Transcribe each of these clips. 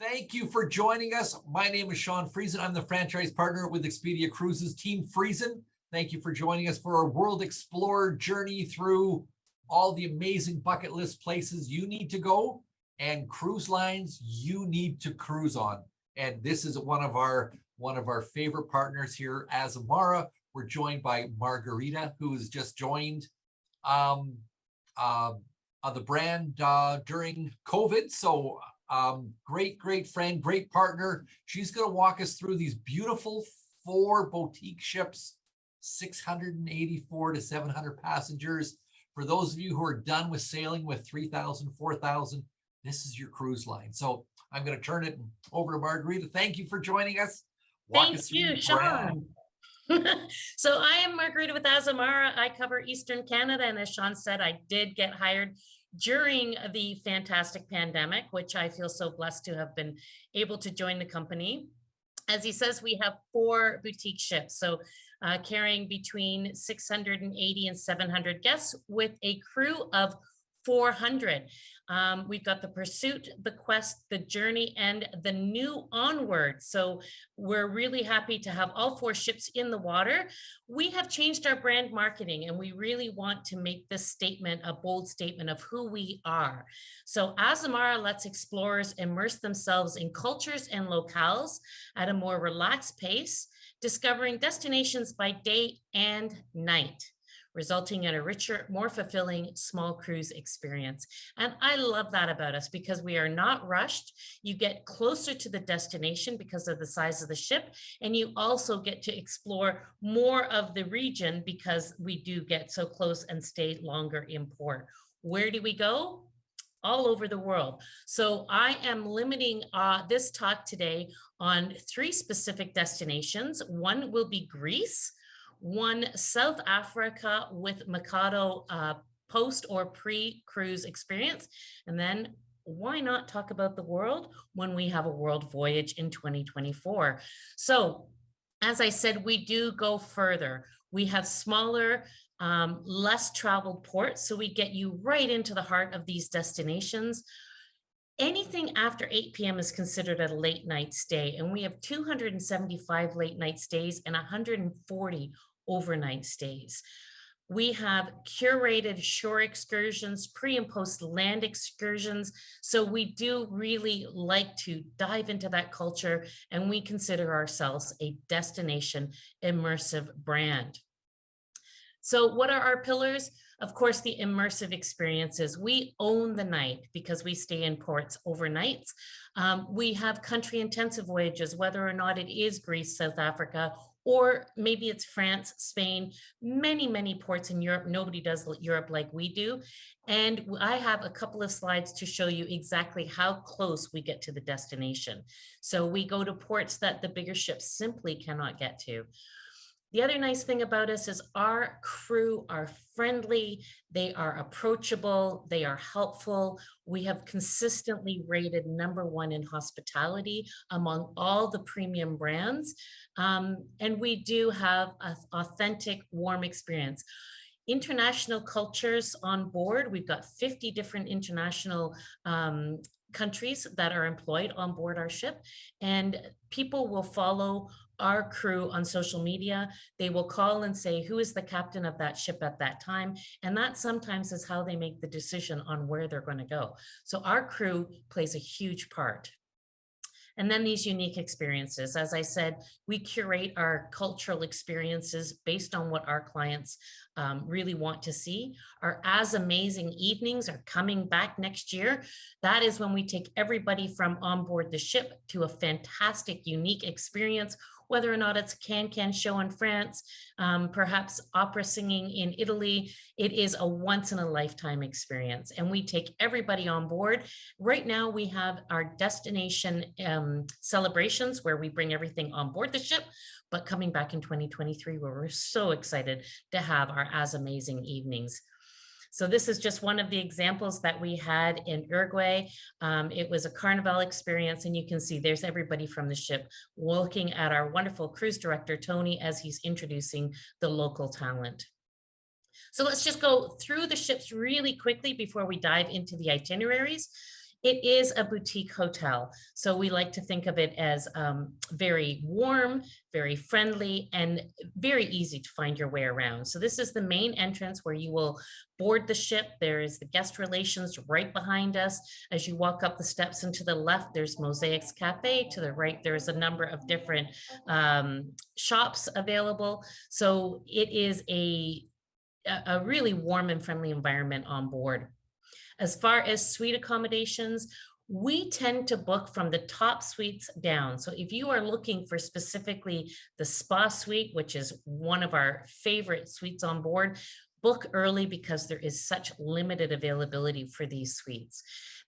Thank you for joining us. My name is Timfriesen. I'm the franchise partner with Expedia Cruises, Timfriesen. Thank you for joining us for our World Explorer journey through all the amazing bucket list places you need to go and cruise lines you need to cruise on. And this is one of our favorite partners here, Azamara. We're joined by Margarita, who has just joined the brand during COVID. So great friend, great partner. She's going to walk us through these beautiful 4 boutique ships, 684 to 700 passengers. For those of you who are done with sailing with 3,000, 4,000, this is your cruise line. So I'm going to turn it over to Margarita. Thank you for joining us. Thank you, Sean. So I am Margarita with Azamara. I cover Eastern Canada, and as Sean said, I did get hired during the fantastic pandemic, which I feel so blessed to have been able to join the company. As he says, we have 4 boutique ships, so carrying between 680 and 700 guests with a crew of 400. We've got the Pursuit, the Quest, the Journey, and the new Onward. So we're really happy to have all 4 ships in the water. We have changed our brand marketing, and we really want to make this statement a bold statement of who we are. So Azamara lets explorers immerse themselves in cultures and locales at a more relaxed pace, discovering destinations by day and night, resulting in a richer, more fulfilling small cruise experience. And I love that about us because we are not rushed. You get closer to the destination because of the size of the ship, and you also get to explore more of the region because we do get so close and stay longer in port. Where do we go? All over the world. So I am limiting this talk today on 3 specific destinations. One will be Greece, 1 South Africa with Mikado post or pre-cruise experience, and then why not talk about the world when we have a world voyage in 2024. So as I said, we do go further. We have smaller, less traveled ports, so we get you right into the heart of these destinations. Anything after 8 p.m. is considered a late night stay, and we have 275 late night stays and 140 overnight stays. We have curated shore excursions, pre and post land excursions. So we do really like to dive into that culture, and we consider ourselves a destination immersive brand. So what are our pillars? Of course, the immersive experiences. We own the night because we stay in ports overnights. We have country intensive voyages, whether or not it is Greece, South Africa, or maybe it's France, Spain, many ports in Europe. Nobody does Europe like we do. And I have a couple of slides to show you exactly how close we get to the destination. So we go to ports that the bigger ships simply cannot get to. The other nice thing about us is our crew are friendly, they are approachable, they are helpful. We have consistently rated #1 in hospitality among all the premium brands. And we do have an authentic, warm experience. International cultures on board. We've got 50 different international countries that are employed on board our ship, and people will follow our crew on social media. They will call and say, who is the captain of that ship at that time? And that sometimes is how they make the decision on where they're going to go. So our crew plays a huge part. And then these unique experiences. As I said, we curate our cultural experiences based on what our clients really want to see. Our As Amazing evenings are coming back next year. That is when we take everybody from on board the ship to a fantastic, unique experience, whether or not it's a can-can show in France, perhaps opera singing in Italy. It is a once-in-a-lifetime experience, and we take everybody on board. Right now, we have our destination celebrations where we bring everything on board the ship, but coming back in 2023, where we're so excited to have our As Amazing evenings. So this is just one of the examples that we had in Uruguay. It was a carnival experience, and you can see there's everybody from the ship looking at our wonderful cruise director, Tony, as he's introducing the local talent. So let's just go through the ships really quickly before we dive into the itineraries. It is a boutique hotel. So we like to think of it as very warm, very friendly, and very easy to find your way around. So this is the main entrance where you will board the ship. There is the guest relations right behind us. As you walk up the steps and to the left, there's Mosaics Cafe. To the right, there's a number of different shops available. So it is a really warm and friendly environment on board. As far as suite accommodations, we tend to book from the top suites down. So if you are looking for specifically the spa suite, which is one of our favorite suites on board, book early because there is such limited availability for these suites.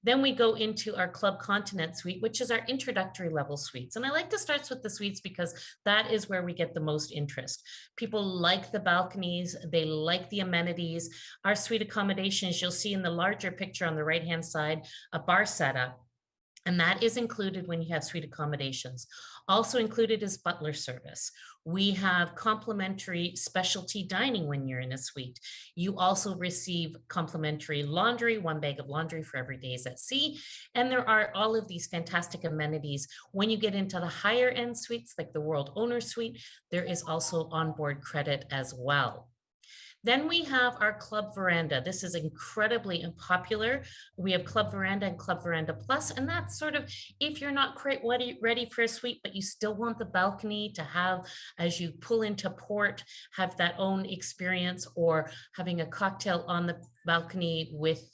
Then we go into our Club Continent suite, which is our introductory level suites. And I like to start with the suites because that is where we get the most interest. People like the balconies, they like the amenities. Our suite accommodations, you'll see in the larger picture on the right-hand side, a bar setup. And that is included when you have suite accommodations. Also included is butler service. We have complimentary specialty dining when you're in a suite. You also receive complimentary laundry, 1 bag of laundry for every days at sea. And there are all of these fantastic amenities. When you get into the higher end suites, like the World Owner Suite, there is also onboard credit as well. Then we have our Club Veranda. This is incredibly popular. We have Club Veranda and Club Veranda Plus, and that's sort of if you're not quite ready for a suite, but you still want the balcony to have, as you pull into port, have that own experience, or having a cocktail on the balcony with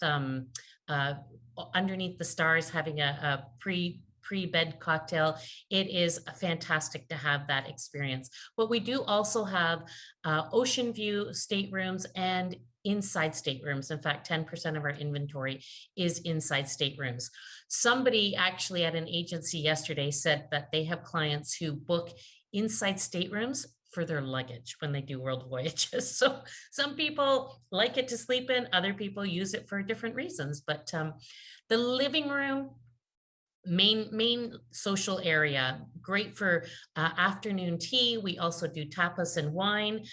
underneath the stars, having a pre-bed cocktail. It is fantastic to have that experience. But we do also have ocean view staterooms and inside staterooms. In fact, 10% of our inventory is inside staterooms. Somebody actually at an agency yesterday said that they have clients who book inside staterooms for their luggage when they do world voyages. So some people like it to sleep in, other people use it for different reasons. But the living room, main social area, great for afternoon tea. We also do tapas and wine.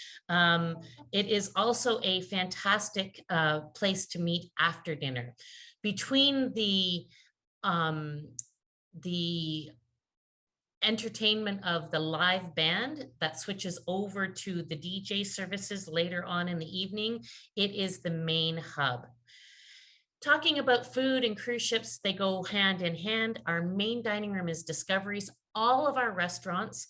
It is also a fantastic place to meet after dinner. Between the entertainment of the live band that switches over to the DJ services later on in the evening, it is the main hub. Talking about food and cruise ships, they go hand in hand. Our main dining room is Discoveries. All of our restaurants,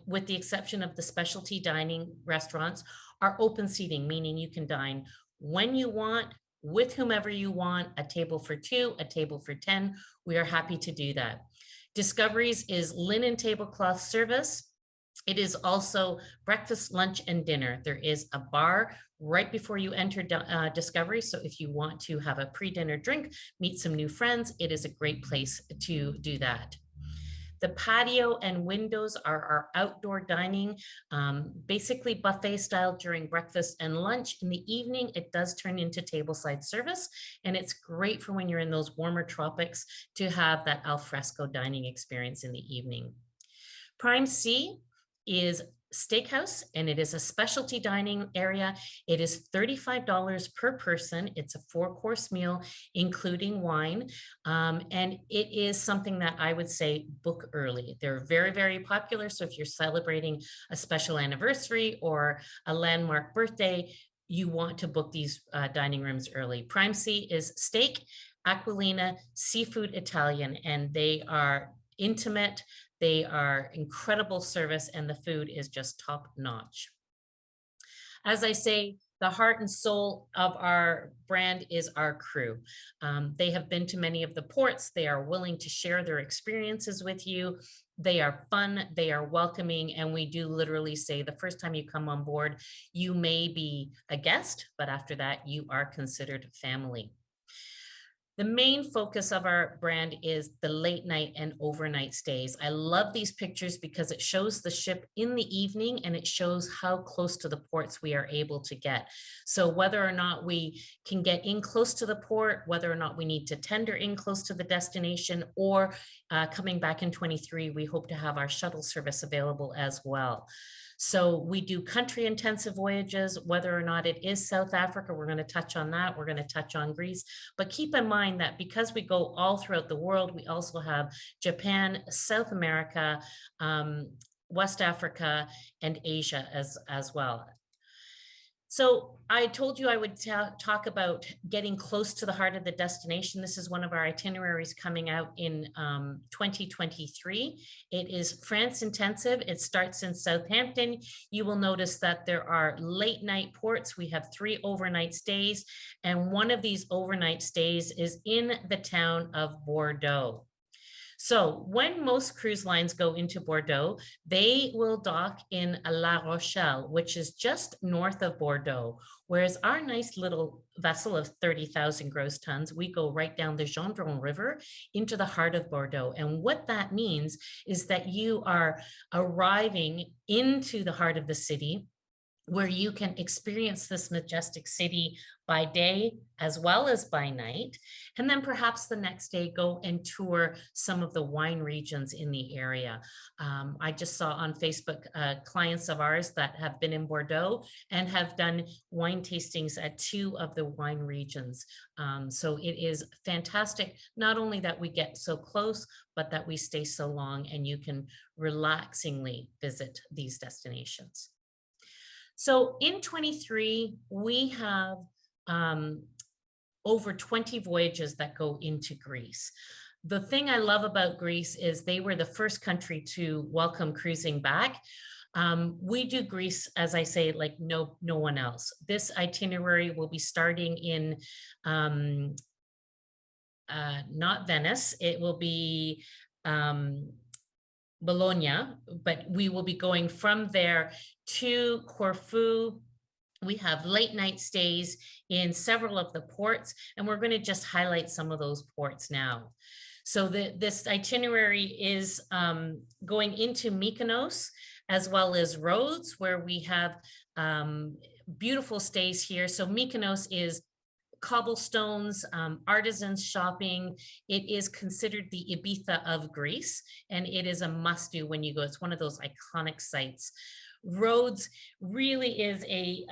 with the exception of the specialty dining restaurants, are open seating, meaning you can dine when you want, with whomever you want, a table for 2, a table for 10. We are happy to do that. Discoveries is linen tablecloth service. It is also breakfast, lunch, and dinner. There is a bar right before you enter Discovery. So if you want to have a pre-dinner drink, meet some new friends, it is a great place to do that. The patio and windows are our outdoor dining, basically buffet style during breakfast and lunch. In the evening, it does turn into tableside service, and it's great for when you're in those warmer tropics to have that al fresco dining experience in the evening. Prime C is steakhouse, and it is a specialty dining area. It is $35 per person. It's a 4-course meal, including wine. And it is something that I would say book early. They're very, very popular. So if you're celebrating a special anniversary or a landmark birthday, you want to book these dining rooms early. Prime C is steak, Aquilina, seafood Italian, and they are intimate. They are incredible service, and the food is just top notch. As I say, the heart and soul of our brand is our crew. They have been to many of the ports. They are willing to share their experiences with you. They are fun, they are welcoming, and we do literally say the first time you come on board, you may be a guest, but after that, you are considered family. The main focus of our brand is the late night and overnight stays. I love these pictures because it shows the ship in the evening and it shows how close to the ports we are able to get. So whether or not we can get in close to the port, whether or not we need to tender in close to the destination, or coming back in 23, we hope to have our shuttle service available as well. So we do country intensive voyages, whether or not it is South Africa, we're going to touch on that. We're going to touch on Greece, but keep in mind that because we go all throughout the world, we also have Japan, South America, West Africa, and Asia as well. So I told you I would talk about getting close to the heart of the destination. This is one of our itineraries coming out in 2023. It is France intensive. It starts in Southampton. You will notice that there are late night ports. We have 3 overnight stays, and one of these overnight stays is in the town of Bordeaux. So when most cruise lines go into Bordeaux, they will dock in La Rochelle, which is just north of Bordeaux. Whereas our nice little vessel of 30,000 gross tons, we go right down the Gendron River into the heart of Bordeaux. And what that means is that you are arriving into the heart of the city, where you can experience this majestic city by day as well as by night. And then perhaps the next day go and tour some of the wine regions in the area. I just saw on Facebook clients of ours that have been in Bordeaux and have done wine tastings at 2 of the wine regions. So it is fantastic, not only that we get so close, but that we stay so long and you can relaxingly visit these destinations. So in 23, we have over 20 voyages that go into Greece. The thing I love about Greece is they were the first country to welcome cruising back. We do Greece, as I say, like no one else. This itinerary will be starting in not Venice, it will be Bologna, but we will be going from there to Corfu. We have late night stays in several of the ports, and we're going to just highlight some of those ports now. So this itinerary is going into Mykonos as well as Rhodes, where we have beautiful stays here. So Mykonos is cobblestones, artisans shopping. It is considered the Ibiza of Greece, and it is a must-do when you go. It's one of those iconic sites. Rhodes really is a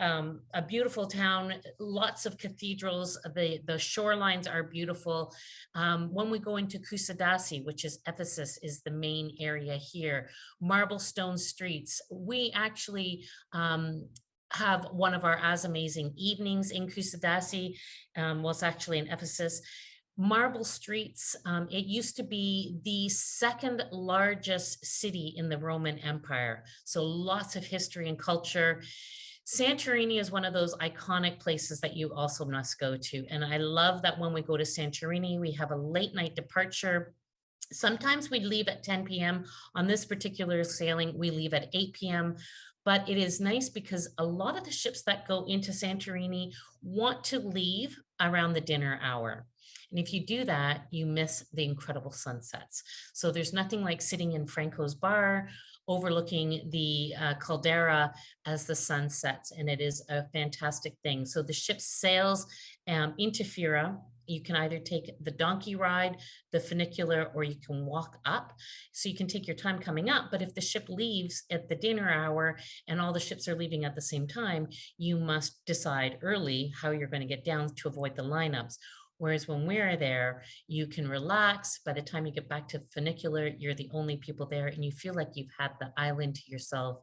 beautiful town, lots of cathedrals, the shorelines are beautiful. When we go into Kusadasi, which is Ephesus, is the main area here, marble stone streets. We actually have one of our as amazing evenings in Kusadasi, was actually in Ephesus. Marble streets, it used to be the 2nd largest city in the Roman Empire. So lots of history and culture. Santorini is one of those iconic places that you also must go to. And I love that when we go to Santorini, we have a late night departure. Sometimes we leave at 10 p.m. On this particular sailing, we leave at 8 p.m. But it is nice because a lot of the ships that go into Santorini want to leave around the dinner hour. And if you do that, you miss the incredible sunsets. So there's nothing like sitting in Franco's bar, overlooking the caldera as the sun sets. And it is a fantastic thing. So the ship sails into Fira. You can either take the donkey ride, the funicular, or you can walk up. So you can take your time coming up. But if the ship leaves at the dinner hour and all the ships are leaving at the same time, you must decide early how you're going to get down to avoid the lineups. Whereas when we're there, you can relax. By the time you get back to funicular, you're the only people there, and you feel like you've had the island to yourself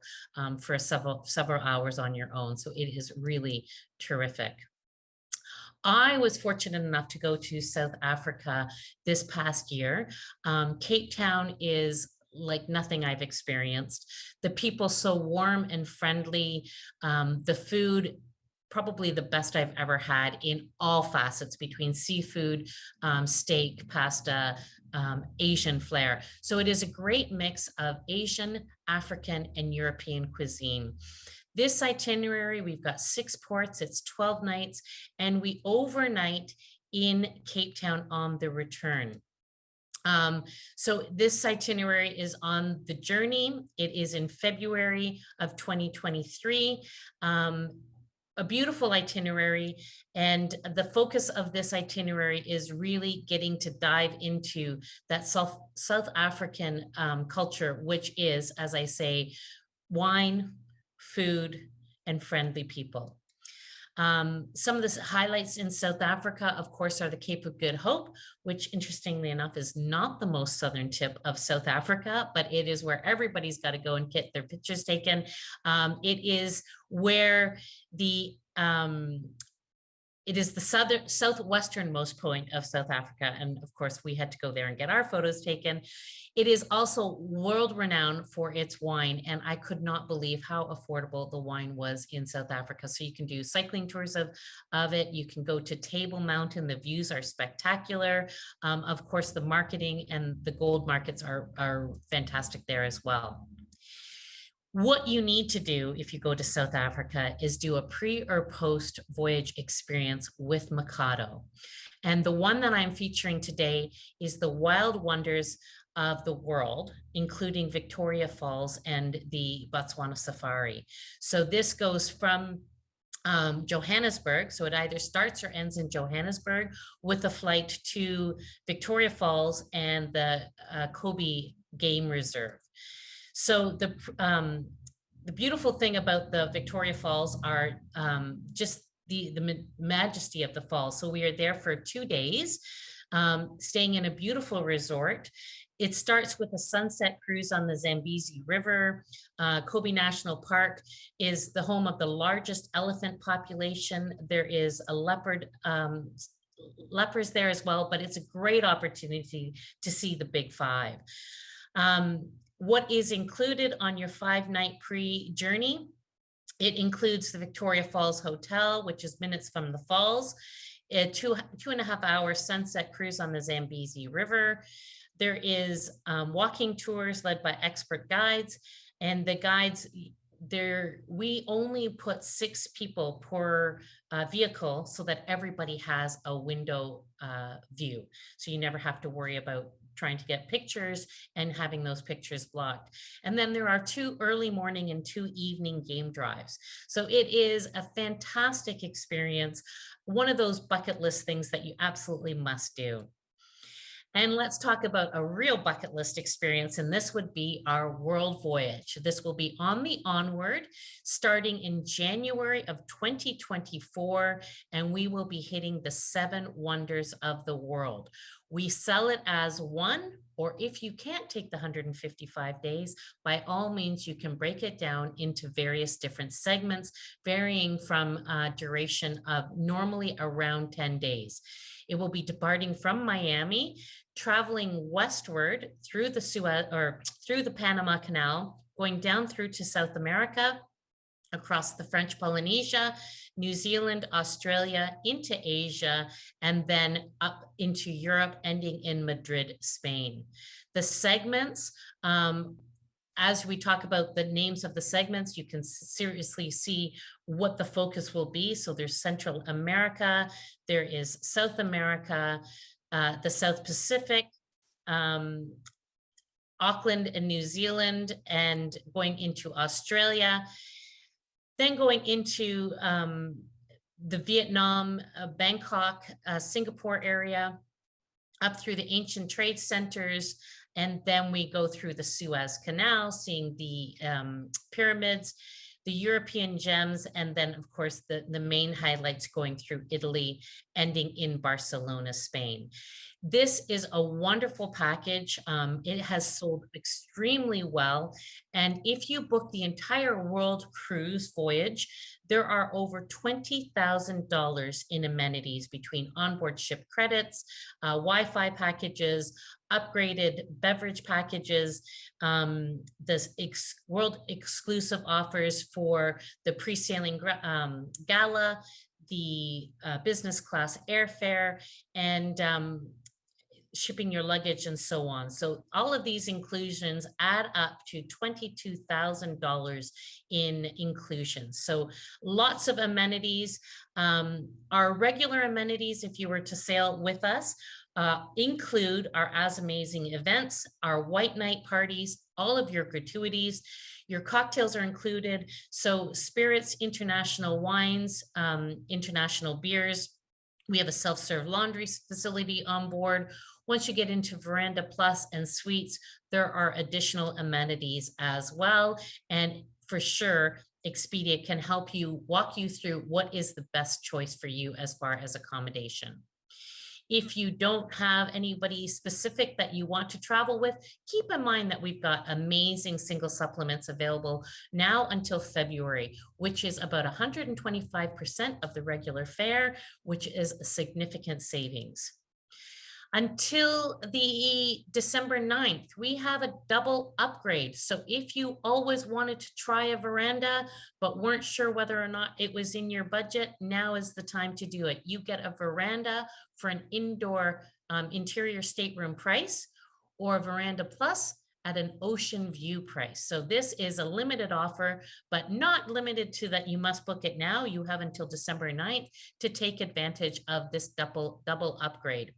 for several hours on your own. So it is really terrific. I was fortunate enough to go to South Africa this past year. Cape Town is like nothing I've experienced. The people so warm and friendly. The food, probably the best I've ever had in all facets, between seafood, steak, pasta, Asian flair. So it is a great mix of Asian, African, and European cuisine. This itinerary, we've got 6 ports, it's 12 nights, and we overnight in Cape Town on the return. So this itinerary is on the journey. It is in February of 2023. A beautiful itinerary, and the focus of this itinerary is really getting to dive into that South African culture, which is, as I say, wine, food, and friendly people. Some of the highlights in South Africa, of course, are the Cape of Good Hope, which interestingly enough is not the most southern tip of South Africa, but it is where everybody's got to go and get their pictures taken. It is where it is the southwesternmost point of South Africa. And of course, we had to go there and get our photos taken. It is also world renowned for its wine. And I could not believe how affordable the wine was in South Africa. So you can do cycling tours of it. You can go to Table Mountain. The views are spectacular. Of course, the marketing and the gold markets are fantastic there as well. What you need to do if you go to South Africa is do a pre or post voyage experience with Mikado. And the one that I'm featuring today is the Wild Wonders of the World, including Victoria Falls and the Botswana Safari. So this goes from Johannesburg. So it either starts or ends in Johannesburg with a flight to Victoria Falls and the Kobe Game Reserve. So the beautiful thing about the Victoria Falls are just the majesty of the falls. So we are there for 2 days, staying in a beautiful resort. It starts with a sunset cruise on the Zambezi River. Kobe National Park is the home of the largest elephant population. There is a leopards there as well, but it's a great opportunity to see the Big Five. What is included on your 5-night pre-journey? It includes the Victoria Falls Hotel, which is minutes from the falls, a 2.5-hour sunset cruise on the Zambezi River. There is walking tours led by expert guides, and the guides we only put 6 people per vehicle so that everybody has a window view. So you never have to worry about trying to get pictures and having those pictures blocked. And then there are 2 early morning and 2 evening game drives. So it is a fantastic experience. One of those bucket list things that you absolutely must do. And let's talk about a real bucket list experience, and this would be our world voyage. This will be on the Onward starting in January of 2024, and we will be hitting the 7 wonders of the world. We sell it as one, or if you can't take the 155 days, by all means, you can break it down into various different segments, varying from duration of normally around 10 days. It will be departing from Miami, traveling westward through the Suez or through the Panama Canal, going down through to South America, across the French Polynesia, New Zealand, Australia, into Asia, and then up into Europe, ending in Madrid, Spain. The segments, as we talk about the names of the segments, you can seriously see what the focus will be. So there's Central America, there is South America, the South Pacific, Auckland and New Zealand, and going into Australia, then going into the Vietnam, Bangkok, Singapore area, up through the ancient trade centers, and then we go through the Suez Canal, seeing the pyramids, the European gems, and then of course the main highlights going through Italy, ending in Barcelona, Spain. This is a wonderful package. It has sold extremely well. And if you book the entire world cruise voyage, there are over $20,000 in amenities between onboard ship credits, Wi-Fi packages, upgraded beverage packages, this world exclusive offers for the pre-sailing gala, the business class airfare, and shipping your luggage and so on. So all of these inclusions add up to $22,000 in inclusions. So lots of amenities. Our regular amenities, if you were to sail with us, include our As Amazing events, our white night parties, all of your gratuities. Your cocktails are included. So spirits, international wines, international beers. We have a self-serve laundry facility on board. Once you get into Veranda Plus and suites, there are additional amenities as well. And for sure, Expedia can help you walk you through what is the best choice for you as far as accommodation. If you don't have anybody specific that you want to travel with, keep in mind that we've got amazing single supplements available now until February, which is about 125% of the regular fare, which is a significant savings. Until the December 9th, we have a double upgrade. So if you always wanted to try a veranda, but weren't sure whether or not it was in your budget, now is the time to do it. You get a veranda for an indoor interior stateroom price, or a veranda plus at an ocean view price. So this is a limited offer, but not limited to that you must book it now. You have until December 9th to take advantage of this double upgrade.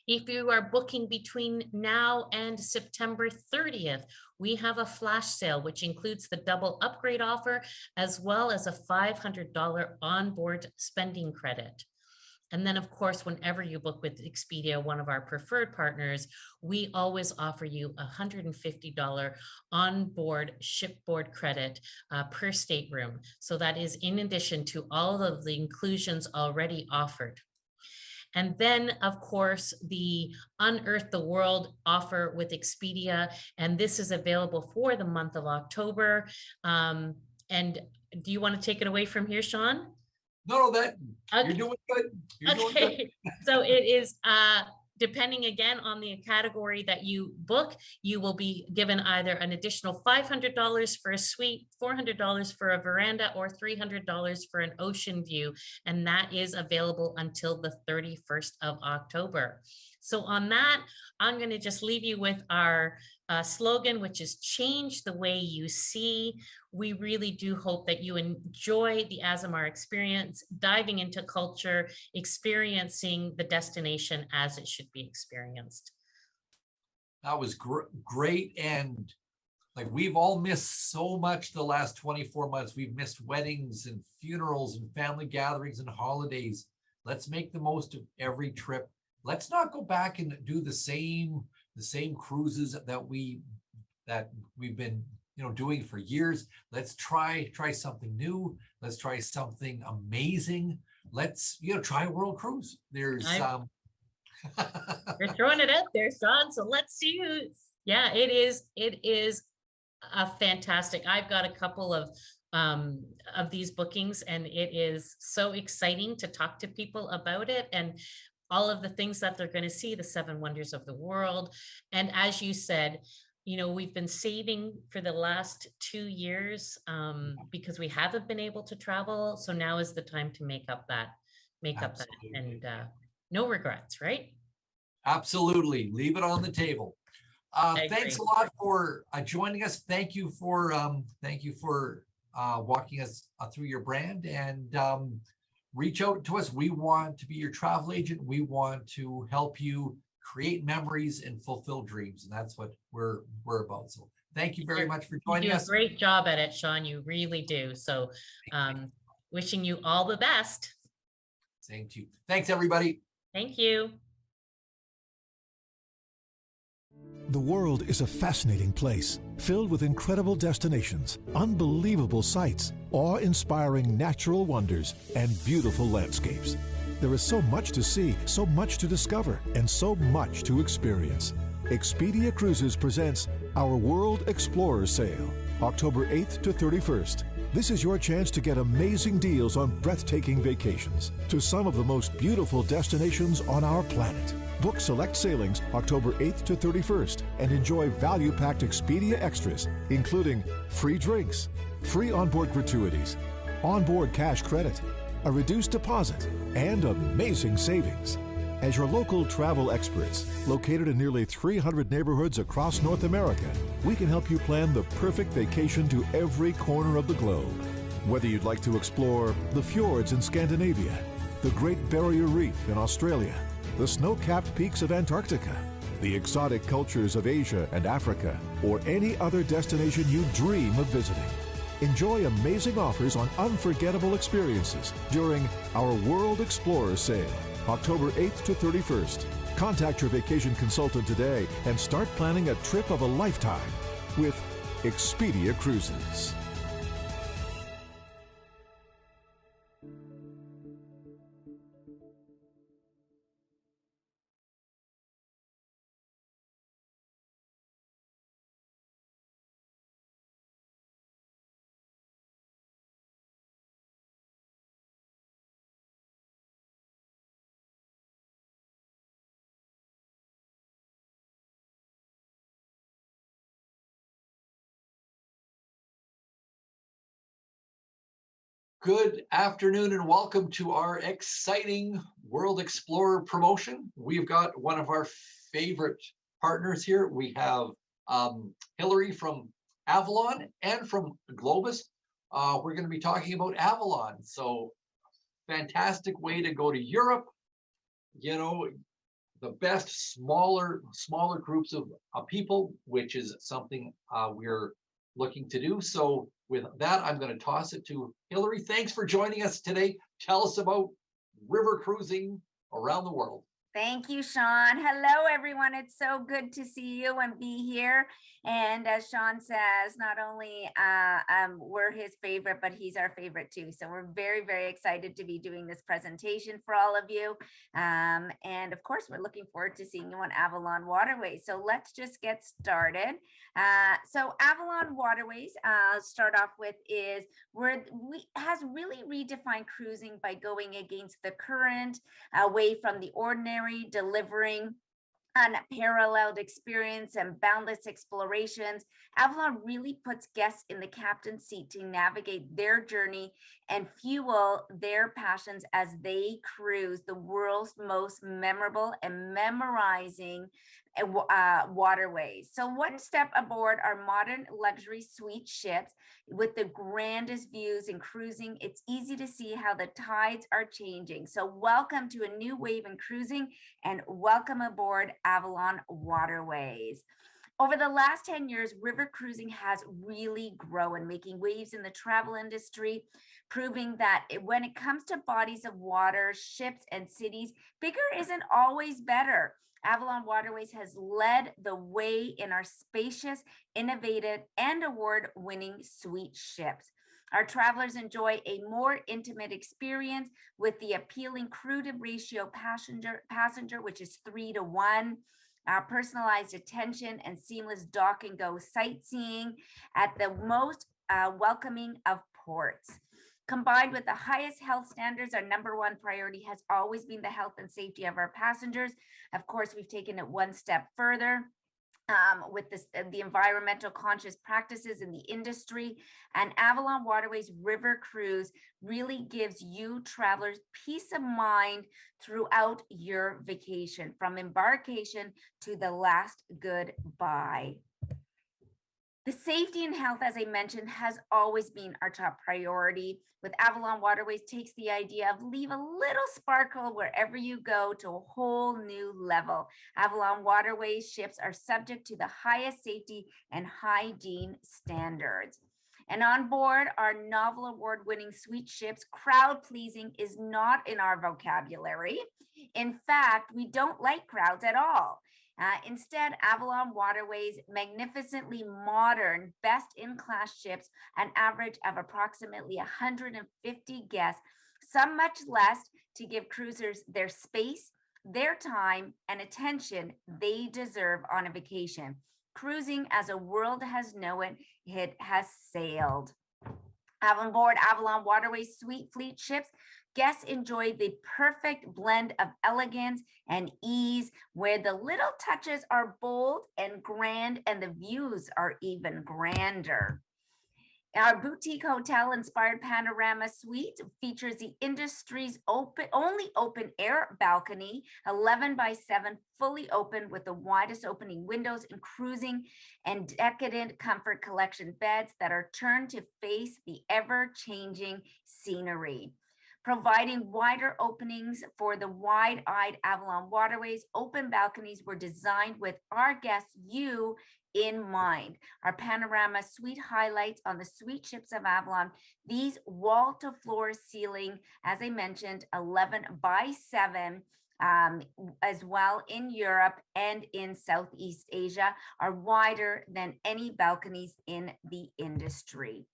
If you are booking between now and September 30th, we have a flash sale, which includes the double upgrade offer, as well as a $500 onboard spending credit. And then, of course, whenever you book with Expedia, one of our preferred partners, we always offer you a $150 onboard shipboard credit per stateroom. So that is in addition to all of the inclusions already offered. And then, of course, the Unearth the World offer with Expedia, and this is available for the month of October. And do you want to take it away from here, Sean? No, Okay. you're doing good. You're doing good. So it is, depending again on the category that you book, you will be given either an additional $500 for a suite, $400 for a veranda, or $300 for an ocean view. And that is available until the 31st of October. So on that, I'm going to just leave you with our slogan, which is change the way you see. We really do hope that you enjoy the Azamara experience, diving into culture, experiencing the destination as it should be experienced. That was great. And like, we've all missed so much the last 24 months. We've missed weddings and funerals and family gatherings and holidays. Let's make the most of every trip. Let's not go back and do the same cruises that we've been doing for years. Let's try something new. Let's try something amazing. Let's try a world cruise. There's You're throwing it out there, Sean. So let's see who. Yeah, it is a fantastic. I've got a couple of these bookings, and it is so exciting to talk to people about it and all of the things that they're going to see, the 7 wonders of the world. And as you said, we've been saving for the last 2 years because we haven't been able to travel. So now is the time to make up that, and no regrets, right? Absolutely. Leave it on the table. Thanks a lot for joining us. Thank you for walking us through your brand, and reach out to us. We want to be your travel agent. We want to help you create memories and fulfill dreams. And that's what we're about. So thank you very much for joining us. You do a great job at it, Sean. You really do. So wishing you all the best. Same to you. Thanks, everybody. Thank you. The world is a fascinating place, filled with incredible destinations, unbelievable sights, awe-inspiring natural wonders, and beautiful landscapes. There is so much to see, so much to discover, and so much to experience. Expedia Cruises presents our World Explorer Sale, October 8th to 31st. This is your chance to get amazing deals on breathtaking vacations to some of the most beautiful destinations on our planet. Book select sailings October 8th to 31st and enjoy value-packed Expedia extras, including free drinks, free onboard gratuities, onboard cash credit, a reduced deposit, and amazing savings. As your local travel experts, located in nearly 300 neighborhoods across North America, we can help you plan the perfect vacation to every corner of the globe. Whether you'd like to explore the fjords in Scandinavia, the Great Barrier Reef in Australia, the snow-capped peaks of Antarctica, the exotic cultures of Asia and Africa, or any other destination you dream of visiting. Enjoy amazing offers on unforgettable experiences during our World Explorer Sale, October 8th to 31st. Contact your vacation consultant today and start planning a trip of a lifetime with Expedia Cruises. Good afternoon and welcome to our exciting World Explorer promotion. We've got one of our favorite partners here. We have Hillary from Avalon and from Globus. We're going to be talking about Avalon. So fantastic way to go to Europe. You know, the best smaller groups of people, which is something we're looking to do. So with that, I'm going to toss it to Hillary. Thanks for joining us today. Tell us about river cruising around the world. Thank you, Sean. Hello, everyone. It's so good to see you and be here. And as Sean says, not only we're his favorite, but he's our favorite too. So we're very, very excited to be doing this presentation for all of you. And of course, we're looking forward to seeing you on Avalon Waterways. So let's just get started. So Avalon Waterways, start off with is has really redefined cruising by going against the current, away from the ordinary, delivering unparalleled experience and boundless explorations. Avalon really puts guests in the captain's seat to navigate their journey and fuel their passions as they cruise the world's most memorable and memorizing waterways. So one step aboard our modern luxury suite ships with the grandest views in cruising, it's easy to see how the tides are changing. So welcome to a new wave in cruising and welcome aboard Avalon Waterways. Over the last 10 years, river cruising has really grown, making waves in the travel industry, proving that when it comes to bodies of water, ships, and cities, bigger isn't always better. Avalon Waterways has led the way in our spacious, innovative, and award-winning suite ships. Our travelers enjoy a more intimate experience with the appealing crew to ratio passenger, which is 3-to-1. Personalized attention and seamless dock and go sightseeing at the most welcoming of ports. Combined with the highest health standards, our number one priority has always been the health and safety of our passengers. Of course, we've taken it one step further with the environmental conscious practices in the industry. And Avalon Waterways River Cruise really gives you travelers peace of mind throughout your vacation, from embarkation to the last goodbye. The safety and health, as I mentioned, has always been our top priority. With Avalon Waterways takes the idea of leave a little sparkle wherever you go to a whole new level. Avalon Waterways ships are subject to the highest safety and hygiene standards. And on board our novel award-winning suite ships, crowd pleasing is not in our vocabulary. In fact, we don't like crowds at all. Instead, Avalon Waterways magnificently modern, best-in-class ships, an average of approximately 150 guests, some much less, to give cruisers their space, their time, and attention they deserve on a vacation. Cruising as a world has known it has sailed. On board Avalon Waterways suite fleet ships, guests enjoy the perfect blend of elegance and ease, where the little touches are bold and grand and the views are even grander. Our boutique hotel inspired panorama suite features the industry's only open air balcony, 11x7, fully open with the widest opening windows and cruising and decadent comfort collection beds that are turned to face the ever-changing scenery. Providing wider openings for the wide-eyed Avalon Waterways, open balconies were designed with our guests, you, in mind. Our panorama suite highlights on the suite ships of Avalon, these wall-to-floor ceiling, as I mentioned, 11x7, as well in Europe and in Southeast Asia, are wider than any balconies in the industry.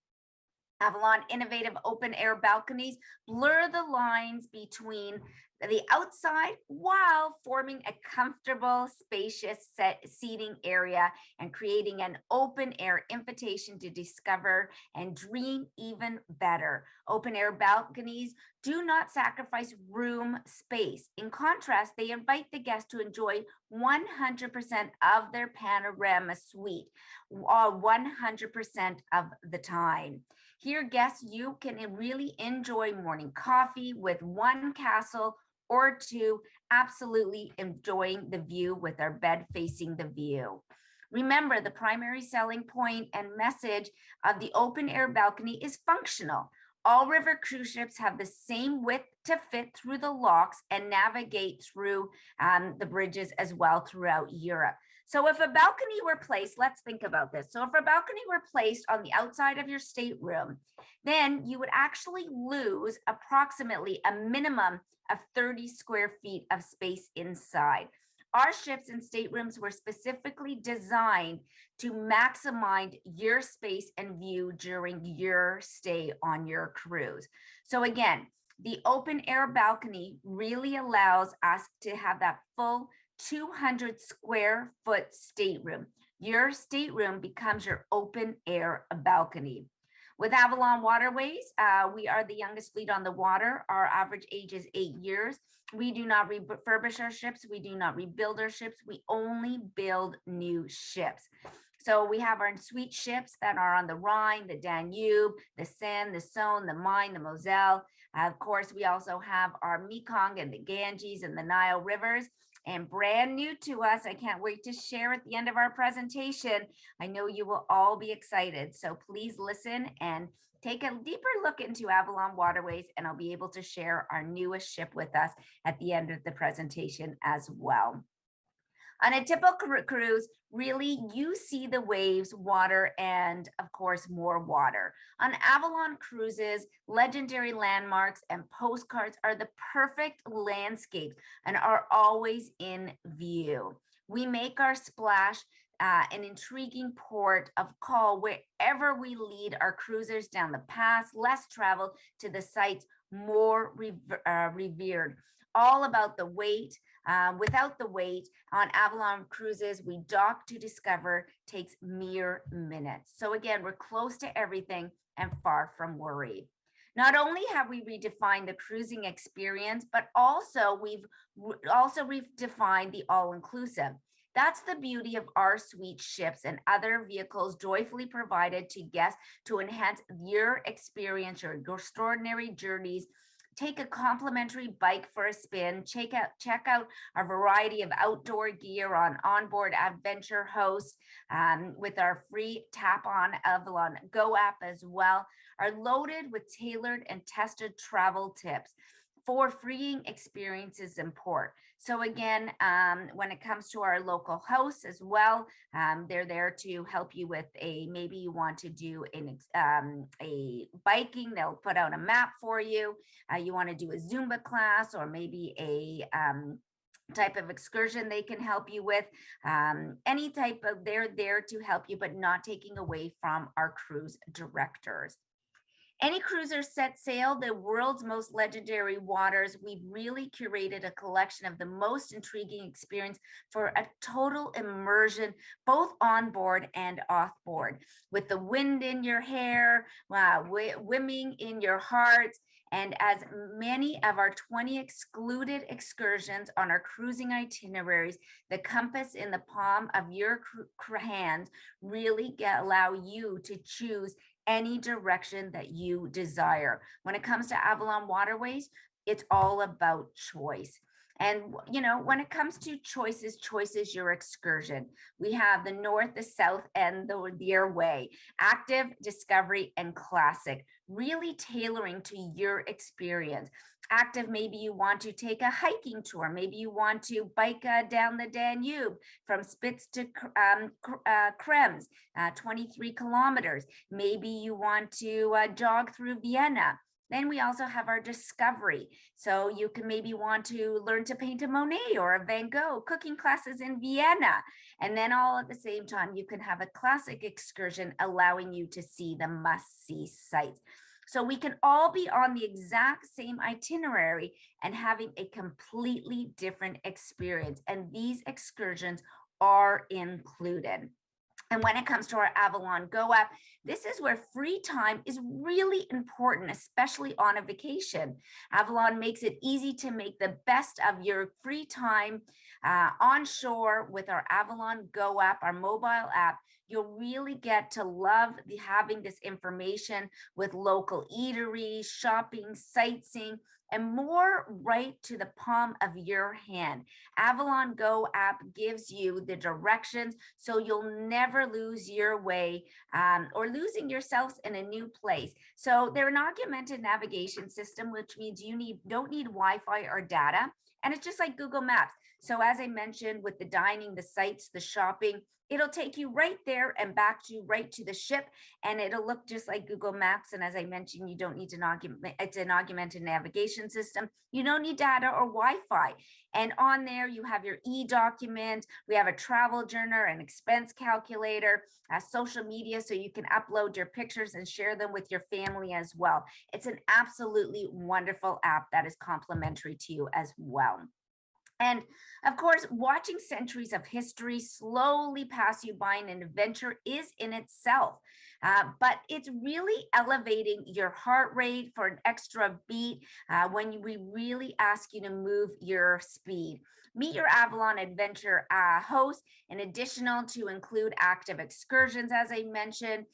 Avalon innovative open air balconies blur the lines between the outside while forming a comfortable, spacious seating area and creating an open air invitation to discover and dream even better. Open air balconies do not sacrifice room space. In contrast, they invite the guest to enjoy 100% of their panorama suite, 100% of the time. Here, guests, you can really enjoy morning coffee with one castle or two, absolutely enjoying the view with our bed facing the view. Remember, the primary selling point and message of the open air balcony is functional. All river cruise ships have the same width to fit through the locks and navigate through the bridges as well throughout Europe. So if a balcony were placed, let's think about this. So if a balcony were placed on the outside of your stateroom, then you would actually lose approximately a minimum of 30 square feet of space inside. Our ships and staterooms were specifically designed to maximize your space and view during your stay on your cruise. So again, the open air balcony really allows us to have that full 200 square foot stateroom. Your stateroom becomes your open air balcony. With Avalon Waterways, we are the youngest fleet on the water. Our average age is 8 years. We do not refurbish our ships. We do not rebuild our ships. We only build new ships. So we have our suite ships that are on the Rhine, the Danube, the Seine, the Saône, the Main, the Moselle. Of course, we also have our Mekong and the Ganges and the Nile rivers. And brand new to us, I can't wait to share at the end of our presentation. I know you will all be excited. So please listen and take a deeper look into Avalon Waterways, and I'll be able to share our newest ship with us at the end of the presentation as well. On a typical cruise, really, you see the waves, water, and of course, more water. On Avalon Cruises, legendary landmarks and postcards are the perfect landscapes and are always in view. We make our splash an intriguing port of call wherever we lead our cruisers down the paths less traveled to the sites more revered. All about the wait. Without the wait, on Avalon Cruises, we dock to discover takes mere minutes. So again, we're close to everything and far from worried. Not only have we redefined the cruising experience, but also we've redefined the all-inclusive. That's the beauty of our suite ships and other vehicles joyfully provided to guests to enhance your experience, your extraordinary journeys. Take a complimentary bike for a spin. Check out our variety of outdoor gear on onboard Adventure Host with our free tap on Avalon Go app as well, are loaded with tailored and tested travel tips for freeing experiences in port. So again, when it comes to our local hosts as well, they're there to help you with maybe you want to do a biking, they'll put out a map for you. You want to do a Zumba class or maybe a type of excursion they can help you with. Any type of, they're there to help you, but not taking away from our cruise directors. Any cruiser set sail the world's most legendary waters. We've really curated a collection of the most intriguing experience for a total immersion, both on board and off board, with the wind in your hair, swimming in your hearts. And as many of our 20 excluded excursions on our cruising itineraries, the compass in the palm of your hand really allow you to choose any direction that you desire. When it comes to Avalon Waterways, it's all about choice. And, you know, when it comes to choices, choice is your excursion. We have the north, the south, and their way, active, discovery, and classic, really tailoring to your experience. Active, maybe you want to take a hiking tour. Maybe you want to bike down the Danube from Spitz to Krems, 23 kilometers. Maybe you want to jog through Vienna. Then we also have our discovery. So you can maybe want to learn to paint a Monet or a Van Gogh, cooking classes in Vienna. And then all at the same time, you can have a classic excursion allowing you to see the must-see sites. So we can all be on the exact same itinerary and having a completely different experience. And these excursions are included. And when it comes to our Avalon Go app, this is where free time is really important, especially on a vacation. Avalon makes it easy to make the best of your free time on shore with our Avalon Go app, our mobile app. You'll really get to love having this information with local eateries, shopping, sightseeing, and more right to the palm of your hand. Avalon Go app gives you the directions so you'll never lose your way or losing yourselves in a new place. So they're an augmented navigation system, which means you don't need Wi-Fi or data. And it's just like Google Maps. So as I mentioned, with the dining, the sites, the shopping, it'll take you right there and back right to the ship, and it'll look just like Google Maps. And as I mentioned, you don't need it's an augmented navigation system. You don't need data or Wi-Fi. And on there, you have your e-document. We have a travel journal, an expense calculator, social media, so you can upload your pictures and share them with your family as well. It's an absolutely wonderful app that is complimentary to you as well. And of course, watching centuries of history slowly pass you by in an adventure is in itself, but it's really elevating your heart rate for an extra beat when we really ask you to move your speed. Meet your Avalon Adventure host, in addition to include active excursions, as I mentioned.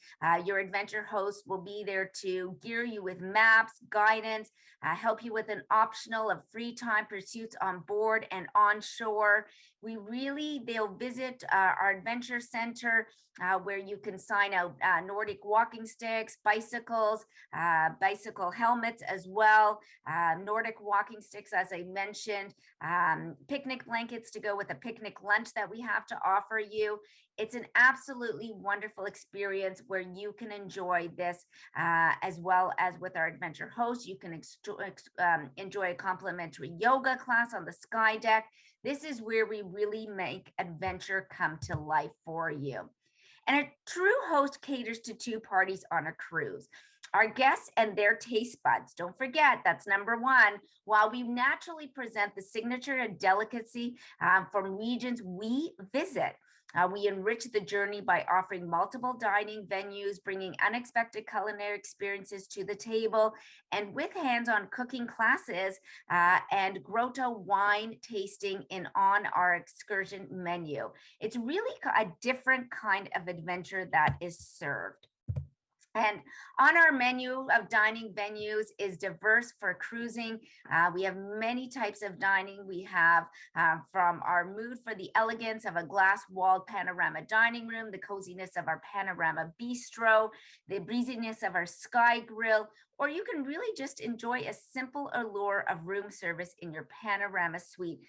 Your adventure host will be there to gear you with maps, guidance, help you with an optional of free time pursuits on board and on shore. They'll visit our adventure center where you can sign out Nordic walking sticks, bicycles, bicycle helmets as well, Nordic walking sticks, as I mentioned, picnic blankets to go with a picnic lunch that we have to offer you. It's an absolutely wonderful experience where you can enjoy this as well as with our adventure host. You can enjoy a complimentary yoga class on the sky deck. This is where we really make adventure come to life for you. And a true host caters to two parties on a cruise: our guests and their taste buds. Don't forget, that's number one. While we naturally present the signature delicacy from regions we visit, we enrich the journey by offering multiple dining venues, bringing unexpected culinary experiences to the table, and with hands-on cooking classes and grotto wine tasting on our excursion menu. It's really a different kind of adventure that is served. And on our menu of dining venues is diverse for cruising. We have many types of dining. We have from our mood for the elegance of a glass-walled panorama dining room, the coziness of our panorama bistro, the breeziness of our sky grill, or you can really just enjoy a simple allure of room service in your panorama suite.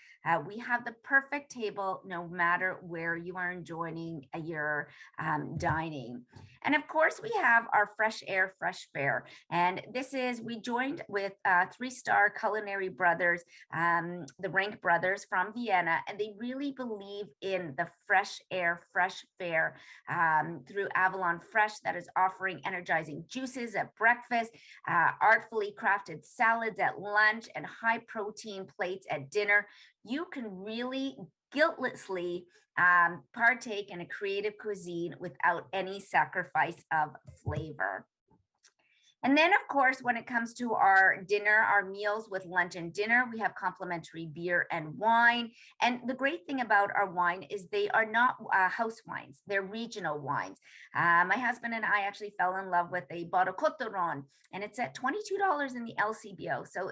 We have the perfect table no matter where you are enjoying your dining. And of course, we have our Fresh Air, Fresh Fare. And we joined with 3-star culinary brothers, the Rank brothers from Vienna, and they really believe in the fresh air, fresh fare through Avalon Fresh, that is offering energizing juices at breakfast, artfully crafted salads at lunch, and high protein plates at dinner. You can really guiltlessly partake in a creative cuisine without any sacrifice of flavor. And then, of course, when it comes to our dinner, our meals with lunch and dinner, we have complimentary beer and wine. And the great thing about our wine is they are not house wines, they're regional wines. My husband and I actually fell in love with a bottle Coteron, and it's at $22 in the LCBO. So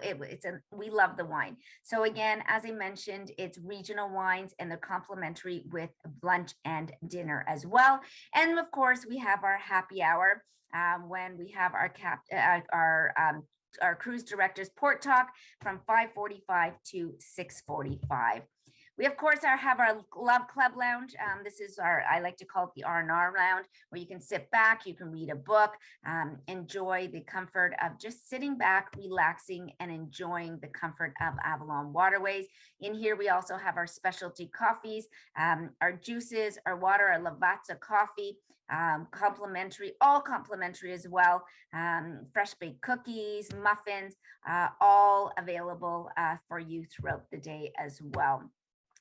we love the wine. So again, as I mentioned, it's regional wines and they're complimentary with lunch and dinner as well. And of course, we have our happy hour. When we have our cruise directors port talk from 5:45 to 6:45. We, of course, have our Love Club Lounge. This is I like to call it the R&R Lounge, where you can sit back, you can read a book, enjoy the comfort of just sitting back, relaxing, and enjoying the comfort of Avalon Waterways. In here, we also have our specialty coffees, our juices, our water, our Lavazza coffee, all complimentary as well. Fresh baked cookies, muffins, all available for you throughout the day as well.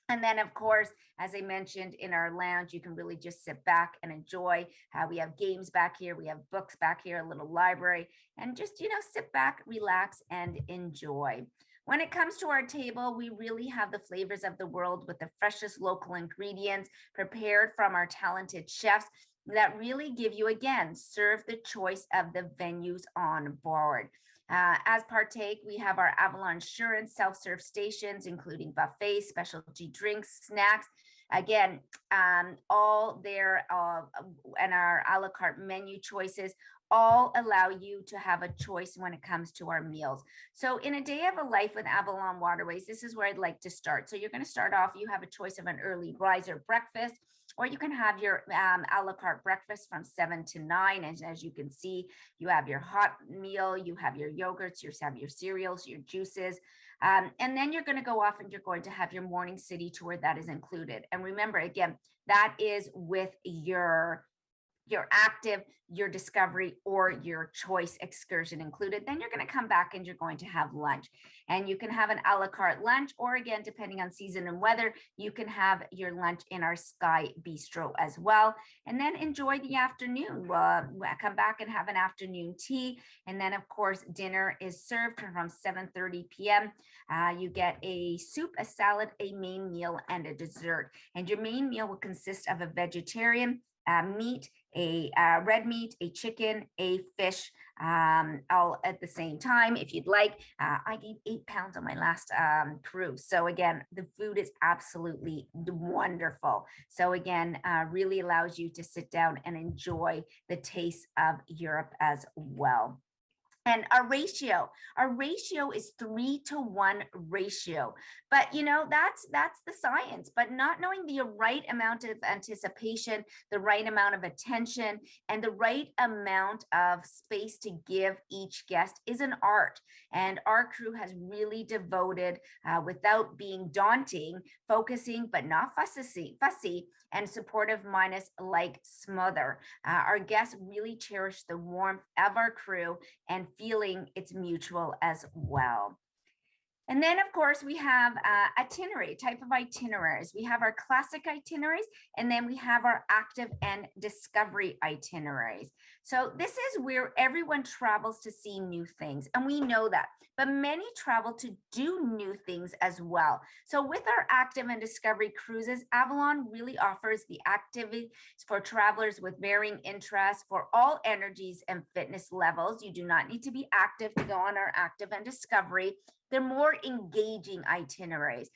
And then, of course, as I mentioned, in our lounge, you can really just sit back and enjoy. We have games back here. We have books back here, a little library, and just, sit back, relax, and enjoy. When it comes to our table, we really have the flavors of the world with the freshest local ingredients prepared from our talented chefs that really give you, again, serve the choice of the venues on board. As partake, we have our Avalon Insurance self-serve stations, including buffets, specialty drinks, snacks. Again, all there and our a la carte menu choices all allow you to have a choice when it comes to our meals. So in a day of a life with Avalon Waterways, this is where I'd like to start. So you're going to start off, you have a choice of an early riser breakfast, or you can have your a la carte breakfast from 7 to 9. And as you can see, you have your hot meal, you have your yogurts, you have your cereals, your juices. And then you're going to go off and you're going to have your morning city tour that is included. And remember, again, that is with your active, your discovery, or your choice excursion included. Then you're going to come back and you're going to have lunch, and you can have an a la carte lunch, or again, depending on season and weather, you can have your lunch in our Sky Bistro as well. And then enjoy the afternoon. Come back and have an afternoon tea. And then of course, dinner is served from 7:30 p.m. You get a soup, a salad, a main meal, and a dessert. And your main meal will consist of a vegetarian meat, a red meat, a chicken, a fish, all at the same time. If you'd like, I gained 8 pounds on my last cruise. So again, the food is absolutely wonderful. So again, really allows you to sit down and enjoy the taste of Europe as well. And our ratio is 3-to-1 ratio. But that's the science. But not knowing the right amount of anticipation, the right amount of attention, and the right amount of space to give each guest is an art. And our crew has really devoted, without being daunting, focusing but not fussy, and supportive minus like smother. Our guests really cherish the warmth of our crew and feeling it's mutual as well. And then, of course, we have type of itineraries. We have our classic itineraries, and then we have our active and discovery itineraries. So this is where everyone travels to see new things, and we know that. But many travel to do new things as well. So with our active and discovery cruises, Avalon really offers the activities for travelers with varying interests for all energies and fitness levels. You do not need to be active to go on our active and discovery. They're more engaging itineraries.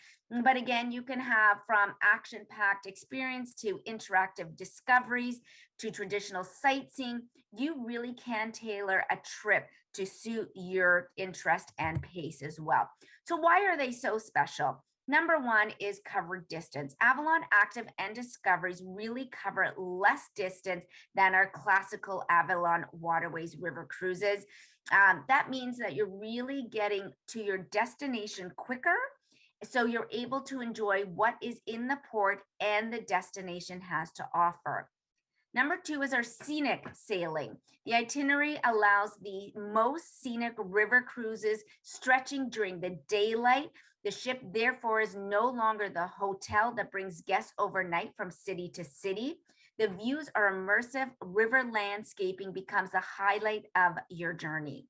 But again, you can have from action-packed experience to interactive discoveries to traditional sightseeing. You really can tailor a trip to suit your interest and pace as well. So why are they so special? Number one is covered distance. Avalon Active and Discoveries really cover less distance than our classical Avalon Waterways river cruises. That means that you're really getting to your destination quicker, so you're able to enjoy what is in the port and the destination has to offer. Number two is our scenic sailing. The itinerary allows the most scenic river cruises stretching during the daylight. The ship, therefore, is no longer the hotel that brings guests overnight from city to city. The views are immersive. River landscaping becomes the highlight of your journey.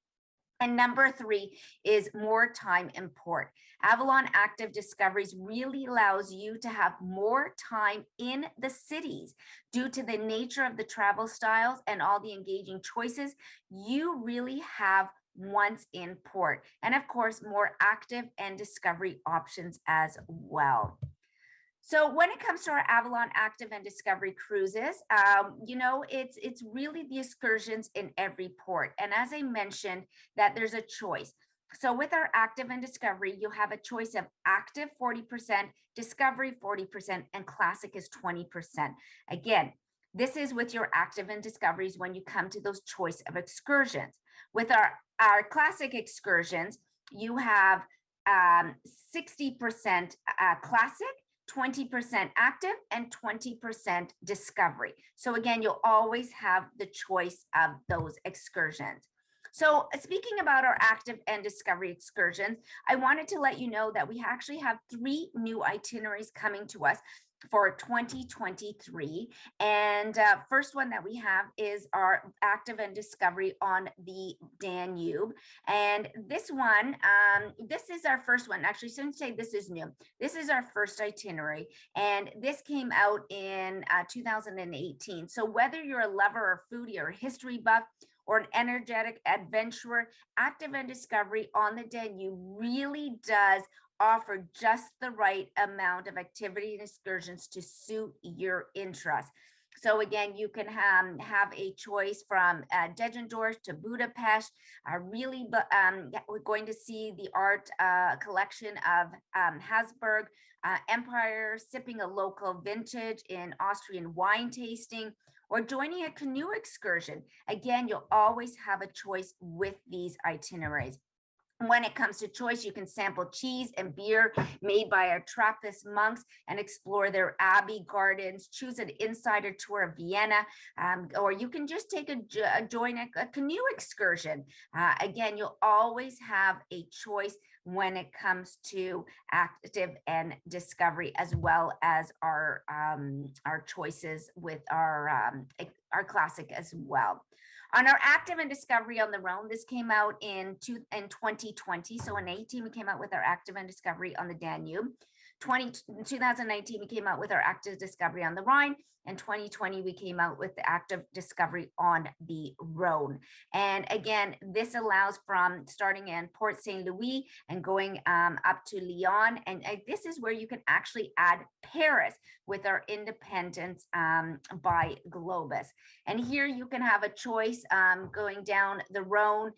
And number three is more time in port. Avalon Active Discoveries really allows you to have more time in the cities due to the nature of the travel styles and all the engaging choices. You really have once in port, and of course, more active and discovery options as well. So when it comes to our Avalon Active and Discovery cruises, it's really the excursions in every port. And as I mentioned, that there's a choice. So with our Active and Discovery, you'll have a choice of active 40%, Discovery 40%, and Classic is 20%. Again, this is with your Active and Discoveries when you come to those choice of excursions. With our Classic excursions, you have 60% Classic, 20% active, and 20% discovery. So again, you'll always have the choice of those excursions. So speaking about our active and discovery excursions, I wanted to let you know that we actually have 3 new itineraries coming to us for 2023. And first one that we have is our active and discovery on the Danube. And this one, this is our first one. Actually, shouldn't say this is new. This is our first itinerary. And this came out in 2018. So whether you're a lover or foodie or a history buff, or an energetic adventurer, active and discovery on the Danube really does offer just the right amount of activity and excursions to suit your interests. So again, you can have a choice from Degendorf to Budapest. We're going to see the art collection of Habsburg Empire, sipping a local vintage in Austrian wine tasting, or joining a canoe excursion. Again, you'll always have a choice with these itineraries. When it comes to choice, you can sample cheese and beer made by our Trappist monks and explore their abbey gardens, choose an insider tour of Vienna, or you can just join a canoe excursion. Again, you'll always have a choice when it comes to active and discovery, as well as our choices with our classic as well. On our active and discovery on the Rhone, this came out in 2020. So in 2018, we came out with our active and discovery on the Danube. 2019, we came out with our active discovery on the Rhine. And 2020, we came out with the active discovery on the Rhone. And again, this allows from starting in Port St. Louis and going up to Lyon. And this is where you can actually add Paris with our Independence by Globus. And here you can have a choice going down the Rhone,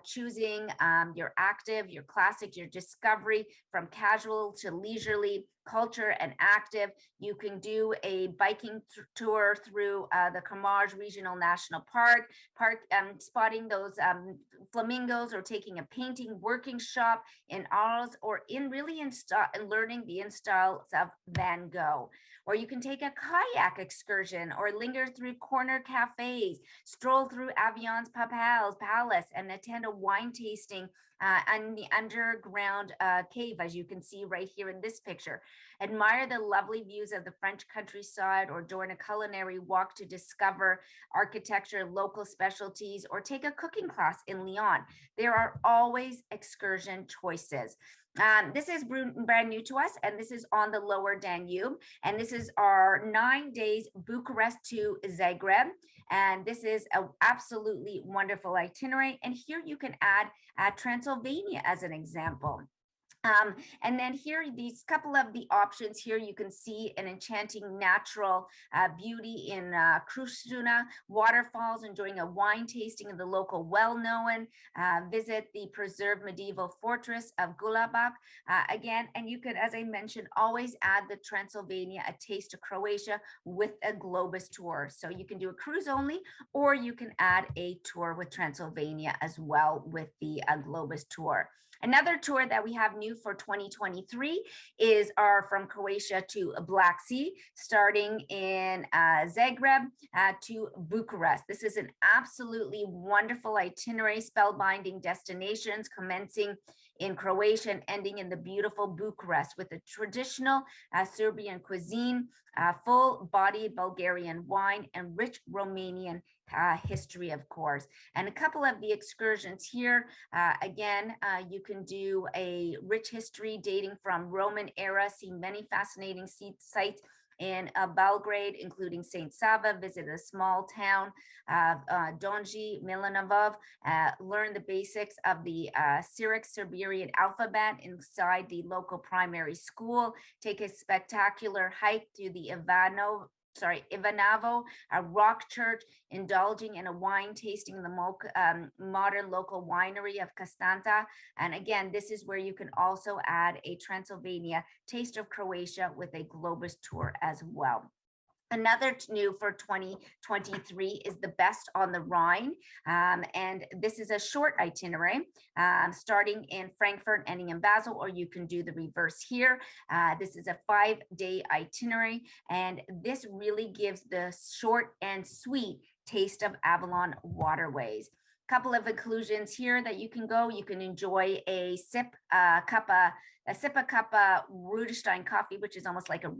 choosing your active, your classic, your discovery, from casual to leisurely, culture and active. You can do a biking tour through the Camargue Regional National Park, spotting those flamingos, or taking a painting workshop in Arles, or learning the installs of Van Gogh. Or you can take a kayak excursion, or linger through corner cafes, stroll through Avion's Palace, and attend a wine tasting in the underground cave, as you can see right here in this picture. Admire the lovely views of the French countryside, or join a culinary walk to discover architecture, local specialties, or take a cooking class in Lyon. There are always excursion choices. This is brand new to us, and this is on the lower Danube. And this is our 9 days Bucharest to Zagreb. And this is an absolutely wonderful itinerary. And here you can add Transylvania as an example. And then here, these couple of the options here, you can see an enchanting natural beauty in Krusuna waterfalls, enjoying a wine tasting of the local well-known, visit the preserved medieval fortress of Gulabak again. And you could, as I mentioned, always add the Transylvania, a taste of Croatia with a Globus tour. So you can do a cruise only, or you can add a tour with Transylvania as well with the Globus tour. Another tour that we have new for 2023 is our from Croatia to Black Sea, starting in Zagreb to Bucharest. This is an absolutely wonderful itinerary, spellbinding destinations commencing in Croatia and ending in the beautiful Bucharest, with a traditional Serbian cuisine, full-bodied Bulgarian wine, and rich Romanian history, of course. And a couple of the excursions here, you can do a rich history dating from Roman era, see many fascinating sites in Belgrade, including St. Sava, visit a small town, Donji, Milanov, learn the basics of the Syriac-Serbian alphabet inside the local primary school, take a spectacular hike to the Ivanovo, a rock church, indulging in a wine tasting in the modern local winery of Constanta. And again, this is where you can also add a Transylvania taste of Croatia with a Globus tour as well. Another new for 2023 is the Best on the Rhine. And this is a short itinerary, starting in Frankfurt, ending in Basel, or you can do the reverse here. This is a 5-day itinerary, and this really gives the short and sweet taste of Avalon Waterways. couple of inclusions here that you can go. You can enjoy a sip a cup of Rudestein coffee, which is almost like a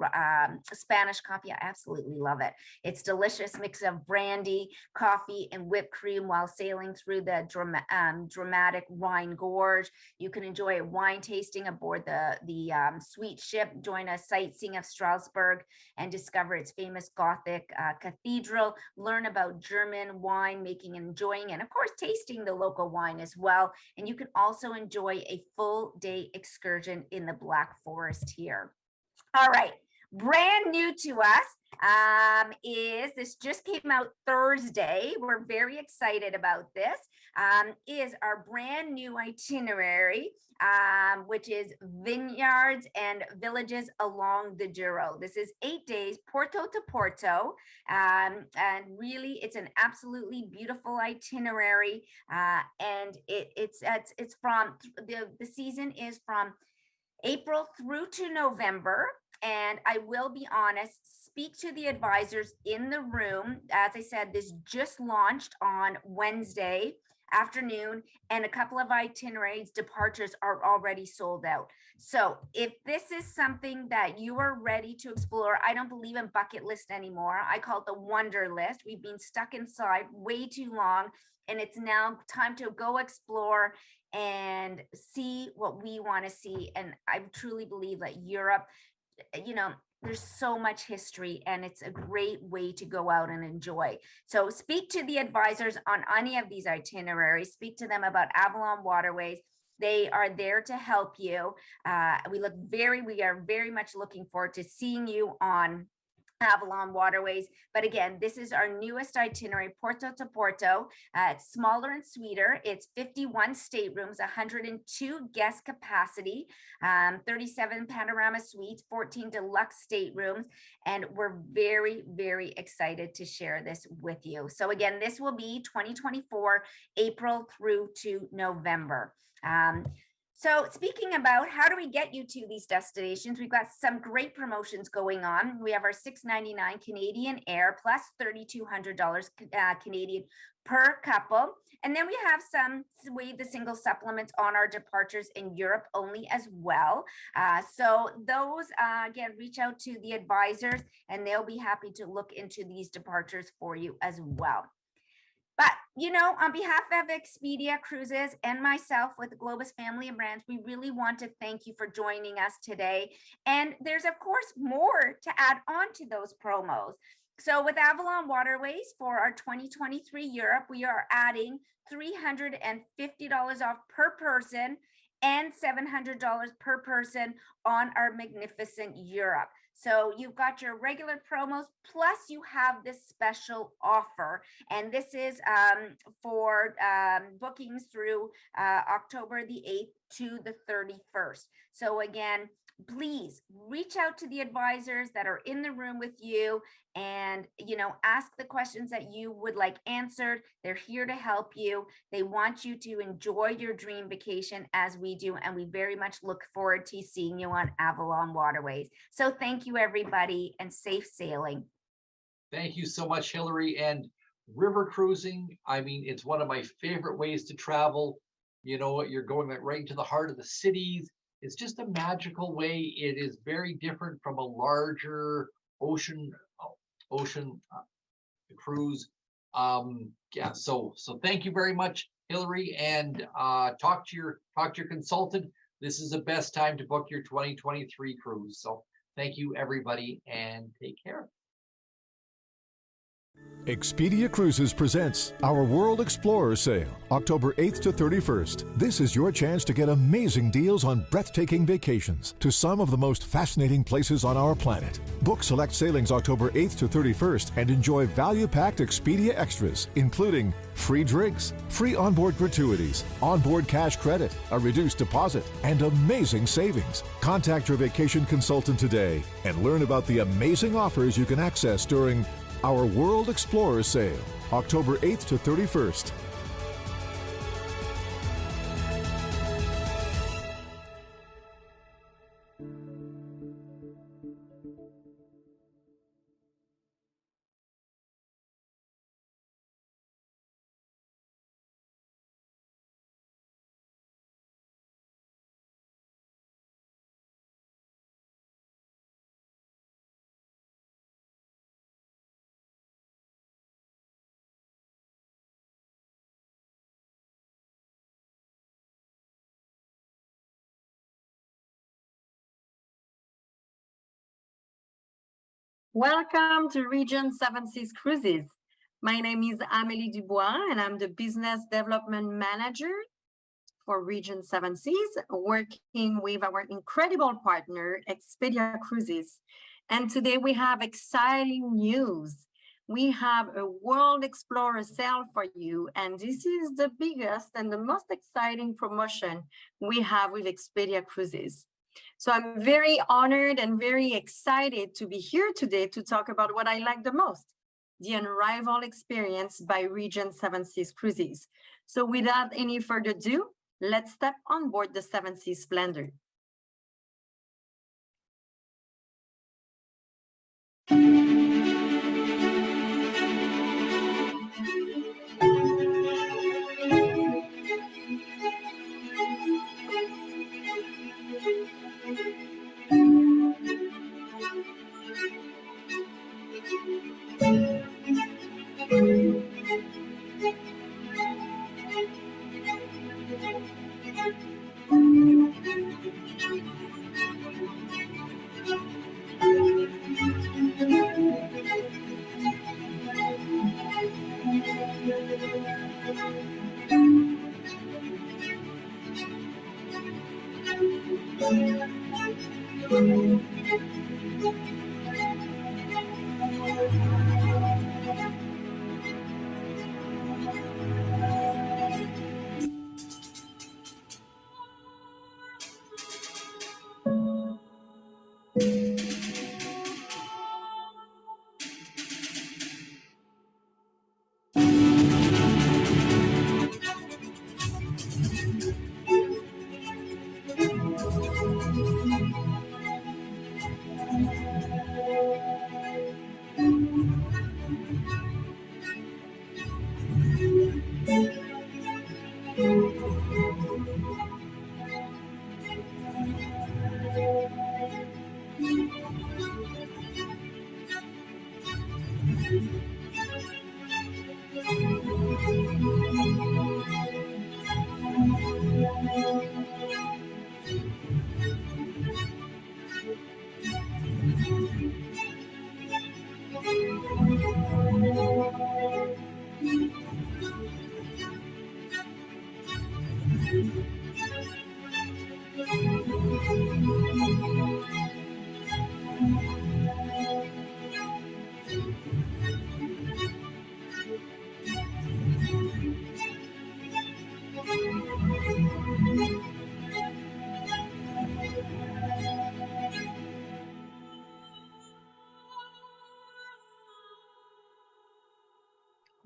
Spanish coffee. I absolutely love it. It's delicious mix of brandy, coffee, and whipped cream while sailing through the dramatic Rhine Gorge. You can enjoy a wine tasting aboard the sweet ship, join a sightseeing of Strasbourg, and discover its famous Gothic cathedral. Learn about German wine making and enjoying, and of course, tasting the local wine as well. And you can also enjoy a full day excursion in the Black Forest here. All right, brand new to us is, this just came out Thursday. We're very excited about this, is our brand new itinerary, which is vineyards and villages along the Douro. This is 8 days, Porto to Porto, and really it's an absolutely beautiful itinerary, and it's from, the season is from April through to November. And I will be honest, speak to the advisors in the room. As I said, this just launched on Wednesday afternoon, and a couple of itineraries departures are already sold out. So if this is something that you are ready to explore, I don't believe in bucket list anymore. I call it the wonder list. We've been stuck inside way too long, and it's now time to go explore and see what we want to see. And I truly believe that Europe, you know, there's so much history, and it's a great way to go out and enjoy. So speak to the advisors on any of these itineraries. Speak to them about Avalon Waterways. They are there to help you. We are very much looking forward to seeing you on Avalon Waterways. But again, this is our newest itinerary, Porto to Porto. It's smaller and sweeter. It's 51 staterooms, 102 guest capacity, 37 panorama suites, 14 deluxe staterooms. And we're very, very excited to share this with you. So again, this will be 2024, April through to November. So speaking about how do we get you to these destinations, we've got some great promotions going on. We have our $699 Canadian Air plus $3,200 Canadian per couple. And then we have some waive the single supplements on our departures in Europe only as well. So those, again, reach out to the advisors and they'll be happy to look into these departures for you as well. But, you know, on behalf of Expedia Cruises and myself with the Globus family of brands, we really want to thank you for joining us today. And there's, of course, more to add on to those promos. So with Avalon Waterways for our 2023 Europe, we are adding $350 off per person and $700 per person on our Magnificent Europe. So you've got your regular promos, plus you have this special offer. And this is for bookings through October the 8th to the 31st. So again, please reach out to the advisors that are in the room with you and, you know, ask the questions that you would like answered. They're here to help you. They want you to enjoy your dream vacation as we do. And we very much look forward to seeing you on Avalon Waterways. So thank you, everybody, and safe sailing. Thank you so much, Hillary. And river cruising, I mean, it's one of my favorite ways to travel. You know what, you're going right into the heart of the cities. It's just a magical way. It is very different from a larger ocean cruise. Yeah. So thank you very much, Hillary, and talk to your consultant. This is the best time to book your 2023 cruise. So thank you, everybody, and take care. Expedia Cruises presents our World Explorer Sale, October 8th to 31st. This is your chance to get amazing deals on breathtaking vacations to some of the most fascinating places on our planet. Book select sailings October 8th to 31st and enjoy value-packed Expedia extras, including free drinks, free onboard gratuities, onboard cash credit, a reduced deposit, and amazing savings. Contact your vacation consultant today and learn about the amazing offers you can access during our World Explorer Sale, October 8th to 31st. Welcome to Regent Seven Seas Cruises. My name is Amélie Dubois, and I'm the Business Development Manager for Regent Seven Seas, working with our incredible partner, Expedia Cruises. And today we have exciting news. We have a World Explorer sale for you, and this is the biggest and the most exciting promotion we have with Expedia Cruises. So I'm very honored and very excited to be here today to talk about what I like the most, the unrivaled experience by Regent Seven Seas Cruises. So without any further ado, let's step on board the Seven Seas Splendor.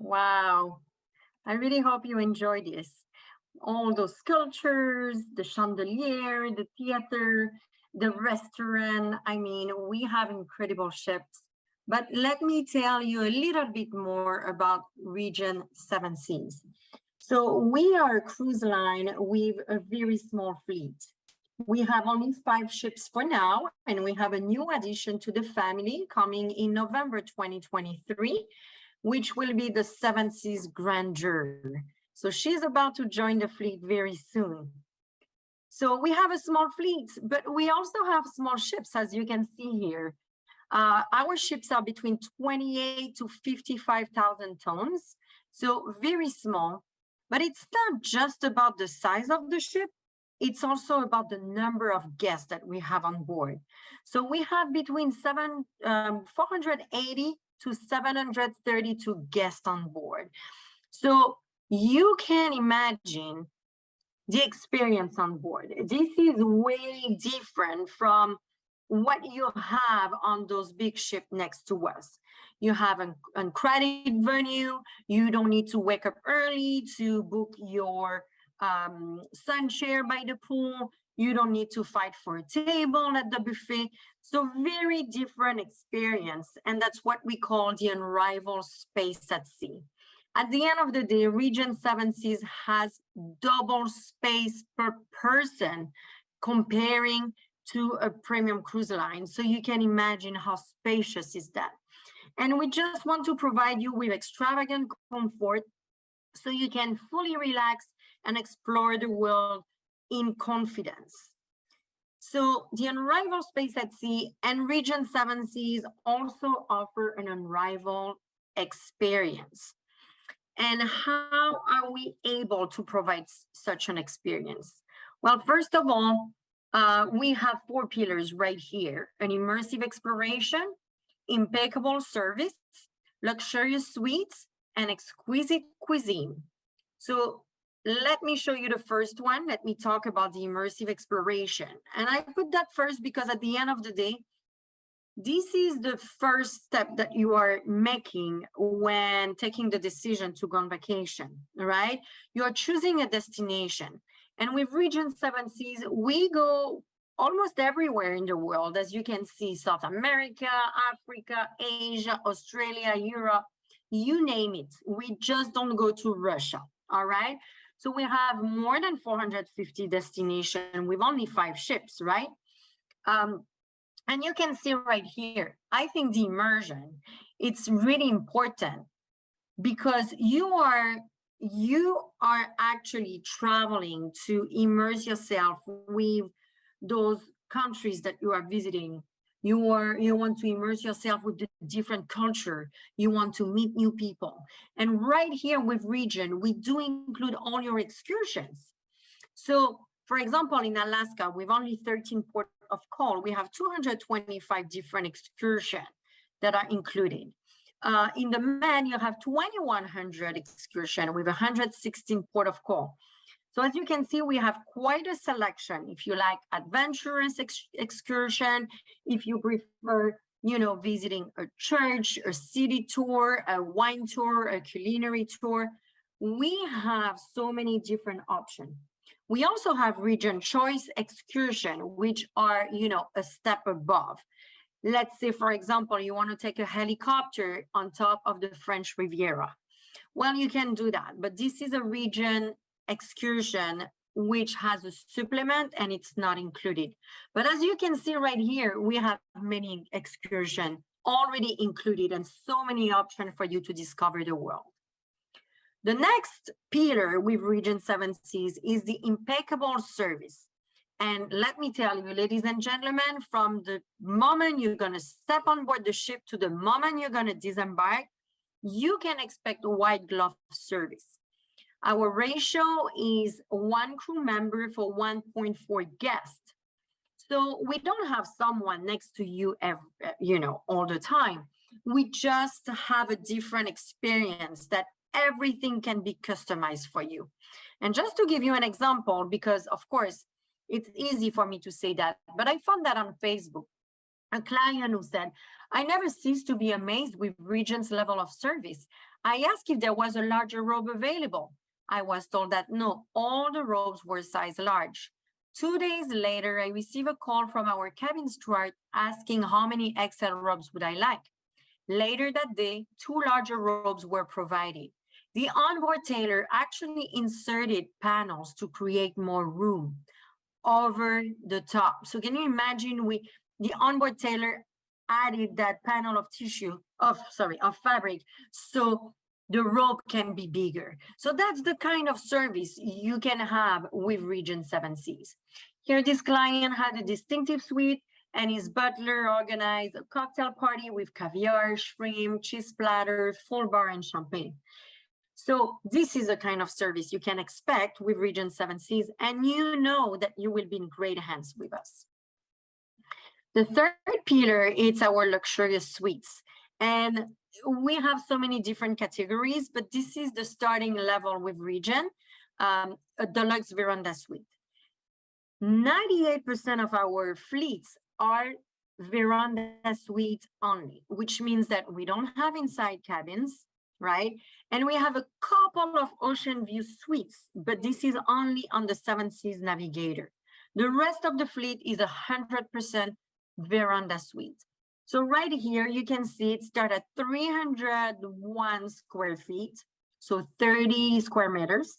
Wow, I really hope you enjoy this. All those sculptures, the chandelier, the theater, the restaurant. I mean, we have incredible ships. But let me tell you a little bit more about Regent Seven Seas. So we are a cruise line with a very small fleet. We have only 5 ships for now, and we have a new addition to the family coming in November 2023, which will be the Seven Seas Grandeur. So she's about to join the fleet very soon. So we have a small fleet, but we also have small ships, as you can see here. Our ships are between 28 to 55,000 tons, so very small. But it's not just about the size of the ship, it's also about the number of guests that we have on board. So we have between 480 to 732 guests on board. So you can imagine the experience on board. This is way different from what you have on those big ships next to us. You have an uncrowded venue. You don't need to wake up early to book your sun chair by the pool. You don't need to fight for a table at the buffet. So very different experience. And that's what we call the unrivaled space at sea. At the end of the day, Regent Seven Seas has double space per person comparing to a premium cruise line. So you can imagine how spacious is that. And we just want to provide you with extravagant comfort so you can fully relax and explore the world in confidence. So the unrivaled space at sea and Regent Seven Seas also offer an unrivaled experience. And how are we able to provide such an experience? Well, first of all, we have 4 pillars right here: an immersive exploration, impeccable service, luxurious suites, and exquisite cuisine. So let me show you the first one. Let me talk about the immersive exploration. And I put that first because at the end of the day, this is the first step that you are making when taking the decision to go on vacation, right? You're choosing a destination. And with Regent Seven Seas, we go almost everywhere in the world, as you can see: South America, Africa, Asia, Australia, Europe, you name it. We just don't go to Russia, all right? So we have more than 450 destinations with only 5 ships, right? And you can see right here, I think the immersion, it's really important because you are actually traveling to immerse yourself with those countries that you are visiting. You want to immerse yourself with the different culture. You want to meet new people. And right here with Regent, we do include all your excursions. So for example, in Alaska, with only 13 ports of call, we have 225 different excursions that are included. In the Med, you have 2,100 excursions with 116 port of call. So as you can see, we have quite a selection. If you like adventurous excursion, if you prefer, visiting a church, a city tour, a wine tour, a culinary tour, we have so many different options. We also have Regent Choice excursion, which are, a step above. Let's say, for example, you want to take a helicopter on top of the French Riviera. Well, you can do that, but this is a Regent excursion which has a supplement and it's not included. But as you can see right here, we have many excursions already included and so many options for you to discover the world. The next pillar with Regent Seven Seas is the impeccable service. And let me tell you, ladies and gentlemen, from the moment you're going to step on board the ship to the moment you're going to disembark, you can expect a white glove service. Our ratio is 1 crew member for 1.4 guests. So we don't have someone next to you, all the time. We just have a different experience that everything can be customized for you. And just to give you an example, because of course, it's easy for me to say that, but I found that on Facebook, a client who said, I never cease to be amazed with Regent's level of service. I asked if there was a larger robe available. I was told that no, all the robes were size large. 2 days later, I received a call from our cabin steward asking how many XL robes would I like. Later that day, 2 larger robes were provided. The onboard tailor actually inserted panels to create more room over the top. So can you imagine the onboard tailor added that panel of fabric, so the rope can be bigger. So that's the kind of service you can have with Regent Seven Seas. Here, this client had a distinctive suite and his butler organized a cocktail party with caviar, shrimp, cheese platter, full bar, and champagne. So this is the kind of service you can expect with Regent Seven Seas, and you know that you will be in great hands with us. The third pillar is our luxurious suites. And we have so many different categories, but this is the starting level with Regent, a deluxe veranda suite. 98% of our fleets are veranda suites only, which means that we don't have inside cabins, right? And we have a couple of ocean view suites, but this is only on the Seven Seas Navigator. The rest of the fleet is 100% veranda suite. So right here, you can see it start at 301 square feet, so 30 square meters.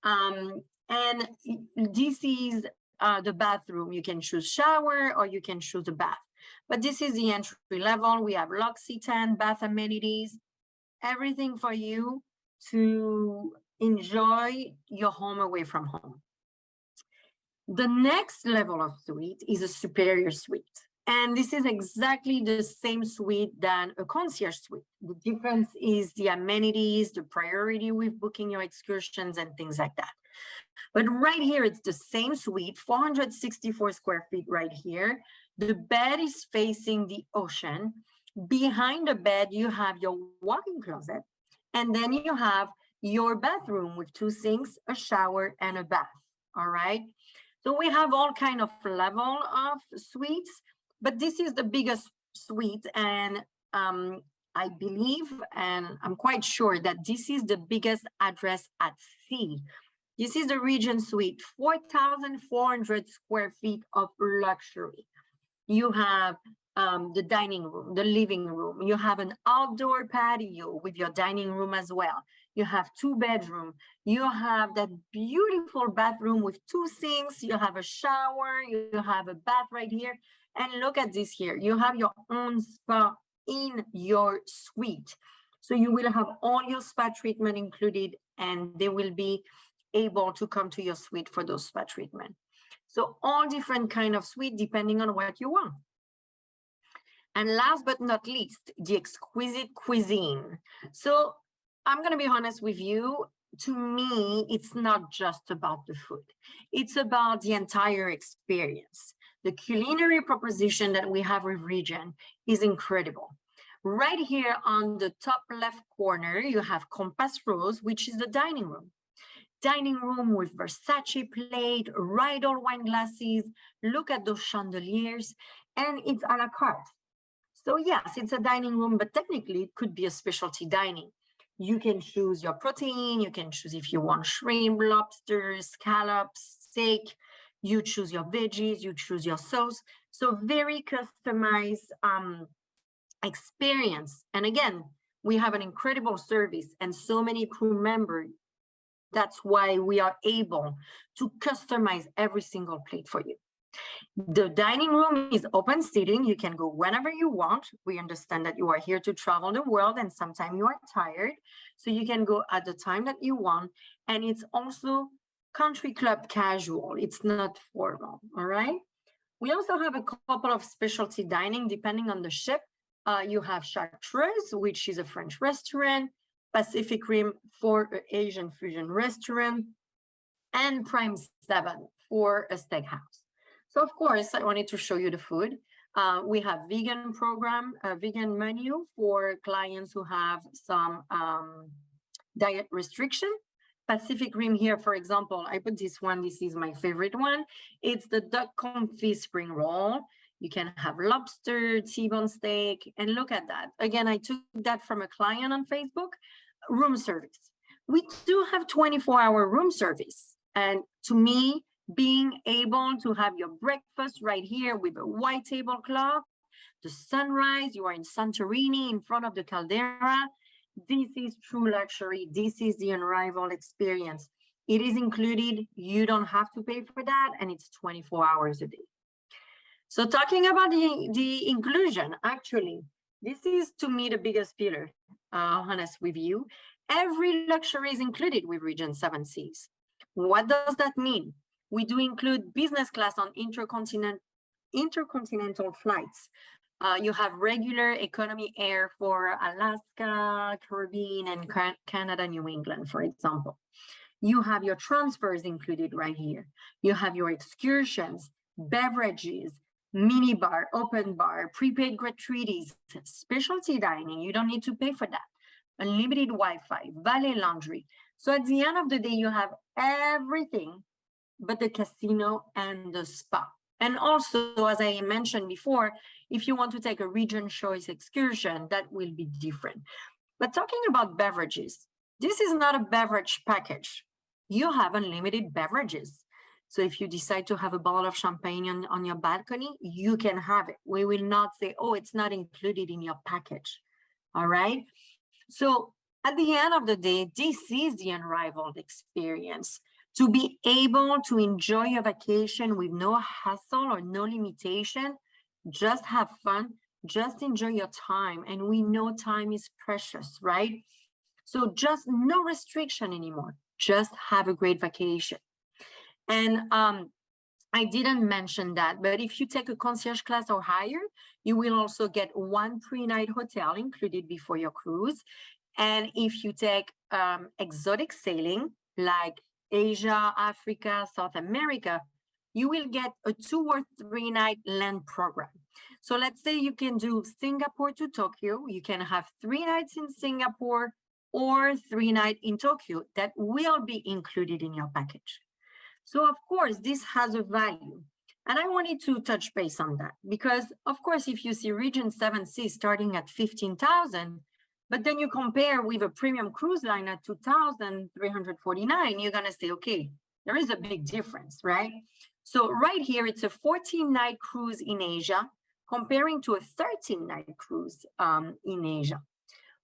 And this is the bathroom. You can choose shower or you can choose a bath. But this is the entry level. We have Luxy tent, bath amenities, everything for you to enjoy your home away from home. The next level of suite is a superior suite. And this is exactly the same suite than a concierge suite. The difference is the amenities, the priority with booking your excursions and things like that. But right here, it's the same suite, 464 square feet right here. The bed is facing the ocean. Behind the bed, you have your walk-in closet. And then you have your bathroom with 2 sinks, a shower, and a bath, all right? So we have all kind of level of suites, but this is the biggest suite. And I believe, and I'm quite sure that this is the biggest address at sea. This is the Regent suite, 4,400 square feet of luxury. You have the dining room, the living room. You have an outdoor patio with your dining room as well. You have 2 bedrooms. You have that beautiful bathroom with 2 sinks. You have a shower. You have a bath right here. And look at this here. You have your own spa in your suite. So you will have all your spa treatment included, and they will be able to come to your suite for those spa treatment. So all different kind of suite depending on what you want. And last but not least, the exquisite cuisine. So I'm going to be honest with you. To me, it's not just about the food. It's about the entire experience. The culinary proposition that we have with Regent is incredible. Right here on the top left corner, you have Compass Rose, which is the dining room. Dining room with Versace plate, Riedel wine glasses. Look at those chandeliers, and it's a la carte. So yes, it's a dining room, but technically it could be a specialty dining. You can choose your protein. You can choose if you want shrimp, lobster, scallops, steak. You choose your veggies. You choose your sauce. So very customized experience. And again, we have an incredible service and so many crew members. That's why we are able to customize every single plate for you. The dining room is open seating. You can go whenever you want. We understand that you are here to travel the world and sometimes you are tired. So you can go at the time that you want. And it's also country club casual. It's not formal, all right? We also have a couple of specialty dining depending on the ship. You have Chartreuse, which is a French restaurant, Pacific Rim for an Asian fusion restaurant, and Prime 7 for a steakhouse. So of course, I wanted to show you the food. We have vegan program, a vegan menu for clients who have some diet restriction. Pacific Rim here, for example, I put this one. This is my favorite one. It's the duck confit spring roll. You can have lobster, T-bone steak, and look at that. Again, I took that from a client on Facebook. Room service. We do have 24-hour room service. And to me, being able to have your breakfast right here with a white tablecloth, the sunrise, you are in Santorini in front of the caldera. This is true luxury. This is the unrivaled experience. It is included. You don't have to pay for that. And it's 24 hours a day. So talking about the inclusion, actually, this is to me the biggest pillar, honest with you. Every luxury is included with Regent 7 Seas. What does that mean? We do include business class on intercontinental flights. You have regular economy air for Alaska, Caribbean, and Canada, New England, for example. You have your transfers included right here. You have your excursions, beverages, mini bar, open bar, prepaid gratuities, specialty dining. You don't need to pay for that. Unlimited Wi-Fi, valet laundry. So at the end of the day, you have everything but the casino and the spa. And also, as I mentioned before, if you want to take a Regent choice excursion, that will be different. But talking about beverages, this is not a beverage package. You have unlimited beverages. So if you decide to have a bottle of champagne on your balcony, you can have it. We will not say, oh, it's not included in your package. All right. So at the end of the day, this is the unrivaled experience. To be able to enjoy your vacation with no hassle or no limitation, just have fun, just enjoy your time. And we know time is precious, right? So just no restriction anymore. Just have a great vacation. And I didn't mention that, but if you take a concierge class or higher, you will also get 1 pre-night hotel included before your cruise. And if you take exotic sailing like Asia, Africa, South America, you will get a 2 or 3 night land program. So let's say you can do Singapore to Tokyo. You can have 3 nights in Singapore or 3 nights in Tokyo that will be included in your package. So of course, this has a value. And I wanted to touch base on that because of course, if you see Regent 7 Seas starting at 15,000, but then you compare with a premium cruise line at 2,349, you're gonna say, okay, there is a big difference, right? So right here, it's a 14-night cruise in Asia, comparing to a 13-night cruise in Asia.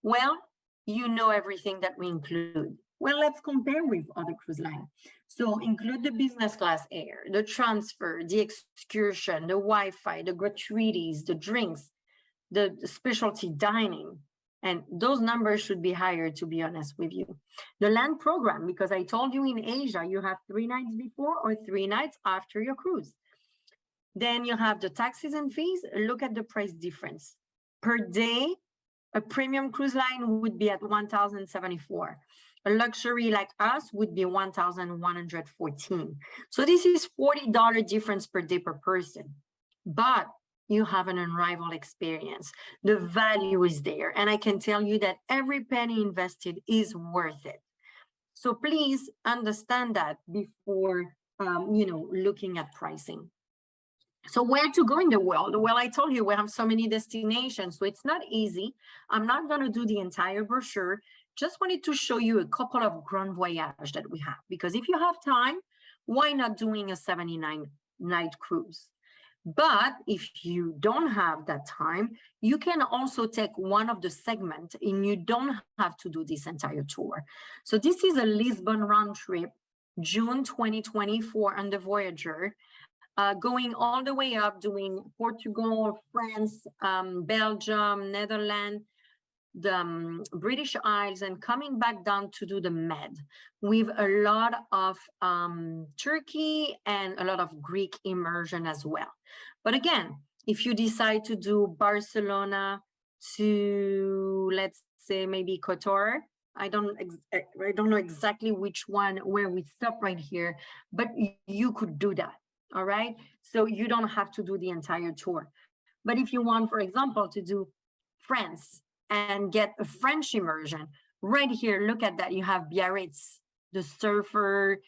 Well, you know everything that we include. Well, let's compare with other cruise lines. So include the business class air, the transfer, the excursion, the Wi-Fi, the gratuities, the drinks, the specialty dining. And those numbers should be higher, to be honest with you. The land program, because I told you in Asia, you have 3 nights before or 3 nights after your cruise. Then you have the taxes and fees. Look at the price difference. Per day, a premium cruise line would be at 1,074. A luxury like us would be 1,114. So this is $40 difference per day per person. But you have an unrivaled experience. The value is there. And I can tell you that every penny invested is worth it. So please understand that before looking at pricing. So where to go in the world? Well, I told you we have so many destinations, so it's not easy. I'm not going to do the entire brochure. Just wanted to show you a couple of grand voyages that we have, because if you have time, why not doing a 79-night cruise? But if you don't have that time, you can also take one of the segments and you don't have to do this entire tour. So this is a Lisbon round trip, June 2024 on the Voyager, going all the way up, doing Portugal, France, Belgium, Netherlands, the British Isles, and coming back down to do the Med with a lot of Turkey and a lot of Greek immersion as well. But again, if you decide to do Barcelona to, let's say, maybe Qatar, I don't know exactly which one where we stop right here, but you could do that. All right, so you don't have to do the entire tour. But if you want, for example, to do France and get a French immersion, right here, look at that. You have Biarritz, the surfer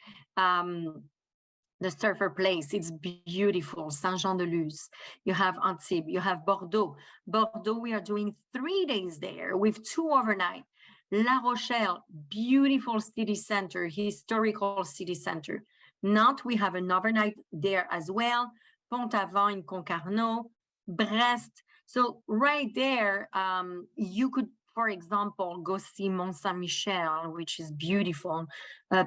place. It's beautiful. Saint-Jean-de-Luz. You have Antibes. You have Bordeaux. Bordeaux, we are doing 3 days there with 2 overnight. La Rochelle, beautiful city center, historical city center. Nantes, we have an overnight there as well. Pont-Aven in Concarneau, Brest. So right there, you could, for example, go see Mont Saint-Michel, which is beautiful.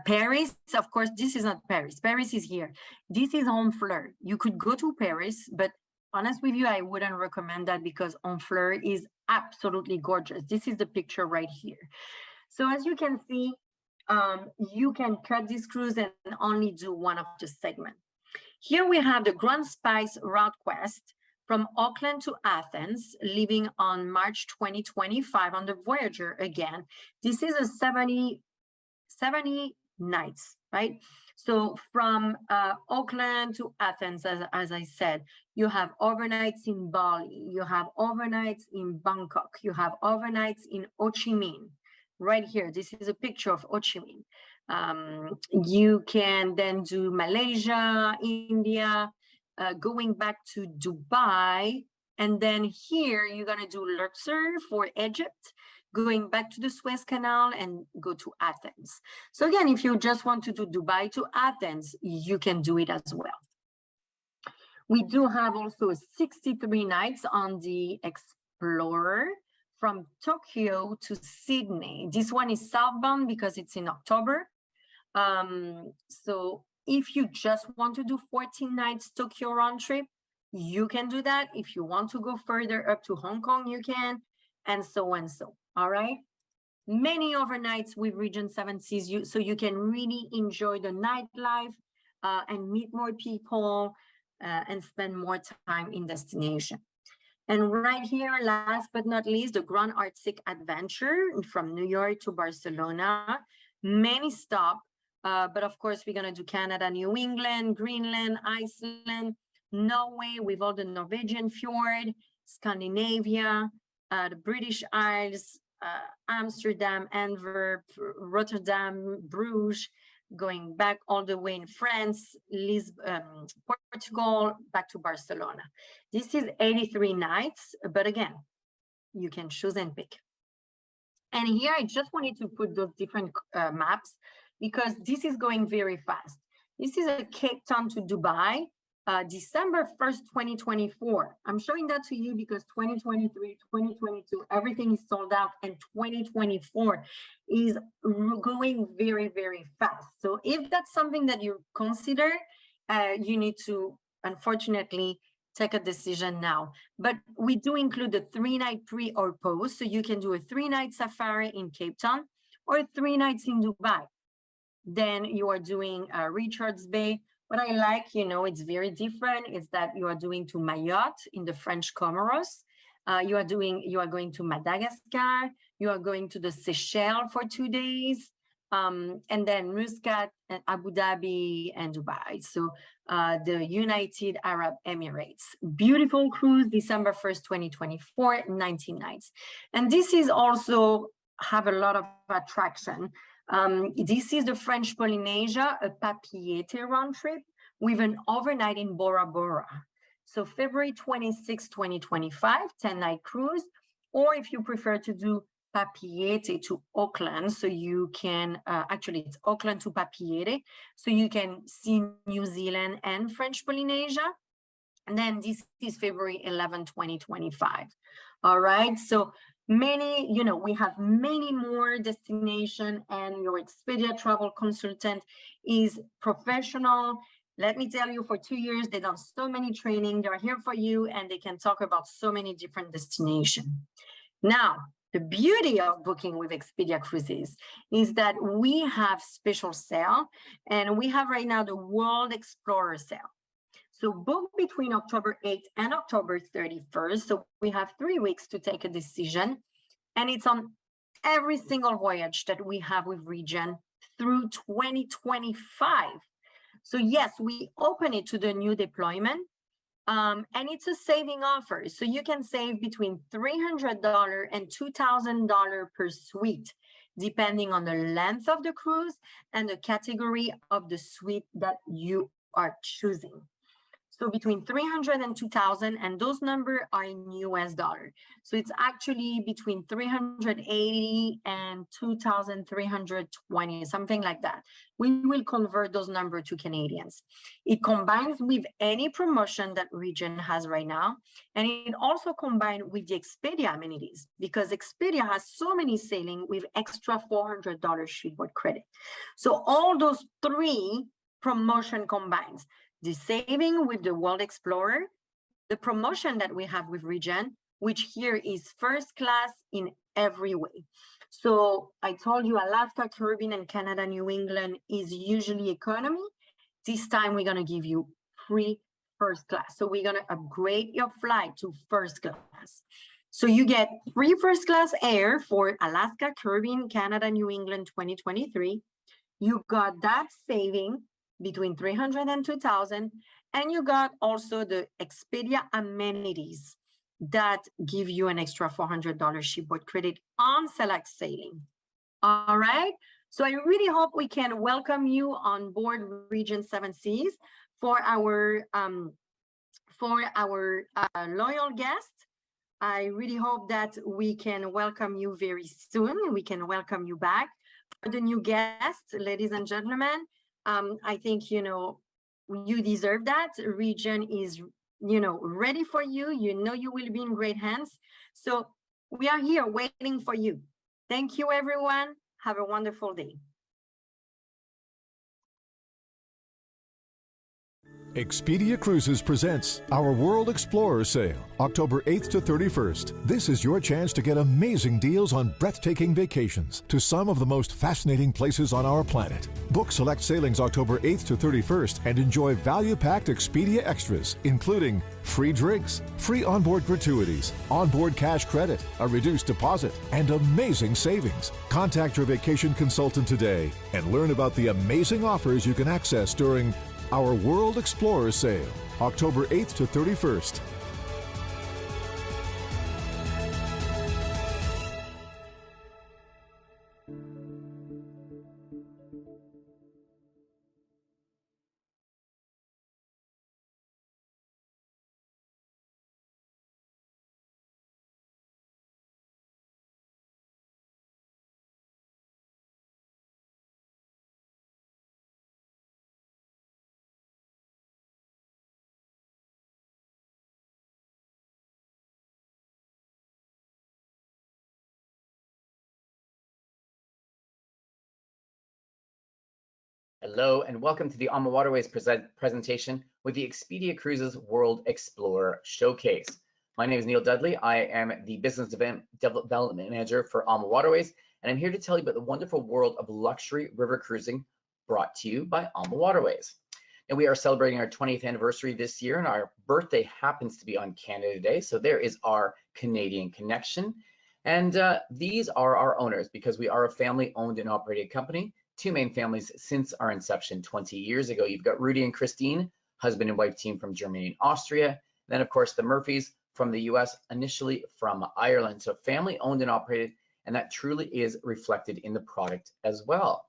Paris, of course, this is not Paris. Paris is here. This is Honfleur. You could go to Paris, but honest with you, I wouldn't recommend that because Honfleur is absolutely gorgeous. This is the picture right here. So as you can see, you can cut this cruise and only do one of the segments. Here we have the Grand Spice Route Quest from Auckland to Athens, leaving on March 2025 on the Voyager again. This is a 70 nights, right? So from Auckland to Athens, as I said, you have overnights in Bali, you have overnights in Bangkok, you have overnights in Ho Chi Minh. Right here, this is a picture of Ho Chi Minh. You can then do Malaysia, India, going back to Dubai, and then here you're gonna do Luxor for Egypt, going back to the Suez Canal and go to Athens. So again, if you just want to do Dubai to Athens, you can do it as well. We do have also 63 nights on the Explorer from Tokyo to Sydney. This one is southbound because it's in October. So if you just want to do 14 nights Tokyo round trip, you can do that. If you want to go further up to Hong Kong, you can, and so and so. All right. Many overnights with Regent 7 Seas, so you can really enjoy the nightlife, and meet more people and spend more time in destination. And right here, last but not least, the Grand Arctic Adventure from New York to Barcelona. Many stop, but of course, we're going to do Canada, New England, Greenland, Iceland, Norway with all the Norwegian fjord, Scandinavia, the British Isles, Amsterdam, Antwerp, Rotterdam, Bruges, going back all the way in France, Portugal, back to Barcelona. This is 83 nights, but again, you can choose and pick. And here I just wanted to put those different maps because this is going very fast. This is a Cape Town to Dubai, December 1st, 2024. I'm showing that to you because 2023, 2022, everything is sold out, and 2024 is going very, very fast. So if that's something that you consider, you need to, unfortunately, take a decision now. But we do include the 3-night pre or post. So you can do a 3-night safari in Cape Town or 3 nights in Dubai. Then you are doing Richards Bay. What I like, it's very different, is that you are doing to Mayotte in the French Comoros. You are going to Madagascar. You are going to the Seychelles for 2 days. And then Muscat and Abu Dhabi and Dubai. So the United Arab Emirates. Beautiful cruise, December 1st, 2024, 19 nights. And this is also have a lot of attraction. This is the French Polynesia, a Papiete round trip with an overnight in Bora Bora. So February 26, 2025, 10-night cruise, or if you prefer to do Papiete to Auckland, so you can, actually it's Auckland to Papiete, so you can see New Zealand and French Polynesia. And then this is February 11, 2025. All right, so many, we have many more destinations, and your Expedia travel consultant is professional. Let me tell you, for 2 years, they've done so many training. They're here for you, and they can talk about so many different destinations. Now, the beauty of booking with Expedia Cruises is that we have special sale, and we have right now the World Explorer sale. So book between October 8th and October 31st. So we have 3 weeks to take a decision, and it's on every single voyage that we have with Regent through 2025. So yes, we open it to the new deployment, and it's a saving offer. So you can save between $300 and $2,000 per suite, depending on the length of the cruise and the category of the suite that you are choosing. So between 300 and 2,000, and those numbers are in US dollar. So it's actually between 380 and 2,320, something like that. We will convert those numbers to Canadians. It combines with any promotion that Regent has right now. And it also combines with the Expedia amenities, because Expedia has so many sailing with extra $400 shipboard credit. So all those 3 promotion combines. The saving with the World Explorer, the promotion that we have with Regent, which here is first class in every way. So I told you Alaska, Caribbean, and Canada, New England is usually economy. This time we're gonna give you free first class. So we're gonna upgrade your flight to first class. So you get free first class air for Alaska, Caribbean, Canada, New England 2023. You got that saving between 300 and 2,000, and you got also the Expedia amenities that give you an extra $400 shipboard credit on select sailing. All right, so I really hope we can welcome you on board Regent 7 Seas. For our loyal guests, I really hope that we can welcome you very soon. We can welcome you back. For the new guests, ladies and gentlemen, I think, you deserve that. Regent is, ready for you. You will be in great hands. So we are here waiting for you. Thank you, everyone. Have a wonderful day. Expedia Cruises presents our World Explorer Sale, October 8th to 31st. This is your chance to get amazing deals on breathtaking vacations to some of the most fascinating places on our planet. Book select sailings October 8th to 31st and enjoy value-packed Expedia extras, including free drinks, free onboard gratuities, onboard cash credit, a reduced deposit, and amazing savings. Contact your vacation consultant today and learn about the amazing offers you can access during our World Explorer Sale, October 8th to 31st. Hello and welcome to the AmaWaterways presentation with the Expedia Cruises World Explorer Showcase. My name is Neil Dudley. I am the Business Development Manager for AmaWaterways, and I'm here to tell you about the wonderful world of luxury river cruising brought to you by AmaWaterways. Now, we are celebrating our 20th anniversary this year, and our birthday happens to be on Canada Day, so there is our Canadian connection. And these are our owners, because we are a family-owned and operated company. Two main families since our inception 20 years ago. You've got Rudy and Christine, husband and wife team from Germany and Austria. Then, of course, the Murphys from the US, initially from Ireland. So family owned and operated, and that truly is reflected in the product as well.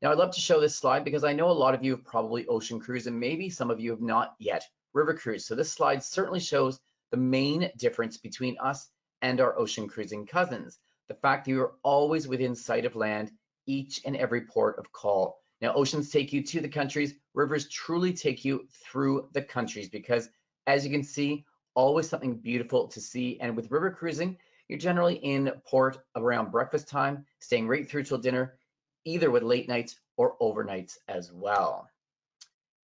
Now, I'd love to show this slide because I know a lot of you have probably ocean cruised, and maybe some of you have not yet river cruised. So this slide certainly shows the main difference between us and our ocean cruising cousins. The fact that you're always within sight of land, each and every port of call. Now, oceans take you to the countries, rivers truly take you through the countries, because as you can see, always something beautiful to see. And with river cruising, you're generally in port around breakfast time, staying right through till dinner, either with late nights or overnights as well.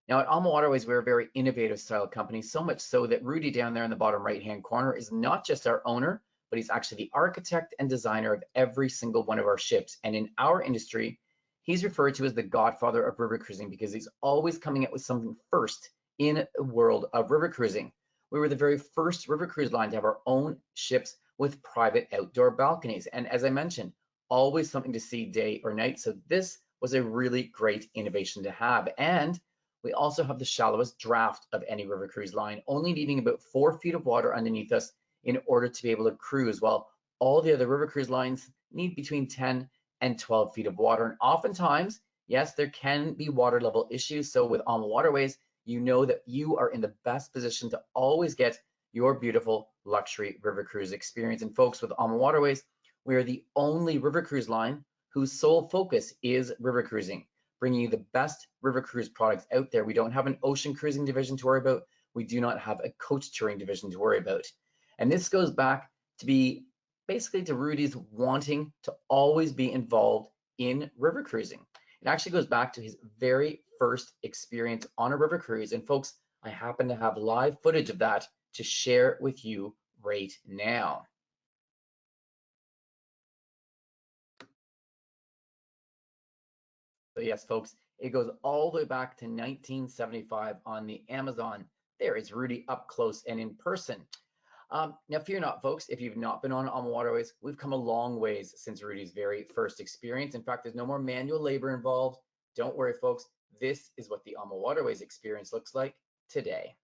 Now, at AmaWaterways, we're a very innovative style company, so much so that Rudy down there in the bottom right-hand corner is not just our owner, but he's actually the architect and designer of every single one of our ships. And in our industry, he's referred to as the godfather of river cruising, because he's always coming up with something first in the world of river cruising. We were the very first river cruise line to have our own ships with private outdoor balconies. And as I mentioned, always something to see day or night. So this was a really great innovation to have. And we also have the shallowest draft of any river cruise line, only needing about 4 feet of water underneath us in order to be able to cruise, while all the other river cruise lines need between 10 and 12 feet of water. And oftentimes, yes, there can be water level issues. So with AmaWaterways, you know that you are in the best position to always get your beautiful luxury river cruise experience. And folks, with AmaWaterways, we are the only river cruise line whose sole focus is river cruising, bringing you the best river cruise products out there. We don't have an ocean cruising division to worry about. We do not have a coach touring division to worry about. And this goes back to be basically to Rudy's wanting to always be involved in river cruising. It actually goes back to his very first experience on a river cruise. And folks, I happen to have live footage of that to share with you right now. So yes, folks, it goes all the way back to 1975 on the Amazon. There is Rudy up close and in person. Now, fear not, folks, if you've not been on AmaWaterways, we've come a long ways since Rudy's very first experience. In fact, there's no more manual labor involved. Don't worry, folks. This is what the AmaWaterways experience looks like today.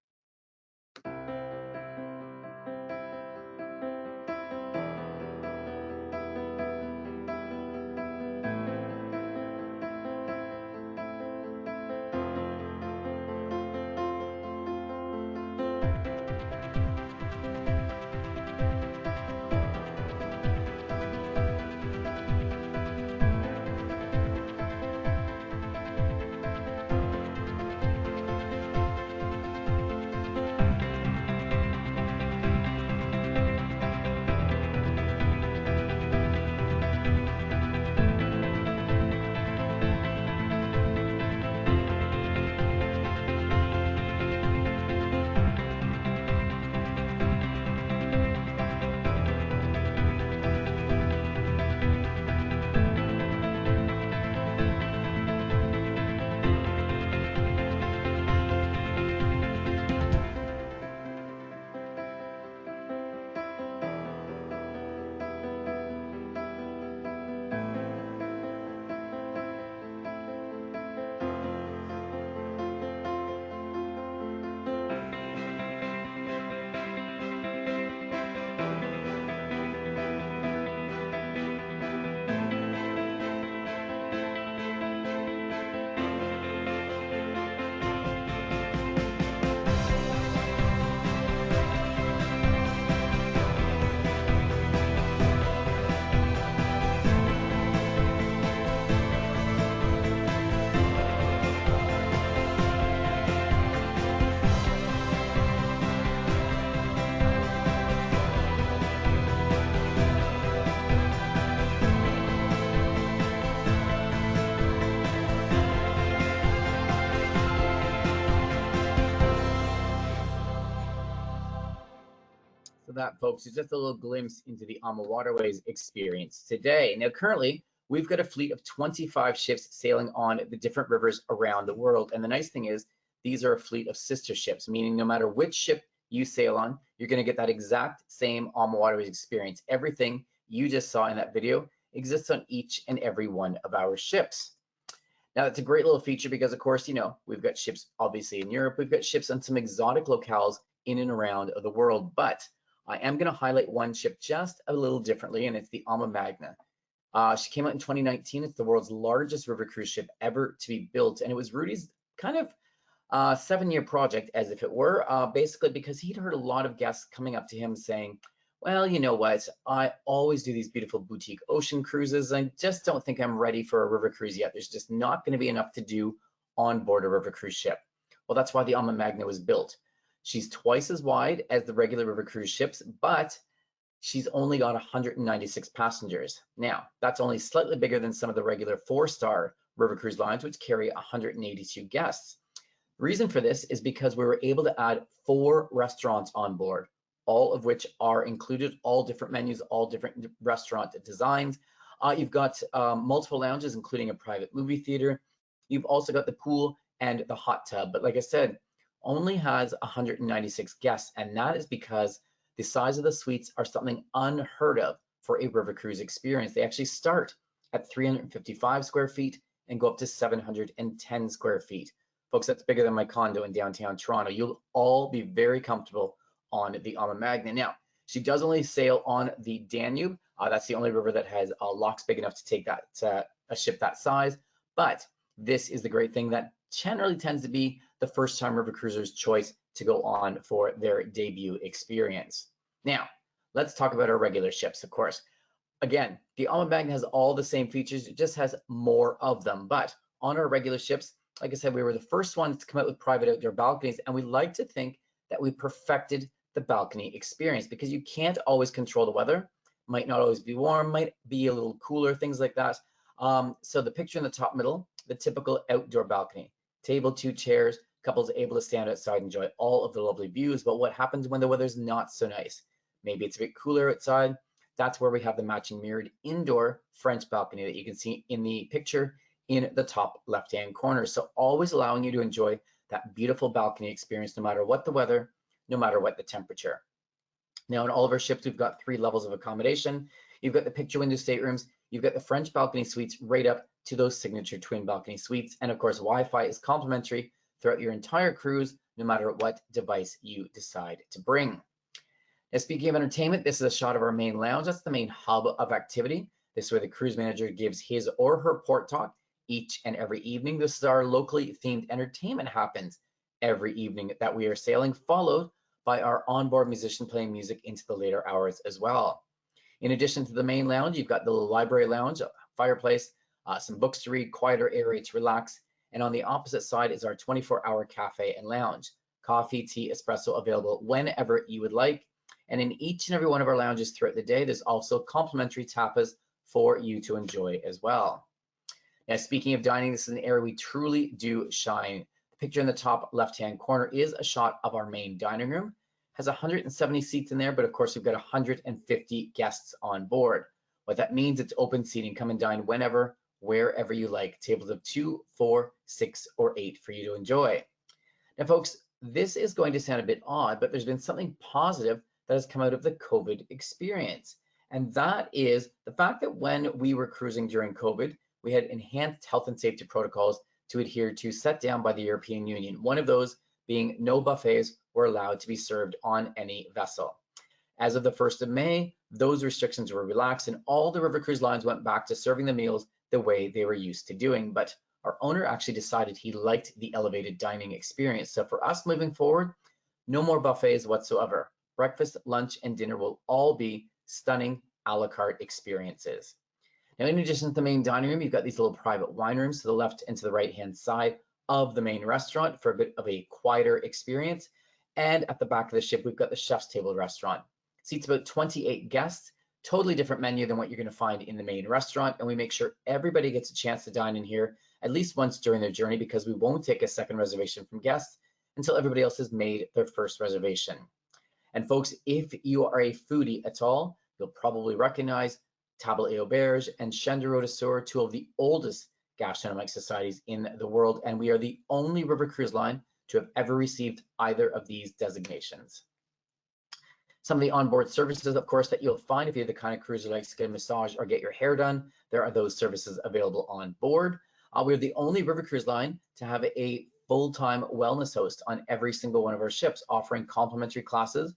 that, folks, is just a little glimpse into the AmaWaterways experience today. Now, currently, we've got a fleet of 25 ships sailing on the different rivers around the world. And the nice thing is, these are a fleet of sister ships, meaning no matter which ship you sail on, you're going to get that exact same AmaWaterways experience. Everything you just saw in that video exists on each and every one of our ships. Now, it's a great little feature because, of course, we've got ships obviously in Europe. We've got ships on some exotic locales in and around the world. But I am going to highlight one ship just a little differently, and it's the AmaMagna. She came out in 2019. It's the world's largest river cruise ship ever to be built. And it was Rudy's kind of 7-year project, as if it were, basically because he'd heard a lot of guests coming up to him saying, well, you know what, I always do these beautiful boutique ocean cruises. I just don't think I'm ready for a river cruise yet. There's just not going to be enough to do on board a river cruise ship. Well, that's why the AmaMagna was built. She's twice as wide as the regular river cruise ships, but she's only got 196 passengers. Now, that's only slightly bigger than some of the regular 4-star river cruise lines, which carry 182 guests. The reason for this is because we were able to add 4 restaurants on board, all of which are included, all different menus, all different restaurant designs. You've got multiple lounges, including a private movie theater. You've also got the pool and the hot tub. But like I said, only has 196 guests, and that is because the size of the suites are something unheard of for a river cruise experience. They actually start at 355 square feet and go up to 710 square feet. Folks, that's bigger than my condo in downtown Toronto. You'll all be very comfortable on the AmaMagna. Now, she does only sail on the Danube. That's the only river that has locks big enough to take that a ship that size. But this is the great thing that generally tends to be the first-time river cruiser's choice to go on for their debut experience. Now, let's talk about our regular ships, of course. Again, the AmaMagna has all the same features. It just has more of them. But on our regular ships, like I said, we were the first ones to come out with private outdoor balconies, and we like to think that we perfected the balcony experience because you can't always control the weather. Might not always be warm, might be a little cooler, things like that. So the picture in the top middle, the typical outdoor balcony, table, 2 chairs, couples able to stand outside and enjoy all of the lovely views. But what happens when the weather's not so nice? Maybe it's a bit cooler outside. That's where we have the matching mirrored indoor French balcony that you can see in the picture in the top left-hand corner. So always allowing you to enjoy that beautiful balcony experience, no matter what the weather, no matter what the temperature. Now, in all of our ships, we've got 3 levels of accommodation. You've got the picture window staterooms. You've got the French balcony suites right up to those signature twin balcony suites. And of course, Wi-Fi is complimentary throughout your entire cruise, no matter what device you decide to bring. Now, speaking of entertainment, this is a shot of our main lounge. That's the main hub of activity. This is where the cruise manager gives his or her port talk each and every evening. This is our locally themed entertainment happens every evening that we are sailing, followed by our onboard musician playing music into the later hours as well. In addition to the main lounge, you've got the little library lounge, a fireplace, some books to read, quieter area to relax. And on the opposite side is our 24-hour cafe and lounge. Coffee, tea, espresso available whenever you would like. And in each and every one of our lounges throughout the day, there's also complimentary tapas for you to enjoy as well. Now, speaking of dining, this is an area we truly do shine. The picture in the top left-hand corner is a shot of our main dining room. It has 170 seats in there, but of course, we've got 150 guests on board. What that means, it's open seating. Come and dine whenever, wherever you like. Tables of 2, 4, 6, or 8 for you to enjoy. Now, folks, this is going to sound a bit odd, but there's been something positive that has come out of the COVID experience. And that is the fact that when we were cruising during COVID, we had enhanced health and safety protocols to adhere to set down by the European Union. One of those being no buffets were allowed to be served on any vessel. As of the 1st of May, those restrictions were relaxed and all the river cruise lines went back to serving the meals the way they were used to doing. But our owner actually decided he liked the elevated dining experience. So for us moving forward, no more buffets whatsoever. Breakfast, lunch, and dinner will all be stunning a la carte experiences. Now, in addition to the main dining room, you've got these little private wine rooms to the left and to the right-hand side of the main restaurant for a bit of a quieter experience. And at the back of the ship, we've got the chef's table restaurant. Seats about 28 guests, totally different menu than what you're going to find in the main restaurant. And we make sure everybody gets a chance to dine in here at least once during their journey because we won't take a second reservation from guests until everybody else has made their first reservation. And folks, if you are a foodie at all, you'll probably recognize Table et Auberge and Chandero de Sur, two of the oldest gastronomic societies in the world, and we are the only river cruise line to have ever received either of these designations. Some of the onboard services, of course, that you'll find if you're the kind of cruiser who likes to get a massage or get your hair done, there are those services available on board. We're the only river cruise line to have a full-time wellness host on every single one of our ships, offering complimentary classes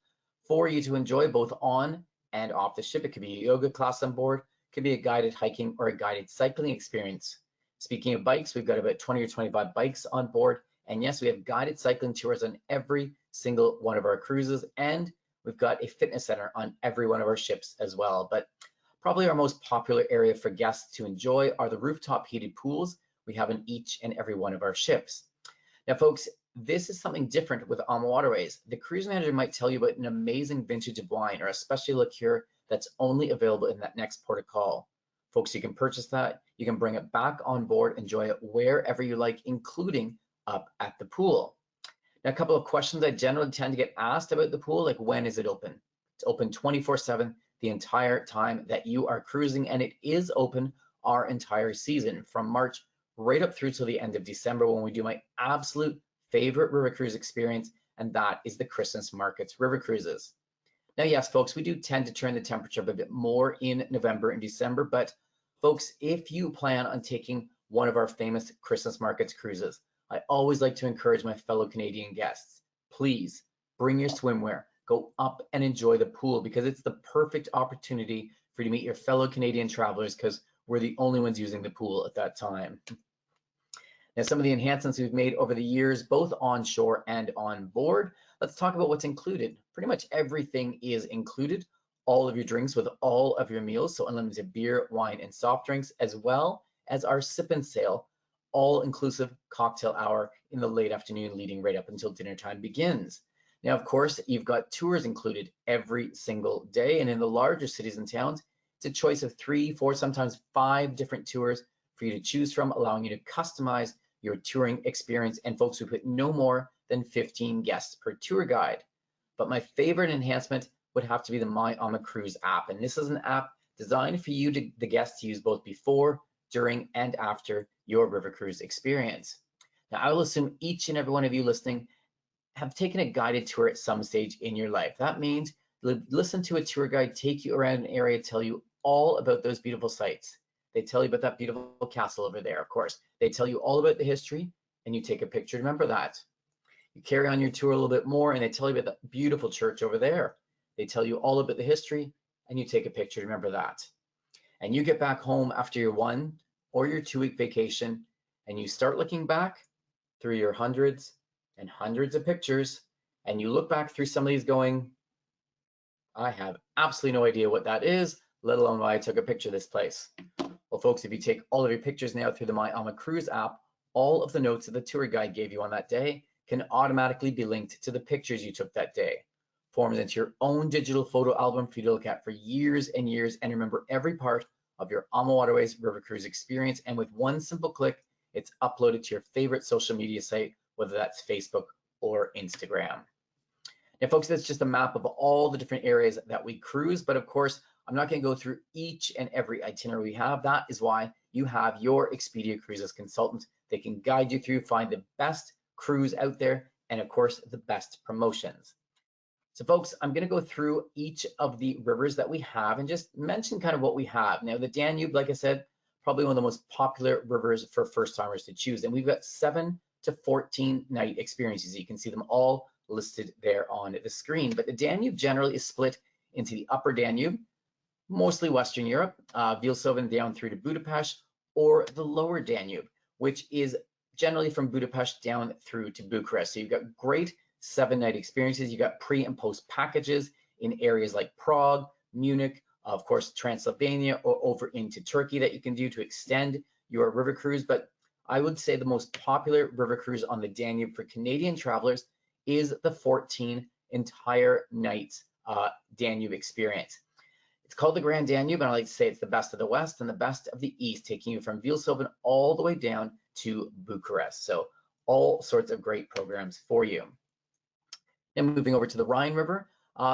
for you to enjoy both on and off the ship. It could be a yoga class on board, it could be a guided hiking or a guided cycling experience. Speaking of bikes, we've got about 20 or 25 bikes on board. And yes, we have guided cycling tours on every single one of our cruises. And we've got a fitness center on every one of our ships as well. But probably our most popular area for guests to enjoy are the rooftop heated pools we have in each and every one of our ships. Now, folks, this is something different with AmaWaterways. The cruise manager might tell you about an amazing vintage of wine or a special liqueur that's only available in that next port of call. Folks, you can purchase that. You can bring it back on board, enjoy it wherever you like, including up at the pool. Now, a couple of questions I generally tend to get asked about the pool, like when is it open? It's open 24/7 the entire time that you are cruising, and it is open our entire season from March right up through till the end of December, when we do my absolute favorite river cruise experience, and that is the Christmas Markets River Cruises. Now, yes, folks, we do tend to turn the temperature up a bit more in November and December, but folks, if you plan on taking one of our famous Christmas Markets cruises, I always like to encourage my fellow Canadian guests, please bring your swimwear, go up and enjoy the pool, because it's the perfect opportunity for you to meet your fellow Canadian travelers, because we're the only ones using the pool at that time. Now, some of the enhancements we've made over the years, both onshore and on board. Let's talk about what's included. Pretty much everything is included. All of your drinks with all of your meals, so unlimited beer, wine, and soft drinks, as well as our sip and sail, all-inclusive cocktail hour in the late afternoon leading right up until dinner time begins. Now, of course, you've got tours included every single day, and in the larger cities and towns, it's a choice of 3, 4, sometimes 5 different tours for you to choose from, allowing you to customize your touring experience. And folks, we put no more than 15 guests per tour guide. But my favorite enhancement would have to be the My AmaCruise app. And this is an app designed for you, the guests, to use both before, during, and after your river cruise experience. Now, I will assume each and every one of you listening have taken a guided tour at some stage in your life. That means listen to a tour guide take you around an area, tell you all about those beautiful sites. They tell you about that beautiful castle over there, of course. They tell you all about the history, and you take a picture. Remember that. You carry on your tour a little bit more, and they tell you about that beautiful church over there. They tell you all about the history, and you take a picture. Remember that. And you get back home after your 1 or your 2-week vacation, and you start looking back through your hundreds and hundreds of pictures, and you look back through some of these going, I have absolutely no idea what that is, let alone why I took a picture of this place. Well, folks, if you take all of your pictures now through the My AmaCruise app, all of the notes that the tour guide gave you on that day can automatically be linked to the pictures you took that day, formed into your own digital photo album for you to look at for years and years, and remember every part of your AmaWaterways river cruise experience. And with one simple click, it's uploaded to your favorite social media site, whether that's Facebook or Instagram. Now, folks, that's just a map of all the different areas that we cruise, but of course, I'm not going to go through each and every itinerary we have. That is why you have your Expedia Cruises consultant. They can guide you through, find the best cruise out there, and of course, the best promotions. So folks, I'm going to go through each of the rivers that we have and just mention kind of what we have. Now, the Danube, like I said, probably one of the most popular rivers for first timers to choose. And we've got 7 to 14 night experiences. You can see them all listed there on the screen. But the Danube generally is split into the upper Danube, mostly Western Europe, Vilshofen down through to Budapest, or the lower Danube, which is generally from Budapest down through to Bucharest. So you've got great 7-night experiences. You got pre and post packages in areas like Prague, Munich, of course, Transylvania, or over into Turkey that you can do to extend your river cruise. But I would say the most popular river cruise on the Danube for Canadian travelers is the 14 entire nights Danube experience. It's called the Grand Danube, and I like to say it's the best of the West and the best of the East, taking you from Vilshofen all the way down to Bucharest. So all sorts of great programs for you. Then moving over to the Rhine River,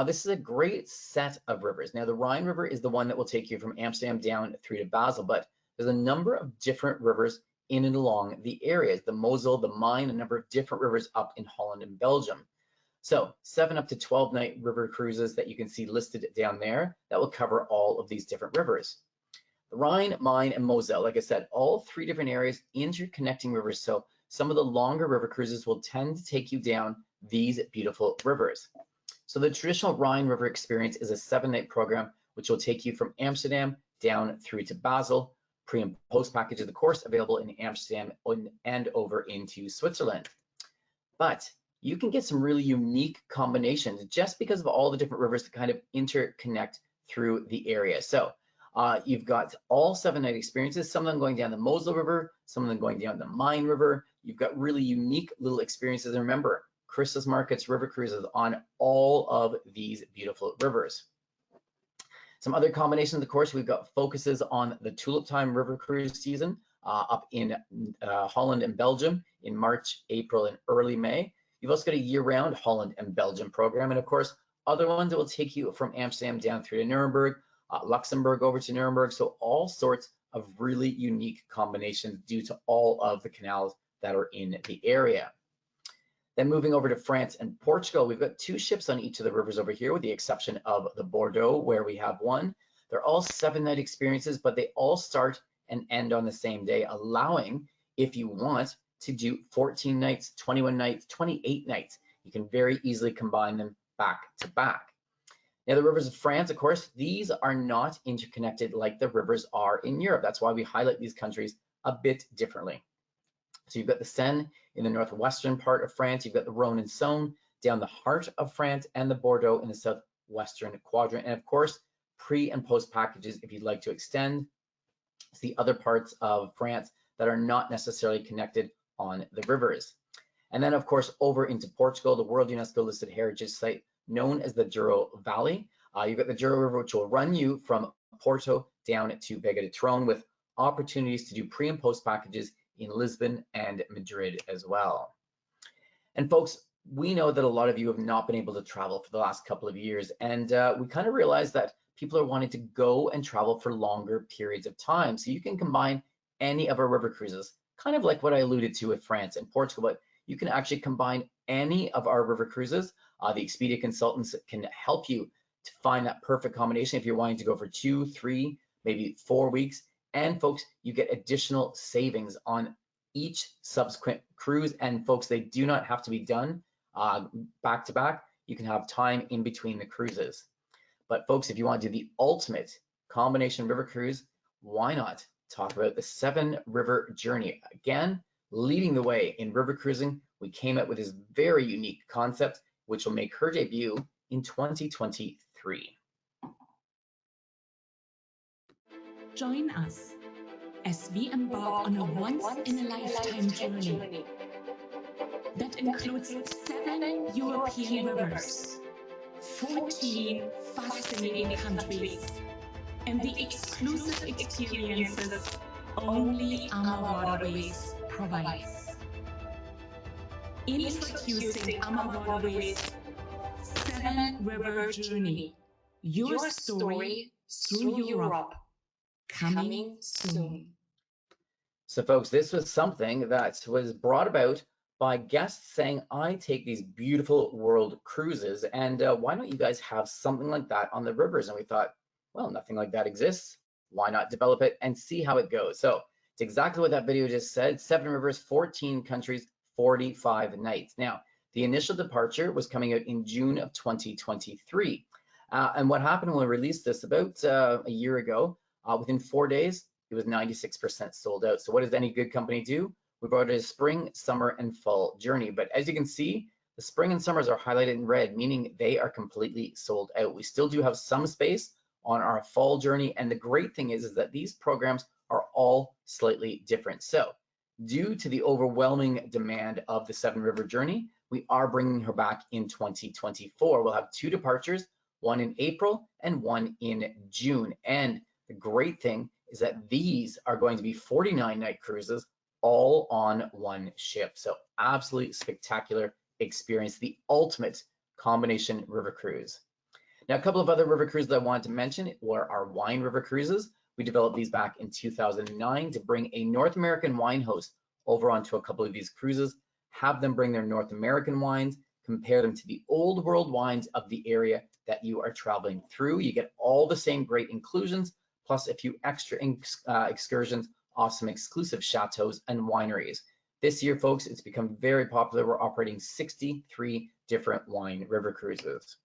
This is a great set of rivers. Now, the Rhine River is the one that will take you from Amsterdam down through to Basel, but there's a number of different rivers in and along the areas, the Mosel, the Main, a number of different rivers up in Holland and Belgium. So 7 up to 12 night river cruises that you can see listed down there that will cover all of these different rivers. The Rhine, Main, and Mosel, like I said, all 3 different areas, interconnecting rivers. So some of the longer river cruises will tend to take you down these beautiful rivers. So the traditional Rhine River experience is a 7-night program, which will take you from Amsterdam down through to Basel. Pre and post package of the course available in Amsterdam and over into Switzerland. But you can get some really unique combinations just because of all the different rivers that kind of interconnect through the area. So you've got all 7-night experiences, some of them going down the Mosel River, some of them going down the Main River. You've got really unique little experiences. And remember, Christmas markets, river cruises on all of these beautiful rivers. Some other combinations of the course, we've got focuses on the Tulip Time River Cruise season up in Holland and Belgium in March, April, and early May. You've also got a year-round Holland and Belgium program, and of course, other ones that will take you from Amsterdam down through to Nuremberg, Luxembourg over to Nuremberg, so all sorts of really unique combinations due to all of the canals that are in the area. Then moving over to France and Portugal, we've got 2 ships on each of the rivers over here, with the exception of the Bordeaux, where we have 1. They're all 7-night experiences, but they all start and end on the same day, allowing, if you want, to do 14 nights, 21 nights, 28 nights. You can very easily combine them back to back. Now, the rivers of France, of course, these are not interconnected like the rivers are in Europe. That's why we highlight these countries a bit differently. So you've got the Seine in the northwestern part of France, you've got the Rhone and Saône down the heart of France, and the Bordeaux in the southwestern quadrant. And of course, pre and post packages if you'd like to extend to the other parts of France that are not necessarily connected on the rivers. And then of course, over into Portugal, the World UNESCO listed heritage site known as the Douro Valley. You've got the Douro River, which will run you from Porto down to Vega de Tron, with opportunities to do pre and post packages in Lisbon and Madrid as well. And folks, we know that a lot of you have not been able to travel for the last couple of years, and we kind of realized that people are wanting to go and travel for longer periods of time. So you can combine any of our river cruises, kind of like what I alluded to with France and Portugal, but you can actually combine any of our river cruises. The Expedia consultants can help you to find that perfect combination if you're wanting to go for 2, 3, maybe 4 weeks. And folks, you get additional savings on each subsequent cruise. And folks, they do not have to be done back to back. You can have time in between the cruises. But folks, if you want to do the ultimate combination river cruise, why not talk about the 7 River Journey? Again, leading the way in river cruising, we came up with this very unique concept, which will make her debut in 2023. Join us as we embark on a once-in-a-lifetime journey that includes 7 European rivers, 14 fascinating countries, and the exclusive experiences only AmaWaterways provides. Introducing AmaWaterways 7 River Journey, your story through Europe. Coming soon. So folks, this was something that was brought about by guests saying, I take these beautiful world cruises, and why don't you guys have something like that on the rivers? And we thought, well, nothing like that exists. Why not develop it and see how it goes? So it's exactly what that video just said. 7 rivers, 14 countries, 45 nights. Now, the initial departure was coming out in June of 2023. And what happened when we released this about a year ago, within 4 days, it was 96% sold out. So what does any good company do? We brought it a spring, summer, and fall journey. But as you can see, the spring and summers are highlighted in red, meaning they are completely sold out. We still do have some space on our fall journey. And the great thing is that these programs are all slightly different. So due to the overwhelming demand of the 7 River Journey, we are bringing her back in 2024. We'll have 2 departures, one in April and one in June. And the great thing is that these are going to be 49-night cruises all on one ship. So absolutely spectacular experience, the ultimate combination river cruise. Now, a couple of other river cruises I wanted to mention were our wine river cruises. We developed these back in 2009 to bring a North American wine host over onto a couple of these cruises, have them bring their North American wines, compare them to the old world wines of the area that you are traveling through. You get all the same great inclusions, plus a few extra excursions off some exclusive chateaus and wineries. This year, folks, it's become very popular. We're operating 63 different wine river cruises.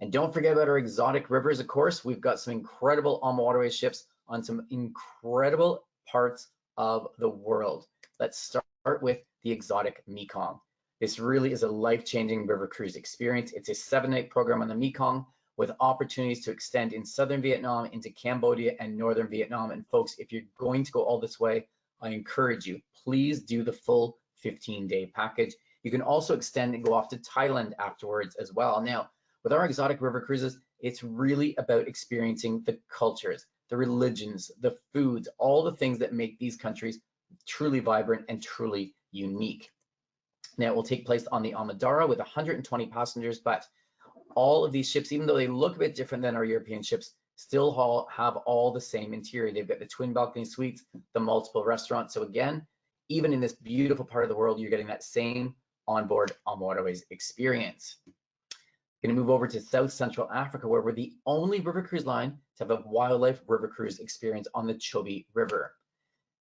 And don't forget about our exotic rivers, of course. We've got some incredible AmaWaterways ships on some incredible parts of the world. Let's start with the exotic Mekong. This really is a life-changing river cruise experience. It's a 7-night program on the Mekong with opportunities to extend in southern Vietnam into Cambodia and northern Vietnam. And folks, if you're going to go all this way, I encourage you, please do the full 15-day package. You can also extend and go off to Thailand afterwards as well. Now, with our exotic river cruises, it's really about experiencing the cultures, the religions, the foods, all the things that make these countries truly vibrant and truly unique. Now, it will take place on the Amadara with 120 passengers, but all of these ships, even though they look a bit different than our European ships, still have all the same interior. They've got the twin balcony suites, the multiple restaurants. So again, even in this beautiful part of the world, you're getting that same onboard AmaWaterways experience. Going to move over to South Central Africa, where we're the only river cruise line to have a wildlife river cruise experience on the Chobe River.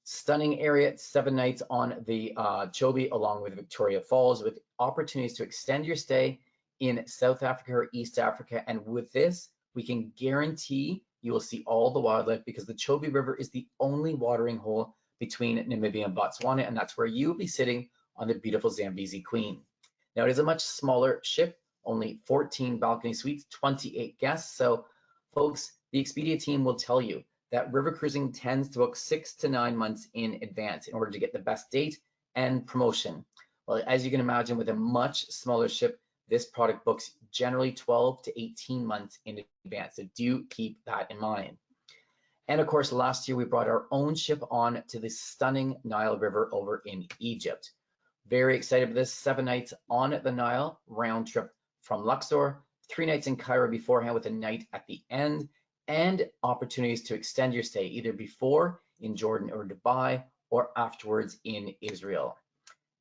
Stunning area, 7 nights on the Chobe, along with Victoria Falls, with opportunities to extend your stay in South Africa or East Africa. And with this, we can guarantee you will see all the wildlife, because the Chobe River is the only watering hole between Namibia and Botswana, and that's where you will be sitting on the beautiful Zambezi Queen. Now, it is a much smaller ship, only 14 balcony suites, 28 guests. So folks, the Expedia team will tell you that river cruising tends to book 6 to 9 months in advance in order to get the best date and promotion. Well, as you can imagine, with a much smaller ship, this product books generally 12 to 18 months in advance. So do keep that in mind. And of course, last year we brought our own ship on to the stunning Nile River over in Egypt. Very excited for this. 7 nights on the Nile, round trip from Luxor, 3 nights in Cairo beforehand with a night at the end, and opportunities to extend your stay either before in Jordan or Dubai or afterwards in Israel.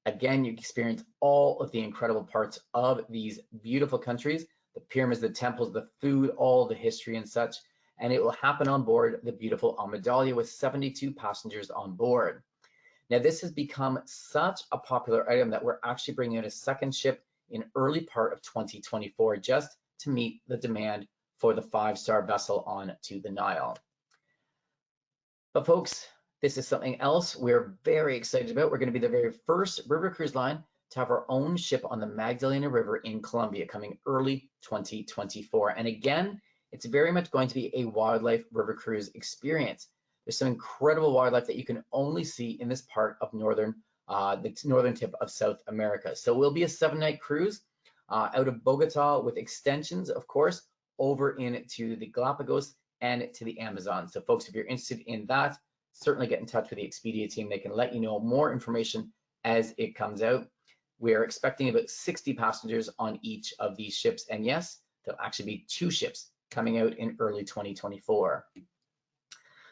Again, you experience all of the incredible parts of these beautiful countries, the pyramids, the temples, the food, all the history and such, and it will happen on board the beautiful Amadalia with 72 passengers on board. Now, this has become such a popular item that we're actually bringing out a second ship in early part of 2024 just to meet the demand for the 5-star vessel on to the Nile. But folks, this is something else we're very excited about. We're going to be the very first river cruise line to have our own ship on the Magdalena River in Colombia coming early 2024. And again, it's very much going to be a wildlife river cruise experience. There's some incredible wildlife that you can only see in this part of the northern tip of South America. So it will be a 7-night cruise out of Bogota with extensions, of course, over into the Galapagos and to the Amazon. So folks, if you're interested in that, certainly get in touch with the Expedia team. They can let you know more information as it comes out. We're expecting about 60 passengers on each of these ships. And yes, there'll actually be 2 ships coming out in early 2024.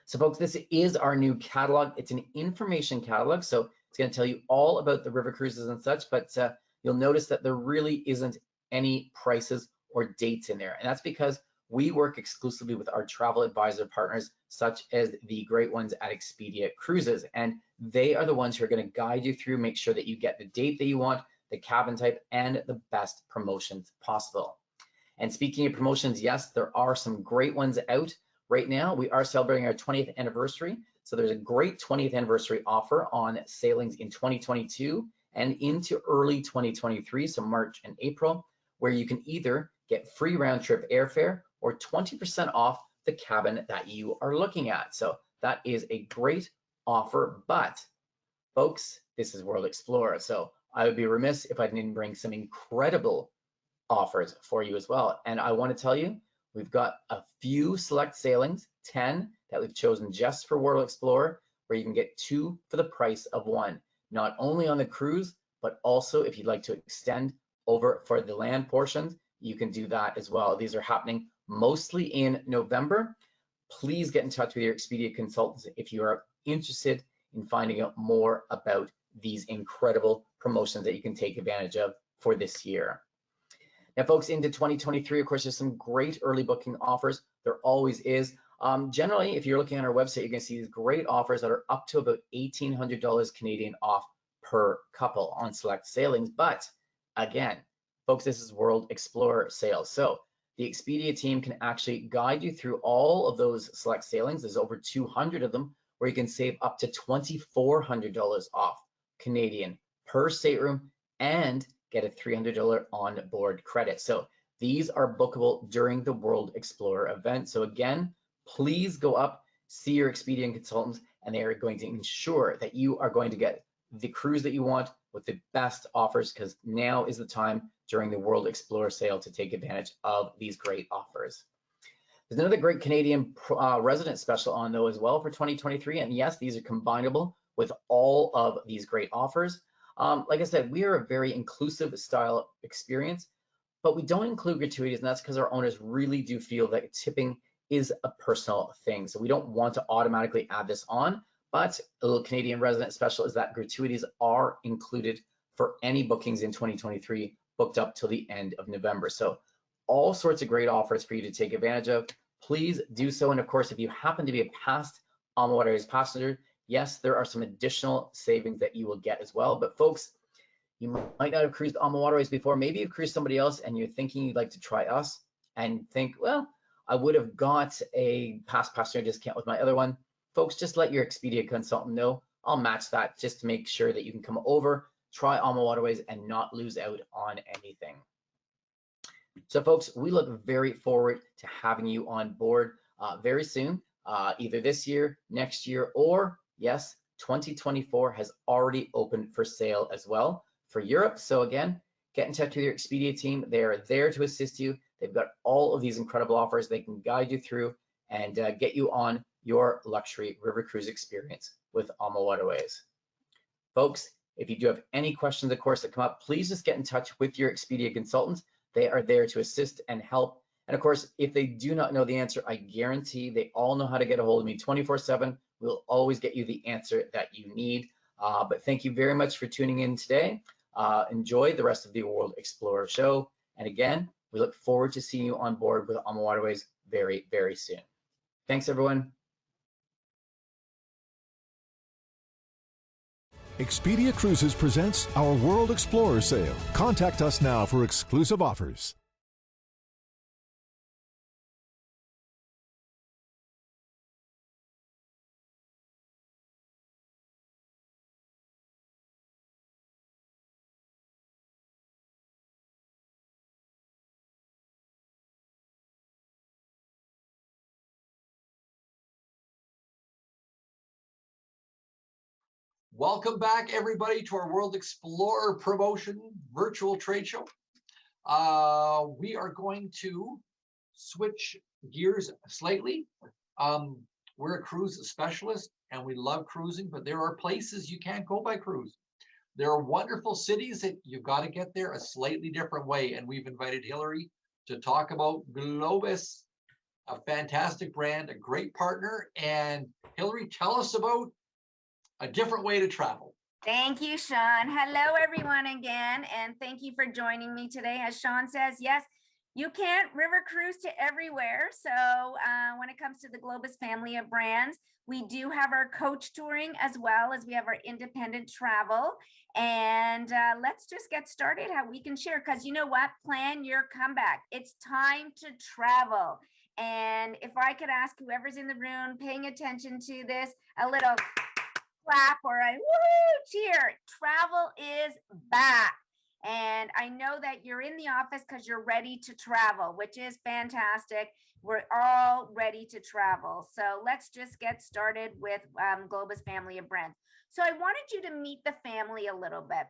So folks, this is our new catalog. It's an information catalog, so it's going to tell you all about the river cruises and such, but you'll notice that there really isn't any prices or dates in there. And that's because we work exclusively with our travel advisor partners, such as the great ones at Expedia Cruises. And they are the ones who are going to guide you through, make sure that you get the date that you want, the cabin type, and the best promotions possible. And speaking of promotions, yes, there are some great ones out right now. We are celebrating our 20th anniversary. So there's a great 20th anniversary offer on sailings in 2022 and into early 2023, so March and April, where you can either get free round trip airfare or 20% off the cabin that you are looking at. So that is a great offer, but folks, this is World Explorer. So I would be remiss if I didn't bring some incredible offers for you as well. And I want to tell you, we've got a few select sailings, 10 that we've chosen just for World Explorer, where you can get 2 for the price of 1, not only on the cruise, but also if you'd like to extend over for the land portions, you can do that as well. These are happening mostly in November. Please get in touch with your Expedia consultants if you are interested in finding out more about these incredible promotions that you can take advantage of for this year. Now, folks, into 2023, of course, there's some great early booking offers. There always is. Generally, if you're looking on our website, you're going to see these great offers that are up to about $1,800 Canadian off per couple on select sailings. But again, folks, this is World Explorer sales. So the Expedia team can actually guide you through all of those select sailings. There's over 200 of them where you can save up to $2,400 off Canadian per stateroom and get a $300 on-board credit. So these are bookable during the World Explorer event. So again, please go up, see your Expedia consultants, and they are going to ensure that you are going to get the cruise that you want with the best offers, because now is the time during the World Explorer sale to take advantage of these great offers. There's another great Canadian resident special on though as well for 2023. And yes, these are combinable with all of these great offers. Like I said, we are a very inclusive style experience, but we don't include gratuities, and that's because our owners really do feel that tipping is a personal thing. So we don't want to automatically add this on, but a little Canadian resident special is that gratuities are included for any bookings in 2023 booked up till the end of November. So all sorts of great offers for you to take advantage of. Please do so. And of course, if you happen to be a past AmaWaterways passenger, yes, there are some additional savings that you will get as well. But folks, you might not have cruised AmaWaterways before. Maybe you've cruised somebody else and you're thinking you'd like to try us and think, well, I would have got a past passenger discount with my other one. Folks, just let your Expedia consultant know. I'll match that just to make sure that you can come over, try AmaWaterways, and not lose out on anything. So folks, we look very forward to having you on board very soon, either this year, next year, or yes, 2024 has already opened for sale as well for Europe. So again, get in touch with your Expedia team. They are there to assist you. They've got all of these incredible offers they can guide you through and get you on your luxury river cruise experience with AmaWaterways. Folks, if you do have any questions, of course, that come up, please just get in touch with your Expedia consultants. They are there to assist and help. And of course, if they do not know the answer, I guarantee they all know how to get a hold of me 24/7. We'll always get you the answer that you need. But thank you very much for tuning in today. Enjoy the rest of the World Explorer show. And again, we look forward to seeing you on board with AmaWaterways very, very soon. Thanks, everyone. Expedia Cruises presents our World Explorer sale. Contact us now for exclusive offers. Welcome back, everybody, to our World Explorer promotion virtual trade show. We are going to switch gears slightly. We're a cruise specialist and we love cruising, but there are places you can't go by cruise. There are wonderful cities that you've got to get there a slightly different way. And we've invited Hillary to talk about Globus, a fantastic brand, a great partner. And Hillary, tell us about a different way to travel. Thank you, Sean. Hello, everyone, again, and thank you for joining me today. As Sean says, yes, you can't river cruise to everywhere. So when it comes to the Globus family of brands, we do have our coach touring as well as we have our independent travel. And let's just get started how we can share, because you know what? Plan your comeback. It's time to travel. And if I could ask whoever's in the room paying attention to this, a little clap or a woo cheer. Travel is back. And I know that you're in the office because you're ready to travel, which is fantastic. We're all ready to travel. So let's just get started with Globus family of brands. So I wanted you to meet the family a little bit.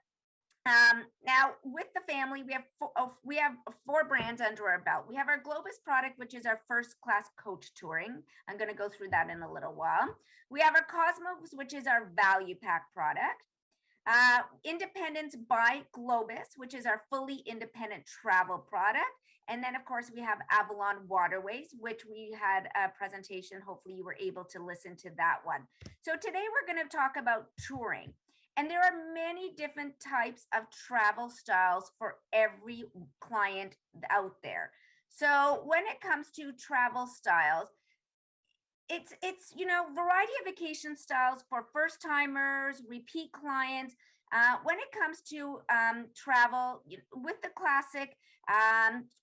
Now with the family, we have four brands under our belt. We have our Globus product, which is our first class coach touring. I'm going to go through that in a little while. We have our Cosmos, which is our value pack product. Independence by Globus, which is our fully independent travel product. And then, of course, we have Avalon Waterways, which we had a presentation. Hopefully you were able to listen to that one. So today we're going to talk about touring. And there are many different types of travel styles for every client out there. So when it comes to travel styles, it's variety of vacation styles for first timers, repeat clients. When it comes to travel with the classic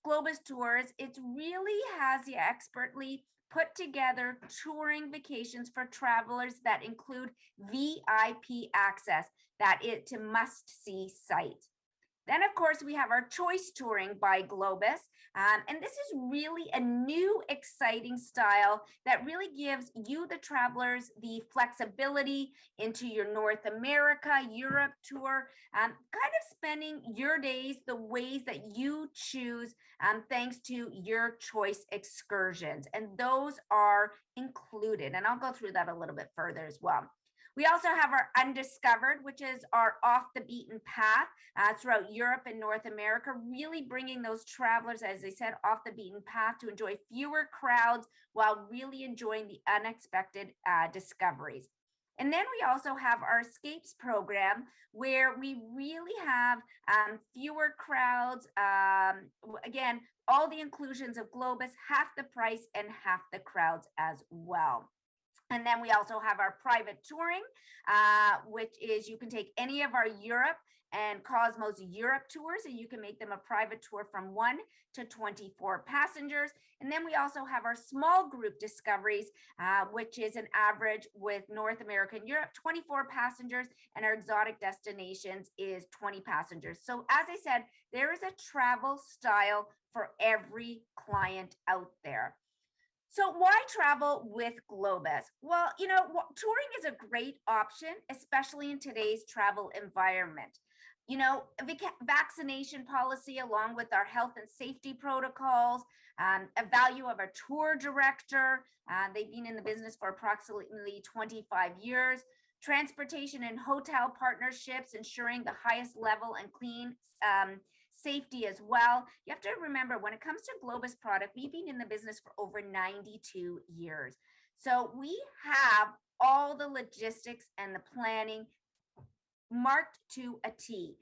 Globus tours, it really has the expertly put together touring vacations for travelers that include VIP access, that it's a must-see site. Then, of course, we have our choice touring by Globus. And this is really a new, exciting style that really gives you, the travelers, the flexibility into your North America, Europe tour, kind of spending your days the ways that you choose, thanks to your choice excursions. And those are included. And I'll go through that a little bit further as well. We also have our Undiscovered, which is our off the beaten path throughout Europe and North America, really bringing those travelers, as I said, off the beaten path to enjoy fewer crowds while really enjoying the unexpected discoveries. And then we also have our Escapes program, where we really have fewer crowds. Again, all the inclusions of Globus, half the price and half the crowds as well. And then we also have our private touring, which is you can take any of our Europe and Cosmos Europe tours, and you can make them a private tour from 1 to 24 passengers. And then we also have our small group discoveries, which is an average with North America and Europe, 24 passengers, and our exotic destinations is 20 passengers. So as I said, there is a travel style for every client out there. So why travel with Globus? Well, touring is a great option, especially in today's travel environment. Vaccination policy, along with our health and safety protocols, a value of a tour director. They've been in the business for approximately 25 years. Transportation and hotel partnerships, ensuring the highest level and clean safety as well. You have to remember, when it comes to Globus product, we've been in the business for over 92 years. So we have all the logistics and the planning marked to a T.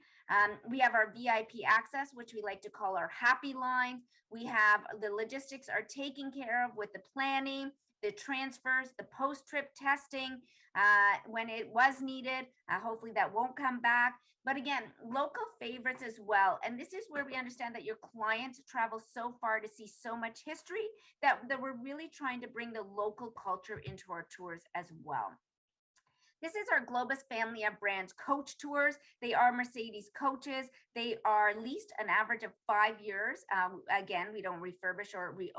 We have our VIP access, which we like to call our happy lines. We have the logistics are taken care of with the planning, the transfers, the post-trip testing when it was needed. Hopefully that won't come back. But again, local favorites as well. And this is where we understand that your clients travel so far to see so much history that we're really trying to bring the local culture into our tours as well. This is our Globus family of brands coach tours. They are Mercedes coaches. They are leased an average of 5 years. Again, we don't refurbish or we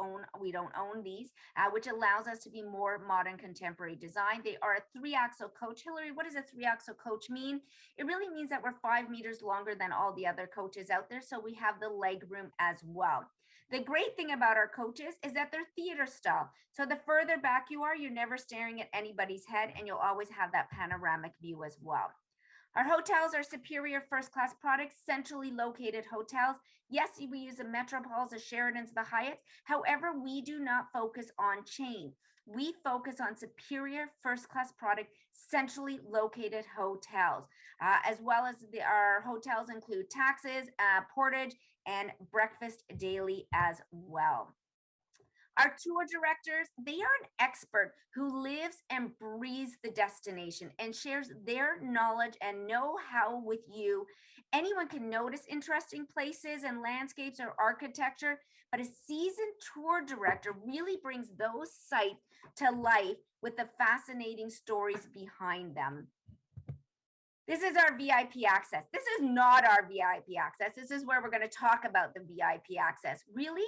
don't own these, which allows us to be more modern contemporary design. They are a 3-axle coach. Hillary, what does a 3-axle coach mean? It really means that we're 5 meters longer than all the other coaches out there. So we have the leg room as well. The great thing about our coaches is that they're theater style. So the further back you are, you're never staring at anybody's head, and you'll always have that panoramic view as well. Our hotels are superior first-class products, centrally located hotels. Yes, we use the Metropols, the Sheratons, the Hyatts. However, we do not focus on chain. We focus on superior first-class product, centrally located hotels, as well as our hotels include taxis, portage, and breakfast daily as well. Our tour directors, they are an expert who lives and breathes the destination and shares their knowledge and know-how with you. Anyone can notice interesting places and landscapes or architecture, but a seasoned tour director really brings those sites to life with the fascinating stories behind them. This is our VIP access. This is not our VIP access. This is where we're going to talk about the VIP access. Really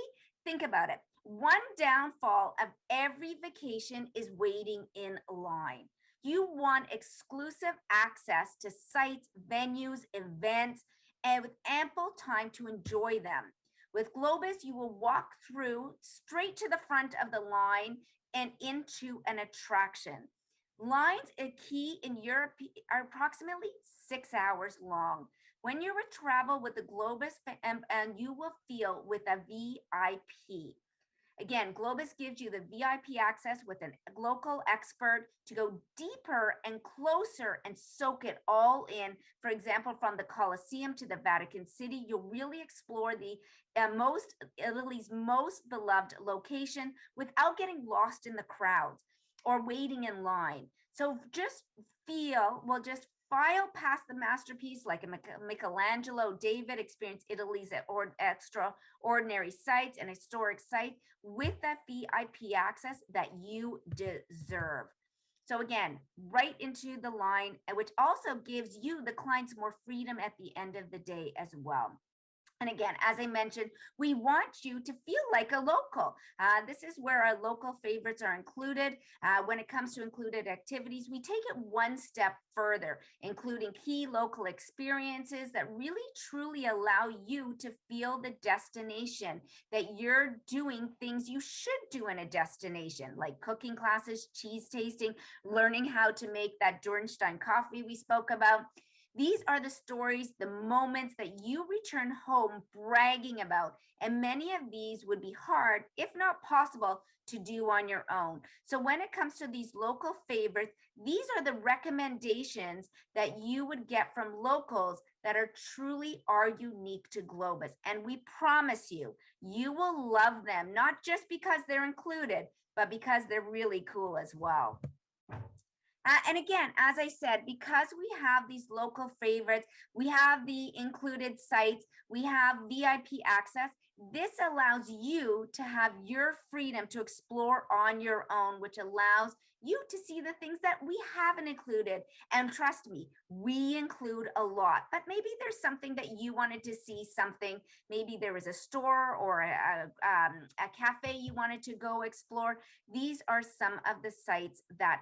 think about it. One downfall of every vacation is waiting in line. You want exclusive access to sites, venues, events, and with ample time to enjoy them. With Globus, you will walk through straight to the front of the line and into an attraction. Lines at key in Europe are approximately 6 hours long. When you travel with the Globus, and you will feel with a VIP. Again, Globus gives you the VIP access with a local expert to go deeper and closer and soak it all in. For example, from the Colosseum to the Vatican City, you'll really explore the Italy's most beloved location without getting lost in the crowds or waiting in line. So just just file past the masterpiece like a Michelangelo, David, experience Italy's extraordinary sites and historic sites with that VIP access that you deserve. So again, right into the line, which also gives you, the clients, more freedom at the end of the day as well. And again, as I mentioned, we want you to feel like a local. This is where our local favorites are included. When it comes to included activities, we take it one step further, including key local experiences that really truly allow you to feel the destination, that you're doing things you should do in a destination, like cooking classes, cheese tasting, learning how to make that Dornstein coffee we spoke about. These are the stories, the moments that you return home bragging about. And many of these would be hard, if not possible, to do on your own. So when it comes to these local favorites, these are the recommendations that you would get from locals that are truly unique to Globus. And we promise you, you will love them, not just because they're included, but because they're really cool as well. And again, as I said, because we have these local favorites, we have the included sites, we have VIP access, this allows you to have your freedom to explore on your own, which allows you to see the things that we haven't included. And trust me, we include a lot, but maybe there's something that you wanted to see, something, maybe there was a store or a cafe you wanted to go explore. These are some of the sites that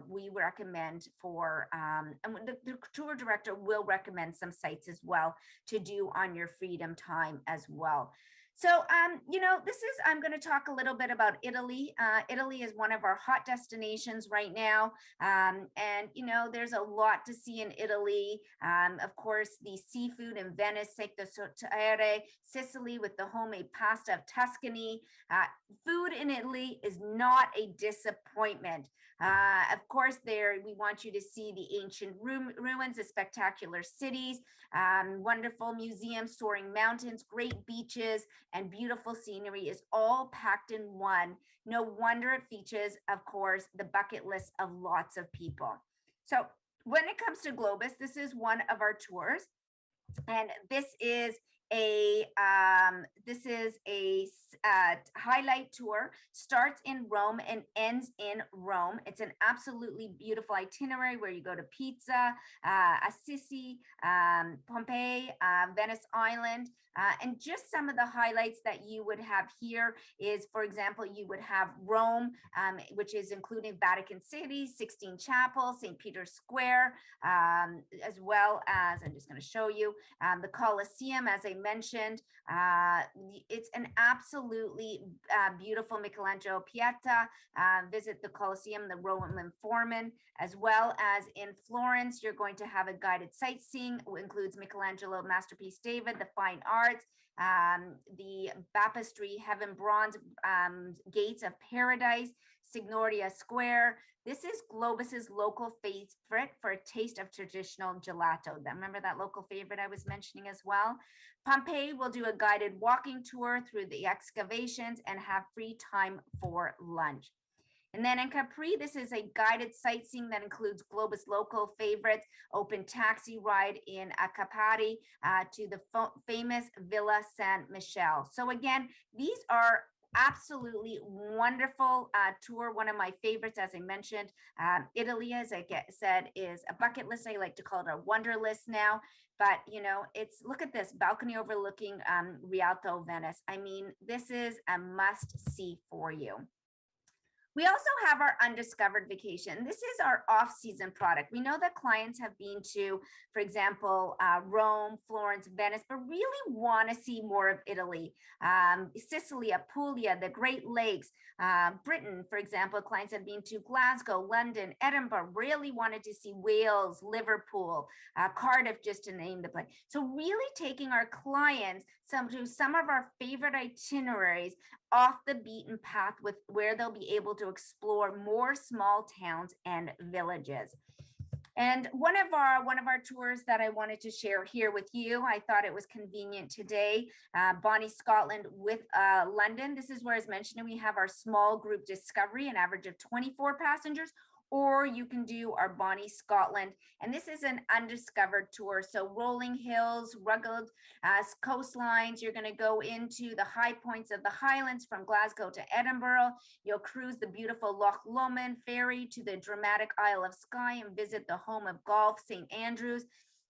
we recommend for, and the tour director will recommend some sites as well to do on your freedom time as well. So, I'm going to talk a little bit about Italy. Italy is one of our hot destinations right now. And, there's a lot to see in Italy. Of course, the seafood in Venice, Secco Terre, Sicily with the homemade pasta of Tuscany. Food in Italy is not a disappointment. Of course, we want you to see the ancient ruins, the spectacular cities, wonderful museums, soaring mountains, great beaches, and beautiful scenery is all packed in one. No wonder it features, of course, the bucket list of lots of people. So when it comes to Globus, this is one of our tours. And this is a highlight tour, starts in Rome and ends in Rome. It's an absolutely beautiful itinerary where you go to Pisa, Assisi, Pompeii, Venice Island, and just some of the highlights that you would have here is, for example, you would have Rome, which is including Vatican City, Sixtine Chapel, St. Peter's Square, as well as, I'm just going to show you, the Colosseum, as I mentioned. It's an absolutely beautiful Michelangelo Pieta. Visit the Colosseum, the Roman Forum, as well as in Florence, you're going to have a guided sightseeing, includes Michelangelo masterpiece David, the fine arts, the baptistry, heaven bronze, gates of paradise, Signoria Square. This is Globus's local favorite for a taste of traditional gelato. Remember that local favorite I was mentioning as well? Pompeii will do a guided walking tour through the excavations and have free time for lunch. And then in Capri, this is a guided sightseeing that includes Globus local favorites, open taxi ride in Acapari to the famous Villa San Michele. So again, these are absolutely wonderful tour. One of my favorites, as I mentioned, Italy, as I said, is a bucket list. I like to call it a wonder list now. But, it's, look at this balcony overlooking Rialto, Venice. I mean, this is a must see for you. We also have our undiscovered vacation. This is our off-season product. We know that clients have been to, for example, Rome, Florence, Venice, but really want to see more of Italy, Sicily, Apulia, the Great Lakes, Britain, for example. Clients have been to Glasgow, London, Edinburgh, really wanted to see Wales, Liverpool, Cardiff, just to name the place. So really taking our clients to some of our favorite itineraries off the beaten path, with where they'll be able to explore more small towns and villages. And one of our tours that I wanted to share here with you, I thought it was convenient today, Bonnie, Scotland with London. This is where, as mentioned, we have our small group discovery, an average of 24 passengers, or you can do our Bonnie, Scotland. And this is an undiscovered tour. So rolling hills, rugged coastlines. You're going to go into the high points of the Highlands from Glasgow to Edinburgh. You'll cruise the beautiful Loch Lomond ferry to the dramatic Isle of Skye and visit the home of golf, St. Andrews.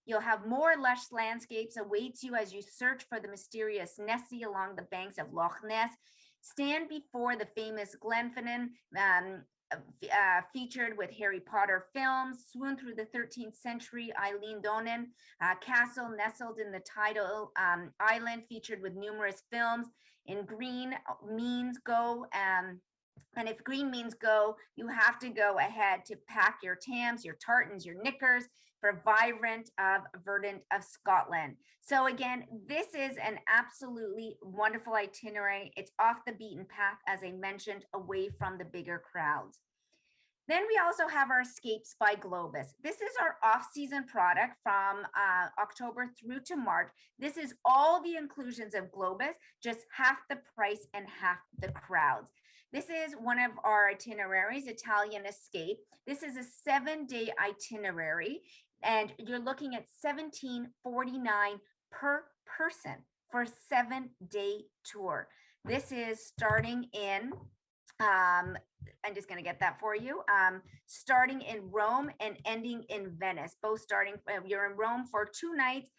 You'll have more lush landscapes awaits you as you search for the mysterious Nessie along the banks of Loch Ness. Stand before the famous Glenfinnan, featured with Harry Potter films, swoon through the 13th century Eileen Donan, castle nestled in the tidal island, featured with numerous films. In green means go, and if green means go, you have to go ahead to pack your tams, your tartans, your knickers for vibrant of verdant of Scotland. So again, this is an absolutely wonderful itinerary. It's off the beaten path, as I mentioned, away from the bigger crowds. Then we also have our Escapes by Globus. This is our off-season product from October through to March. This is all the inclusions of Globus, just half the price and half the crowds. This is one of our itineraries, Italian Escape. This is a 7-day itinerary, and you're looking at $17.49 per person for a 7-day tour. This is starting in, I'm just going to get that for you, starting in Rome and ending in Venice, both starting, you're in Rome for 2 nights,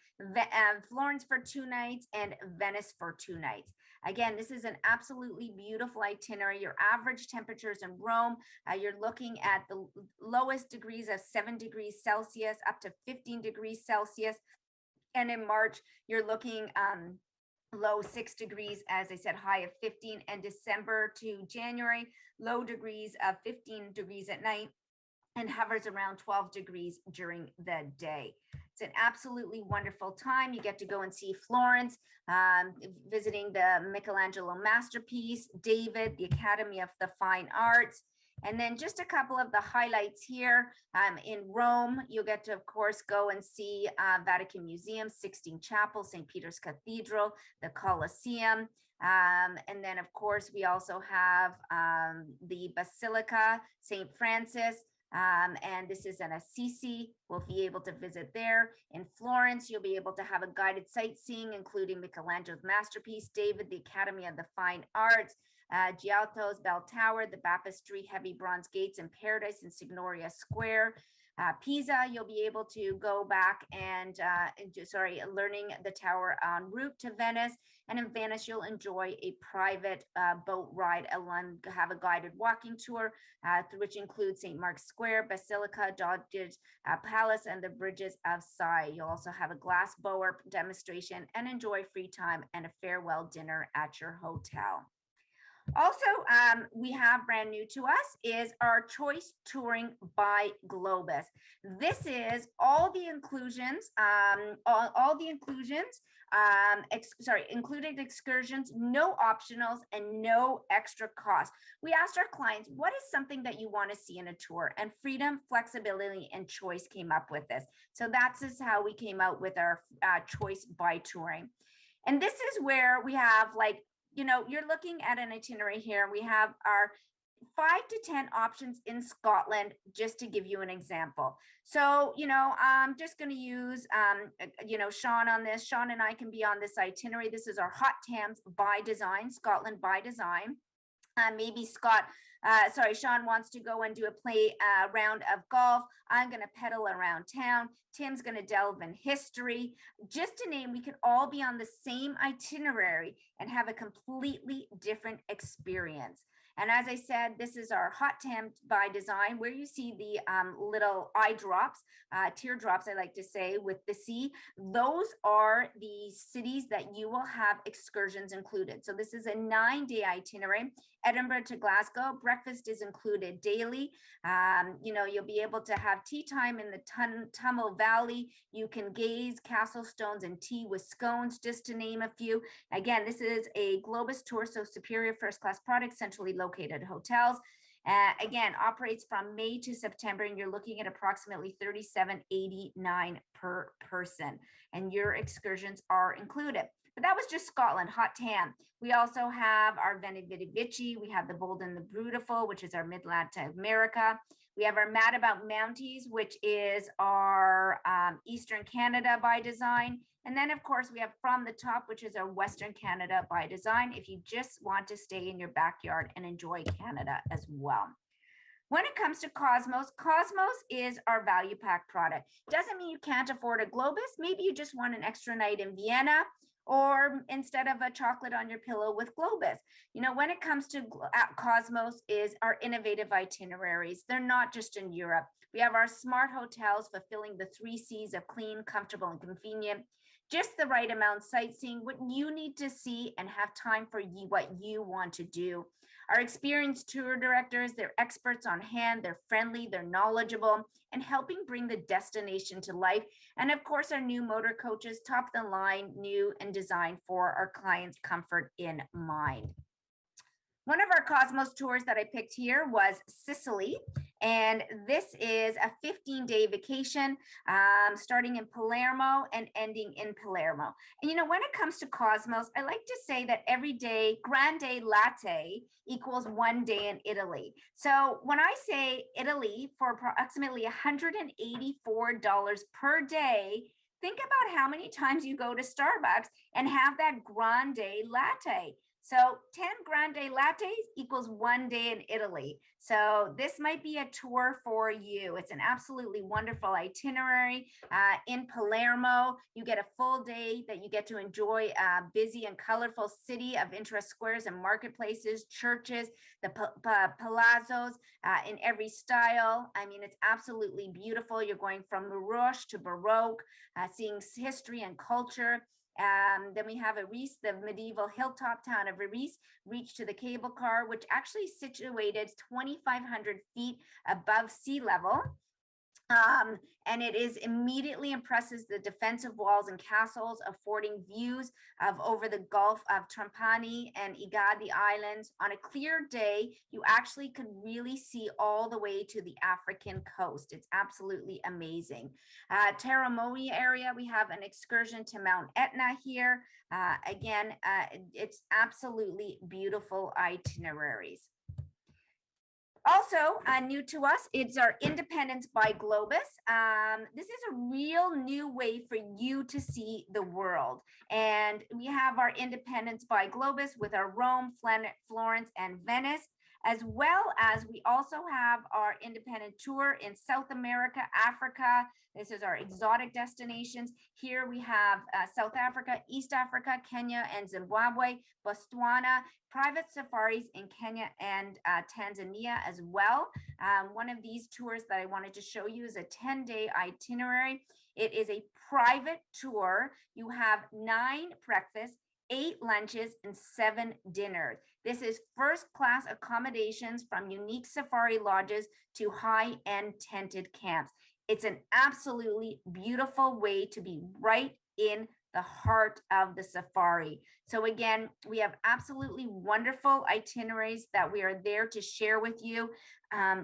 Florence for 2 nights, and Venice for 2 nights. Again, this is an absolutely beautiful itinerary. Your average temperatures in Rome, you're looking at the lowest degrees of 7 degrees Celsius up to 15 degrees Celsius. And in March, you're looking low 6 degrees, as I said, high of 15, and December to January, low degrees of 15 degrees at night, and hovers around 12 degrees during the day. It's an absolutely wonderful time. You get to go and see Florence, visiting the Michelangelo masterpiece, David, the Academy of the Fine Arts. And then just a couple of the highlights here. In Rome, you'll get to, of course, go and see Vatican Museum, Sixtine Chapel, St. Peter's Cathedral, the Colosseum. And then, of course, we also have the Basilica, St. Francis, and this is an Assisi. We'll be able to visit there. In Florence, you'll be able to have a guided sightseeing, including Michelangelo's masterpiece, David, the Academy of the Fine Arts, Giotto's Bell Tower, the Baptistry Heavy Bronze Gates in Paradise and Signoria Square. Pisa, you'll be able to go back and learning the tower en route to Venice. And in Venice, you'll enjoy a private boat ride along, have a guided walking tour, which includes St. Mark's Square, Basilica, Doge's Palace, and the bridges of Sai. You'll also have a glass blower demonstration and enjoy free time and a farewell dinner at your hotel. Also, we have brand new to us is our Choice Touring by Globus. This is all the inclusions, included excursions, no optionals, and no extra cost. We asked our clients, what is something that you want to see in a tour? And freedom, flexibility, and choice came up with this. So that's just how we came out with our Choice by Touring. And this is where we have, like, you know, you're looking at an itinerary here. We have our 5 to 10 options in Scotland, just to give you an example. So, you know, I'm just going to use, Sean on this. Sean and I can be on this itinerary. This is our Hot Thames by Design, Scotland by Design. Maybe Sean wants to go and do a round of golf. I'm going to pedal around town. Tim's going to delve in history. Just to name, we could all be on the same itinerary and have a completely different experience. And as I said, this is our hot tent by design, where you see the little eye drops, teardrops, I like to say, with the sea. Those are the cities that you will have excursions included. So this is a 9-day itinerary. Edinburgh to Glasgow, breakfast is included daily. You'll be able to have tea time in the Tummel Valley. You can gaze castle stones and tea with scones, just to name a few. Again, this is a Globus tour, so superior first-class product, centrally located hotels. Again, operates from May to September, and you're looking at approximately $37.89 per person, and your excursions are included. But that was just Scotland, hot tan. We also have our Veni Vidi Vici. We have the Bold and the Beautiful, which is our Mid-Latin America. We have our Mad About Mounties, which is our Eastern Canada by design. And then, of course, we have From the Top, which is our Western Canada by design, if you just want to stay in your backyard and enjoy Canada as well. When it comes to Cosmos, Cosmos is our value pack product. Doesn't mean you can't afford a Globus. Maybe you just want an extra night in Vienna, or instead of a chocolate on your pillow with Globus. When it comes to Cosmos is our innovative itineraries. They're not just in Europe. We have our smart hotels fulfilling the 3 C's of clean, comfortable, and convenient. Just the right amount sightseeing, what you need to see, and have time for what you want to do. Our experienced tour directors, they're experts on hand, they're friendly, they're knowledgeable, and helping bring the destination to life. And of course, our new motor coaches, top of the line, new and designed for our clients' comfort in mind. One of our Cosmos tours that I picked here was Sicily, and this is a 15-day vacation starting in Palermo and ending in Palermo. And when it comes to Cosmos, I like to say that every day, grande latte equals 1 day in Italy. So when I say Italy, for approximately $184 per day, think about how many times you go to Starbucks and have that grande latte. So 10 grande lattes equals 1 day in Italy. So this might be a tour for you. It's an absolutely wonderful itinerary in Palermo. You get a full day that you get to enjoy a busy and colorful city of interest squares and marketplaces, churches, the palazzos in every style. I mean, it's absolutely beautiful. You're going from Rouge to Baroque, seeing history and culture. Then we have Arese, the medieval hilltop town of Arese, reach to the cable car, which actually is situated 2,500 feet above sea level. And it is immediately impresses the defensive walls and castles, affording views of over the Gulf of Trapani and Egadi Islands. On a clear day, you actually could really see all the way to the African coast. It's absolutely amazing. Terramoni area, we have an excursion to Mount Etna here. Again, it's absolutely beautiful itineraries. Also, new to us, it's our Independence by Globus. This is a real new way for you to see the world. And we have our Independence by Globus with our Rome, Florence, and Venice, as well as we also have our independent tour in South America, Africa. This is our exotic destinations. Here we have South Africa, East Africa, Kenya, and Zimbabwe, Botswana, private safaris in Kenya and Tanzania as well. One of these tours that I wanted to show you is a 10-day itinerary. It is a private tour. You have 9 breakfasts, 8 lunches, and 7 dinners. This is first-class accommodations from unique safari lodges to high-end tented camps. It's an absolutely beautiful way to be right in the heart of the safari. So again, we have absolutely wonderful itineraries that we are there to share with you.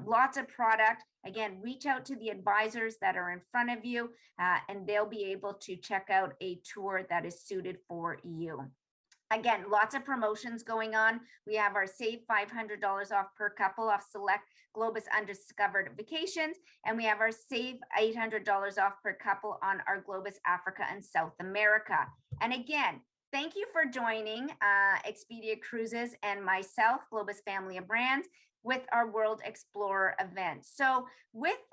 Lots of product. Again, reach out to the advisors that are in front of you, and they'll be able to check out a tour that is suited for you. Again, lots of promotions going on. We have our save $500 off per couple off select Globus Undiscovered Vacations, and we have our save $800 off per couple on our Globus Africa and South America. And again, thank you for joining Expedia Cruises and myself, Globus Family of Brands, with our World Explorer event. So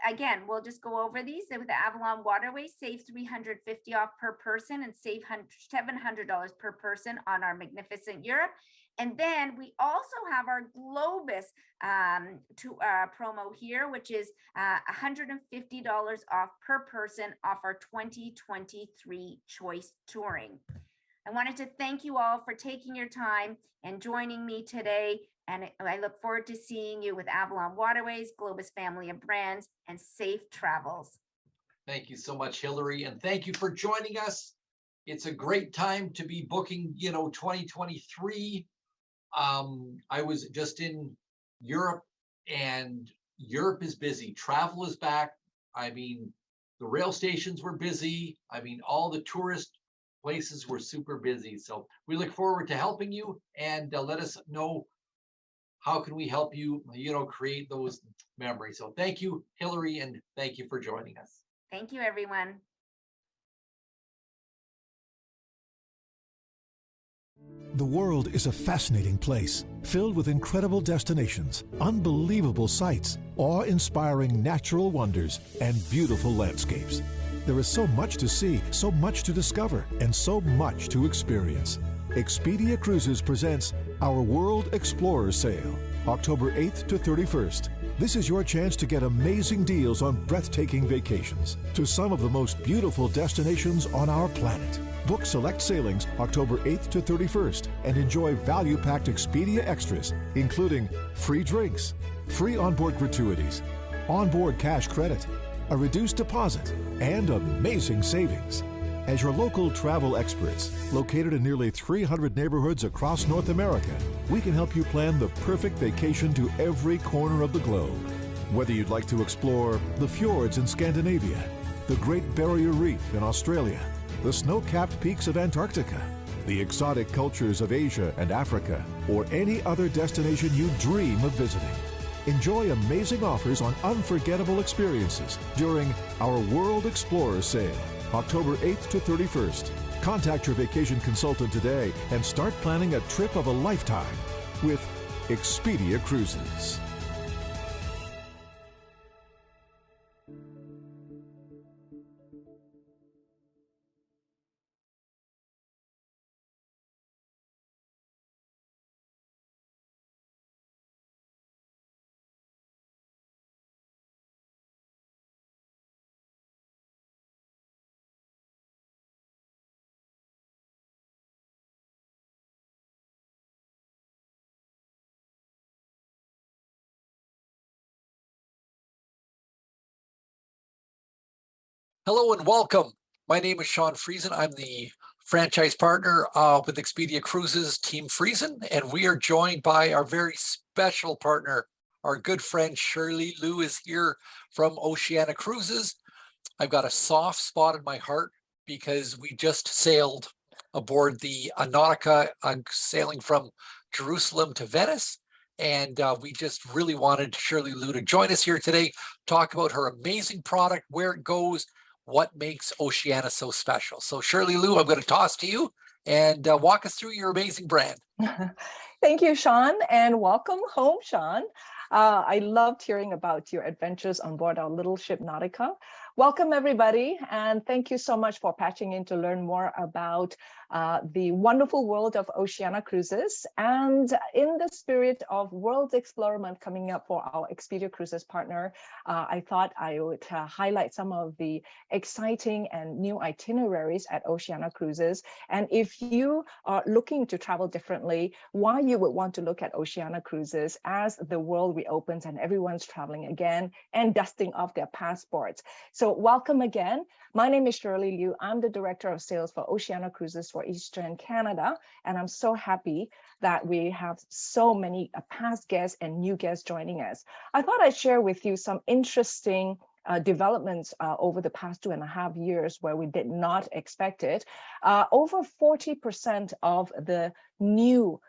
again, we'll just go over these. With the Avalon Waterways, save $350 off per person and save $700 per person on our Magnificent Europe. And then we also have our Globus promo here, which is $150 off per person off our 2023 choice touring. I wanted to thank you all for taking your time and joining me today. And I look forward to seeing you with Avalon Waterways, Globus family of brands, and safe travels. Thank you so much, Hillary. And thank you for joining us. It's a great time to be booking, 2023. I was just in Europe, and Europe is busy. Travel is back. I mean, the rail stations were busy. I mean, all the tourist places were super busy. So we look forward to helping you, and let us know how can we help you, create those memories. So thank you, Hillary, and thank you for joining us. Thank you, everyone. The world is a fascinating place, filled with incredible destinations, unbelievable sights, awe-inspiring natural wonders, and beautiful landscapes. There is so much to see, so much to discover, and so much to experience. Expedia Cruises presents our World Explorer Sale, October 8th to 31st. This is your chance to get amazing deals on breathtaking vacations to some of the most beautiful destinations on our planet. Book select sailings October 8th to 31st and enjoy value-packed Expedia extras, including free drinks, free onboard gratuities, onboard cash credit, a reduced deposit, and amazing savings. As your local travel experts, located in nearly 300 neighborhoods across North America, we can help you plan the perfect vacation to every corner of the globe. Whether you'd like to explore the fjords in Scandinavia, the Great Barrier Reef in Australia, the snow-capped peaks of Antarctica, the exotic cultures of Asia and Africa, or any other destination you dream of visiting. Enjoy amazing offers on unforgettable experiences during our World Explorer Sale, October 8th to 31st. Contact your vacation consultant today and start planning a trip of a lifetime with Expedia Cruises. Hello and welcome. My name is Sean Friesen. I'm the franchise partner with Expedia Cruises, Team Friesen, and we are joined by our very special partner. Our good friend Shirley Liu is here from Oceania Cruises. I've got a soft spot in my heart because we just sailed aboard the Nautica, sailing from Jerusalem to Venice. And we just really wanted Shirley Liu to join us here today, talk about her amazing product, where it goes, what makes Oceania so special. So Shirley Liu, I'm going to toss to you and walk us through your amazing brand. Thank you, Sean, and welcome home, Sean. I loved hearing about your adventures on board our little ship Nautica. Welcome, everybody, and thank you so much for patching in to learn more about the wonderful world of Oceania Cruises. And in the spirit of World Explorer Month coming up for our Expedia Cruises partner, I thought I would highlight some of the exciting and new itineraries at Oceania Cruises. And if you are looking to travel differently, why you would want to look at Oceania Cruises as the world reopens and everyone's traveling again and dusting off their passports. So welcome again. My name is Shirley Liu. I'm the Director of Sales for Oceania Cruises for Eastern Canada. And I'm so happy that we have so many past guests and new guests joining us. I thought I'd share with you some interesting developments over the past 2.5 years where we did not expect it. Over 40% of the new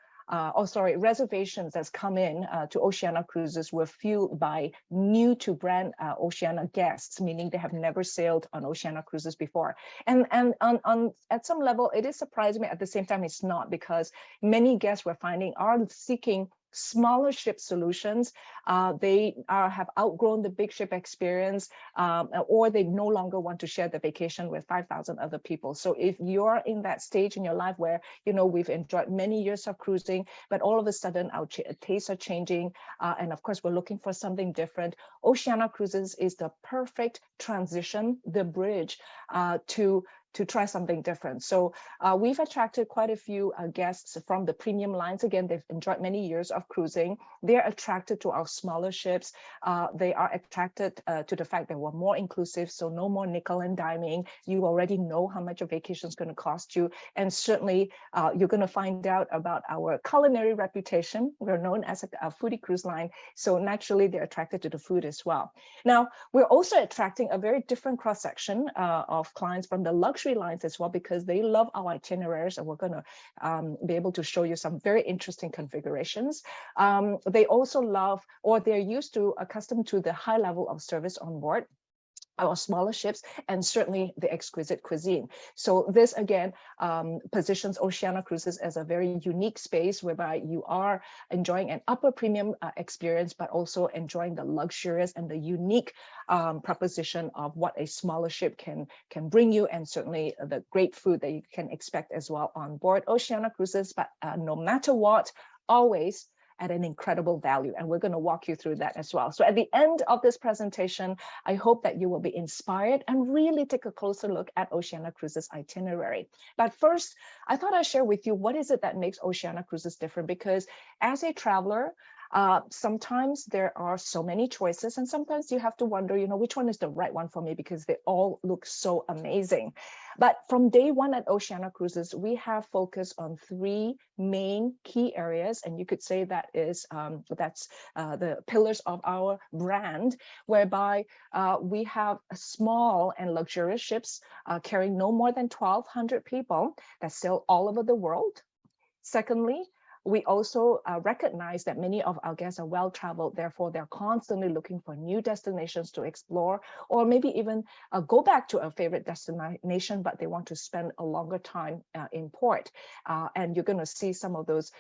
reservations that's come in to Oceania Cruises were fueled by new to brand Oceania guests, meaning they have never sailed on Oceania Cruises before. And at some level, it is surprising me. At the same time, it's not, because many guests we're finding are seeking smaller ship solutions. They have outgrown the big ship experience, or they no longer want to share the vacation with 5,000 other people. So if you're in that stage in your life where, you know, we've enjoyed many years of cruising, but all of a sudden our tastes are changing, and of course we're looking for something different, Oceania Cruises is the perfect transition, the bridge to try something different. So we've attracted quite a few guests from the premium lines. Again, they've enjoyed many years of cruising. They're attracted to our smaller ships. They are attracted to the fact that we're more inclusive, so no more nickel and diming. You already know how much a vacation is going to cost you. And certainly you're going to find out about our culinary reputation. We're known as a foodie cruise line. So naturally, they're attracted to the food as well. Now, we're also attracting a very different cross-section of clients from the luxury lines as well, because they love our itineraries, and we're going to be able to show you some very interesting configurations. They also love, or they're accustomed to the high level of service on board our smaller ships, and certainly the exquisite cuisine. So this again positions Oceania Cruises as a very unique space whereby you are enjoying an upper premium experience, but also enjoying the luxurious and the unique proposition of what a smaller ship can bring you, and certainly the great food that you can expect as well on board Oceania Cruises. But no matter what, always at an incredible value. And we're going to walk you through that as well. So at the end of this presentation, I hope that you will be inspired and really take a closer look at Oceania Cruises itinerary. But first, I thought I'd share with you what is it that makes Oceania Cruises different, because as a traveler, sometimes there are so many choices, and sometimes you have to wonder, you know, which one is the right one for me, because they all look so amazing. But from day one at Oceania Cruises, we have focused on three main key areas, and you could say that is the pillars of our brand, whereby we have small and luxurious ships carrying no more than 1,200 people that sail all over the world. Secondly, we also recognize that many of our guests are well-traveled, therefore they're constantly looking for new destinations to explore, or maybe even go back to a favorite destination, but they want to spend a longer time in port. And you're going to see some of those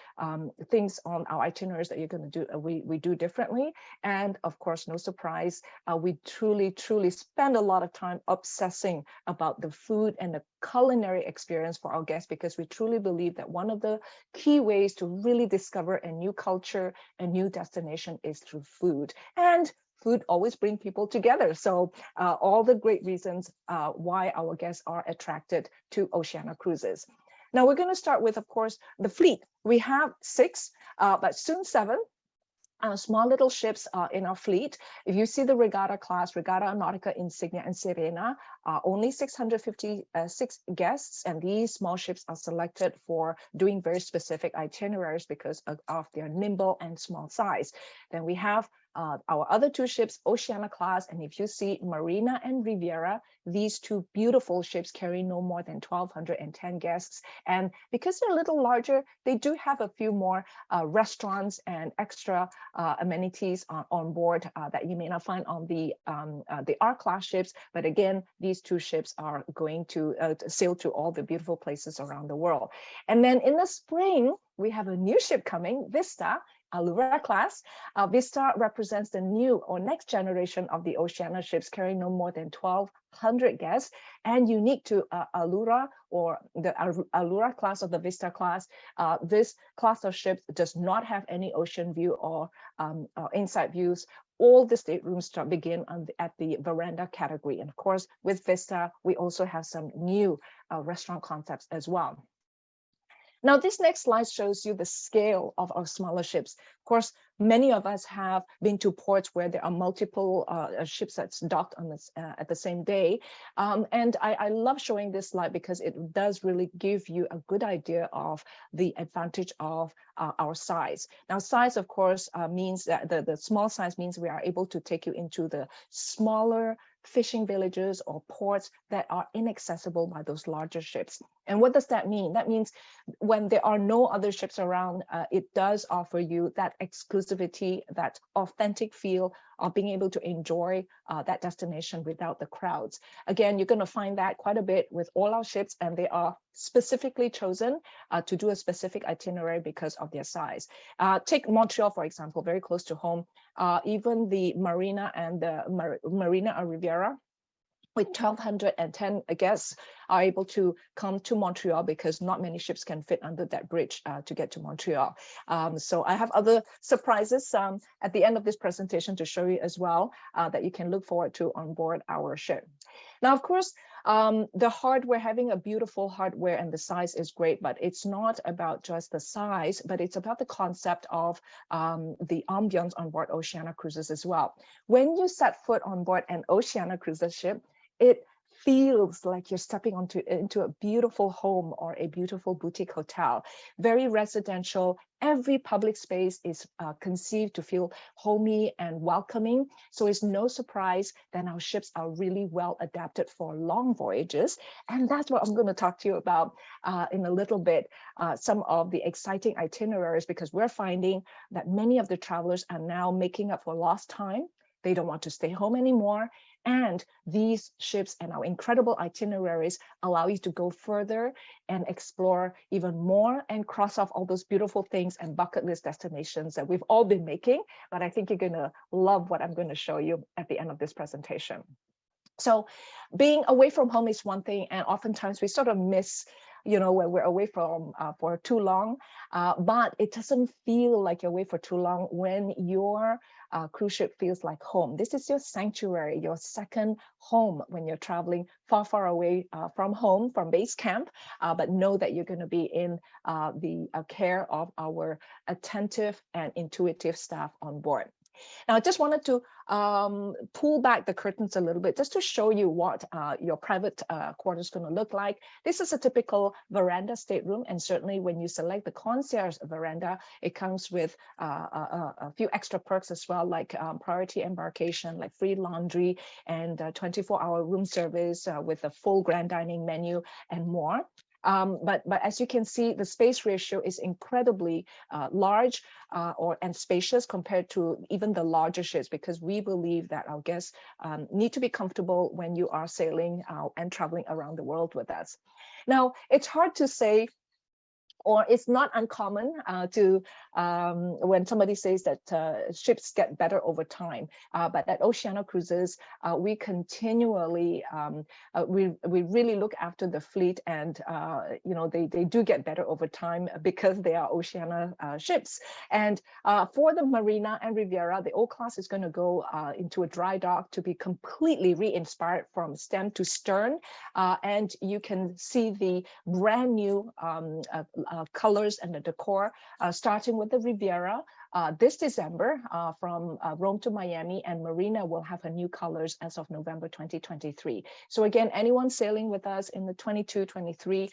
things on our itineraries that you're going to do, we do differently. And of course, no surprise, we truly spend a lot of time obsessing about the food and the culinary experience for our guests, because we truly believe that one of the key ways to really discover a new culture, a new destination, is through food. And food always brings people together. So all the great reasons why our guests are attracted to Oceania Cruises. Now we're going to start with, of course, the fleet. We have 6, but soon 7. Small little ships in our fleet. If you see the Regatta class, Regatta Nautica, Insignia, and Sirena, only 656 guests, and these small ships are selected for doing very specific itineraries because of their nimble and small size. Then we have our other 2 ships, Oceania class, and if you see Marina and Riviera, these 2 beautiful ships carry no more than 1,210 guests. And because they're a little larger, they do have a few more restaurants and extra amenities on board that you may not find on the R-class ships. But again, these 2 ships are going to sail to all the beautiful places around the world. And then in the spring, we have a new ship coming, Vista, Allura class. Vista represents the new or next generation of the Oceania ships, carrying no more than 1,200 guests, and unique to Allura, or the Allura class or the Vista class. This class of ships does not have any ocean view or inside views. All the staterooms begin at the veranda category. And of course, with Vista, we also have some new restaurant concepts as well. Now, this next slide shows you the scale of our smaller ships. Of course, many of us have been to ports where there are multiple ships that's docked on this, at the same day. And I love showing this slide because it does really give you a good idea of the advantage of our size. Now, size, of course, means that the small size means we are able to take you into the smaller fishing villages or ports that are inaccessible by those larger ships. And what does that mean? That means when there are no other ships around, it does offer you that exclusivity, that authentic feel of being able to enjoy that destination without the crowds. Again, you're going to find that quite a bit with all our ships, and they are specifically chosen to do a specific itinerary because of their size. Take Montreal, for example, very close to home. Even the Marina and the Marina Riviera, with 1,210 guests are able to come to Montreal because not many ships can fit under that bridge to get to Montreal. So I have other surprises at the end of this presentation to show you as well that you can look forward to on board our ship. Now, of course, the hardware, having a beautiful hardware and the size is great, but it's not about just the size, but it's about the concept of the ambience on board Oceania Cruises as well. When you set foot on board an Oceania Cruises ship, it feels like you're stepping into a beautiful home or a beautiful boutique hotel. Very residential. Every public space is conceived to feel homey and welcoming. So it's no surprise that our ships are really well adapted for long voyages. And that's what I'm going to talk to you about in a little bit, some of the exciting itineraries, because we're finding that many of the travelers are now making up for lost time. They don't want to stay home anymore. And these ships and our incredible itineraries allow you to go further and explore even more and cross off all those beautiful things and bucket list destinations that we've all been making. But I think you're going to love what I'm going to show you at the end of this presentation. So being away from home is one thing, and oftentimes we sort of miss, you know, when we're away from for too long, but it doesn't feel like you're away for too long when your cruise ship feels like home. This is your sanctuary, your second home when you're traveling far, far away from home, from base camp, but know that you're going to be in the care of our attentive and intuitive staff on board. Now, I just wanted to pull back the curtains a little bit just to show you what your private quarters is going to look like. This is a typical veranda stateroom, and certainly when you select the concierge veranda, it comes with a few extra perks as well, like priority embarkation, like free laundry and 24-hour room service with a full grand dining menu and more. But as you can see, the space ratio is incredibly large and spacious compared to even the larger ships, because we believe that our guests need to be comfortable when you are sailing and traveling around the world with us. Now, it's hard to say, or it's not uncommon when somebody says that ships get better over time. But at Oceania Cruises, we continually, we really look after the fleet, and you know, they do get better over time because they are Oceania ships. And for the Marina and Riviera, the O class is going to go into a dry dock to be completely re-inspired from stem to stern. And you can see the brand new colors and the decor, starting with the Riviera this December from Rome to Miami, and Marina will have her new colors as of November 2023. So again, anyone sailing with us in the 22, 23,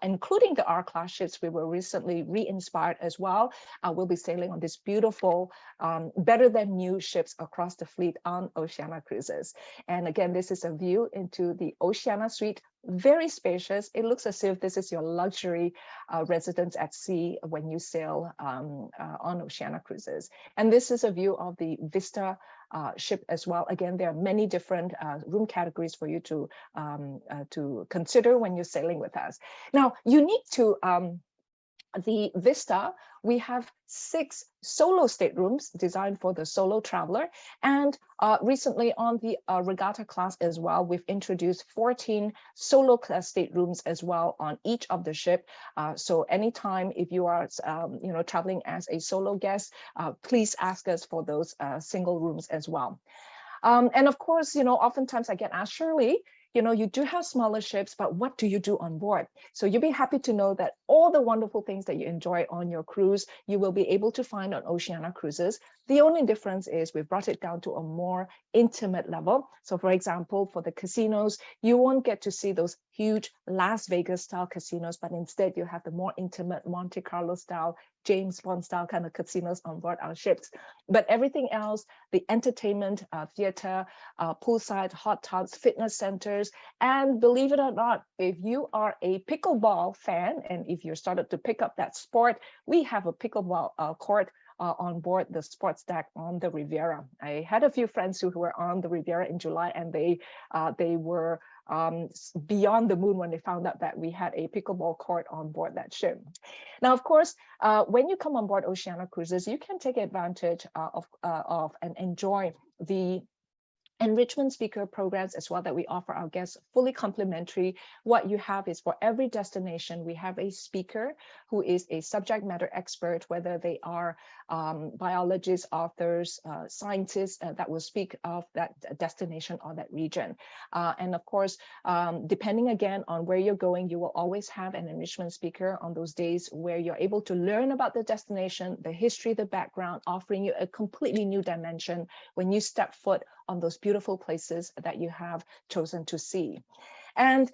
including the R-class ships, we were recently re-inspired as well. We'll be sailing on this beautiful, better than new ships across the fleet on Oceania Cruises. And again, this is a view into the Oceania Suite. Very spacious. It looks as if this is your luxury residence at sea when you sail on Oceania Cruises. And this is a view of the Vista ship as well. Again, there are many different room categories for you to consider when you're sailing with us. Now, unique to the Vista, we have 6 solo staterooms designed for the solo traveler. And recently on the Regatta class as well, we've introduced 14 solo class staterooms as well on each of the ship. So anytime if you are you know, traveling as a solo guest, please ask us for those single rooms as well. And of course, you know, oftentimes I get asked, Shirley, you know, you do have smaller ships, but what do you do on board? So you'll be happy to know that all the wonderful things that you enjoy on your cruise, you will be able to find on Oceania Cruises. The only difference is we've brought it down to a more intimate level. So for example, for the casinos, you won't get to see those huge Las Vegas style casinos, but instead you have the more intimate Monte Carlo style James Bond style kind of casinos on board our ships. But everything else, the entertainment, theater, poolside, hot tubs, fitness centers, and believe it or not, if you are a pickleball fan, and if you started to pick up that sport, we have a pickleball court on board the sports deck on the Riviera. I had a few friends who were on the Riviera in July, and they were beyond the moon when they found out that we had a pickleball court on board that ship. Now, of course, when you come on board Oceania Cruises, you can take advantage of and enjoy the enrichment speaker programs as well that we offer our guests, fully complimentary. What you have is for every destination, we have a speaker who is a subject matter expert, whether they are biologists, authors, scientists that will speak of that destination or that region. And of course, depending again on where you're going, you will always have an enrichment speaker on those days where you're able to learn about the destination, the history, the background, offering you a completely new dimension when you step foot on those beautiful places that you have chosen to see. And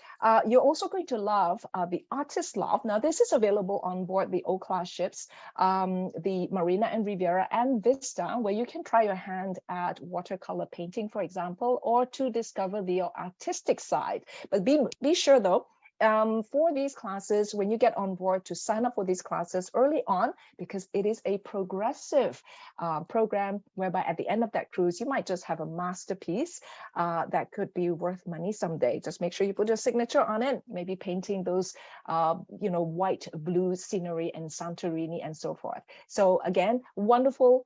you're also going to love the Artist Loft. Now, this is available on board the O-class ships, the Marina and Riviera and Vista, where you can try your hand at watercolor painting, for example, or to discover the artistic side. But be sure, though, for these classes, when you get on board, to sign up for these classes early on, because it is a progressive program whereby at the end of that cruise, you might just have a masterpiece that could be worth money someday. Just make sure you put your signature on it, maybe painting those, white, blue scenery in Santorini and so forth. So again, wonderful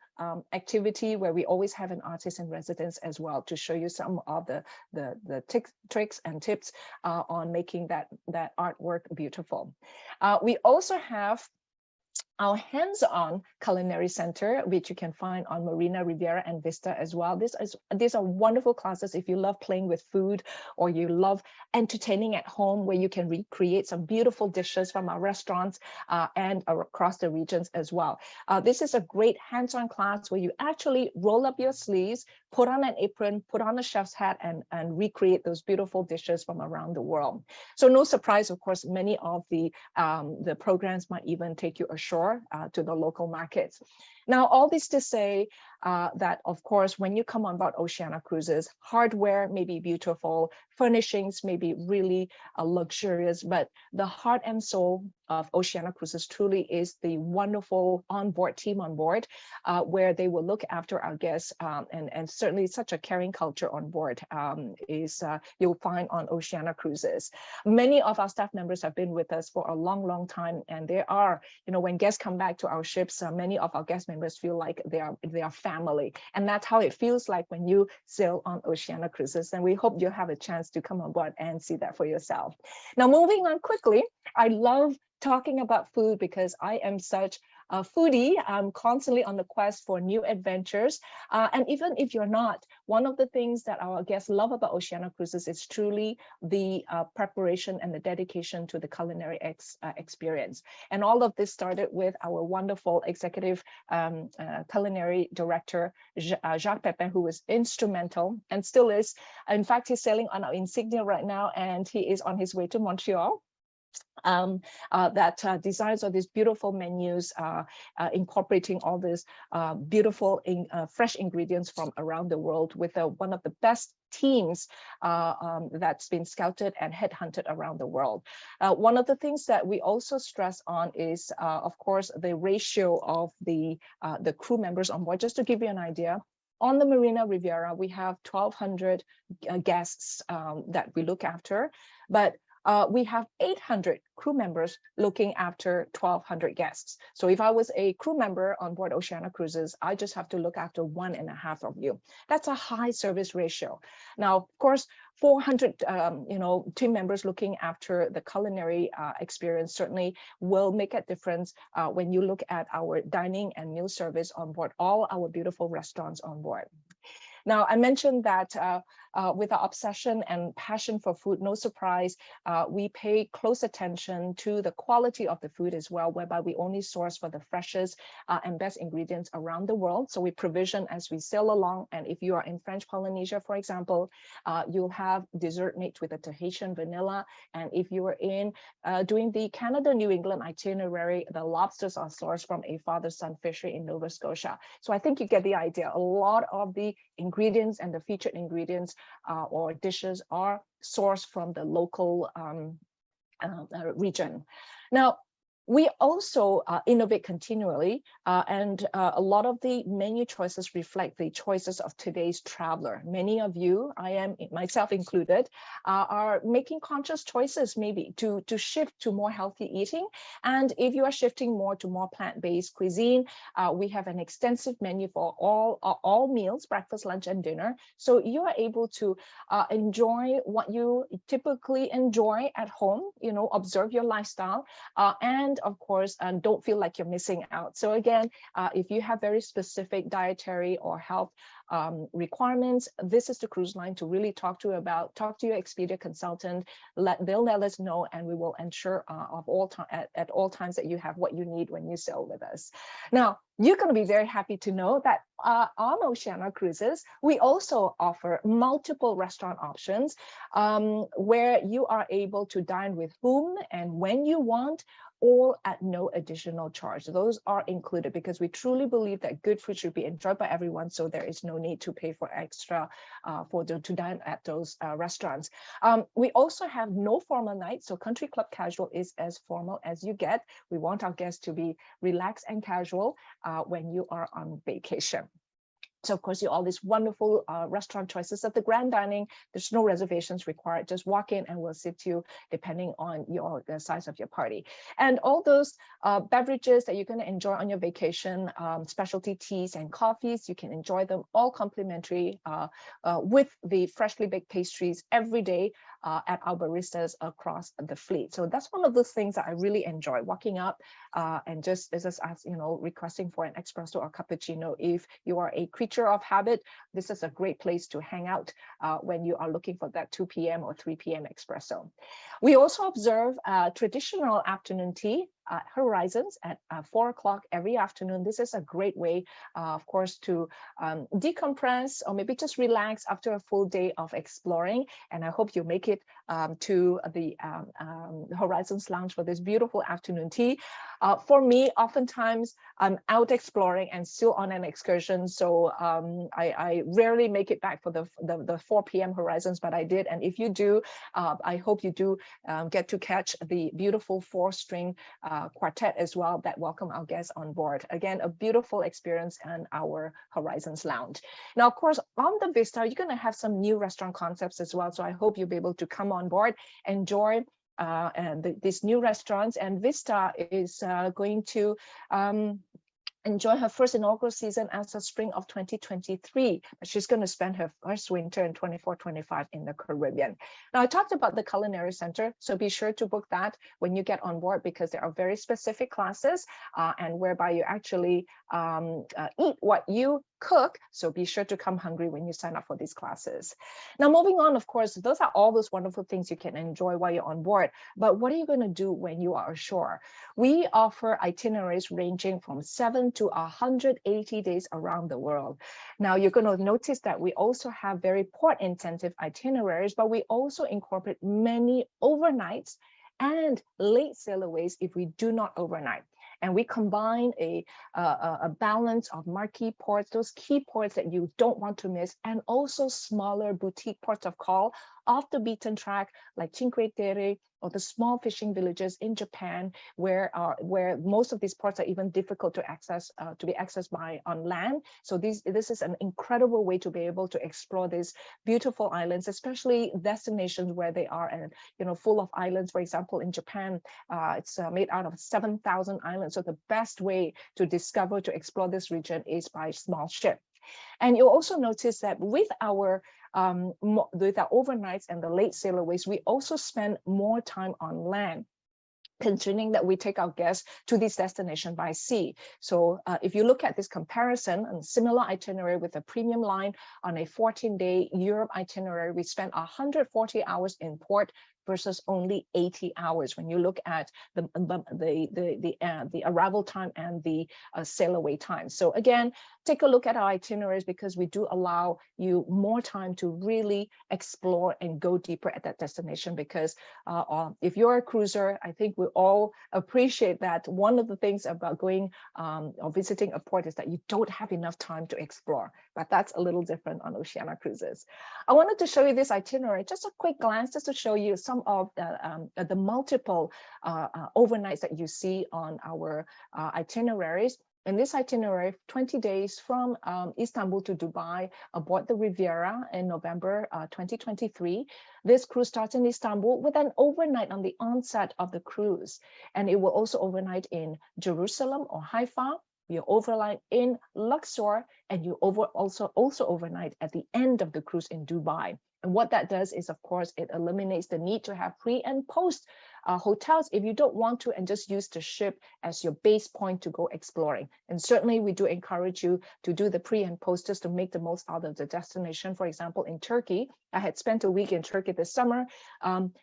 activity where we always have an artist in residence as well to show you some of the tricks and tips on making that artwork beautiful. We also have our hands-on culinary center, which you can find on Marina, Riviera, and Vista as well. These are wonderful classes if you love playing with food or you love entertaining at home, where you can recreate some beautiful dishes from our restaurants and across the regions as well. This is a great hands-on class where you actually roll up your sleeves, put on an apron, put on a chef's hat, and recreate those beautiful dishes from around the world. So no surprise, of course, many of the programs might even take you ashore to the local markets. Now, all this to say that, of course, when you come on board Oceania Cruises, hardware may be beautiful, furnishings may be really luxurious, but the heart and soul of Oceania Cruises truly is the wonderful onboard team on board, where they will look after our guests, and certainly such a caring culture on board you'll find on Oceania Cruises. Many of our staff members have been with us for a long, long time, and they are, when guests come back to our ships, many of our guest members feel like they are family, and that's how it feels like when you sail on Oceania Cruises. And we hope you have a chance to come on board and see that for yourself. Now, moving on quickly, I love talking about food because I am such a foodie. I'm constantly on the quest for new adventures. And even if you're not, one of the things that our guests love about Oceania Cruises is truly the preparation and the dedication to the culinary experience. And all of this started with our wonderful executive culinary director, Jacques Pepin, who was instrumental and still is. In fact, he's sailing on our Insignia right now, and he is on his way to Montreal. That designs all these beautiful menus, incorporating all these beautiful fresh ingredients from around the world with one of the best teams that's been scouted and headhunted around the world. One of the things that we also stress on is, of course, the ratio of the crew members on board. Just to give you an idea, on the Marina Riviera, we have 1,200 guests that we look after, but we have 800 crew members looking after 1,200 guests. So if I was a crew member on board Oceania Cruises, I just have to look after 1.5 of you. That's a high service ratio. Now, of course, 400 team members looking after the culinary experience certainly will make a difference when you look at our dining and meal service on board all our beautiful restaurants on board. Now, I mentioned that with our obsession and passion for food, no surprise, we pay close attention to the quality of the food as well, whereby we only source for the freshest and best ingredients around the world. So we provision as we sail along. And if you are in French Polynesia, for example, you'll have dessert made with a Tahitian vanilla. And if you are in doing the Canada, New England itinerary, the lobsters are sourced from a father-son fishery in Nova Scotia. So I think you get the idea. A lot of the ingredients and the featured ingredients or dishes are sourced from the local region. Now, we also innovate continually, and a lot of the menu choices reflect the choices of today's traveler. Many of you, I am myself included, are making conscious choices maybe to shift to more healthy eating. And if you are shifting more to more plant-based cuisine, we have an extensive menu for all meals, breakfast, lunch, and dinner. So you are able to enjoy what you typically enjoy at home, you know, observe your lifestyle, and of course, don't feel like you're missing out. So again, if you have very specific dietary or health requirements, this is the cruise line to really talk to your Expedia consultant. They'll let us know, and we will ensure at all times that you have what you need when you sail with us. Now, you're going to be very happy to know that on Oceania Cruises, we also offer multiple restaurant options where you are able to dine with whom and when you want, all at no additional charge. Those are included because we truly believe that good food should be enjoyed by everyone, so there is no need to pay for extra to dine at those restaurants. We also have no formal nights, so Country Club Casual is as formal as you get. We want our guests to be relaxed and casual when you are on vacation. So of course, you all these wonderful restaurant choices at the grand dining. There's no reservations required. Just walk in and we'll sit you depending on the size of your party. And all those beverages that you're going to enjoy on your vacation, specialty teas and coffees, you can enjoy them all complimentary with the freshly baked pastries every day at our baristas across the fleet. So that's one of those things that I really enjoy, walking up and just as you know, requesting for an espresso or cappuccino. If you are a creature of habit, this is a great place to hang out when you are looking for that 2 p.m. or 3 p.m. espresso. We also observe traditional afternoon tea Horizons at 4 o'clock every afternoon. This is a great way, of course, to decompress or maybe just relax after a full day of exploring. And I hope you make it to the Horizons Lounge for this beautiful afternoon tea. For me, oftentimes I'm out exploring and still on an excursion, so I rarely make it back for the 4 p.m. Horizons, but I did. And if you do, I hope you do get to catch the beautiful 4-string quartet as well that welcome our guests on board. Again, a beautiful experience in our Horizons Lounge. Now, of course, on the Vista, you're going to have some new restaurant concepts as well. So I hope you'll be able to come on board, enjoy these new restaurants. And Vista is going to enjoy her first inaugural season as of spring of 2023. She's going to spend her first winter in 24-25 in the Caribbean. Now, I talked about the Culinary Center, so be sure to book that when you get on board, because there are very specific classes and whereby you actually eat what you cook. So be sure to come hungry when you sign up for these classes. Now, moving on, of course, those are all those wonderful things you can enjoy while you're on board. But what are you going to do when you are ashore? We offer itineraries ranging from 7 to 180 days around the world. Now, you're going to notice that we also have very port-intensive itineraries, but we also incorporate many overnights and late sailaways if we do not overnight. And we combine a balance of marquee ports, those key ports that you don't want to miss, and also smaller boutique ports of call off the beaten track, like Cinque Terre, or the small fishing villages in Japan, where most of these ports are even difficult to access, to be accessed by on land. So this is an incredible way to be able to explore these beautiful islands, especially destinations where they are, and full of islands. For example, in Japan, it's made out of 7,000 islands. So the best way to discover, to explore this region is by small ship. And you'll also notice that with our overnights and the late sailaways, we also spend more time on land. considering that we take our guests to this destination by sea. So if you look at this comparison and similar itinerary with a premium line on a 14-day Europe itinerary, we spent 140 hours in port versus only 80 hours when you look at the arrival time and the sail away time. So again, take a look at our itineraries because we do allow you more time to really explore and go deeper at that destination, because if you're a cruiser, I think we all appreciate that one of the things about going or visiting a port is that you don't have enough time to explore, but that's a little different on Oceania Cruises. I wanted to show you this itinerary, just a quick glance, just to show you some of the multiple overnights that you see on our itineraries. In this itinerary, 20 days from Istanbul to Dubai aboard the Riviera in November 2023. This cruise starts in Istanbul with an overnight on the onset of the cruise. And it will also overnight in Jerusalem or Haifa. You overnight in Luxor, and you also overnight at the end of the cruise in Dubai. And what that does is, of course, it eliminates the need to have pre and post hotels if you don't want to, and just use the ship as your base point to go exploring. And certainly we do encourage you to do the pre and post just to make the most out of the destination. For example, in Turkey, I had spent a week in Turkey this summer.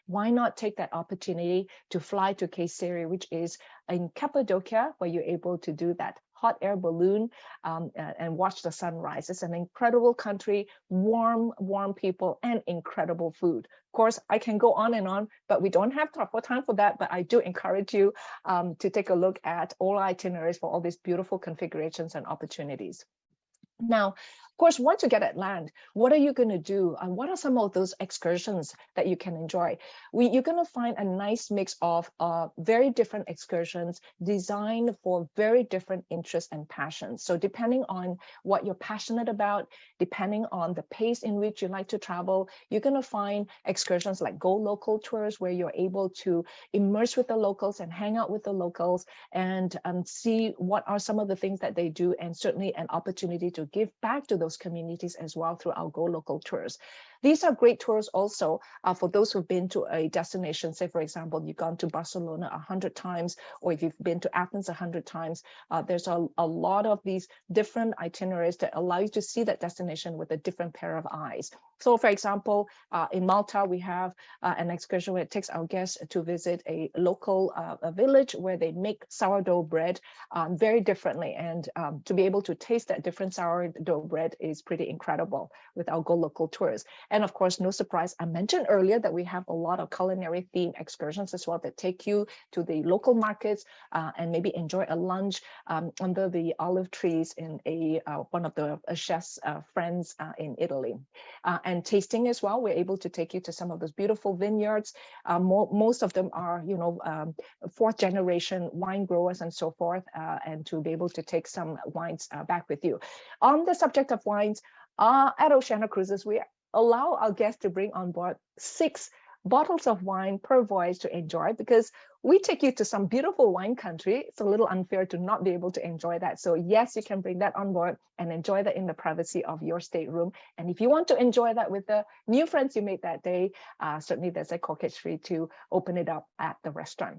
Why not take that opportunity to fly to Kayseri, which is in Cappadocia, where you're able to do that hot air balloon and watch the sunrise. It's an incredible country, warm people, and incredible food. Of course, I can go on, but we don't have time for that. But I do encourage you to take a look at all itineraries for all these beautiful configurations and opportunities. Now, of course, once you get at land, what are you going to do? And what are some of those excursions that you can enjoy? You're going to find a nice mix of very different excursions designed for very different interests and passions. So depending on what you're passionate about, depending on the pace in which you like to travel, you're going to find excursions like Go Local tours, where you're able to immerse with the locals and hang out with the locals and see what are some of the things that they do, and certainly an opportunity to give back to those communities as well through our Go Local tours. These are great tours also for those who've been to a destination. Say, for example, you've gone to Barcelona 100 times, or if you've been to Athens 100 times, there's a lot of these different itineraries that allow you to see that destination with a different pair of eyes. So, for example, in Malta, we have an excursion where it takes our guests to visit a local village where they make sourdough bread very differently. And to be able to taste that different sourdough bread is pretty incredible with our Go Local tours. And of course, no surprise, I mentioned earlier that we have a lot of culinary themed excursions as well that take you to the local markets and maybe enjoy a lunch under the olive trees in one of the chef's friends in Italy. And tasting as well, we're able to take you to some of those beautiful vineyards. Most of them are, fourth generation wine growers and so forth, and to be able to take some wines back with you. On the subject of wines, at Oceania Cruises, we allow our guests to bring on board 6 bottles of wine per voyage to enjoy, because we take you to some beautiful wine country. It's a little unfair to not be able to enjoy that. So yes, you can bring that on board and enjoy that in the privacy of your stateroom. And if you want to enjoy that with the new friends you made that day, certainly there's a corkage fee to open it up at the restaurant.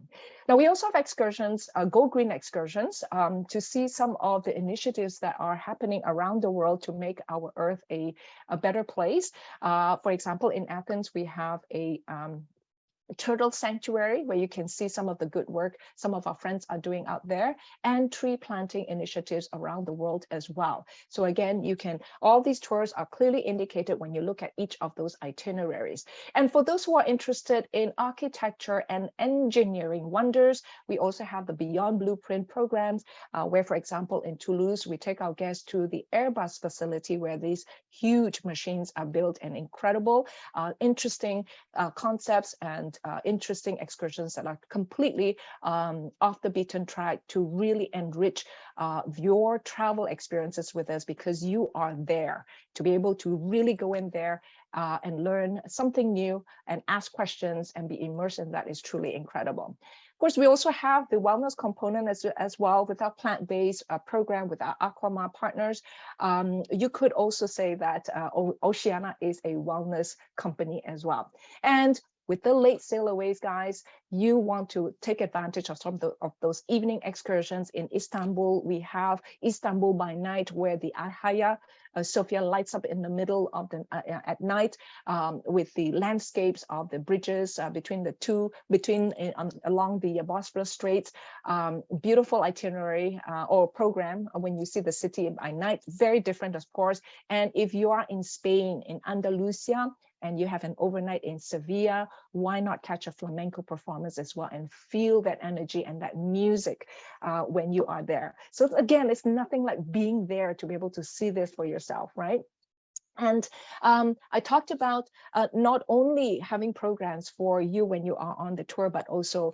Now, we also have excursions, Go Green excursions, to see some of the initiatives that are happening around the world to make our Earth a better place. For example, in Athens, we have a turtle sanctuary where you can see some of the good work some of our friends are doing out there, and tree planting initiatives around the world as well. So again, all these tours are clearly indicated when you look at each of those itineraries. And for those who are interested in architecture and engineering wonders, we also have the Beyond Blueprint programs, where, for example, in Toulouse, we take our guests to the Airbus facility where these huge machines are built, and incredible, interesting concepts and interesting excursions that are completely off the beaten track to really enrich your travel experiences with us, because you are there to be able to really go in there and learn something new and ask questions and be immersed in that is truly incredible. Of course, we also have the wellness component as well with our plant-based program with our Aquamar partners. You could also say that Oceania is a wellness company as well. And With the late sailaways, guys, you want to take advantage of some of those evening excursions in Istanbul. We have Istanbul by night, where the Hagia Sophia lights up in the middle of the at night, with the landscapes of the bridges along the Bosphorus Straits. Beautiful itinerary or program when you see the city by night. Very different, of course. And if you are in Spain, in Andalusia, and you have an overnight in Sevilla, why not catch a flamenco performance as well and feel that energy and that music when you are there? So again, it's nothing like being there to be able to see this for yourself, right? And I talked about not only having programs for you when you are on the tour, but also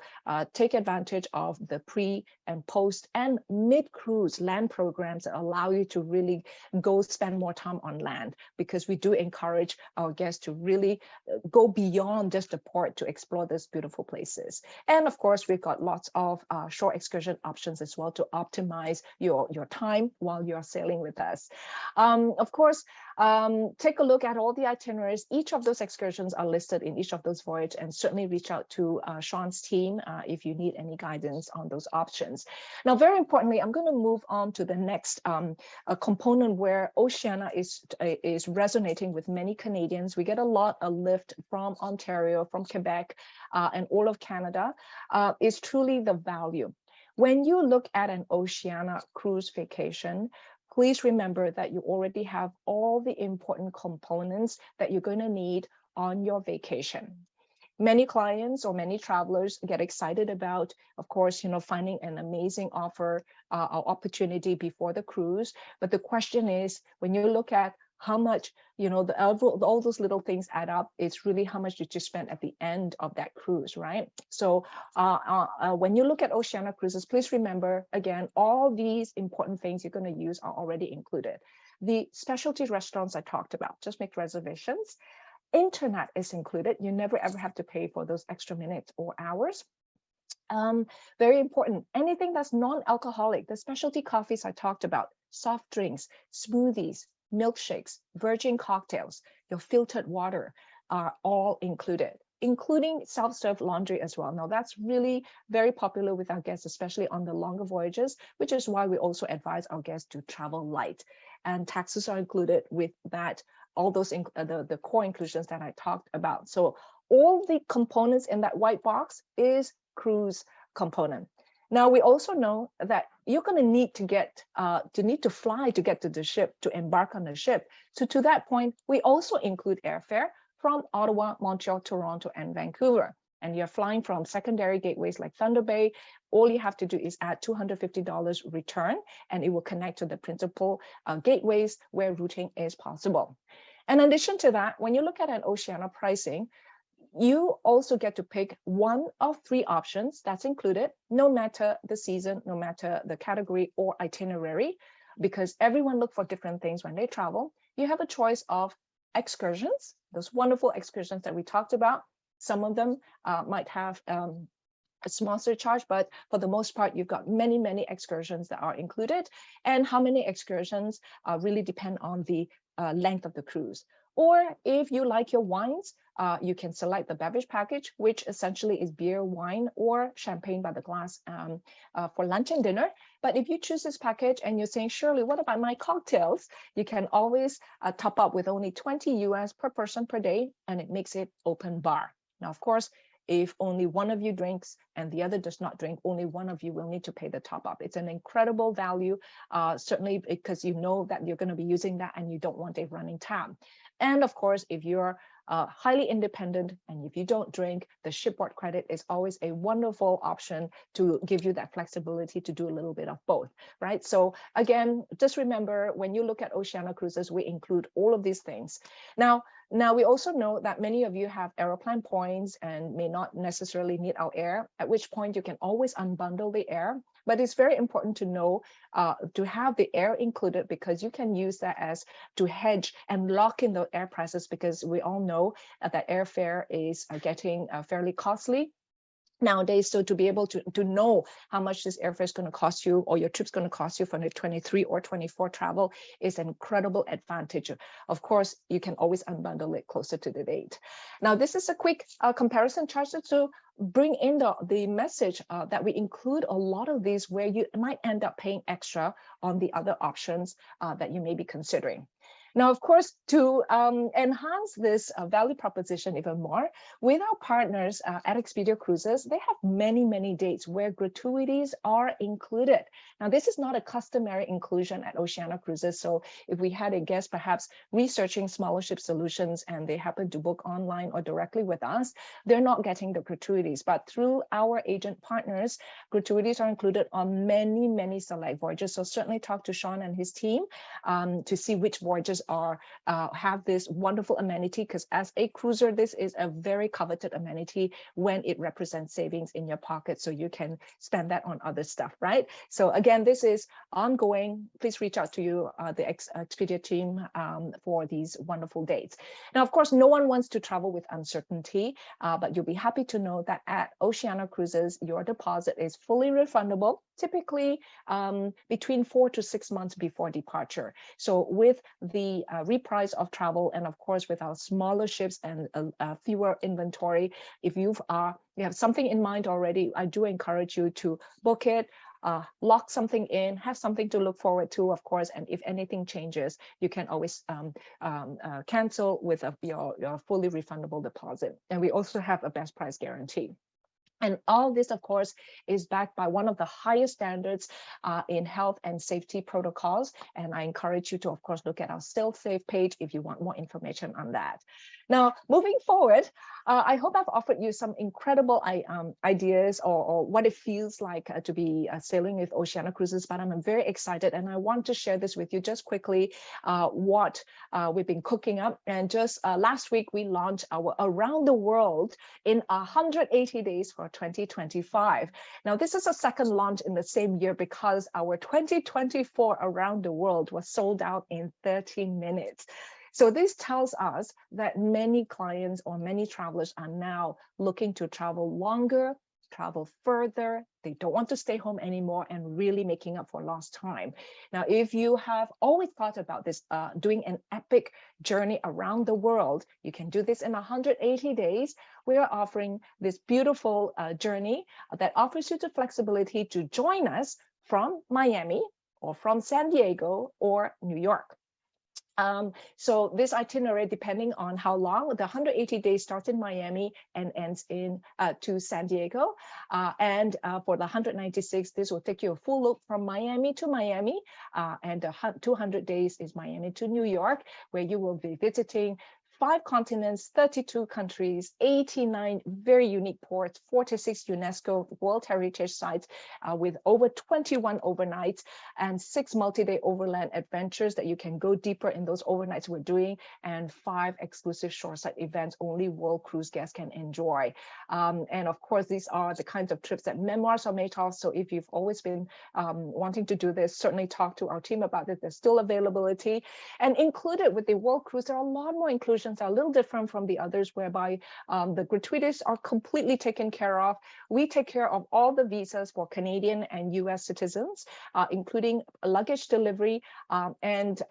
take advantage of the pre and post and mid-cruise land programs that allow you to really go spend more time on land, because we do encourage our guests to really go beyond just the port to explore these beautiful places. And of course, we've got lots of shore excursion options as well to optimize your time while you're sailing with us. Of course, take a look at all the itineraries. Each of those excursions are listed in each of those voyages, and certainly reach out to Sean's team if you need any guidance on those options. Now, very importantly, I'm going to move on to the next component where Oceania is resonating with many Canadians. We get a lot of lift from Ontario, from Quebec, and all of Canada, is truly the value. When you look at an Oceania cruise vacation, please remember that you already have all the important components that you're going to need on your vacation. Many clients or many travelers get excited about, of course, finding an amazing offer or opportunity before the cruise. But the question is, when you look at how much, all those little things add up, it's really how much did you spend at the end of that cruise, right? So when you look at Oceania Cruises, please remember, again, all these important things you're going to use are already included. The specialty restaurants I talked about, just make reservations. Internet is included. You never ever have to pay for those extra minutes or hours. Very important, anything that's non-alcoholic, the specialty coffees I talked about, soft drinks, smoothies, milkshakes, virgin cocktails, your filtered water are all included, including self-serve laundry as well. Now, that's really very popular with our guests, especially on the longer voyages, which is why we also advise our guests to travel light. And taxes are included with that, all those the core inclusions that I talked about. So all the components in that white box is cruise component. Now, we also know that you're going to need to fly to get to the ship, to embark on the ship. So to that point, we also include airfare from Ottawa, Montreal, Toronto, and Vancouver. And you're flying from secondary gateways like Thunder Bay. All you have to do is add $250 return, and it will connect to the principal gateways where routing is possible. In addition to that, when you look at an Oceania pricing, you also get to pick one of 3 options that's included, no matter the season, no matter the category or itinerary, because everyone looks for different things when they travel. You have a choice of excursions, those wonderful excursions that we talked about. Some of them might have a small surcharge, but for the most part, you've got many, many excursions that are included. And how many excursions really depend on the length of the cruise. Or if you like your wines, you can select the beverage package, which essentially is beer, wine, or champagne by the glass for lunch and dinner. But if you choose this package and you're saying, Shirley, what about my cocktails? You can always top up with only $20 US per person per day, and it makes it open bar. Now, of course, if only one of you drinks and the other does not drink, only one of you will need to pay the top up. It's an incredible value, certainly because you know that you're going to be using that and you don't want a running tab. And of course, if you're highly independent and if you don't drink, the shipboard credit is always a wonderful option to give you that flexibility to do a little bit of both, right? So again, just remember, when you look at Oceania Cruises, we include all of these things. Now we also know that many of you have Aeroplan points and may not necessarily need our air, at which point you can always unbundle the air. But it's very important to know to have the air included, because you can use that as to hedge and lock in the air prices, because we all know that airfare is getting fairly costly. nowadays. So to be able to know how much this airfare is going to cost you, or your trip's going to cost you for the 23 or 24 travel, is an incredible advantage. Of course, you can always unbundle it closer to the date. Now, this is a quick comparison chart to bring in the message that we include a lot of these where you might end up paying extra on the other options that you may be considering. Now, of course, to enhance this value proposition even more, with our partners at Expedia Cruises, they have many, many dates where gratuities are included. Now, this is not a customary inclusion at Oceania Cruises. So if we had a guest perhaps researching smaller ship solutions and they happen to book online or directly with us, they're not getting the gratuities. But through our agent partners, gratuities are included on many, many select voyages. So certainly talk to Sean and his team to see which voyages are have this wonderful amenity, because as a cruiser, this is a very coveted amenity when it represents savings in your pocket, so you can spend that on other stuff, right? So again, this is ongoing. Please reach out to the Expedia team for these wonderful dates. Now, of course, no one wants to travel with uncertainty, but you'll be happy to know that at Oceania Cruises, your deposit is fully refundable, typically between 4 to 6 months before departure. So with the reprice of travel, and of course with our smaller ships and fewer inventory, if you have something in mind already, I do encourage you to book it, lock something in, have something to look forward to, of course, and if anything changes, you can always cancel with your fully refundable deposit. And we also have a best price guarantee. And all this, of course, is backed by one of the highest standards in health and safety protocols. And I encourage you to, of course, look at our SailSafe page if you want more information on that. Now, moving forward, I hope I've offered you some incredible ideas or what it feels like to be sailing with Oceania Cruises, but I'm very excited and I want to share this with you just quickly, what we've been cooking up. And just last week, we launched our Around the World in 180 days for 2025. Now, this is a second launch in the same year because our 2024 Around the World was sold out in 30 minutes. So this tells us that many clients or many travelers are now looking to travel longer, travel further. They don't want to stay home anymore and really making up for lost time. Now, if you have always thought about this, doing an epic journey around the world, you can do this in 180 days. We are offering this beautiful journey that offers you the flexibility to join us from Miami or from San Diego or New York. So this itinerary, depending on how long, the 180 days starts in Miami and ends in to San Diego. And for the 196, this will take you a full loop from Miami to Miami. And the 200 days is Miami to New York, where you will be visiting 5 continents, 32 countries, 89 very unique ports, 46 UNESCO World Heritage Sites with over 21 overnights and 6 multi-day overland adventures that you can go deeper in those overnights we're doing, and 5 exclusive shoreside events only World Cruise guests can enjoy. And of course, these are the kinds of trips that memoirs are made of. So if you've always been wanting to do this, certainly talk to our team about it. There's still availability. And included with the World Cruise, there are a lot more inclusions, are a little different from the others, whereby the gratuities are completely taken care of. We take care of all the visas for Canadian and US citizens, including luggage delivery and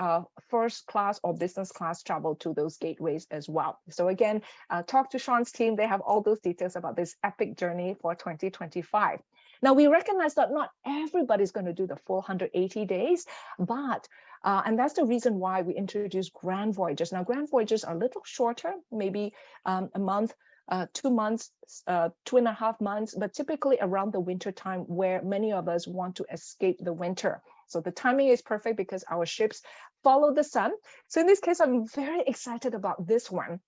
first class or business class travel to those gateways as well. So again, talk to Sean's team. They have all those details about this epic journey for 2025. Now, we recognize that not everybody's going to do the full 180 days, but and that's the reason why we introduced grand voyages. Now, grand voyages are a little shorter, maybe a month, 2 months, 2.5 months, but typically around the winter time, where many of us want to escape the winter. So the timing is perfect because our ships follow the sun. So in this case, I'm very excited about this one.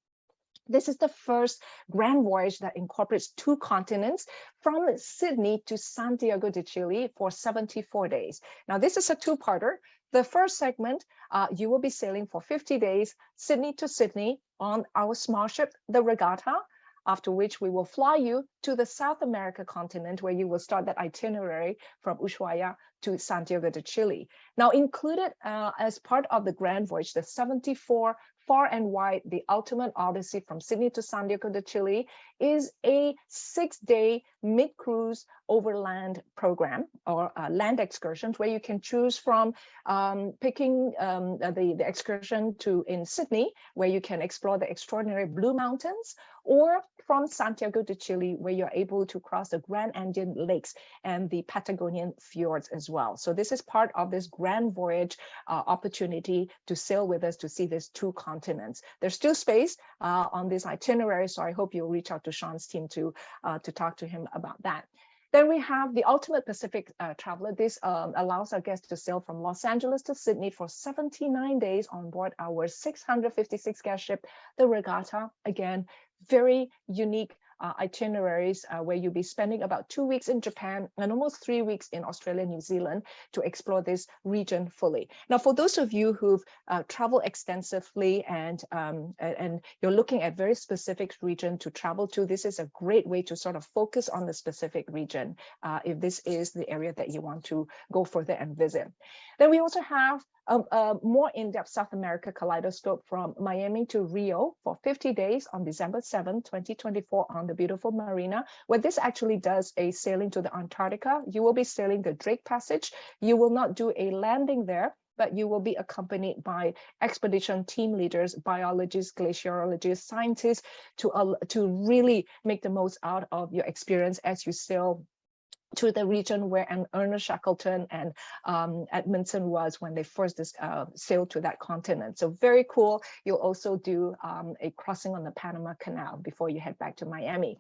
This is the first grand voyage that incorporates 2 continents, from Sydney to Santiago de Chile for 74 days. Now, this is a 2-parter. The first segment, you will be sailing for 50 days, Sydney to Sydney on our small ship, the Regatta, after which we will fly you to the South America continent, where you will start that itinerary from Ushuaia to Santiago de Chile. Now, included as part of the grand voyage, the 74 far and wide, the ultimate odyssey from Sydney to Santiago de Chile is a 6-day mid-cruise overland program or land excursions where you can choose from picking the excursion to in Sydney, where you can explore the extraordinary Blue Mountains, or from Santiago de Chile, where you're able to cross the Grand Andean Lakes and the Patagonian fjords as well. So this is part of this grand voyage opportunity to sail with us to see these 2 continents. There's still space on this itinerary, so I hope you'll reach out to Sean's team to talk to him about that. Then we have the Ultimate Pacific Traveler. This allows our guests to sail from Los Angeles to Sydney for 79 days on board our 656 guest ship, the Regatta. Again, very unique itineraries where you'll be spending about 2 weeks in Japan and almost 3 weeks in Australia, New Zealand to explore this region fully. Now, for those of you who've traveled extensively and you're looking at very specific region to travel to, this is a great way to sort of focus on the specific region if this is the area that you want to go further and visit. Then we also have a more in-depth South America kaleidoscope from Miami to Rio for 50 days on December 7, 2024 on the beautiful marina, where this actually does a sailing to the Antarctica. You will be sailing the Drake Passage. You will not do a landing there, but you will be accompanied by expedition team leaders, biologists, glaciologists, scientists to really make the most out of your experience as you sail to the region where Ernest Shackleton and Edmondson was when they first sailed to that continent. So very cool. You'll also do a crossing on the Panama Canal before you head back to Miami.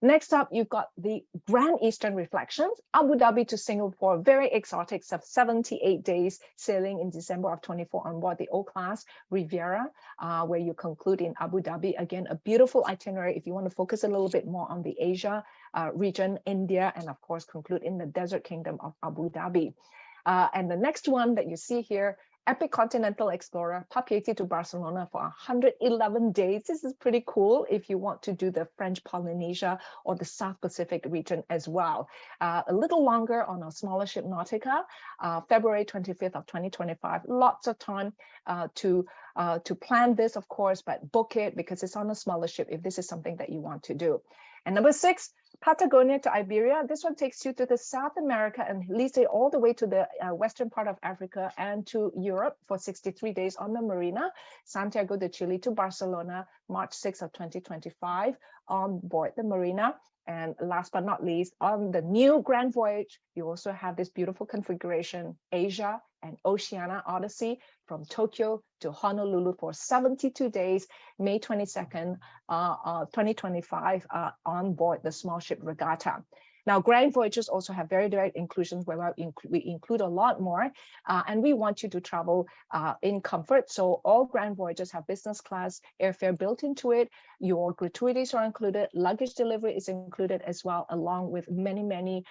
Next up, you've got the Grand Eastern Reflections, Abu Dhabi to Singapore, very exotic, 78 days sailing in December of 24 on board the O-Class Riviera, where you conclude in Abu Dhabi. Again, a beautiful itinerary if you want to focus a little bit more on the Asia region, India, and of course, conclude in the Desert Kingdom of Abu Dhabi. And the next one that you see here, Epic Continental Explorer, Papeete to Barcelona for 111 days. This is pretty cool if you want to do the French Polynesia or the South Pacific region as well. A little longer on a smaller ship, Nautica, February 25th of 2025. Lots of time to plan this, of course, but book it because it's on a smaller ship if this is something that you want to do. And number 6, Patagonia to Iberia. This one takes you to the South America and leads you all the way to the western part of Africa and to Europe for 63 days on the Marina. Santiago de Chile to Barcelona, March 6th of 2025 on board the Marina. And last but not least, on the new Grand Voyage, you also have this beautiful configuration, Asia and Oceania Odyssey from Tokyo to Honolulu for 72 days, May 22nd, 2025 on board the small ship Regatta. Now, Grand Voyages also have very direct inclusions where we include a lot more, and we want you to travel in comfort. So all Grand Voyages have business class airfare built into it. Your gratuities are included. Luggage delivery is included as well, along with many, many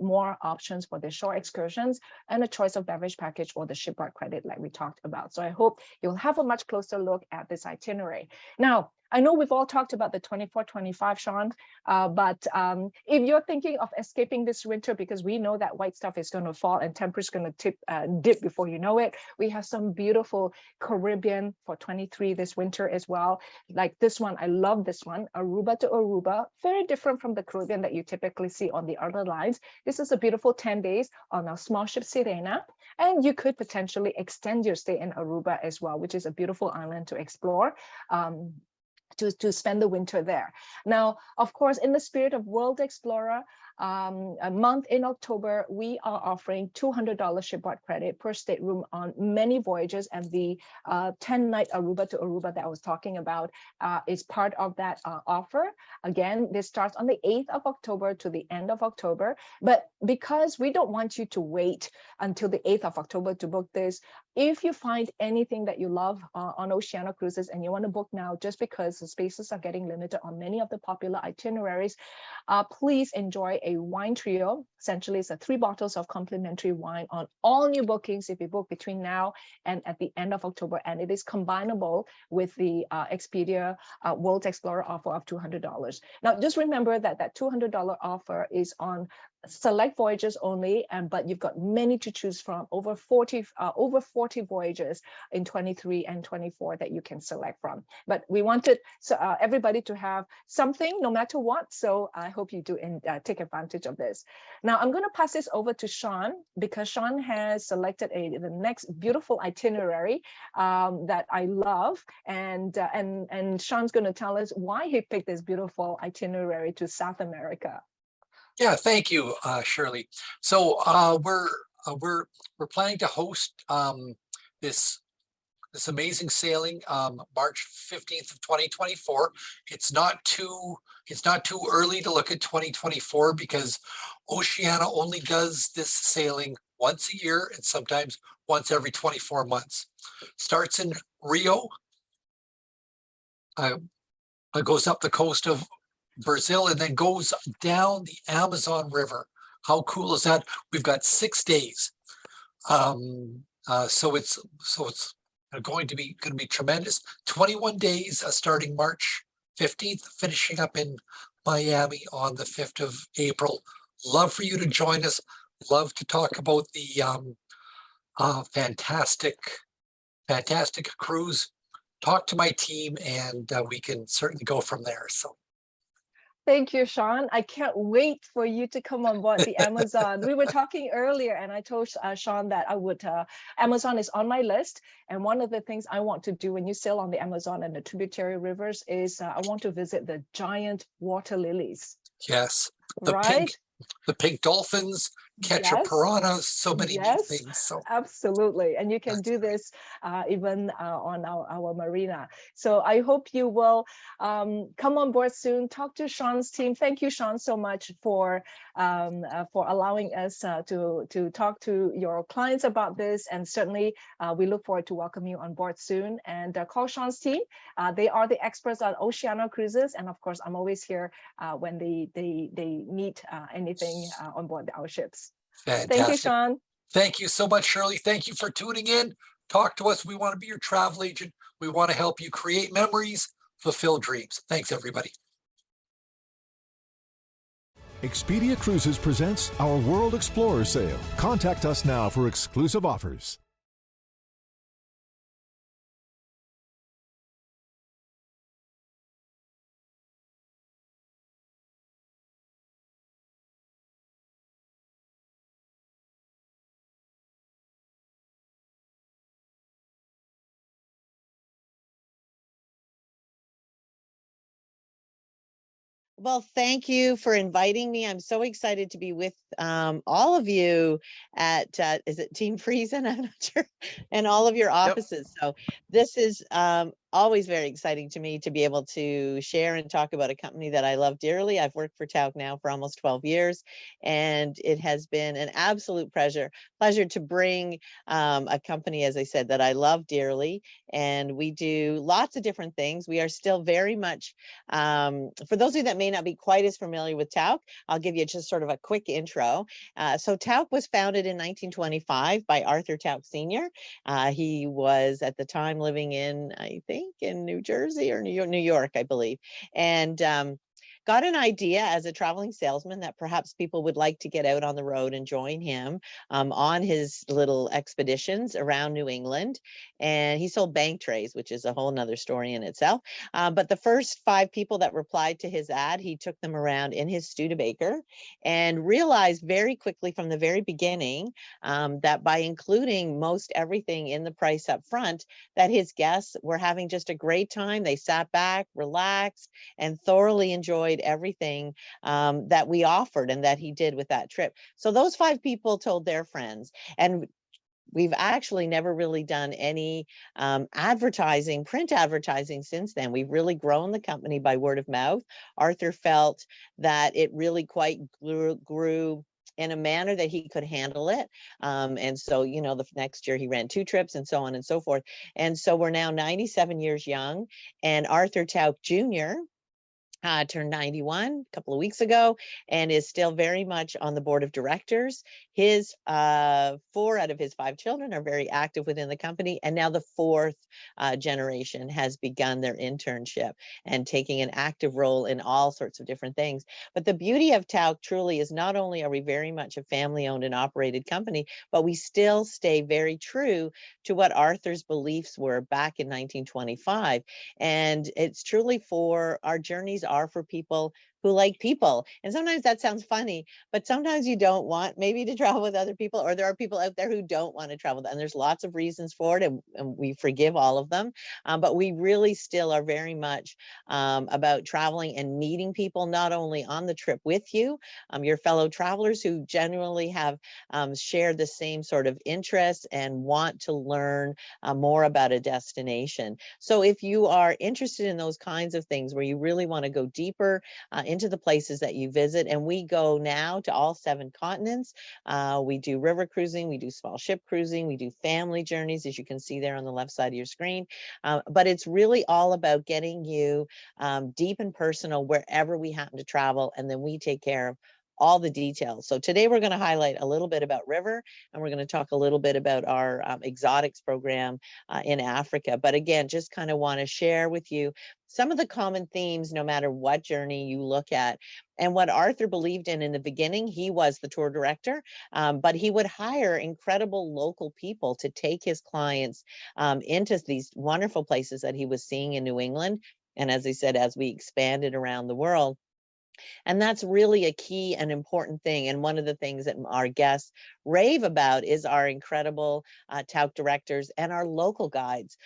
more options for the shore excursions and a choice of beverage package or the shipboard credit like we talked about. So I hope you'll have a much closer look at this itinerary. Now, I know we've all talked about the 24-25, Sean, but if you're thinking of escaping this winter, because we know that white stuff is going to fall and temperature's going to dip before you know it, we have some beautiful Caribbean for 23 this winter as well. Like this one, I love this one, Aruba to Aruba, very different from the Caribbean that you typically see on the other lines. This is a beautiful 10 days on a small ship Sirena, and you could potentially extend your stay in Aruba as well, which is a beautiful island to explore. To spend the winter there. Now, of course, in the spirit of World Explorer, a month in October, we are offering $200 shipboard credit per stateroom on many voyages, and the 10-night Aruba to Aruba that I was talking about is part of that offer. Again, this starts on the 8th of October to the end of October, but because we don't want you to wait until the 8th of October to book this, if you find anything that you love on Oceania Cruises and you want to book now, just because the spaces are getting limited on many of the popular itineraries, please enjoy a wine trio. Essentially, it's 3 bottles of complimentary wine on all new bookings if you book between now and at the end of October, and it is combinable with the Expedia World Explorer offer of $200. Now, just remember that that $200 offer is on select voyages only, but you've got many to choose from, over 40 voyages in 23 and 24 that you can select from. But we wanted everybody to have something no matter what, so I hope you do take advantage of this. Now I'm going to pass this over to Sean, because Sean has selected the next beautiful itinerary that I love, and Sean's going to tell us why he picked this beautiful itinerary to South America. Yeah, thank you, Shirley. So we're planning to host this amazing sailing March 15th of 2024. It's not too early to look at 2024, because Oceania only does this sailing once a year and sometimes once every 24 months. Starts in Rio, goes up the coast of Brazil, and then goes down the Amazon River. How cool is that? We've got 6 days. So it's going to be tremendous. 21 days starting March 15th, finishing up in Miami on the 5th of April. Love for you to join us. Love to talk about the fantastic cruise. Talk to my team, and we can certainly go from there. So. Thank you, Sean. I can't wait for you to come on board the Amazon. We were talking earlier, and I told Sean that I would, Amazon is on my list. And one of the things I want to do when you sail on the Amazon and the tributary rivers is I want to visit the giant water lilies. Yes, Right? The pink dolphins, catch a piranha, so many neat things. So absolutely, and you can do this even on our marina. So I hope you will come on board soon. Talk to Sean's team. Thank you, Sean, so much for allowing us to talk to your clients about this. And certainly, we look forward to welcoming you on board soon. And call Sean's team. They are the experts at Oceania Cruises, and of course, I'm always here when they need anything on board our ships. Fantastic. Thank you, Sean. Thank you so much, Shirley. Thank you for tuning in. Talk to us. We want to be your travel agent. We want to help you create memories, fulfill dreams. Thanks, everybody. Expedia Cruises presents our World Explorer Sale. Contact us now for exclusive offers. Well, thank you for inviting me. I'm so excited to be with all of you at, is it timfriesen? I'm not sure, and all of your offices. Yep. So this is always very exciting to me to be able to share and talk about a company that I love dearly. I've worked for Tauck now for almost 12 years, and it has been an absolute pleasure to bring a company, as I said, that I love dearly. And we do lots of different things. We are still very much, for those of you that may not be quite as familiar with Tauck, I'll give you just sort of a quick intro. So Tauck was founded in 1925 by Arthur Tauck Sr. He was at the time living in, I think, in New Jersey or New York, I believe. And got an idea as a traveling salesman that perhaps people would like to get out on the road and join him on his little expeditions around New England. And he sold bank trays, which is a whole nother story in itself. But the first 5 people that replied to his ad, he took them around in his Studebaker and realized very quickly from the very beginning that by including most everything in the price up front, that his guests were having just a great time. They sat back, relaxed, and thoroughly enjoyed everything that we offered and that he did with that trip. So those 5 people told their friends, and we've actually never really done any advertising, print advertising since then. We've really grown the company by word of mouth. Arthur felt that it really quite grew in a manner that he could handle it. And so, you know, the next year he ran 2 trips and so on and so forth. And so we're now 97 years young, and Arthur Tauck Jr., turned 91 a couple of weeks ago and is still very much on the board of directors. His 4 out of his 5 children are very active within the company. And now the 4th generation has begun their internship and taking an active role in all sorts of different things. But the beauty of Tauck truly is not only are we very much a family owned and operated company, but we still stay very true to what Arthur's beliefs were back in 1925. And it's truly for our journeys are for people who like people. And sometimes that sounds funny, but sometimes you don't want maybe to travel with other people, or there are people out there who don't want to travel. And there's lots of reasons for it, and we forgive all of them. But we really still are very much about traveling and meeting people, not only on the trip with you, your fellow travelers who generally have shared the same sort of interests and want to learn more about a destination. So if you are interested in those kinds of things where you really want to go deeper into the places that you visit, and we go now to all 7 continents. We do river cruising, we do small ship cruising, we do family journeys, as you can see there on the left side of your screen. But it's really all about getting you deep and personal wherever we happen to travel, and then we take care of all the details. So today we're going to highlight a little bit about river, and we're going to talk a little bit about our exotics program in Africa. But again, just kind of want to share with you some of the common themes, no matter what journey you look at. And what Arthur believed in the beginning, he was the tour director, but he would hire incredible local people to take his clients into these wonderful places that he was seeing in New England. And as I said, as we expanded around the world, and that's really a key and important thing. And one of the things that our guests rave about is our incredible Tauck directors and our local guides.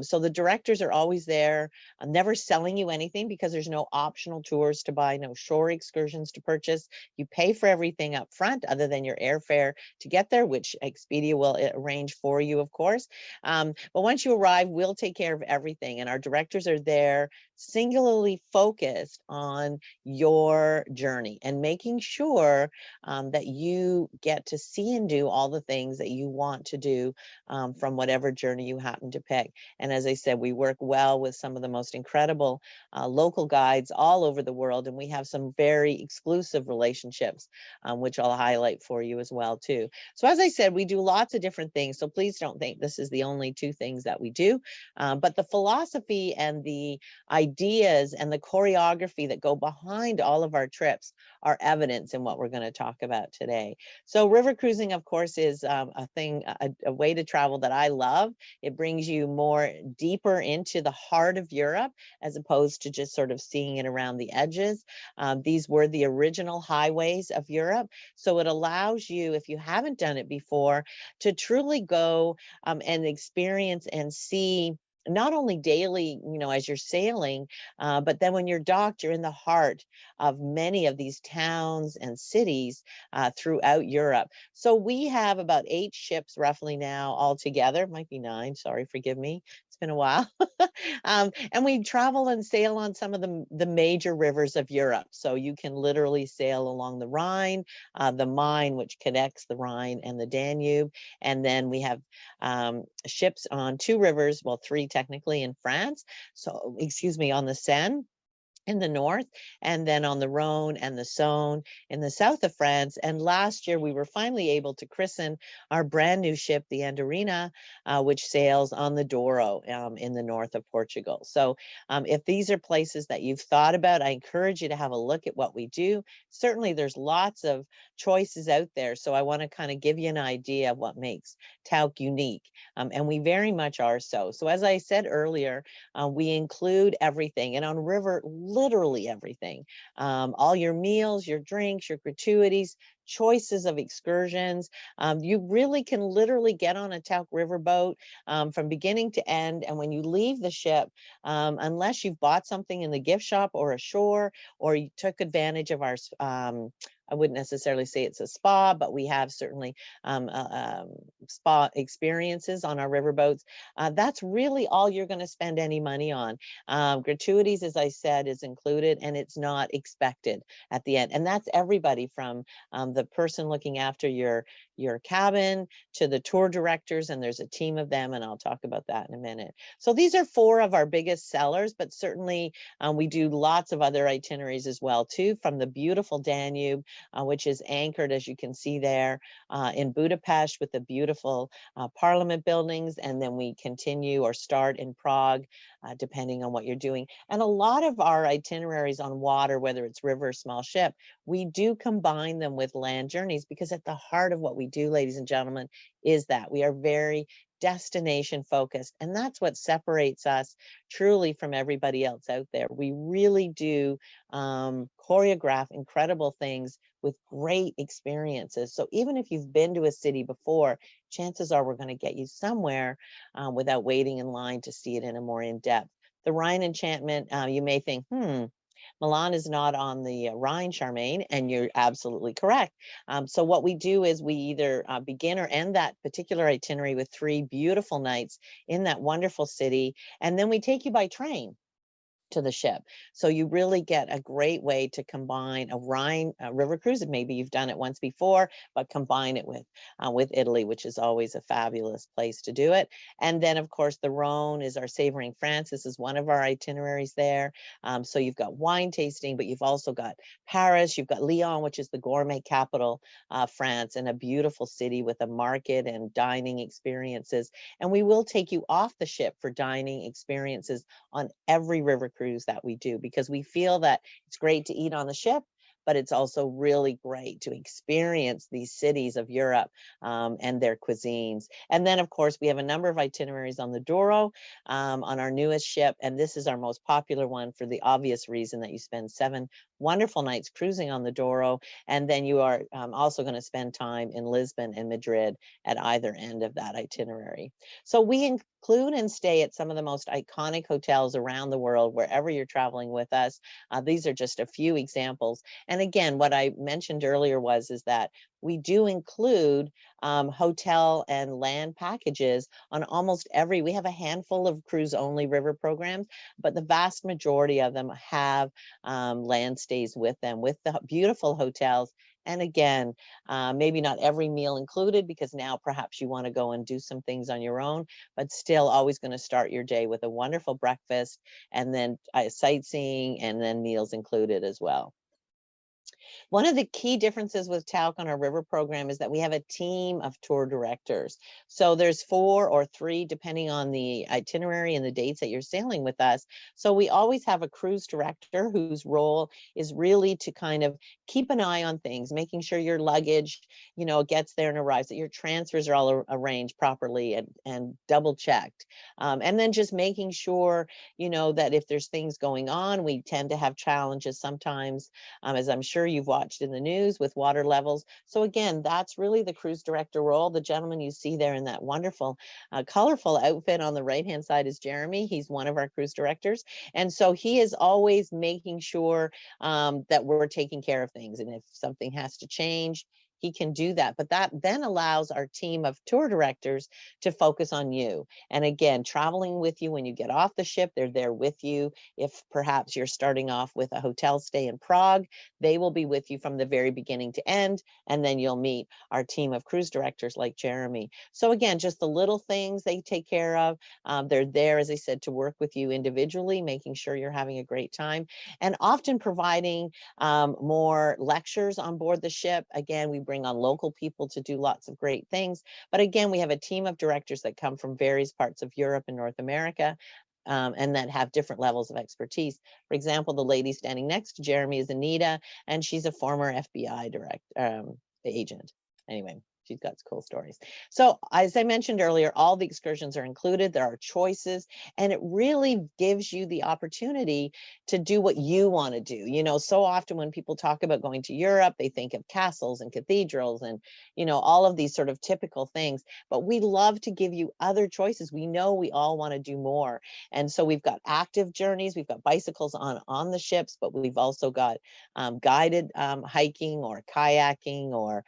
So the directors are always there, never selling you anything, because there's no optional tours to buy, no shore excursions to purchase. You pay for everything up front other than your airfare to get there, which Expedia will arrange for you, of course. But once you arrive, we'll take care of everything. And our directors are there singularly focused on your journey and making sure that you get to see and do all the things that you want to do from whatever journey you happen to pick. And as I said, we work well with some of the most incredible local guides all over the world, and we have some very exclusive relationships, which I'll highlight for you as well too. So as I said, we do lots of different things, so please don't think this is the only 2 things that we do, but the philosophy and the ideas and the choreography that go behind all of our trips are evidence in what we're going to talk about today. So river cruising, of course, is a way to travel that I love. It brings you more deeper into the heart of Europe, as opposed to just sort of seeing it around the edges. These were the original highways of Europe. So it allows you, if you haven't done it before, to truly go and experience and see not only daily, as you're sailing, but then when you're docked, you're in the heart of many of these towns and cities throughout Europe. So we have about 8 ships roughly now altogether. Might be 9, sorry, forgive me. It's been a while. And we travel and sail on some of the major rivers of Europe. So you can literally sail along the Rhine, the Main, which connects the Rhine and the Danube. And then we have ships on 2 rivers, well, 3 technically in France. So, excuse me, on the Seine in the north, and then on the Rhone and the Saône in the south of France. And last year we were finally able to christen our brand new ship, the Andarina, which sails on the Douro in the north of Portugal. So if these are places that you've thought about, I encourage you to have a look at what we do. Certainly there's lots of choices out there. So I want to kind of give you an idea of what makes Tauck unique. And we very much are so. So as I said earlier, we include everything, and on river, literally everything. All your meals, your drinks, your gratuities, choices of excursions. You really can literally get on a Tauck riverboat from beginning to end. And when you leave the ship, unless you've bought something in the gift shop or ashore, or you took advantage of our I wouldn't necessarily say it's a spa, but we have certainly spa experiences on our riverboats. That's really all you're going to spend any money on. Gratuities, as I said, is included, and it's not expected at the end. And that's everybody from the person looking after your cabin to the tour directors, and there's a team of them, and I'll talk about that in a minute. So these are 4 of our biggest sellers, but certainly we do lots of other itineraries as well too, from the beautiful Danube, which is anchored, as you can see there, in Budapest with the beautiful Parliament buildings, and then we continue or start in Prague, depending on what you're doing. And a lot of our itineraries on water, whether it's river or small ship, we do combine them with land journeys, because at the heart of what we do, ladies and gentlemen, is that we are very destination focused. And that's what separates us truly from everybody else out there. We really do choreograph incredible things with great experiences. So even if you've been to a city before, chances are we're going to get you somewhere without waiting in line to see it in a more in-depth. The Rhine Enchantment, you may think, Milan is not on the Rhine, Charmaine, and you're absolutely correct. So what we do is we either begin or end that particular itinerary with 3 beautiful nights in that wonderful city, and then we take you by train to the ship. So you really get a great way to combine a Rhine river cruise. Maybe you've done it once before, but combine it with Italy, which is always a fabulous place to do it. And then of course the Rhone is our Savoring France. This is one of our itineraries there. So you've got wine tasting, but you've also got Paris, you've got Lyon, which is the gourmet capital of France, and a beautiful city with a market and dining experiences. And we will take you off the ship for dining experiences on every river cruise that we do, because we feel that it's great to eat on the ship, but it's also really great to experience these cities of Europe and their cuisines. And then, of course, we have a number of itineraries on the Douro on our newest ship. And this is our most popular one for the obvious reason that you spend 7 wonderful nights cruising on the Douro. And then you are also going to spend time in Lisbon and Madrid at either end of that itinerary. So we include and stay at some of the most iconic hotels around the world, wherever you're traveling with us. These are just a few examples. And again, what I mentioned earlier is that we do include hotel and land packages on almost we have a handful of cruise only river programs, but the vast majority of them have land stays with them, with the beautiful hotels. And again, maybe not every meal included, because now perhaps you want to go and do some things on your own, but still always going to start your day with a wonderful breakfast, and then sightseeing, and then meals included as well. One of the key differences with Tauck on our river program is that we have a team of tour directors. So there's 4 or 3, depending on the itinerary and the dates that you're sailing with us. So we always have a cruise director whose role is really to kind of keep an eye on things, making sure your luggage, gets there and arrives, that your transfers are all arranged properly and double checked. And then just making sure, that if there's things going on, we tend to have challenges sometimes, as I'm sure you've watched in the news, with water levels. So again, that's really the cruise director role. The gentleman you see there in that wonderful, colorful outfit on the right-hand side is Jeremy. He's one of our cruise directors. And so he is always making sure that we're taking care of things. And if something has to change, he can do that. But that then allows our team of tour directors to focus on you. And again, traveling with you when you get off the ship, they're there with you. If perhaps you're starting off with a hotel stay in Prague, they will be with you from the very beginning to end. And then you'll meet our team of cruise directors like Jeremy. So again, just the little things they take care of. They're there, as I said, to work with you individually, making sure you're having a great time, and often providing more lectures on board the ship. Again, we bring on local people to do lots of great things. But again, we have a team of directors that come from various parts of Europe and North America, and that have different levels of expertise. For example, the lady standing next to Jeremy is Anita, and she's a former FBI agent. Anyway, She's got cool stories. So as I mentioned earlier, all the excursions are included. There are choices, and it really gives you the opportunity to do what you want to do. You know, so often when people talk about going to Europe, they think of castles and cathedrals and, you know, all of these sort of typical things, but we love to give you other choices. We know we all want to do more. And so we've got active journeys, we've got bicycles on the ships, but we've also got guided hiking or kayaking or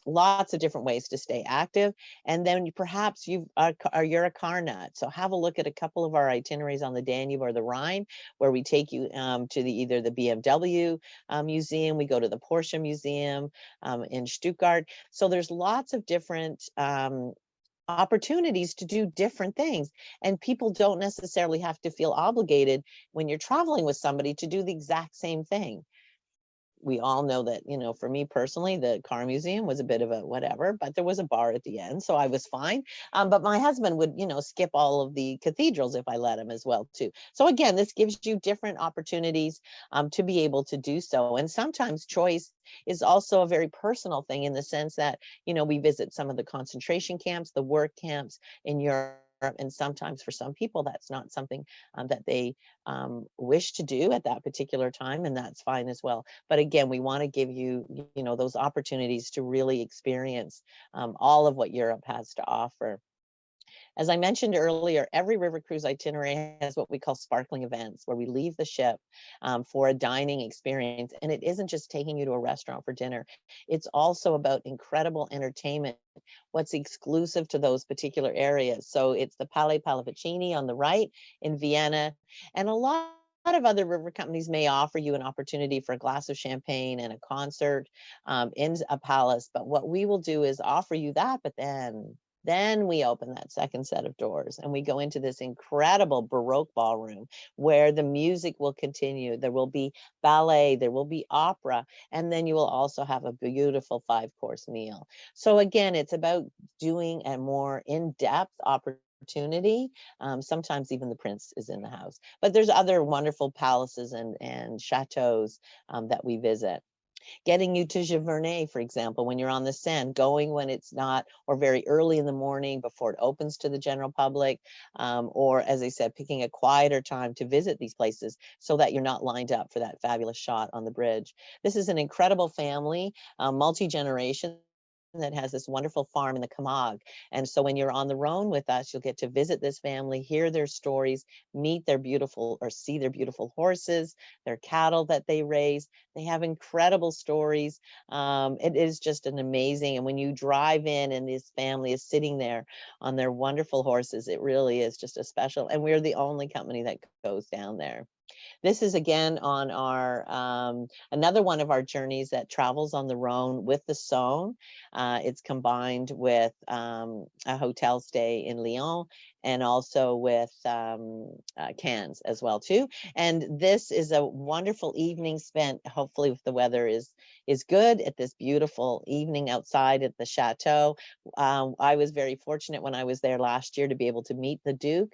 lots of different ways to stay active. And then perhaps you're a car nut. So have a look at a couple of our itineraries on the Danube or the Rhine, where we take you to either the BMW museum, we go to the Porsche Museum in Stuttgart. So there's lots of different opportunities to do different things. And people don't necessarily have to feel obligated when you're traveling with somebody to do the exact same thing. We all know that, you know, for me personally, the car museum was a bit of a whatever, but there was a bar at the end, so I was fine. But my husband would, you know, skip all of the cathedrals if I let him as well too. So again, this gives you different opportunities to be able to do so. And sometimes choice is also a very personal thing in the sense that, you know, we visit some of the concentration camps, the work camps in Europe. And sometimes for some people, that's not something that they wish to do at that particular time, and that's fine as well. But again, we want to give you, you know, those opportunities to really experience all of what Europe has to offer. As I mentioned earlier, every river cruise itinerary has what we call sparkling events, where we leave the ship for a dining experience. And it isn't just taking you to a restaurant for dinner. It's also about incredible entertainment, what's exclusive to those particular areas. So it's the Palais Pallavicini on the right in Vienna, and a lot of other river companies may offer you an opportunity for a glass of champagne and a concert in a palace. But what we will do is offer you that, but then we open that second set of doors and we go into this incredible Baroque ballroom where the music will continue. There will be ballet, there will be opera, and then you will also have a beautiful 5-course meal. So again, it's about doing a more in-depth opportunity. Sometimes even the prince is in the house, but there's other wonderful palaces and chateaus that we visit. Getting you to Giverny, for example, when you're on the Seine, going when it's not, or very early in the morning before it opens to the general public, or as I said, picking a quieter time to visit these places so that you're not lined up for that fabulous shot on the bridge. This is an incredible family, multi-generation, that has this wonderful farm in the Camargue. And so when you're on the Rhone with us, you'll get to visit this family, hear their stories, meet their beautiful, or see their beautiful horses, their cattle that they raise. They have incredible stories. It is just an amazing, and when you drive in and this family is sitting there on their wonderful horses, it really is just a special, and we're the only company that goes down there. This is again on our another one of our journeys that travels on the Rhone with the Saône. It's combined with a hotel stay in Lyon and also with Cannes as well too. And this is a wonderful evening spent, hopefully if the weather is good, at this beautiful evening outside at the chateau. I was very fortunate when I was there last year to be able to meet the Duke,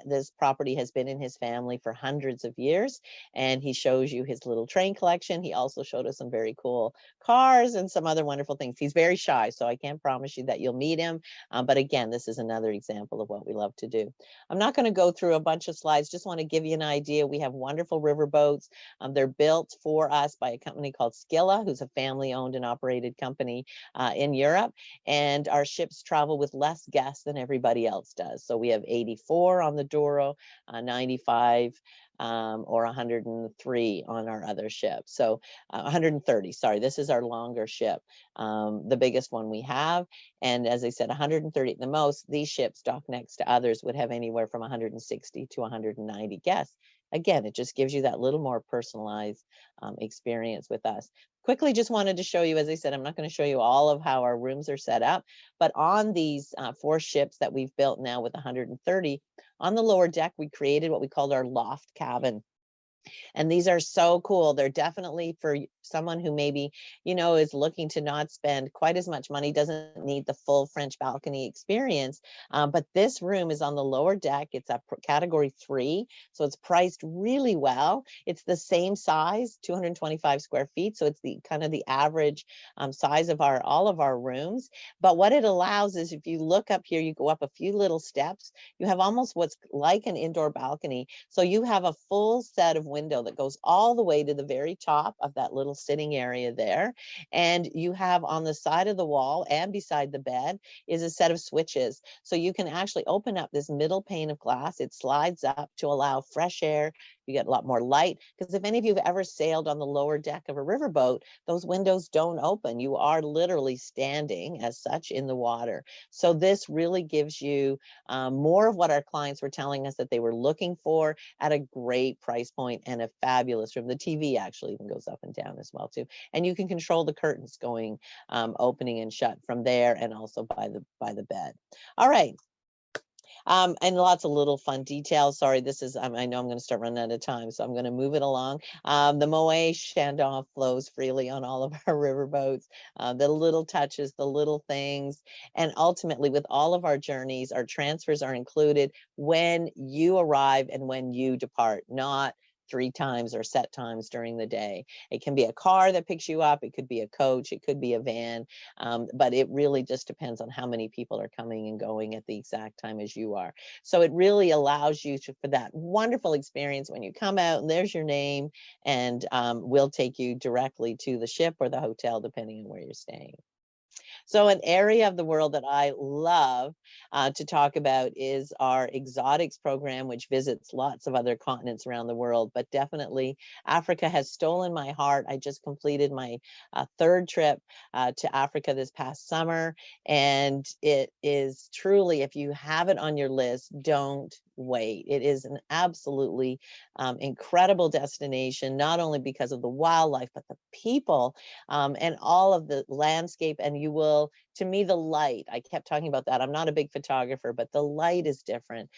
this property has been in his family for hundreds of years, and he shows you his little train collection. He also showed us some very cool cars and some other wonderful things. He's very shy, so I can't promise you that you'll meet him. But again, this is another example of what we love to do. I'm not going to go through a bunch of slides, just want to give you an idea. We have wonderful river boats. They're built for us by a company called Scylla, who's a family-owned and operated company in Europe. And our ships travel with less guests than everybody else does. So we have 84 on the Douro, 95 or 103 on our other ship. So 130, sorry, this is our longer ship, the biggest one we have. And as I said, 130 at the most. These ships docked next to others would have anywhere from 160 to 190 guests. Again, it just gives you that little more personalized experience with us. Quickly, just wanted to show you, as I said, I'm not going to show you all of how our rooms are set up, but on these 4 ships that we've built now with 130, on the lower deck, we created what we called our loft cabin. And these are so cool. They're definitely for someone who maybe, is looking to not spend quite as much money, doesn't need the full French balcony experience. But this room is on the lower deck. It's a category 3. So it's priced really well. It's the same size, 225 square feet. So it's the kind of the average size of all of our rooms. But what it allows is, if you look up here, you go up a few little steps, you have almost what's like an indoor balcony. So you have a full set of window that goes all the way to the very top of that little sitting area there. And you have on the side of the wall and beside the bed is a set of switches. So you can actually open up this middle pane of glass. It slides up to allow fresh air. You get a lot more light, because if any of you have ever sailed on the lower deck of a riverboat, those windows don't open. You are literally standing as such in the water. So this really gives you more of what our clients were telling us that they were looking for at a great price point and a fabulous room. The TV actually even goes up and down as well too. And you can control the curtains going opening and shut from there, and also by the bed. All right. And lots of little fun details. Sorry, this is, I know I'm going to start running out of time, so I'm going to move it along. The Moet Chandon flows freely on all of our riverboats. The little touches, the little things. And ultimately, with all of our journeys, our transfers are included when you arrive and when you depart, not 3 times or set times during the day. It can be a car that picks you up. It could be a coach. It could be a van. But it really just depends on how many people are coming and going at the exact time as you are. So it really allows you for that wonderful experience when you come out and there's your name, and we'll take you directly to the ship or the hotel, depending on where you're staying. So an area of the world that I love to talk about is our exotics program, which visits lots of other continents around the world, but definitely Africa has stolen my heart. I just completed my 3rd trip to Africa this past summer, and it is truly, if you have it on your list, don't wait. It is an absolutely incredible destination, not only because of the wildlife, but the people and all of the landscape. And you will, to me, the light, I kept talking about that. I'm not a big photographer, but the light is different.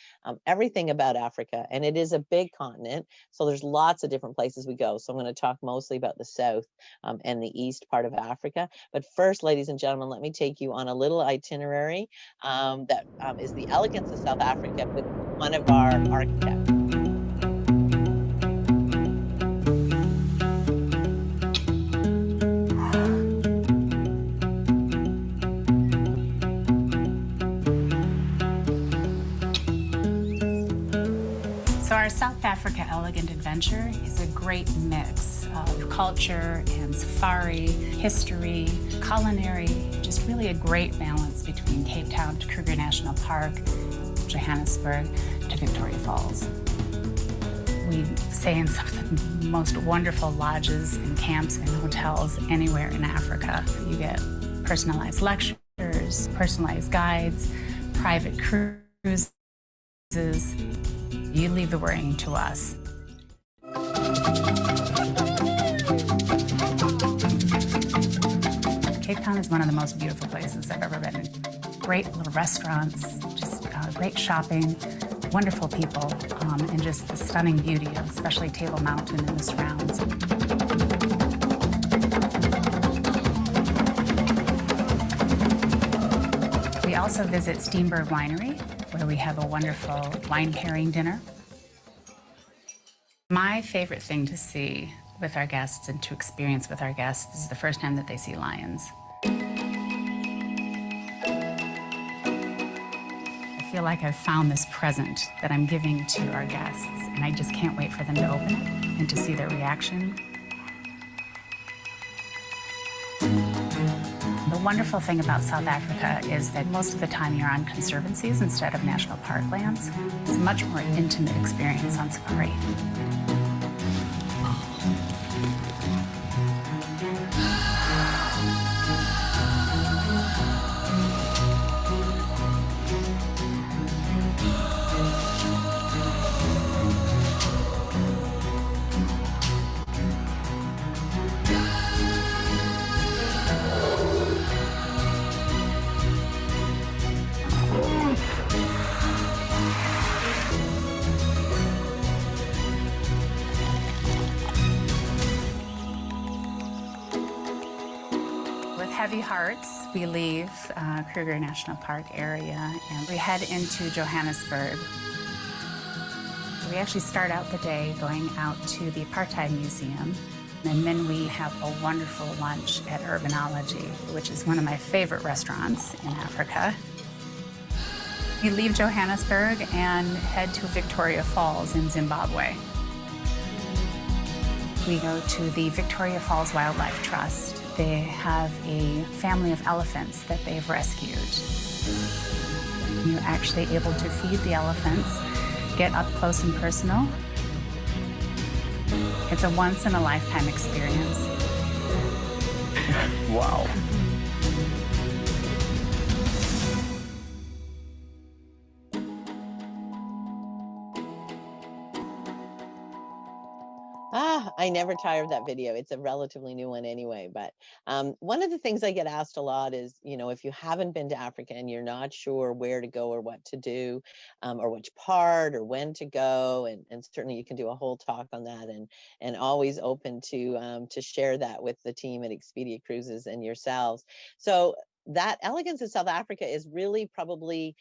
Everything about Africa, and it is a big continent. So there's lots of different places we go. So I'm going to talk mostly about the south and the east part of Africa. But first, ladies and gentlemen, let me take you on a little itinerary that is the elegance of South Africa with one of our architects. So our South Africa Elegant Adventure is a great mix of culture and safari, history, culinary, just really a great balance between Cape Town to Kruger National Park, Johannesburg to Victoria Falls. We stay in some of the most wonderful lodges and camps and hotels anywhere in Africa. You get personalized lectures, personalized guides, private cruises. You leave the worrying to us. Cape Town is one of the most beautiful places I've ever been in. Great little restaurants, just great shopping, wonderful people, and just the stunning beauty of especially Table Mountain and the surrounds. We also visit Steenberg Winery, where we have a wonderful wine pairing dinner. My favorite thing to see with our guests and to experience with our guests is the first time that they see lions. I feel like I've found this present that I'm giving to our guests, and I just can't wait for them to open it and to see their reaction. The wonderful thing about South Africa is that most of the time you're on conservancies instead of national park lands. It's a much more intimate experience on safari. heavy hearts, we leave Kruger National Park area and we head into Johannesburg. We actually start out the day going out to the Apartheid Museum, and then we have a wonderful lunch at Urbanology, which is one of my favorite restaurants in Africa. We leave Johannesburg and head to Victoria Falls in Zimbabwe. We go to the Victoria Falls Wildlife Trust. They have a family of elephants that they've rescued. You're actually able to feed the elephants, get up close and personal. It's a once-in-a-lifetime experience. Wow. I never tire of that video. It's a relatively new one anyway, but one of the things I get asked a lot is, if you haven't been to Africa and you're not sure where to go or what to do, or which part or when to go, and certainly you can do a whole talk on that, and always open to share that with the team at Expedia Cruises and yourselves. So that Elegance of South Africa is really probably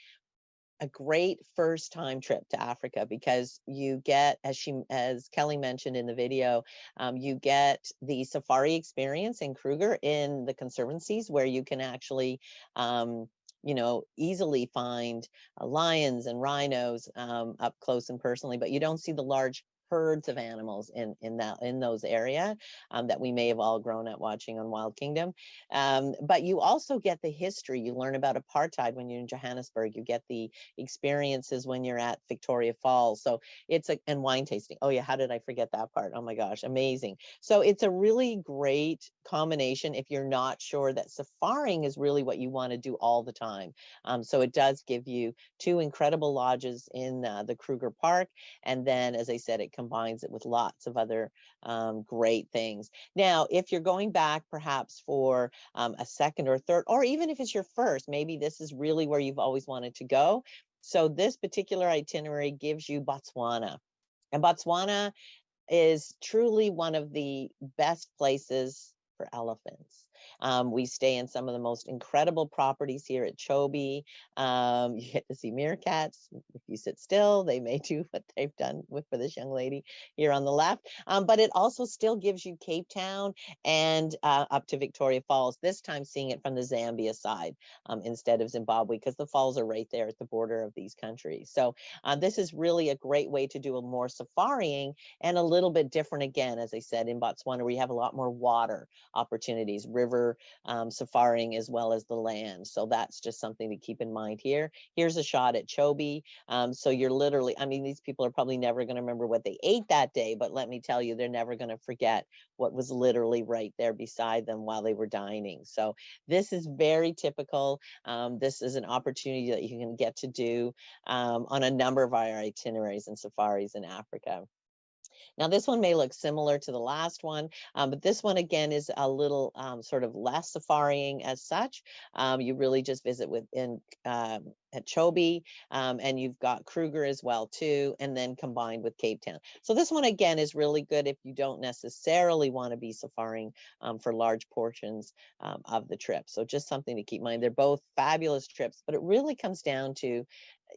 a great first time trip to Africa, because you get, as Kelly mentioned in the video, you get the safari experience in Kruger in the conservancies, where you can actually easily find lions and rhinos up close and personally, but you don't see the large herds of animals in those area that we may have all grown up watching on Wild Kingdom. But you also get the history. You learn about apartheid when you're in Johannesburg. You get the experiences when you're at Victoria Falls. So and wine tasting. Oh yeah, how did I forget that part? Oh my gosh, amazing. So it's a really great combination if you're not sure that safaring is really what you want to do all the time. So it does give you 2 incredible lodges in the Kruger Park. And then, as I said, it combines it with lots of other great things. Now, if you're going back perhaps for a second or third, or even if it's your first, maybe this is really where you've always wanted to go. So this particular itinerary gives you Botswana. And Botswana is truly one of the best places for elephants. We stay in some of the most incredible properties here at Chobe. You get to see meerkats. If you sit still, they may do what they've done for this young lady here on the left. But it also still gives you Cape Town and up to Victoria Falls, this time seeing it from the Zambia side instead of Zimbabwe, because the falls are right there at the border of these countries. So this is really a great way to do a more safaring, and a little bit different again, as I said, in Botswana, where you have a lot more water opportunities, river safaring, as well as the land. So that's just something to keep in mind here. Here's a shot at Chobe. So you're literally, these people are probably never going to remember what they ate that day, but let me tell you, they're never going to forget what was literally right there beside them while they were dining. So this is very typical. This is an opportunity that you can get to do on a number of our itineraries and safaris in Africa. Now, this one may look similar to the last one, but this one again is a little sort of less safarying as such. You really just visit at Chobe, and you've got Kruger as well too, and then combined with Cape Town. So this one again is really good if you don't necessarily want to be safaring for large portions of the trip. So just something to keep in mind. They're both fabulous trips, but it really comes down to,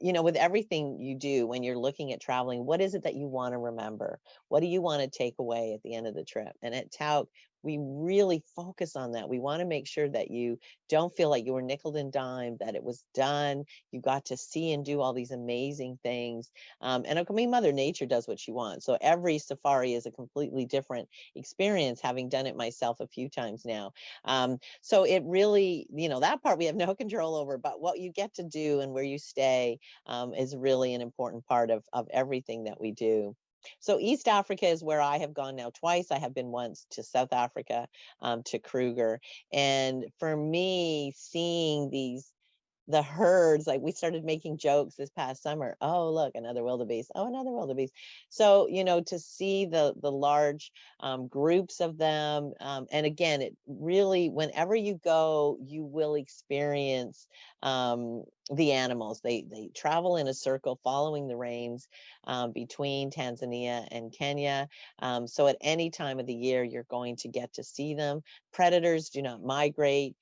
with everything you do when you're looking at traveling, what is it that you want to remember? What do you want to take away at the end of the trip? And at Tauck, we really focus on that. We want to make sure that you don't feel like you were nickel and dimed, that it was done. You got to see and do all these amazing things. And Mother Nature does what she wants. So every safari is a completely different experience, having done it myself a few times now. So it really, that part we have no control over, but what you get to do and where you stay is really an important part of everything that we do. So East Africa is where I have gone now twice. I have been once to South Africa, to Kruger. And for me, seeing these the herds, like we started making jokes this past summer. Oh, look, another wildebeest. Oh, another wildebeest. So, to see the large groups of them. And again, it really, whenever you go, you will experience the animals. They travel in a circle following the rains between Tanzania and Kenya. So at any time of the year, you're going to get to see them. Predators do not migrate.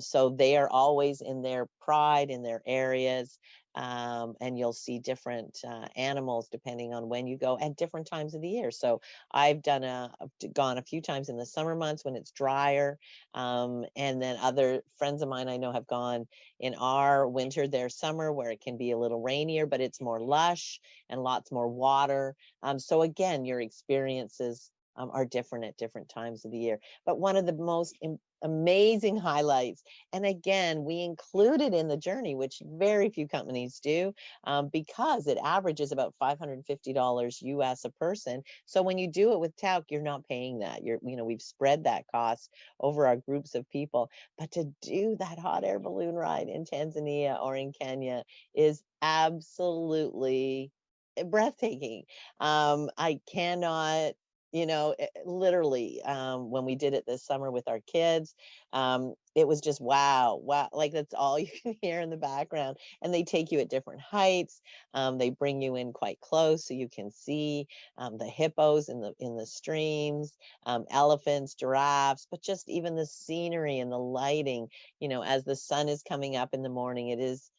So they are always in their pride in their areas. And you'll see different animals depending on when you go at different times of the year. So I've gone a few times in the summer months when it's drier. And then other friends of mine I know have gone in our winter, their summer, where it can be a little rainier, but it's more lush and lots more water. So again, your experiences are different at different times of the year. But one of the most amazing highlights, and again, we include it in the journey, which very few companies do, because it averages about $550 US a person. So when you do it with Tauck, you're not paying that. We've spread that cost over our groups of people. But to do that hot air balloon ride in Tanzania or in Kenya is absolutely breathtaking. I cannot, literally, when we did it this summer with our kids, it was just wow, like that's all you can hear in the background. And they take you at different heights. They bring you in quite close so you can see the hippos in the streams, elephants, giraffes, but just even the scenery and the lighting, as the sun is coming up in the morning, it is,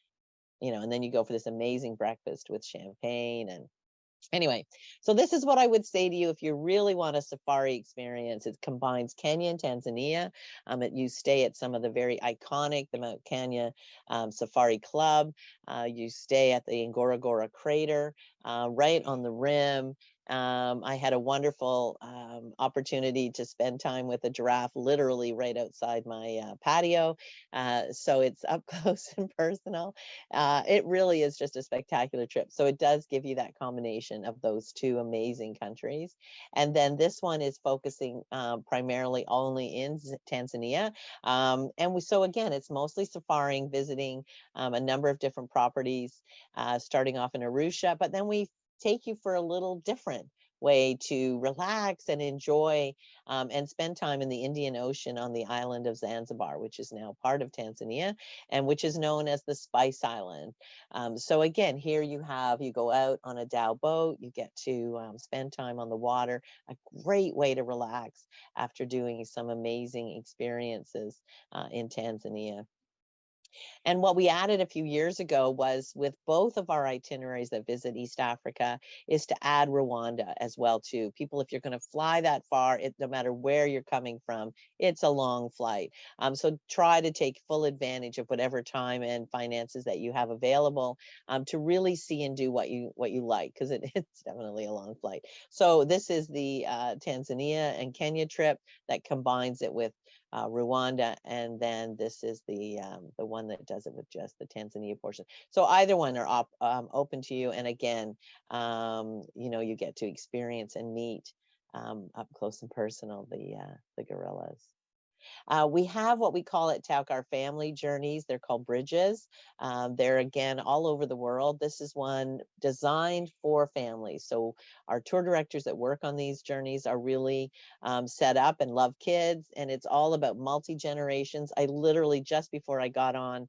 and then you go for this amazing breakfast with champagne. And anyway, so this is what I would say to you if you really want a safari experience. It combines Kenya and Tanzania. You stay at some of the very iconic, the Mount Kenya Safari Club. You stay at the Ngorongoro Crater, right on the rim. I had a wonderful opportunity to spend time with a giraffe literally right outside my patio. So it's up close and personal. It really is just a spectacular trip. So it does give you that combination of those two amazing countries. And then this one is focusing primarily only in Tanzania. So again, it's mostly safaring, visiting a number of different properties, starting off in Arusha, but then we take you for a little different way to relax and enjoy and spend time in the Indian Ocean on the island of Zanzibar, which is now part of Tanzania and which is known as the Spice Island. So again, here you go out on a dhow boat, you get to spend time on the water, a great way to relax after doing some amazing experiences in Tanzania. And what we added a few years ago was with both of our itineraries that visit East Africa is to add Rwanda as well too. People, if you're going to fly that far, no matter where you're coming from, it's a long flight. So try to take full advantage of whatever time and finances that you have available to really see and do what you like, because it's definitely a long flight. So this is the Tanzania and Kenya trip that combines it with Rwanda, and then this is the one that does it with just the Tanzania portion. So either one are open to you, and again, you get to experience and meet up close and personal the gorillas. We have what we call at Tauck our family journeys. They're called bridges. They're again all over the world. This is one designed for families. So our tour directors that work on these journeys are really set up and love kids, and it's all about multi-generations. I literally, just before I got on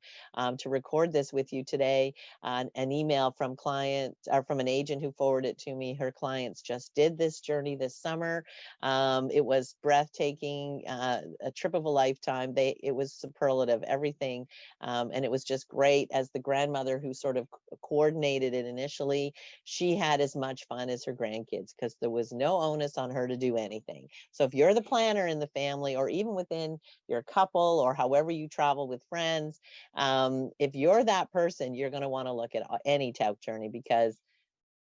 to record this with you today, an email from an agent who forwarded it to me. Her clients just did this journey this summer. It was breathtaking, a trip of a lifetime. It was superlative, everything. And it was just great. As the grandmother who sort of coordinated it initially, she had as much fun as her grandkids because there was no onus on her to do anything. So if you're the planner in the family, or even within your couple, or however you travel with friends, if you're that person, you're going to want to look at any Tauck journey, because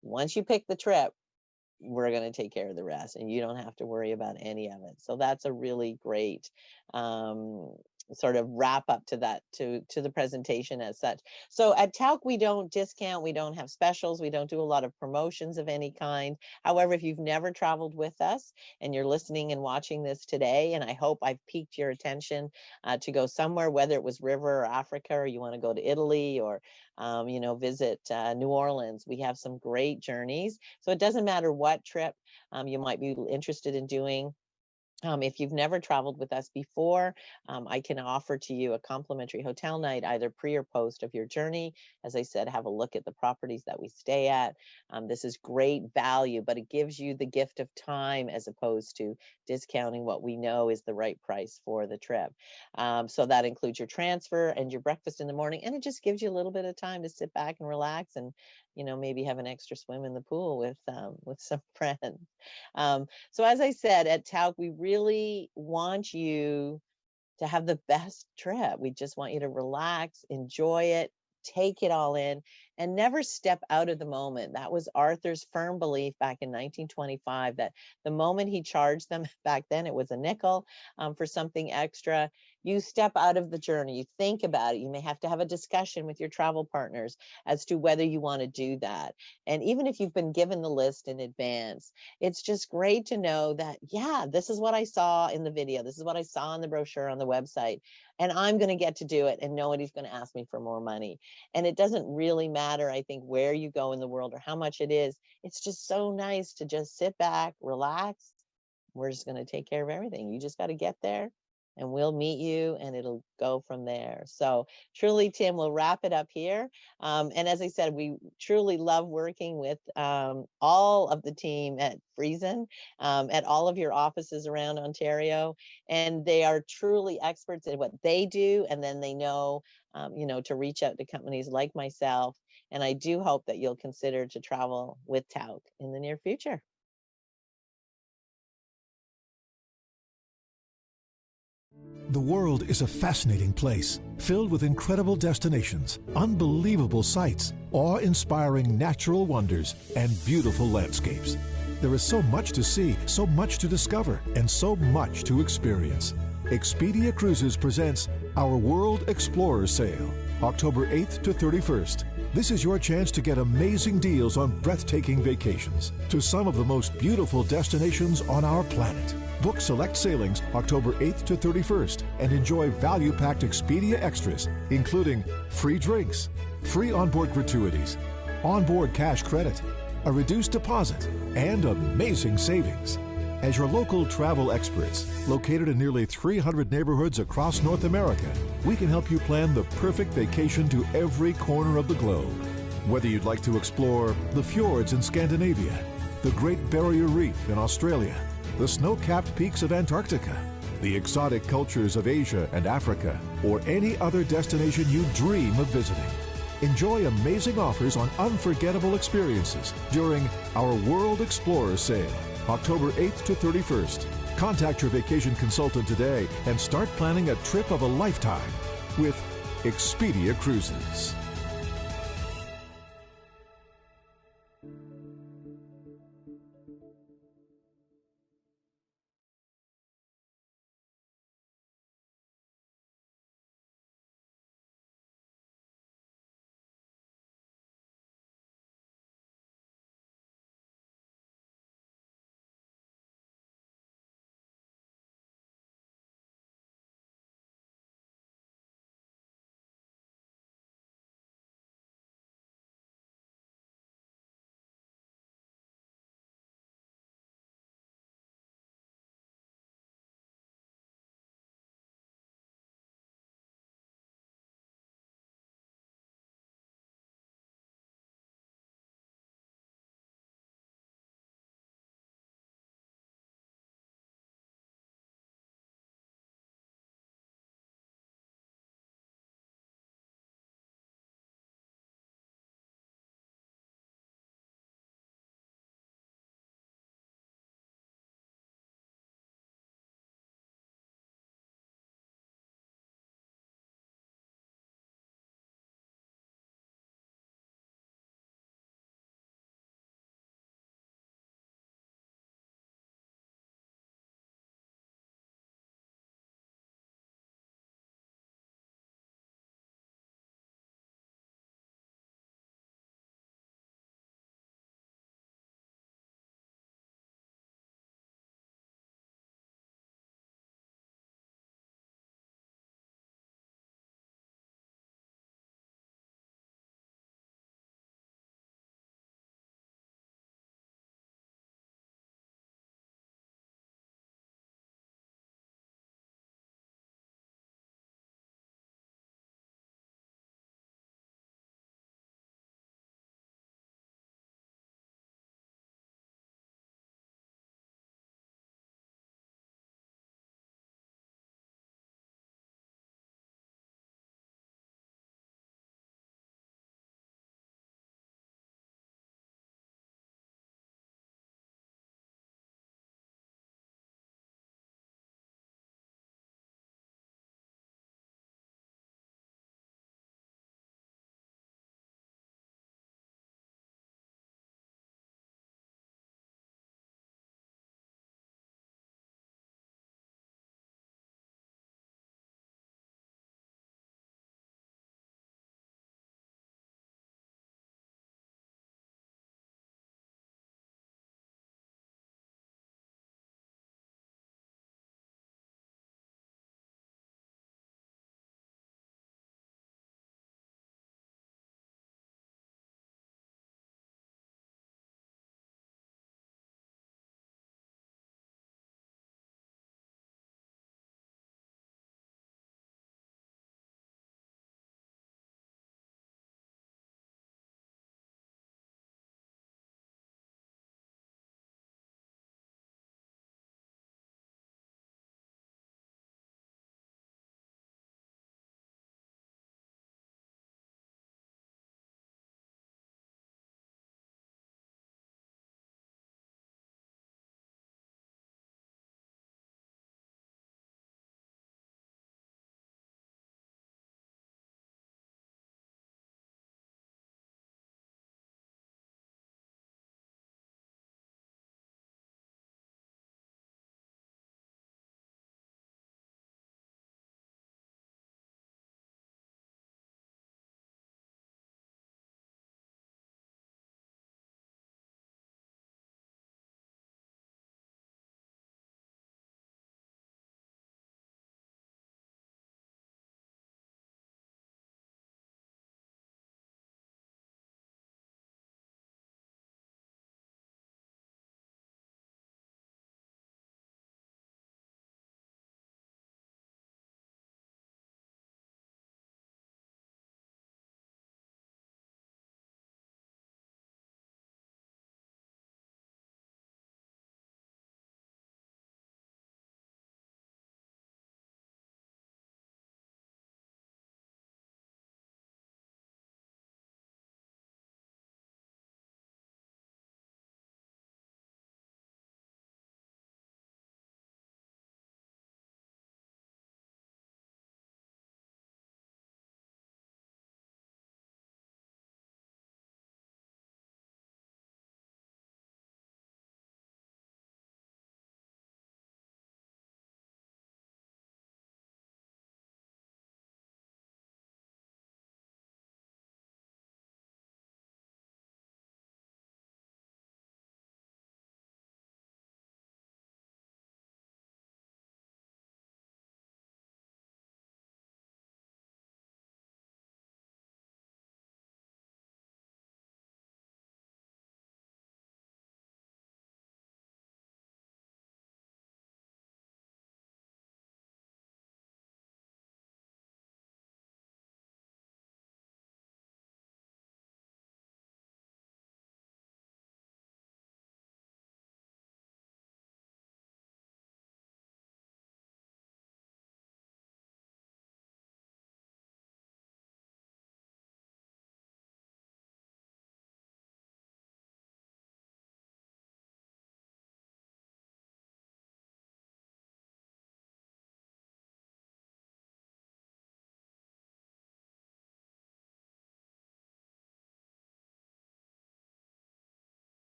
once you pick the trip, we're going to take care of the rest, and you don't have to worry about any of it. So that's a really great sort of wrap up to that, to the presentation as such. So at Tauck, we don't discount, we don't have specials, we don't do a lot of promotions of any kind. However, if you've never traveled with us and you're listening and watching this today, and I hope I've piqued your attention to go somewhere, whether it was river or Africa, or you want to go to Italy, or you know, visit New Orleans, we have some great journeys. So it doesn't matter what trip you might be interested in doing. If you've never traveled with us before, I can offer to you a complimentary hotel night, either pre or post of your journey. As I said, have a look at the properties that we stay at. This is great value, but it gives you the gift of time as opposed to discounting what we know is the right price for the trip. So that includes your transfer and your breakfast in the morning, and it just gives you a little bit of time to sit back and relax, and you know, maybe have an extra swim in the pool with some friends. So as I said, at Tauck, we really want you to have the best trip. We just want you to relax, enjoy it, take it all in, and never step out of the moment. That was Arthur's firm belief back in 1925, that the moment he charged them, back then it was a nickel for something extra, you step out of the journey, you think about it. You may have to have a discussion with your travel partners as to whether you want to do that. And even if you've been given the list in advance, it's just great to know that, yeah, this is what I saw in the video. This is what I saw in the brochure on the website, and I'm going to get to do it, and nobody's going to ask me for more money. And it doesn't really matter, I think, where you go in the world or how much it is. It's just so nice to just sit back, relax. We're just going to take care of everything. You just got to get there, and we'll meet you, and it'll go from there. So truly, Tim, we'll wrap it up here. And as I said, we truly love working with all of the team at Friesen, at all of your offices around Ontario. And they are truly experts at what they do. And then they know, you know, to reach out to companies like myself. And I do hope that you'll consider to travel with Tauck in the near future. The world is a fascinating place, filled with incredible destinations, unbelievable sights, awe-inspiring natural wonders, and beautiful landscapes. There is so much to see, so much to discover, and so much to experience. Expedia Cruises presents our World Explorer Sale, October 8th to 31st. This is your chance to get amazing deals on breathtaking vacations to some of the most beautiful destinations on our planet. Book select sailings October 8th to 31st and enjoy value-packed Expedia extras, including free drinks, free onboard gratuities, onboard cash credit, a reduced deposit, and amazing savings. As your local travel experts, located in nearly 300 neighborhoods across North America, we can help you plan the perfect vacation to every corner of the globe. Whether you'd like to explore the fjords in Scandinavia, the Great Barrier Reef in Australia, the snow-capped peaks of Antarctica, the exotic cultures of Asia and Africa, or any other destination you dream of visiting. Enjoy amazing offers on unforgettable experiences during our World Explorer Sale, October 8th to 31st. Contact your vacation consultant today and start planning a trip of a lifetime with Expedia Cruises.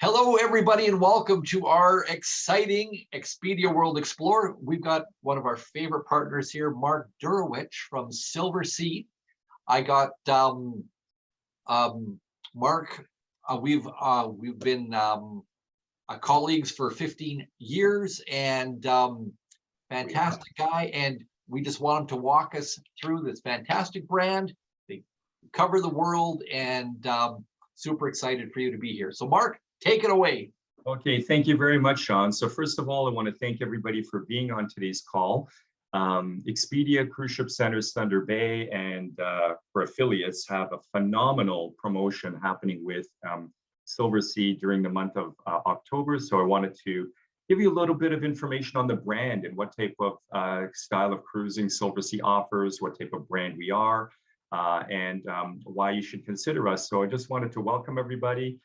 Hello, everybody, and welcome to our exciting Expedia World Explorer. We've got one of our favorite partners here, Mark Durowich from Silversea. I got Mark. We've been colleagues for 15 years, and fantastic guy. And we just want him to walk us through this fantastic brand. They cover the world, and super excited for you to be here. So, Mark, take it away. Okay, thank you very much, Sean. So first of all, I want to thank everybody for being on today's call. Expedia, Cruise Ship Centers, Thunder Bay, and for affiliates have a phenomenal promotion happening with Silversea during the month of October. So I wanted to give you a little bit of information on the brand and what type of style of cruising Silversea offers, what type of brand we are, and why you should consider us. So I just wanted to welcome everybody.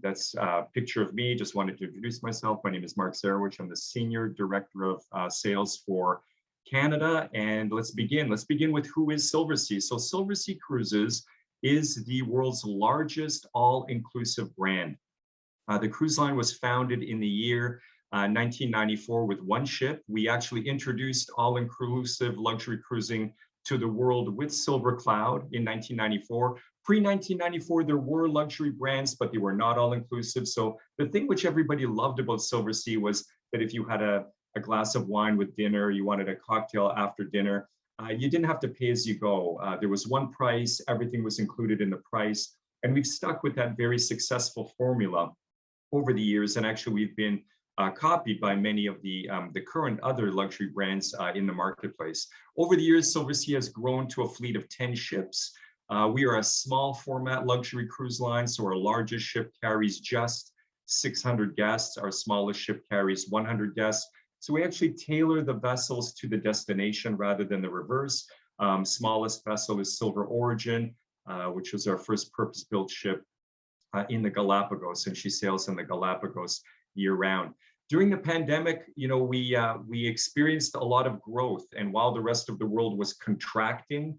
That's a picture of me. Just wanted to introduce myself. My name is Mark Zarowich. I'm the Senior Director of Sales for Canada. And let's begin. Let's begin with who is Silversea. So Silversea Cruises is the world's largest all-inclusive brand. The cruise line was founded in the year 1994 with one ship. We actually introduced all-inclusive luxury cruising to the world with Silver Cloud in 1994. Pre-1994, there were luxury brands, but they were not all-inclusive. So the thing which everybody loved about Silversea was that if you had a glass of wine with dinner, you wanted a cocktail after dinner, you didn't have to pay as you go. There was one price, everything was included in the price. And we've stuck with that very successful formula over the years. And actually, we've been copied by many of the current other luxury brands in the marketplace. Over the years, Silversea has grown to a fleet of 10 ships. We are a small format luxury cruise line, so our largest ship carries just 600 guests. Our smallest ship carries 100 guests. So we actually tailor the vessels to the destination rather than the reverse. Smallest vessel is Silver Origin, which was our first purpose-built ship in the Galapagos, and she sails in the Galapagos year-round. During the pandemic, we experienced a lot of growth, and while the rest of the world was contracting,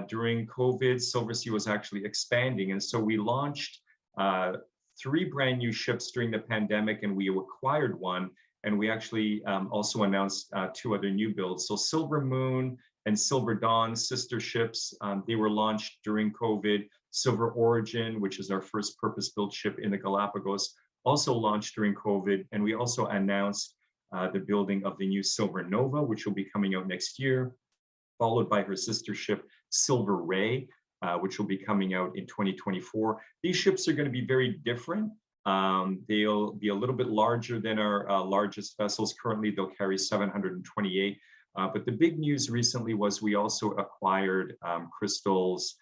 during COVID, Silversea was actually expanding. And so we launched 3 brand new ships during the pandemic, and we acquired one. And we actually also announced 2 other new builds. So Silver Moon and Silver Dawn, sister ships, they were launched during COVID. Silver Origin, which is our first purpose-built ship in the Galapagos, also launched during COVID. And we also announced the building of the new Silver Nova, which will be coming out next year, followed by her sister ship, Silver Ray, which will be coming out in 2024. These ships are going to be very different. They'll be a little bit larger than our largest vessels. Currently, they'll carry 728. But the big news recently was we also acquired Crystal's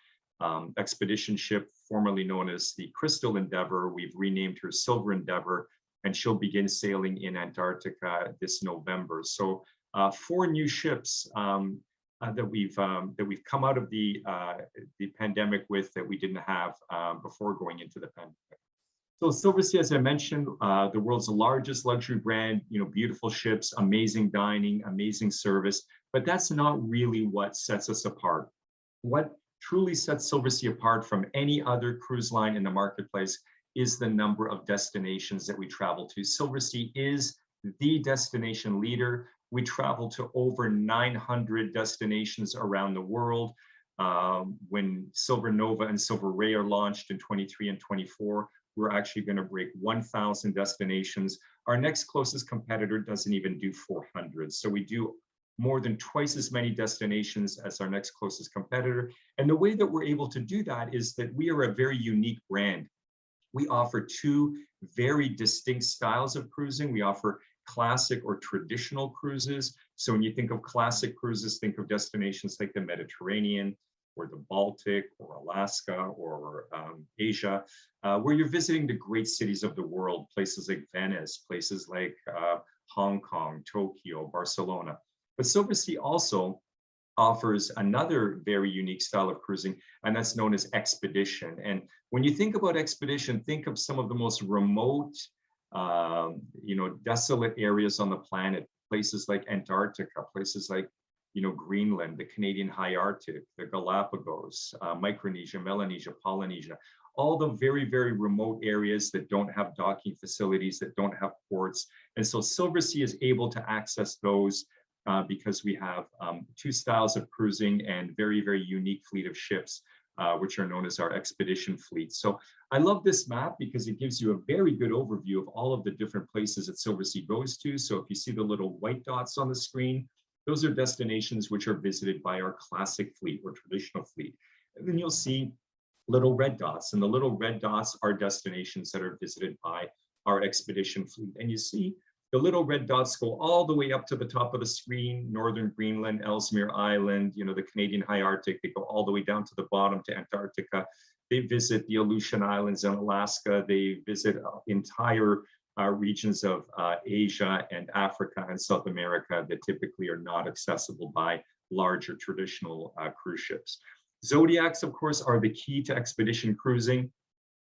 expedition ship, formerly known as the Crystal Endeavor. We've renamed her Silver Endeavor, and she'll begin sailing in Antarctica this November. So 4 new ships that we've come out of the pandemic with that we didn't have before going into the pandemic. So Silversea, as I mentioned, the world's largest luxury brand, beautiful ships, amazing dining, amazing service, but that's not really what sets us apart. What truly sets Silversea apart from any other cruise line in the marketplace is the number of destinations that we travel to. Silversea is the destination leader. We travel to over 900 destinations around the world. When Silver Nova and Silver Ray are launched in 23 and 24, we're actually going to break 1,000 destinations. Our next closest competitor doesn't even do 400. So we do more than twice as many destinations as our next closest competitor. And the way that we're able to do that is that we are a very unique brand. We offer 2 very distinct styles of cruising. We offer classic or traditional cruises. So when you think of classic cruises, think of destinations like the Mediterranean or the Baltic or Alaska or Asia, where you're visiting the great cities of the world, places like Venice, places like Hong Kong, Tokyo, Barcelona. But Silversea also offers another very unique style of cruising, and that's known as expedition. And when you think about expedition, think of some of the most remote, desolate areas on the planet, places like Antarctica, places like, Greenland, the Canadian High Arctic, the Galapagos, Micronesia, Melanesia, Polynesia. all the very, very remote areas that don't have docking facilities, that don't have ports. And so Silversea is able to access those because we have two styles of cruising and very, very unique fleet of ships, which are known as our expedition fleet. So I love this map because it gives you a very good overview of all of the different places that Silversea goes to. So if you see the little white dots on the screen, those are destinations which are visited by our classic fleet or traditional fleet. And then you'll see little red dots, and the little red dots are destinations that are visited by our expedition fleet. And you see the little red dots go all the way up to the top of the screen: Northern Greenland, Ellesmere Island, the Canadian High Arctic. They go all the way down to the bottom to Antarctica. They visit the Aleutian Islands in Alaska. They visit entire regions of Asia and Africa and South America that typically are not accessible by larger traditional cruise ships. Zodiacs, of course, are the key to expedition cruising.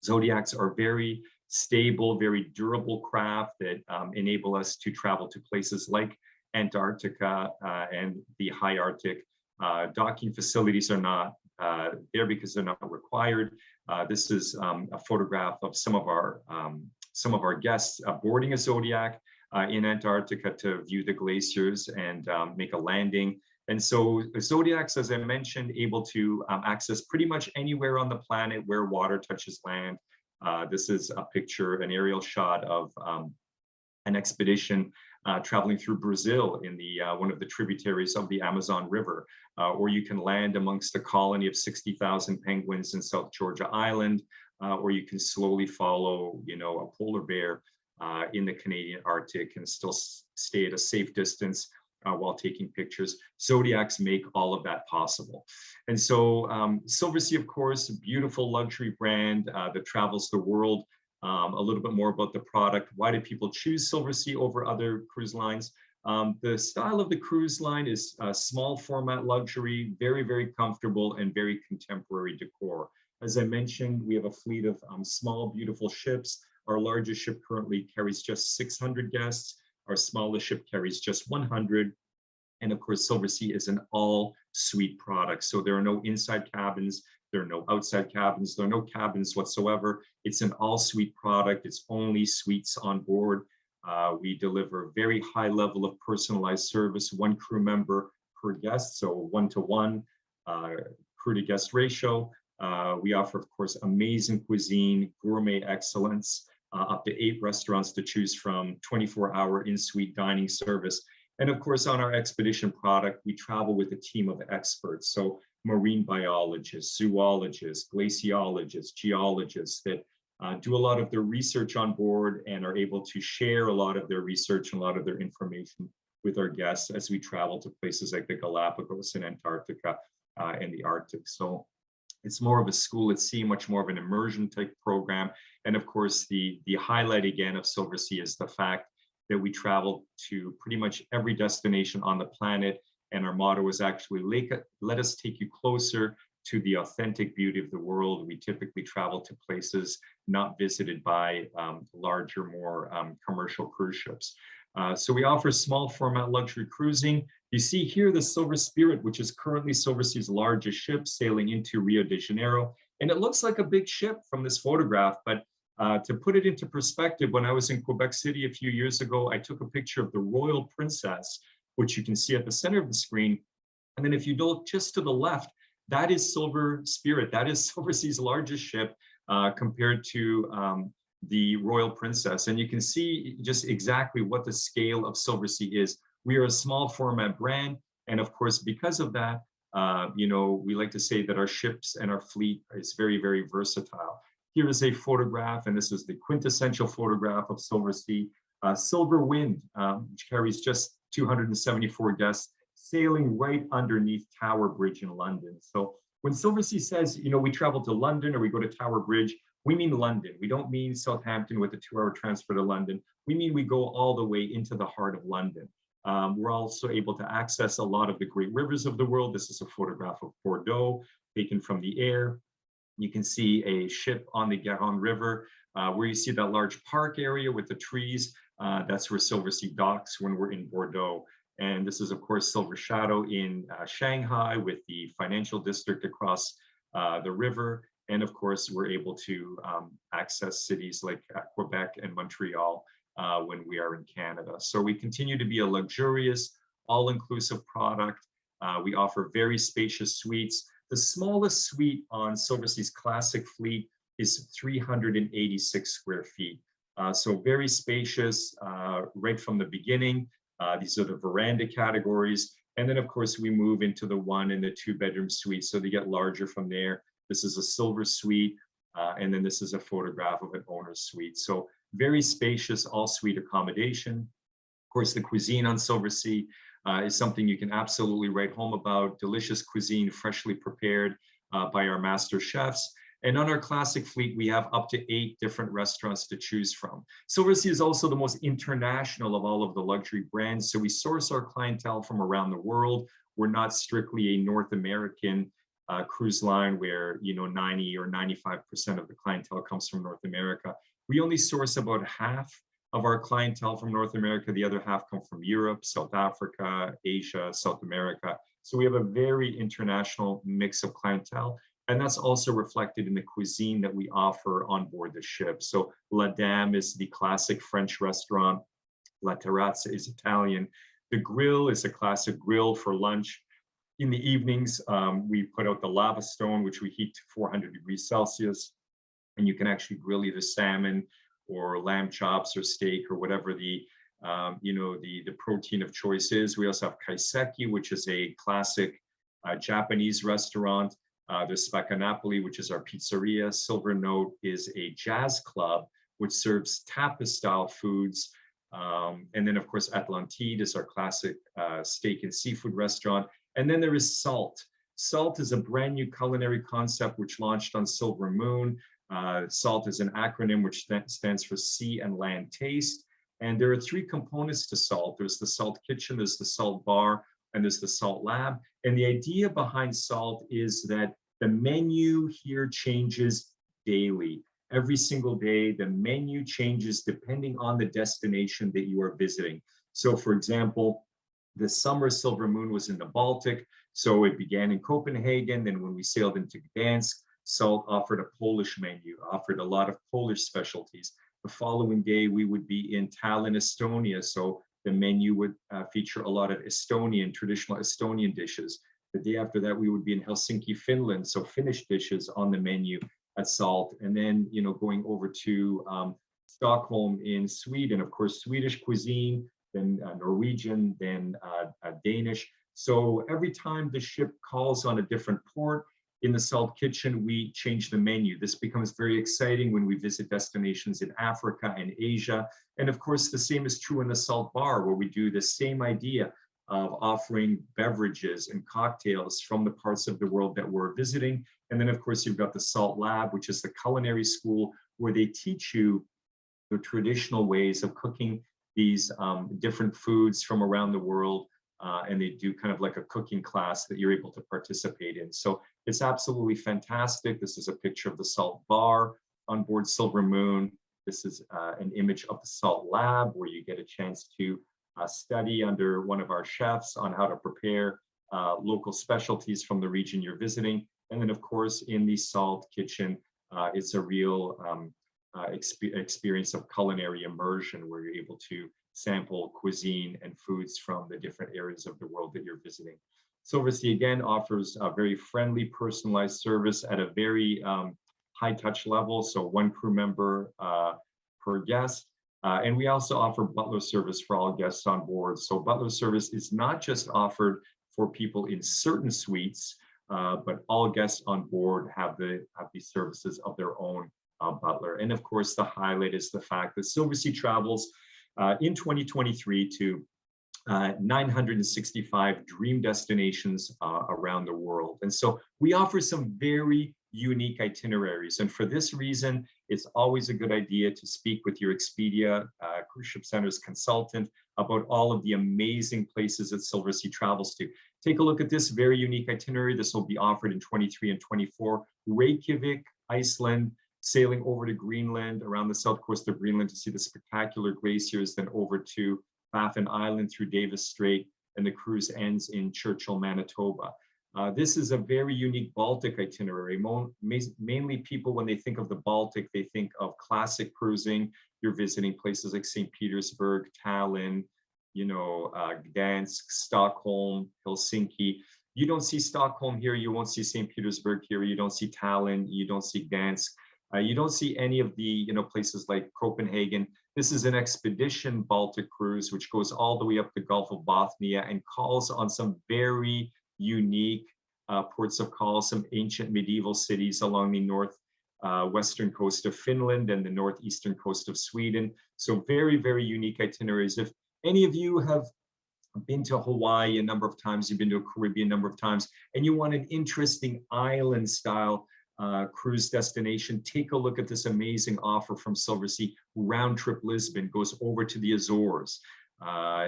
Zodiacs are very stable, very durable craft that enable us to travel to places like Antarctica and the high Arctic. Docking facilities are not there because they're not required. This is a photograph of some of our guests boarding a Zodiac in Antarctica to view the glaciers and make a landing. And so Zodiacs, as I mentioned, able to access pretty much anywhere on the planet where water touches land. This is a picture, an aerial shot of an expedition traveling through Brazil in the one of the tributaries of the Amazon River, or you can land amongst a colony of 60,000 penguins in South Georgia Island, or you can slowly follow, a polar bear in the Canadian Arctic and still stay at a safe distance while taking pictures. Zodiacs make all of that possible. And so Silversea, of course, a beautiful luxury brand that travels the world. A little bit more about the product. Why do people choose Silversea over other cruise lines? The style of the cruise line is small format luxury, very, very comfortable and very contemporary decor. As I mentioned, we have a fleet of small, beautiful ships. Our largest ship currently carries just 600 guests. Our smallest ship carries just 100. And of course, Silversea is an all-suite product. So there are no inside cabins, there are no outside cabins, there are no cabins whatsoever. It's an all-suite product. It's only suites on board. We deliver very high level of personalized service, one crew member per guest, so 1-to-1 crew to guest ratio. We offer, of course, amazing cuisine, gourmet excellence, up to 8 restaurants to choose from, 24-hour in-suite dining service. And of course, on our expedition product, we travel with a team of experts. So marine biologists, zoologists, glaciologists, geologists that do a lot of their research on board and are able to share a lot of their research and a lot of their information with our guests as we travel to places like the Galapagos and Antarctica and the Arctic. So it's more of a school at sea, much more of an immersion type program. And of course, the highlight again of Silversea is the fact that we travel to pretty much every destination on the planet. And our motto is actually, let us take you closer to the authentic beauty of the world. We typically travel to places not visited by larger, more commercial cruise ships. So we offer small format luxury cruising. You see here the Silver Spirit, which is currently Silversea's largest ship, sailing into Rio de Janeiro. And it looks like a big ship from this photograph, but to put it into perspective, when I was in Quebec City a few years ago, I took a picture of the Royal Princess, which you can see at the center of the screen. And then if you look just to the left, that is Silver Spirit. That is Silversea's largest ship compared to the Royal Princess. And you can see just exactly what the scale of Silversea is. We are a small format brand. And of course, because of that, we like to say that our ships and our fleet is very, very versatile. Here is a photograph, and this is the quintessential photograph of Silversea. Silver Wind, which carries just 274 guests, sailing right underneath Tower Bridge in London. So when Silversea says, we travel to London or we go to Tower Bridge, we mean London. We don't mean Southampton with a 2-hour transfer to London. We mean we go all the way into the heart of London. We're also able to access a lot of the great rivers of the world. This is a photograph of Bordeaux taken from the air. You can see a ship on the Garonne River where you see that large park area with the trees. That's where Silversea docks when we're in Bordeaux. And this is, of course, Silver Shadow in Shanghai with the financial district across the river. And of course, we're able to access cities like Quebec and Montreal when we are in Canada. So we continue to be a luxurious, all-inclusive product. We offer very spacious suites. The smallest suite on Silversea's classic fleet is 386 square feet. So very spacious right from the beginning. These are the veranda categories. And then of course we move into the 1 and the 2 bedroom suites. So they get larger from there. This is a silver suite. And then this is a photograph of an owner's suite. So very spacious, all suite accommodation. Of course, the cuisine on Silversea is something you can absolutely write home about. Delicious cuisine, freshly prepared by our master chefs. And on our classic fleet, we have up to 8 different restaurants to choose from. Silversea is also the most international of all of the luxury brands. So we source our clientele from around the world. We're not strictly a North American cruise line where 90 or 95% of the clientele comes from North America. We only source about half of our clientele from North America. The other half come from Europe, South Africa, Asia, South America. So we have a very international mix of clientele. And that's also reflected in the cuisine that we offer on board the ship. So La Dame is the classic French restaurant. La Terrazza is Italian. The grill is a classic grill for lunch. In the evenings, we put out the lava stone, which we heat to 400 degrees Celsius. And you can actually grill either salmon or lamb chops or steak or whatever the protein of choice is. We also have kaiseki, which is a classic Japanese restaurant. There's Spacca Napoli, which is our pizzeria. Silver Note is a jazz club, which serves tapas-style foods. And then, of course, Atlantide is our classic steak and seafood restaurant. And then there is Salt. Salt is a brand new culinary concept which launched on Silver Moon. SALT is an acronym which stands for Sea and Land Taste. And there are 3 components to SALT. There's the SALT Kitchen, there's the SALT Bar, and there's the SALT Lab. And the idea behind SALT is that the menu here changes daily. Every single day, the menu changes depending on the destination that you are visiting. So for example, the summer Silver Moon was in the Baltic. So it began in Copenhagen. Then when we sailed into Gdansk, SALT offered a Polish menu, offered a lot of Polish specialties. The following day, we would be in Tallinn, Estonia. So the menu would feature a lot of traditional Estonian dishes. The day after that, we would be in Helsinki, Finland. So Finnish dishes on the menu at SALT. And then, going over to Stockholm in Sweden, of course, Swedish cuisine, then Norwegian, then Danish. So every time the ship calls on a different port, in the SALT Kitchen, we change the menu. This becomes very exciting when we visit destinations in Africa and Asia. And of course, the same is true in the SALT Bar, where we do the same idea of offering beverages and cocktails from the parts of the world that we're visiting. And then, of course, you've got the SALT Lab, which is the culinary school, where they teach you the traditional ways of cooking these different foods from around the world. And they do kind of like a cooking class that you're able to participate in. So it's absolutely fantastic. This is a picture of the SALT Bar on board Silver Moon. This is an image of the SALT Lab, where you get a chance to study under one of our chefs on how to prepare local specialties from the region you're visiting. And then, of course, in the SALT Kitchen, it's a real experience of culinary immersion, where you're able to sample cuisine and foods from the different areas of the world that you're visiting. Silversea, again, offers a very friendly, personalized service at a very high touch level. So 1 crew member per guest. And we also offer butler service for all guests on board. So butler service is not just offered for people in certain suites, but all guests on board have these services of their own butler. And of course, the highlight is the fact that Silversea travels in 2023 to 965 dream destinations around the world. And so we offer some very unique itineraries. And for this reason, it's always a good idea to speak with your Expedia Cruise Ship Centers consultant about all of the amazing places that Silversea travels to. Take a look at this very unique itinerary. This will be offered in 23 and 24. Reykjavik, Iceland, sailing over to Greenland, around the south coast of Greenland to see the spectacular glaciers, then over to Baffin Island through Davis Strait, and the cruise ends in Churchill, Manitoba. This is a very unique Baltic itinerary. Mainly people, when they think of the Baltic, they think of classic cruising. You're visiting places like St. Petersburg, Tallinn, Gdansk, Stockholm, Helsinki. You don't see Stockholm here. You won't see St. Petersburg here. You don't see Tallinn. You don't see Gdansk. You don't see any of the places like Copenhagen. This is an expedition Baltic cruise, which goes all the way up the Gulf of Bothnia and calls on some very unique ports of call, some ancient medieval cities along the western coast of Finland and the northeastern coast of Sweden. So very, very unique itineraries. If any of you have been to Hawaii a number of times, you've been to the Caribbean a number of times, and you want an interesting island style cruise destination, take a look at this amazing offer from Silversea. Round trip Lisbon goes over to the Azores,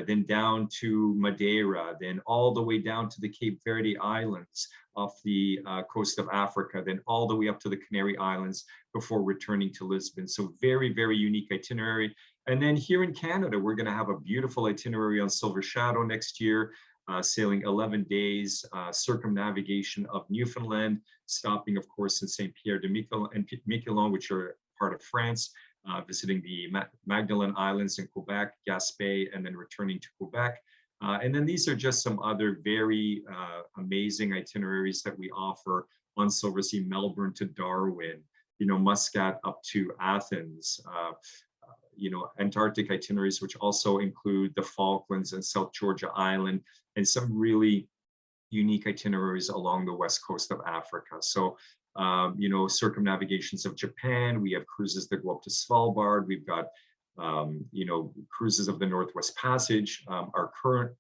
then down to Madeira, then all the way down to the Cape Verde Islands off the coast of Africa, then all the way up to the Canary Islands before returning to Lisbon. So very, very unique itinerary. And then here in Canada, we're going to have a beautiful itinerary on Silver Shadow next year, sailing 11 days, circumnavigation of Newfoundland, stopping, of course, in St. Pierre de Miquelon, which are part of France, visiting the Magdalen Islands in Quebec, Gaspé, and then returning to Quebec. And then these are just some other very amazing itineraries that we offer on Silversea: Melbourne to Darwin, Muscat up to Athens, Antarctic itineraries, which also include the Falklands and South Georgia Island, and some really unique itineraries along the west coast of Africa. So, circumnavigations of Japan. We have cruises that go up to Svalbard. We've got, cruises of the Northwest Passage.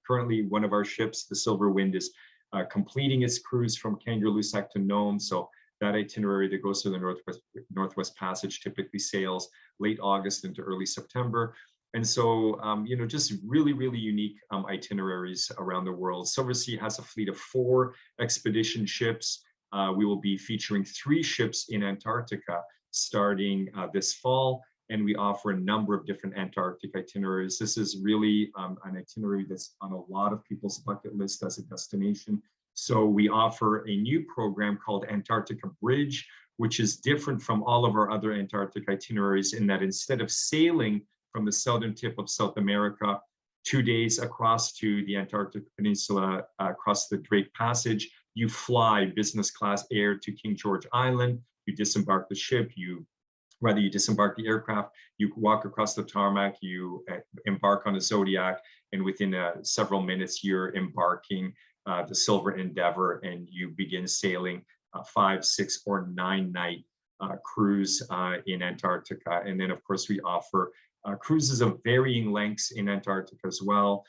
Currently one of our ships, the Silver Wind, is completing its cruise from Kangerlussuaq to Nome. So that itinerary that goes to the Northwest Passage typically sails late August into early September. And so, just really, really unique itineraries around the world. Silversea has a fleet of 4 expedition ships. We will be featuring 3 ships in Antarctica starting this fall, and we offer a number of different Antarctic itineraries. This is really an itinerary that's on a lot of people's bucket list as a destination. So we offer a new program called Antarctica Bridge, which is different from all of our other Antarctic itineraries in that instead of sailing from the southern tip of South America 2 days across to the Antarctic Peninsula, across the Drake Passage, you fly business class air to King George Island, you disembark the ship, you disembark the aircraft, you walk across the tarmac, you embark on a Zodiac, and within several minutes, you're embarking the Silver Endeavor, and you begin sailing a 5, 6, or 9 night cruise in Antarctica. And then, of course, we offer cruises of varying lengths in Antarctica as well.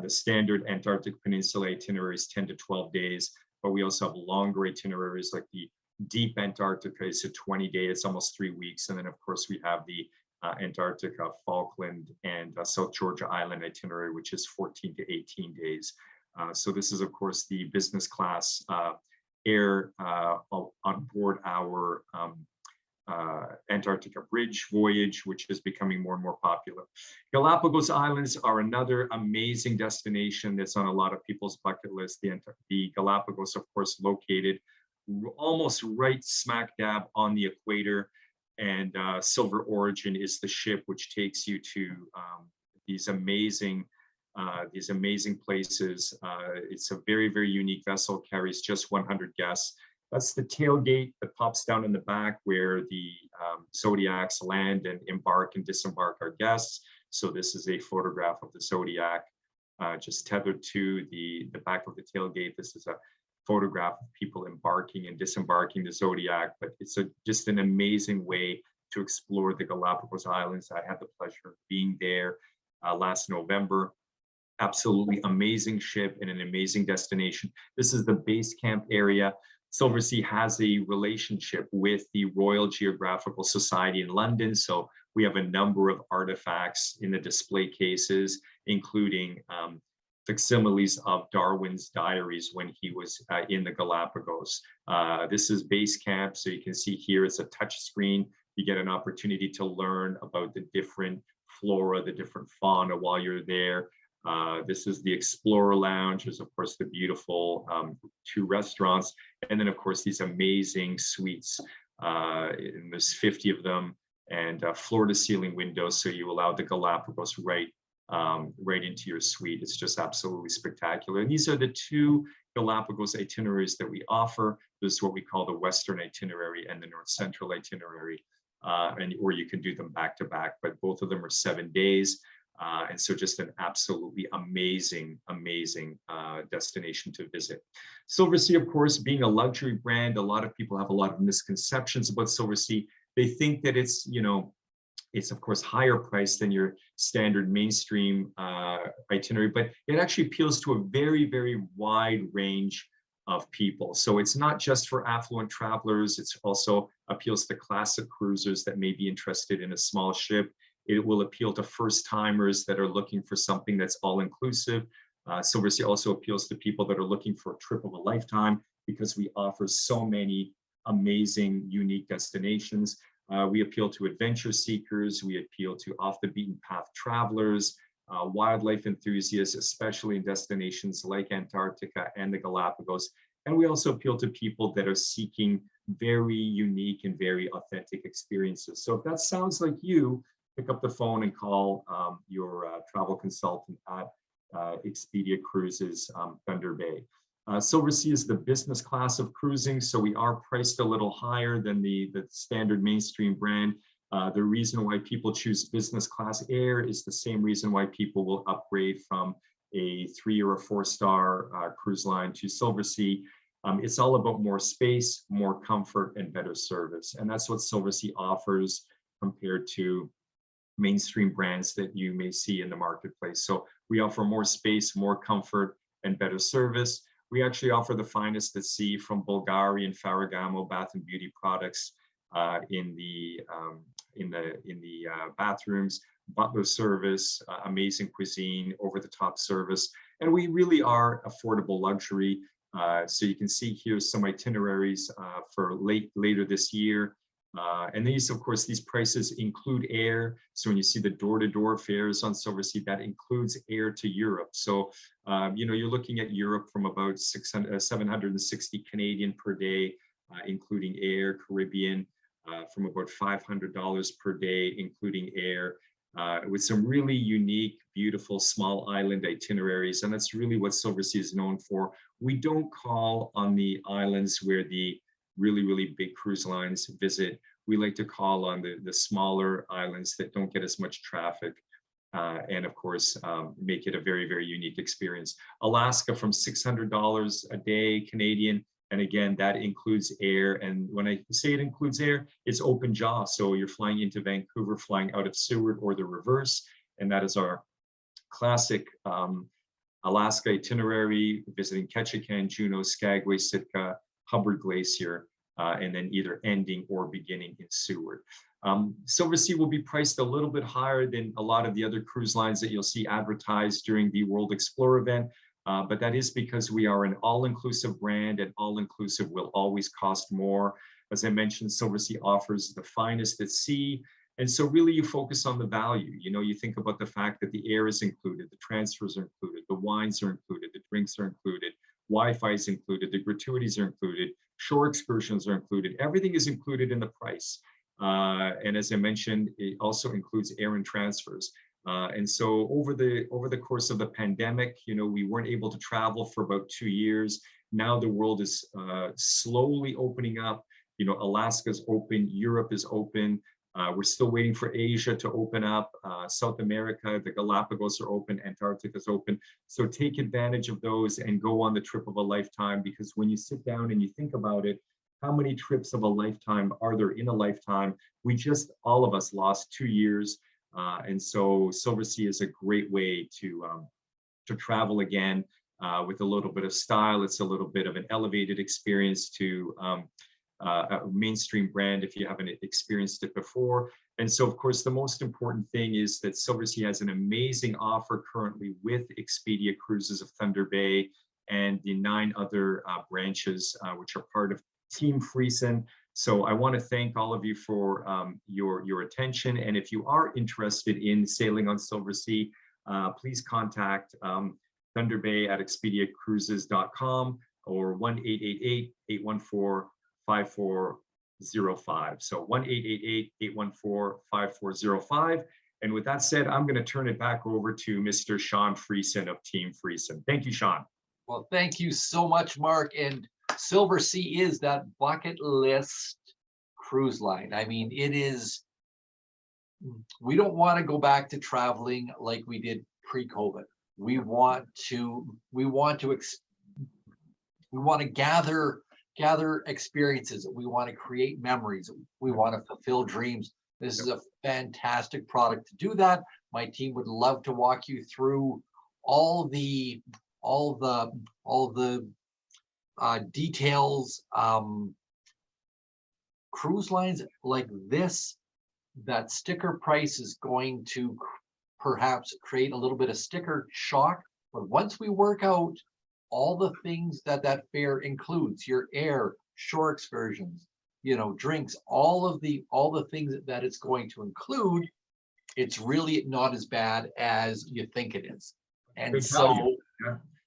The standard Antarctic Peninsula itinerary is 10 to 12 days, but we also have longer itineraries like the Deep Antarctica is a 20-day, it's almost 3 weeks. And then, of course, we have the Antarctica, Falkland, and South Georgia Island itinerary, which is 14 to 18 days. So this is, of course, the business class air on board our Antarctica Bridge voyage, which is becoming more and more popular. Galapagos Islands are another amazing destination that's on a lot of people's bucket list. The Galapagos, of course, located almost right smack dab on the equator, and Silver Origin is the ship which takes you to these amazing places. It's a very, very unique vessel, carries just 100 guests. That's the tailgate that pops down in the back where the Zodiacs land and embark and disembark our guests. So this is a photograph of the Zodiac just tethered to the back of the tailgate. This is a photograph of people embarking and disembarking the Zodiac, but it's just an amazing way to explore the Galapagos Islands. I had the pleasure of being there last November. Absolutely amazing ship and an amazing destination. This is the base camp area. Silversea has a relationship with the Royal Geographical Society in London. So we have a number of artifacts in the display cases, including facsimiles of Darwin's diaries when he was in the Galapagos. This is base camp. So you can see here it's a touch screen. You get an opportunity to learn about the different flora, the different fauna while you're there. This is the Explorer Lounge. There's of course the beautiful 2 restaurants, and then of course these amazing suites. And there's 50 of them, and floor-to-ceiling windows, so you allow the Galapagos right into your suite. It's just absolutely spectacular. And these are the 2 Galapagos itineraries that we offer. This is what we call the Western itinerary and the North Central itinerary, or you can do them back to back, but both of them are 7 days. And so just an absolutely amazing destination to visit. Silversea, of course, being a luxury brand, a lot of people have a lot of misconceptions about Silversea. They think that it's, it's of course higher priced than your standard mainstream itinerary, but it actually appeals to a very, very wide range of people. So it's not just for affluent travelers, it's also appeals to classic cruisers that may be interested in a small ship. It will appeal to first timers that are looking for something that's all inclusive. Silversea also appeals to people that are looking for a trip of a lifetime because we offer so many amazing, unique destinations. We appeal to adventure seekers. We appeal to off the beaten path travelers, wildlife enthusiasts, especially in destinations like Antarctica and the Galapagos. And we also appeal to people that are seeking very unique and very authentic experiences. So if that sounds like you, pick up the phone and call your travel consultant at Expedia Cruises, Thunder Bay. Silversea is the business class of cruising, so we are priced a little higher than the standard mainstream brand. The reason why people choose business class air is the same reason why people will upgrade from a 3 or a 4-star cruise line to Silversea. It's all about more space, more comfort, and better service. And that's what Silversea offers compared to mainstream brands that you may see in the marketplace. So we offer more space, more comfort, and better service. We actually offer the finest at sea, from Bulgari and Ferragamo bath and beauty products in the bathrooms, butler service, amazing cuisine, over-the-top service, and we really are affordable luxury. So you can see here some itineraries for later this year. And these, of course, these prices include air. So when you see the door-to-door fares on Silversea, that includes air to Europe. So, you're looking at Europe from about 760 Canadian per day, including air, Caribbean, from about $500 per day, including air, with some really unique, beautiful small island itineraries. And that's really what Silversea is known for. We don't call on the islands where the really, really big cruise lines visit. We like to call on the smaller islands that don't get as much traffic, and of course, make it a very, very unique experience. Alaska from $600 a day Canadian, and again, that includes air. And when I say it includes air, it's open jaw. So you're flying into Vancouver, flying out of Seward, or the reverse, and that is our classic Alaska itinerary, visiting Ketchikan, Juneau, Skagway, Sitka, Hubbard Glacier, and then either ending or beginning in Seward. Silversea will be priced a little bit higher than a lot of the other cruise lines that you'll see advertised during the World Explorer event, but that is because we are an all-inclusive brand, and all-inclusive will always cost more. As I mentioned, Silversea offers the finest at sea, and so really you focus on the value. You think about the fact that the air is included, the transfers are included, the wines are included, the drinks are included, Wi-Fi is included, the gratuities are included, shore excursions are included. Everything is included in the price. And as I mentioned, it also includes air and transfers. And so over the course of the pandemic, we weren't able to travel for about 2 years. Now the world is slowly opening up. Alaska's open, Europe is open. We're still waiting for Asia to open up. South America, the Galapagos are open, Antarctica is open. So take advantage of those and go on the trip of a lifetime, because when you sit down and you think about it, how many trips of a lifetime are there in a lifetime? All of us lost 2 years. And so Silversea is a great way to travel again with a little bit of style. It's a little bit of an elevated experience to a mainstream brand if you haven't experienced it before. And so, of course, the most important thing is that Silversea has an amazing offer currently with Expedia Cruises of Thunder Bay and the 9 other branches, which are part of timfriesen. So I want to thank all of you for your attention. And if you are interested in sailing on Silversea, please contact Thunder Bay at expediacruises.com or 1-888-814-5405. So 1-888-814-5405. And with that said, I'm going to turn it back over to Mr. Sean Friesen of Team Friesen. Thank you, Sean. Well, thank you so much, Mark. And Silversea is that bucket list cruise line. I mean, it is, we don't want to go back to traveling like we did pre-COVID. We want to gather experiences. We want to create memories. We want to fulfill dreams. This is a fantastic product to do that. My team would love to walk you through all the details. Cruise lines like this, that sticker price is going to perhaps create a little bit of sticker shock. But once we work out all the things that fare includes, your air, shore excursions, drinks, all the things that it's going to include, it's really not as bad as you think it is. And Big so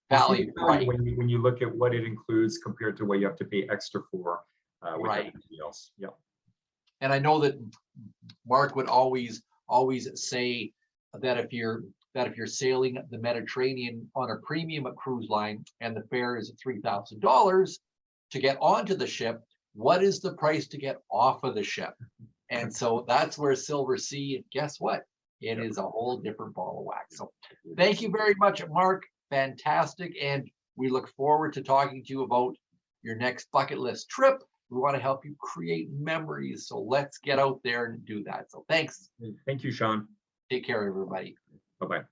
value, right? When you look at what it includes compared to what you have to pay extra for with Right. everything else. Yeah. And I know that Mark would always say that if you're sailing the Mediterranean on a premium cruise line and the fare is $3,000 to get onto the ship, what is the price to get off of the ship? And so that's where Silversea, guess what? It is a whole different ball of wax. So thank you very much, Mark. Fantastic. And we look forward to talking to you about your next bucket list trip. We want to help you create memories. So let's get out there and do that. So thanks. Thank you, Sean. Take care, everybody. Bye-bye.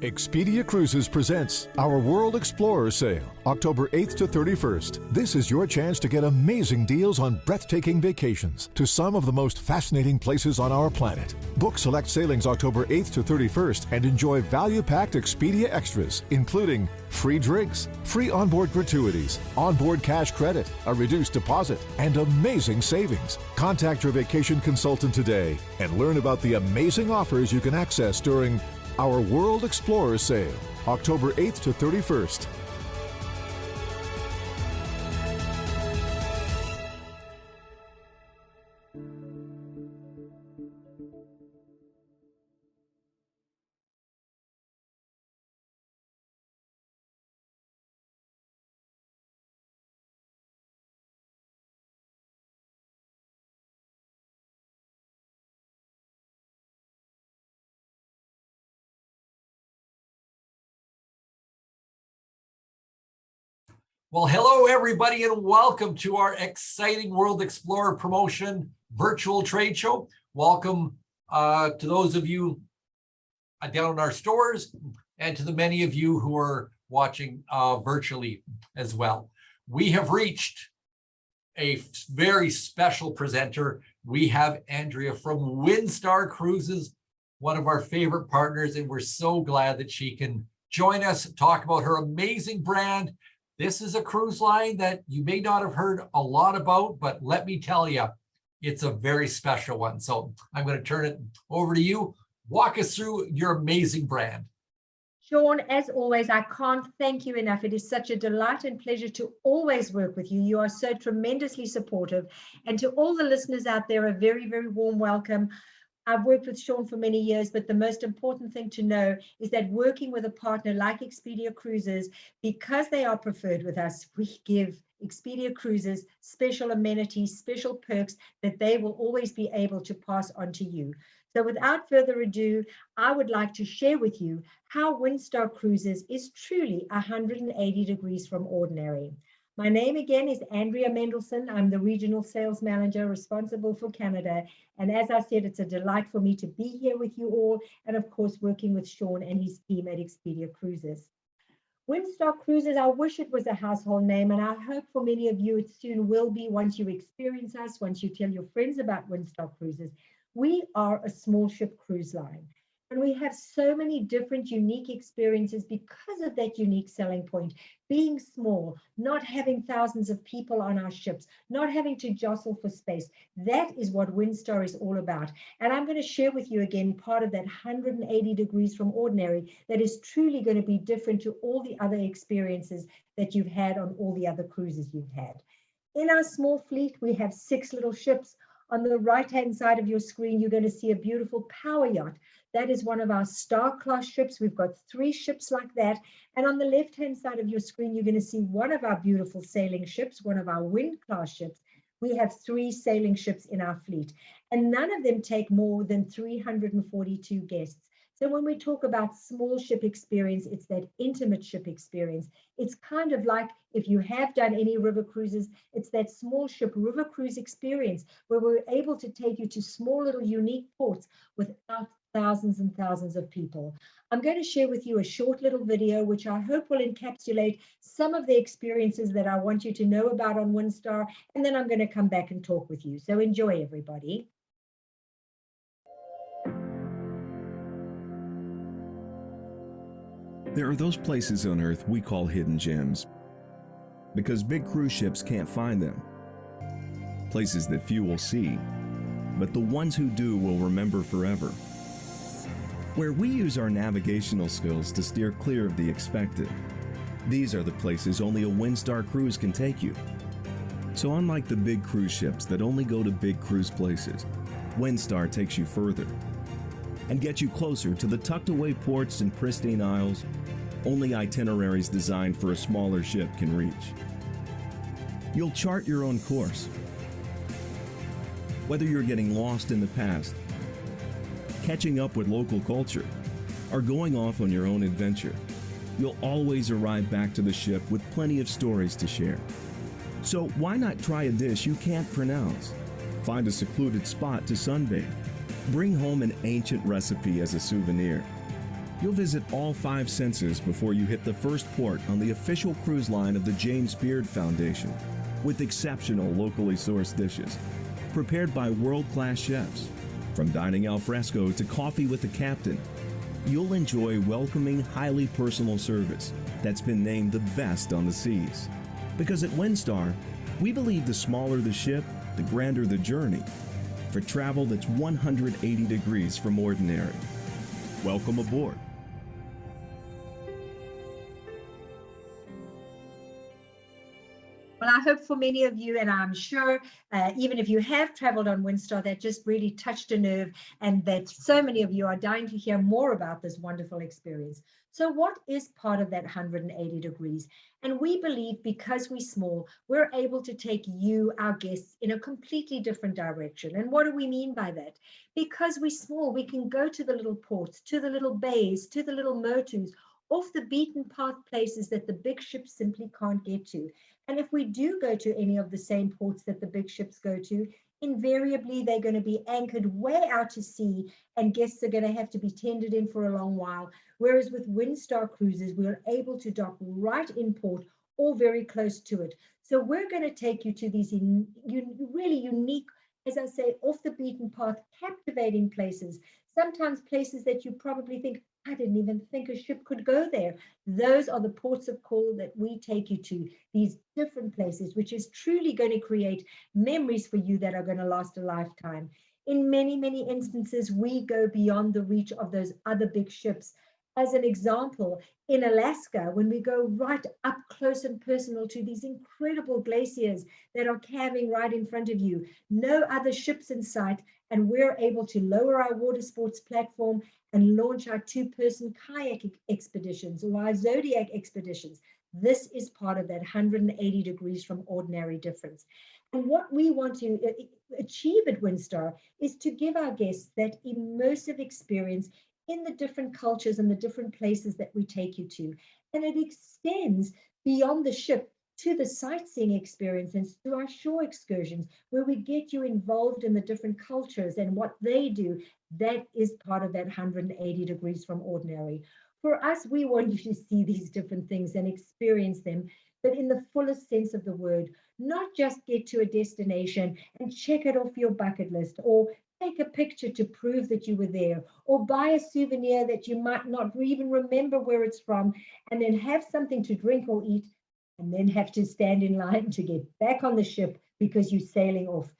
Expedia Cruises presents our World Explorer Sale, October 8th to 31st. This is your chance to get amazing deals on breathtaking vacations to some of the most fascinating places on our planet. Book select sailings October 8th to 31st and enjoy value-packed Expedia extras, including free drinks, free onboard gratuities, onboard cash credit, a reduced deposit, and amazing savings. Contact your vacation consultant today and learn about the amazing offers you can access during our World Explorer Sale, October 8th to 31st. Well, hello, everybody, and welcome to our exciting World Explorer promotion virtual trade show. Welcome to those of you down in our stores and to the many of you who are watching virtually as well. We have reached a very special presenter. We have Andrea from Windstar Cruises, one of our favorite partners, and we're so glad that she can join us, talk about her amazing brand. This is a cruise line that you may not have heard a lot about, but let me tell you, it's a very special one. So I'm going to turn it over to you. Walk us through your amazing brand. Sean, as always, I can't thank you enough. It is such a delight and pleasure to always work with you. You are so tremendously supportive. And to all the listeners out there, a very, very warm welcome. I've worked with Sean for many years, but the most important thing to know is that working with a partner like Expedia Cruises, because they are preferred with us, we give Expedia Cruises special amenities, special perks that they will always be able to pass on to you. So without further ado, I would like to share with you how Windstar Cruises is truly 180 degrees from ordinary. My name again is Andrea Mendelson. I'm the Regional Sales Manager responsible for Canada. And as I said, it's a delight for me to be here with you all. And of course, working with Sean and his team at Expedia Cruises. Windstar Cruises, I wish it was a household name. And I hope for many of you, it soon will be once you experience us, once you tell your friends about Windstar Cruises. We are a small ship cruise line. And we have so many different unique experiences because of that unique selling point. Being small, not having thousands of people on our ships, not having to jostle for space. That is what Windstar is all about. And I'm going to share with you again part of that 180 degrees from ordinary that is truly going to be different to all the other experiences that you've had on all the other cruises you've had. In our small fleet, we have 6 little ships. On the right-hand side of your screen, you're going to see a beautiful power yacht. That is one of our star-class ships. We've got 3 ships like that. And on the left-hand side of your screen, you're going to see one of our beautiful sailing ships, one of our wind-class ships. We have 3 sailing ships in our fleet, and none of them take more than 342 guests. So when we talk about small ship experience, it's that intimate ship experience. It's kind of like, if you have done any river cruises, it's that small ship river cruise experience where we're able to take you to small little unique ports without thousands and thousands of people. I'm going to share with you a short little video, which I hope will encapsulate some of the experiences that I want you to know about on Windstar, and then I'm going to come back and talk with you. So enjoy, everybody. There are those places on Earth we call hidden gems, because big cruise ships can't find them. Places that few will see, but the ones who do will remember forever. Where we use our navigational skills to steer clear of the expected. These are the places only a Windstar cruise can take you. So unlike the big cruise ships that only go to big cruise places, Windstar takes you further and gets you closer to the tucked away ports and pristine isles only itineraries designed for a smaller ship can reach. You'll chart your own course. Whether you're getting lost in the past, catching up with local culture, or going off on your own adventure, you'll always arrive back to the ship with plenty of stories to share. So why not try a dish you can't pronounce? Find a secluded spot to sunbathe. Bring home an ancient recipe as a souvenir. You'll visit all 5 senses before you hit the first port on the official cruise line of the James Beard Foundation, with exceptional locally sourced dishes, prepared by world-class chefs. From dining al fresco to coffee with the captain, you'll enjoy welcoming, highly personal service that's been named the best on the seas. Because at Windstar, we believe the smaller the ship, the grander the journey, for travel that's 180 degrees from ordinary. Welcome aboard. Well, I hope for many of you, and I'm sure even if you have traveled on Windstar, that just really touched a nerve, and that so many of you are dying to hear more about this wonderful experience. So what is part of that 180 degrees? And we believe because we're small, we're able to take you, our guests, in a completely different direction. And what do we mean by that? Because we're small, we can go to the little ports, to the little bays, to the little motus, off the beaten path places that the big ships simply can't get to. And if we do go to any of the same ports that the big ships go to, invariably they're going to be anchored way out to sea, and guests are going to have to be tended in for a long while. Whereas with Windstar Cruises, we're able to dock right in port or very close to it. So we're going to take you to these really unique, as I say, off the beaten path, captivating places. Sometimes places that you probably think, I didn't even think a ship could go there. Those are the ports of call that we take you to, these different places, which is truly going to create memories for you that are going to last a lifetime. In many, many instances, we go beyond the reach of those other big ships. As an example, in Alaska, when we go right up close and personal to these incredible glaciers that are calving right in front of you, no other ships in sight, and we're able to lower our water sports platform and launch our 2-person kayak expeditions or our Zodiac expeditions. This is part of that 180 degrees from ordinary difference. And what we want to achieve at Windstar is to give our guests that immersive experience in the different cultures and the different places that we take you to. And it extends beyond the ship to the sightseeing experience and to our shore excursions, where we get you involved in the different cultures and what they do. That is part of that 180 degrees from ordinary. For us, we want you to see these different things and experience them, but in the fullest sense of the word, not just get to a destination and check it off your bucket list or take a picture to prove that you were there, or buy a souvenir that you might not even remember where it's from, and then have something to drink or eat, and then have to stand in line to get back on the ship because you're sailing off.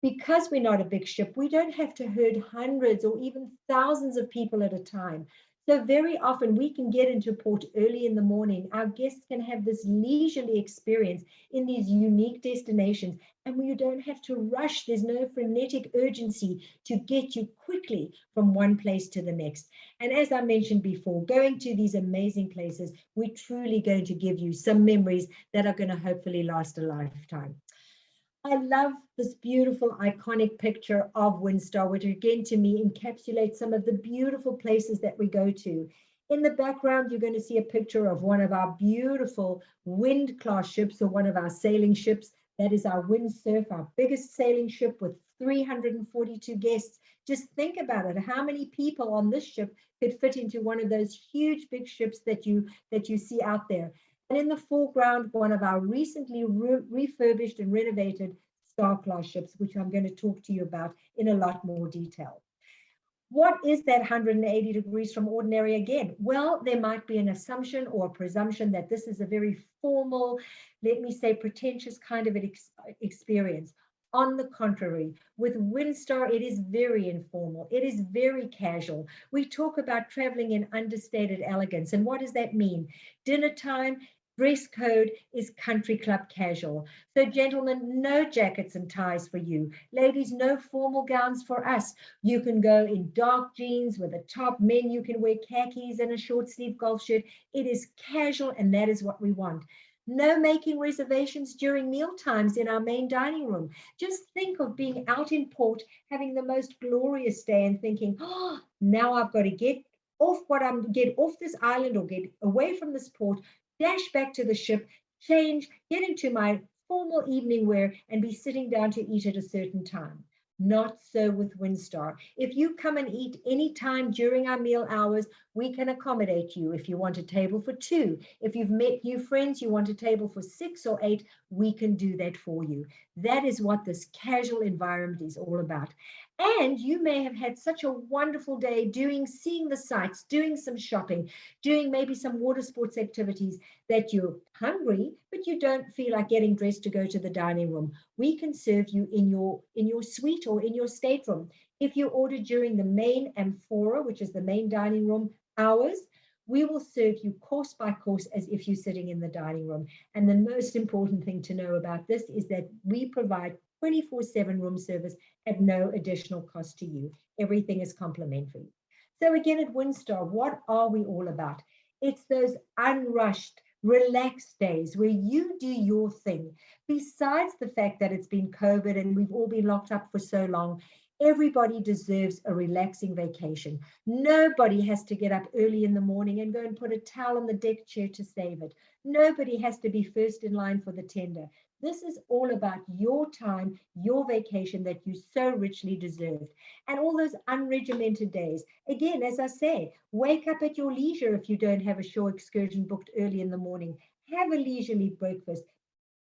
Because we're not a big ship, we don't have to herd hundreds or even thousands of people at a time. So very often we can get into port early in the morning. Our guests can have this leisurely experience in these unique destinations, and you don't have to rush. There's no frenetic urgency to get you quickly from one place to the next. And as I mentioned before, going to these amazing places, we're truly going to give you some memories that are going to hopefully last a lifetime. I love this beautiful, iconic picture of Windstar, which again to me encapsulates some of the beautiful places that we go to. In the background, you're going to see a picture of one of our beautiful wind class ships, or one of our sailing ships. That is our Windsurf, our biggest sailing ship with 342 guests. Just think about it. How many people on this ship could fit into one of those huge big ships that you see out there? And in the foreground, one of our recently refurbished and renovated Star Class ships, which I'm going to talk to you about in a lot more detail. What is that 180 degrees from ordinary again? Well, there might be an assumption or a presumption that this is a very formal, let me say pretentious kind of an experience. On the contrary, with Windstar, it is very informal. It is very casual. We talk about traveling in understated elegance. And what does that mean? Dinner time, dress code is country club casual. So gentlemen, no jackets and ties for you. Ladies, no formal gowns for us. You can go in dark jeans with a top. Men, you can wear khakis and a short sleeve golf shirt. It is casual, and that is what we want. No making reservations during meal times in our main dining room. Just think of being out in port, having the most glorious day and thinking, oh, now I've got to get off this island or get away from this port, dash back to the ship, change, get into my formal evening wear, and be sitting down to eat at a certain time. Not so with Windstar. If you come and eat any time during our meal hours, we can accommodate you. If you want a table for 2, if you've met new friends, you want a table for 6 or 8, we can do that for you. That is what this casual environment is all about. And you may have had such a wonderful day seeing the sights, doing some shopping, doing maybe some water sports activities, that you're hungry, but you don't feel like getting dressed to go to the dining room. We can serve you in your suite or in your stateroom. If you order during the main amphora, which is the main dining room hours, we will serve you course by course as if you're sitting in the dining room. And the most important thing to know about this is that we provide 24/7 room service at no additional cost to you. Everything is complimentary. So again, at Windstar, what are we all about? It's those unrushed, relaxed days where you do your thing. Besides the fact that it's been COVID and we've all been locked up for so long, everybody deserves a relaxing vacation. Nobody has to get up early in the morning and go and put a towel on the deck chair to save it. Nobody has to be first in line for the tender. This is all about your time, your vacation that you so richly deserved. And all those unregimented days. Again, as I say, wake up at your leisure if you don't have a shore excursion booked early in the morning. Have a leisurely breakfast.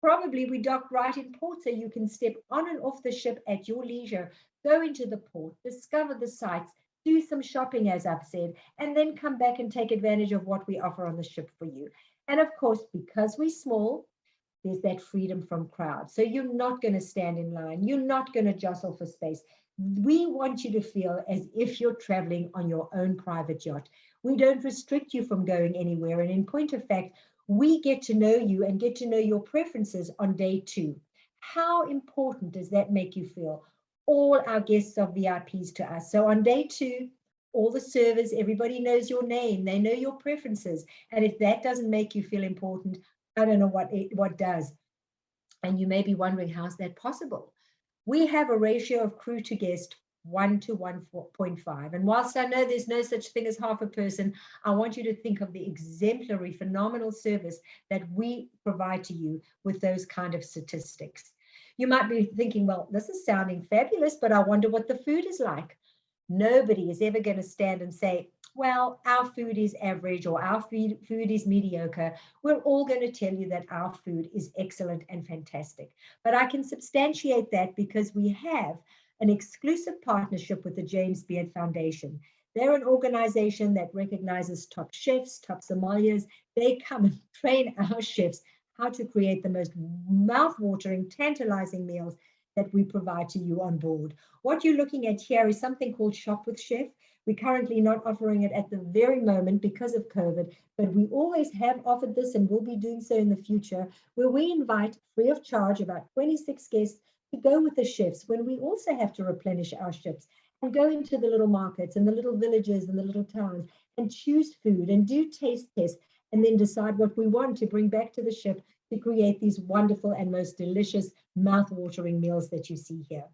Probably we dock right in port so you can step on and off the ship at your leisure, go into the port, discover the sights, do some shopping, as I've said, and then come back and take advantage of what we offer on the ship for you. And of course, because we're small, there's that freedom from crowds. So you're not going to stand in line. You're not going to jostle for space. We want you to feel as if you're traveling on your own private yacht. We don't restrict you from going anywhere. And in point of fact, we get to know you and get to know your preferences on day 2. How important does that make you feel? All our guests are VIPs to us. So on day 2, all the servers, everybody knows your name. They know your preferences. And if that doesn't make you feel important, I don't know what does. And you may be wondering, how's that possible? We have a ratio of crew to guest 1 to 1.5. And whilst I know there's no such thing as half a person, I want you to think of the exemplary, phenomenal service that we provide to you with those kind of statistics. You might be thinking, well, this is sounding fabulous, but I wonder what the food is like. Nobody is ever going to stand and say, well, our food is average or our food is mediocre. We're all going to tell you that our food is excellent and fantastic. But I can substantiate that because we have an exclusive partnership with the James Beard Foundation. They're an organization that recognizes top chefs, top sommeliers. They come and train our chefs how to create the most mouth-watering, tantalizing meals that we provide to you on board. What you're looking at here is something called Shop with Chef. We're currently not offering it at the very moment because of COVID, but we always have offered this and will be doing so in the future, where we invite free of charge about 26 guests to go with the chefs when we also have to replenish our ships and go into the little markets and the little villages and the little towns and choose food and do taste tests and then decide what we want to bring back to the ship to create these wonderful and most delicious mouth-watering meals that you see here.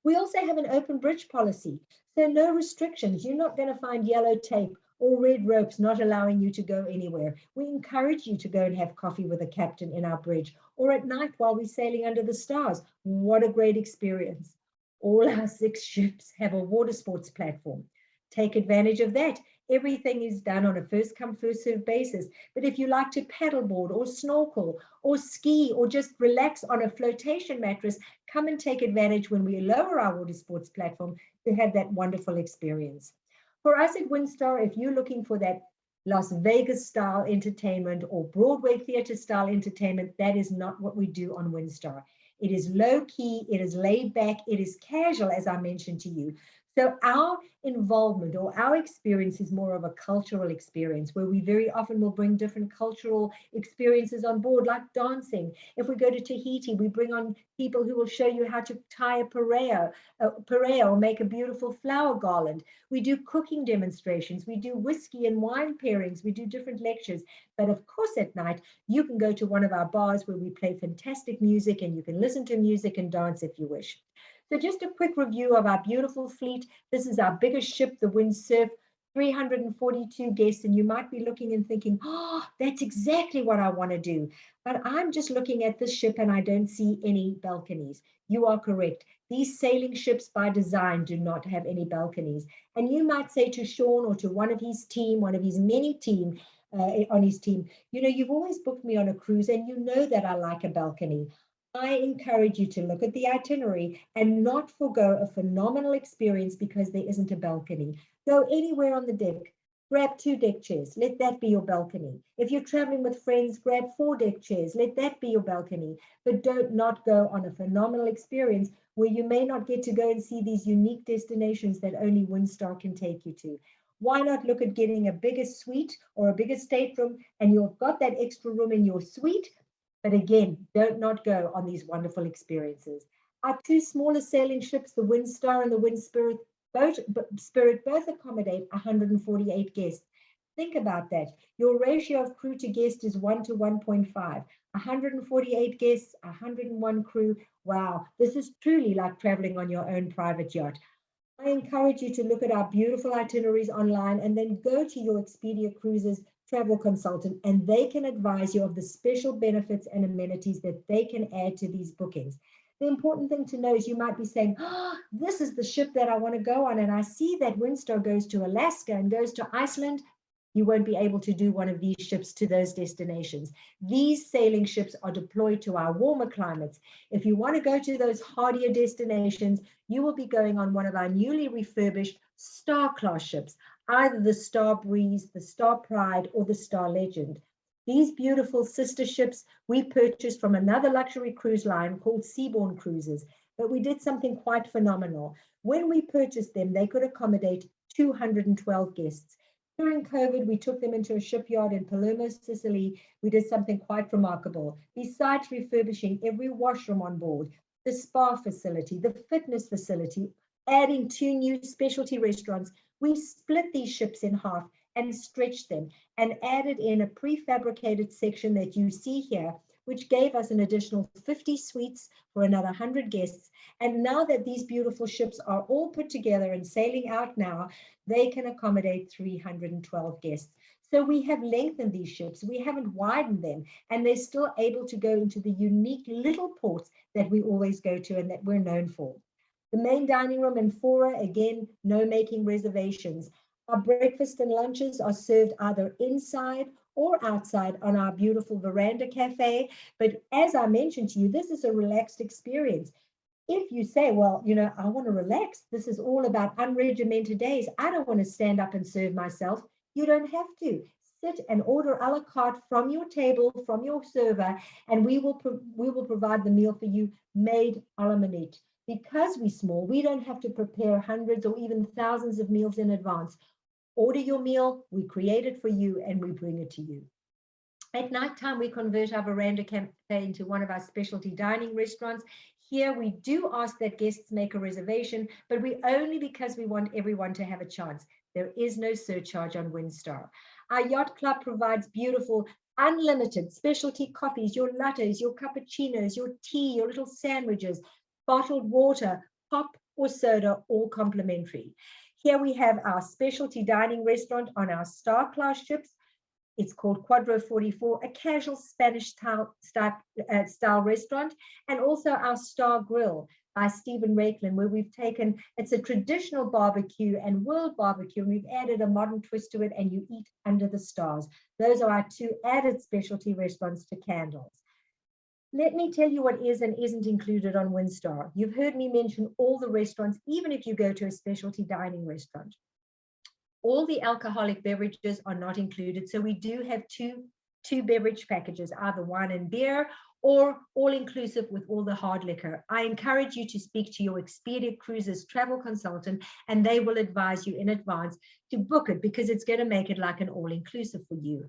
We also have an open bridge policy, so no restrictions. You're not going to find yellow tape or red ropes not allowing you to go anywhere. We encourage you to go and have coffee with a captain in our bridge or at night while we're sailing under the stars. What a great experience. All our 6 ships have a water sports platform. Take advantage of that. Everything is done on a first come, first served basis. But if you like to paddleboard or snorkel or ski or just relax on a flotation mattress, come and take advantage when we lower our water sports platform to have that wonderful experience. For us at Windstar, if you're looking for that Las Vegas style entertainment or Broadway theater style entertainment, that is not what we do on Windstar. It is low key, it is laid back, it is casual, as I mentioned to you. So our involvement or our experience is more of a cultural experience where we very often will bring different cultural experiences on board, like dancing. If we go to Tahiti, we bring on people who will show you how to tie a pareo or make a beautiful flower garland. We do cooking demonstrations. We do whiskey and wine pairings. We do different lectures. But of course, at night, you can go to one of our bars where we play fantastic music and you can listen to music and dance if you wish. So just a quick review of our beautiful fleet. This is our biggest ship, the Windsurf, 342 guests. And you might be looking and thinking, oh, that's exactly what I want to do. But I'm just looking at this ship and I don't see any balconies. You are correct. These sailing ships by design do not have any balconies. And you might say to Sean or to one of his team, one of his many team on his team, you know, you've always booked me on a cruise and you know that I like a balcony. I encourage you to look at the itinerary and not forego a phenomenal experience because there isn't a balcony. Go anywhere on the deck, grab 2 deck chairs, let that be your balcony. If you're traveling with friends, grab 4 deck chairs, let that be your balcony. But don't not go on a phenomenal experience where you may not get to go and see these unique destinations that only Windstar can take you to. Why not look at getting a bigger suite or a bigger stateroom and you've got that extra room in your suite? But again, don't not go on these wonderful experiences. Our 2 smaller sailing ships, the Windstar and the Windspirit, both accommodate 148 guests. Think about that. Your ratio of crew to guest is 1 to 1.5. 148 guests, 101 crew. Wow, this is truly like traveling on your own private yacht. I encourage you to look at our beautiful itineraries online and then go to your Expedia Cruises travel consultant and they can advise you of the special benefits and amenities that they can add to these bookings. The important thing to know is you might be saying, oh, this is the ship that I want to go on and I see that Windstar goes to Alaska and goes to Iceland. You won't be able to do one of these ships to those destinations. These sailing ships are deployed to our warmer climates. If you want to go to those hardier destinations, you will be going on one of our newly refurbished Star Class ships, either the Star Breeze, the Star Pride, or the Star Legend. These beautiful sister ships we purchased from another luxury cruise line called Seabourn Cruises, but we did something quite phenomenal. When we purchased them, they could accommodate 212 guests. During COVID, we took them into a shipyard in Palermo, Sicily. We did something quite remarkable. Besides refurbishing every washroom on board, the spa facility, the fitness facility, adding 2 new specialty restaurants, we split these ships in half and stretched them and added in a prefabricated section that you see here, which gave us an additional 50 suites for another 100 guests. And now that these beautiful ships are all put together and sailing out now, they can accommodate 312 guests. So we have lengthened these ships, we haven't widened them, and they're still able to go into the unique little ports that we always go to and that we're known for. The main dining room and fora, again, no making reservations. Our breakfast and lunches are served either inside or outside on our beautiful veranda cafe. But as I mentioned to you, this is a relaxed experience. If you say, well, you know, I want to relax, this is all about unregimented days, I don't want to stand up and serve myself, you don't have to. Sit and order a la carte from your table, from your server, and we will provide the meal for you made a la minute. Because we're small, we don't have to prepare hundreds or even thousands of meals in advance. Order your meal, we create it for you, and we bring it to you. At nighttime, we convert our veranda cafe into one of our specialty dining restaurants. Here, we do ask that guests make a reservation, but we only because we want everyone to have a chance. There is no surcharge on Windstar. Our yacht club provides beautiful, unlimited specialty coffees, your lattes, your cappuccinos, your tea, your little sandwiches, bottled water, pop or soda, all complimentary. Here we have our specialty dining restaurant on our Star Class ships. It's called Quadro 44, a casual Spanish style restaurant, and also our Star Grill by Stephen Rakeland, where we've taken, it's a traditional barbecue and world barbecue, and we've added a modern twist to it, and you eat under the stars. Those are our two added specialty restaurants to Candles. Let me tell you what is and isn't included on Windstar. You've heard me mention all the restaurants, even if you go to a specialty dining restaurant. All the alcoholic beverages are not included. So we do have two beverage packages, either wine and beer or all inclusive with all the hard liquor. I encourage you to speak to your Expedia Cruises travel consultant, and they will advise you in advance to book it, because it's going to make it like an all-inclusive for you.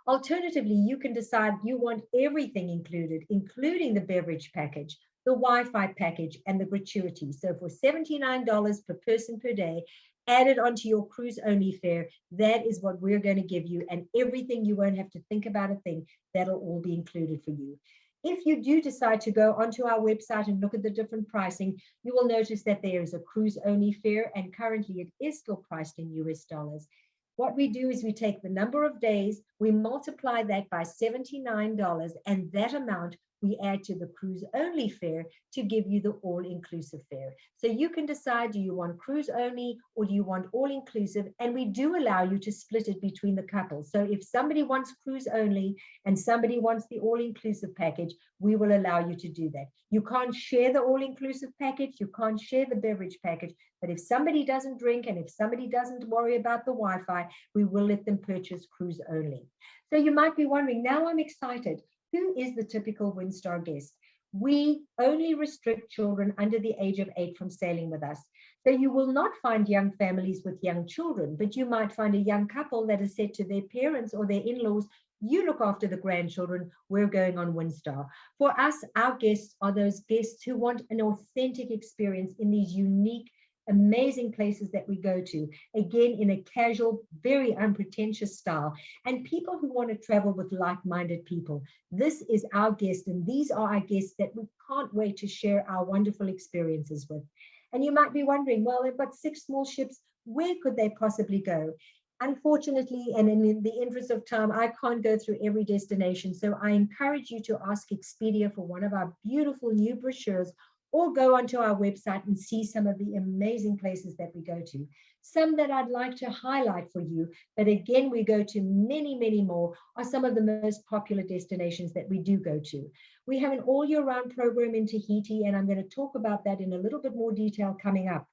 Alternatively, you can decide you want everything included, including the beverage package, the Wi-Fi package, and the gratuity. So for $79 per person per day, added onto your cruise only fare, that is what we're going to give you, and everything, you won't have to think about a thing, that'll all be included for you. If you do decide to go onto our website and look at the different pricing, you will notice that there is a cruise only fare, and currently it is still priced in US dollars. What we do is we take the number of days, we multiply that by $79, and that amount we add to the cruise only fare to give you the all-inclusive fare. So you can decide, do you want cruise only or do you want all-inclusive? And we do allow you to split it between the couples. So if somebody wants cruise only and somebody wants the all-inclusive package, we will allow you to do that. You can't share the all-inclusive package, you can't share the beverage package, but if somebody doesn't drink and if somebody doesn't worry about the Wi-Fi, we will let them purchase cruise only. So you might be wondering, now I'm excited. Who is the typical Windstar guest? We only restrict children under the age of 8 from sailing with us. So you will not find young families with young children, but you might find a young couple that has said to their parents or their in-laws, you look after the grandchildren, we're going on Windstar. For us, our guests are those guests who want an authentic experience in these unique, amazing places that we go to, again in a casual, very unpretentious style, and people who want to travel with like-minded people. This is our guest, and these are our guests that we can't wait to share our wonderful experiences with. And you might be wondering, well, they've got 6 small ships, where could they possibly go? Unfortunately, and in the interest of time, I can't go through every destination, so I encourage you to ask Expedia for one of our beautiful new brochures, or go onto our website and see some of the amazing places that we go to. Some that I'd like to highlight for you, but again, we go to many, many more, are some of the most popular destinations that we do go to. We have an all year round program in Tahiti, and I'm going to talk about that in a little bit more detail coming up.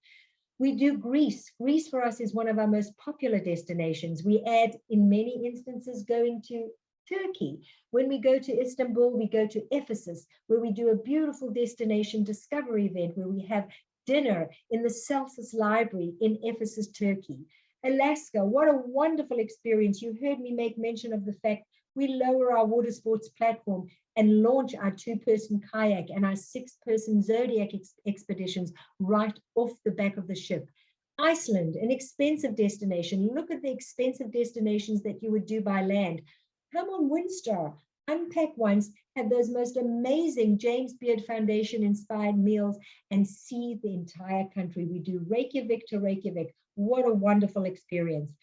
We do Greece. Greece for us is one of our most popular destinations. We add, in many instances, going to Turkey. When we go to Istanbul, we go to Ephesus, where we do a beautiful destination discovery event where we have dinner in the Celsus Library in Ephesus, Turkey. Alaska, what a wonderful experience. You heard me make mention of the fact we lower our water sports platform and launch our 2-person kayak and our 6-person Zodiac expeditions right off the back of the ship. Iceland, an expensive destination. Look at the expensive destinations that you would do by land. Come on Windstar, unpack once, have those most amazing James Beard Foundation inspired meals, and see the entire country. We do Reykjavik to Reykjavik. What a wonderful experience.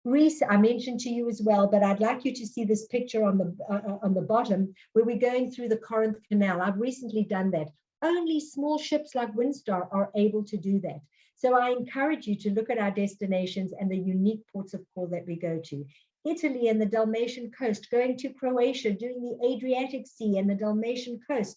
Greece, I mentioned to you as well, but I'd like you to see this picture on the bottom where we're going through the Corinth Canal. I've recently done that. Only small ships like Windstar are able to do that. So I encourage you to look at our destinations and the unique ports of call that we go to. Italy and the Dalmatian coast, going to Croatia, doing the Adriatic Sea and the Dalmatian coast.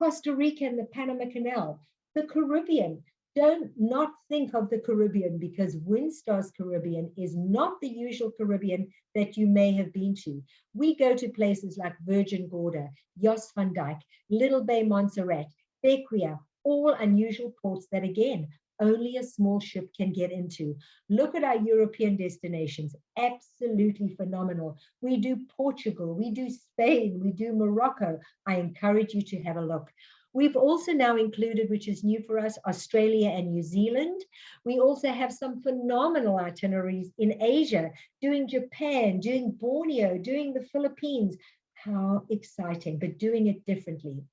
Costa Rica and the Panama Canal, the Caribbean. Don't not think of the Caribbean, because Windstar's Caribbean is not the usual Caribbean that you may have been to. We go to places like Virgin Gorda, Jos van Dijk, Little Bay Montserrat, Bequia, all unusual ports that, again, only a small ship can get into. Look at our European destinations, absolutely phenomenal. We do Portugal, we do Spain, we do Morocco. I encourage you to have a look. We've also now included, which is new for us, Australia and New Zealand. We also have some phenomenal itineraries in Asia, doing Japan, doing Borneo, doing the Philippines. How exciting, but doing it differently.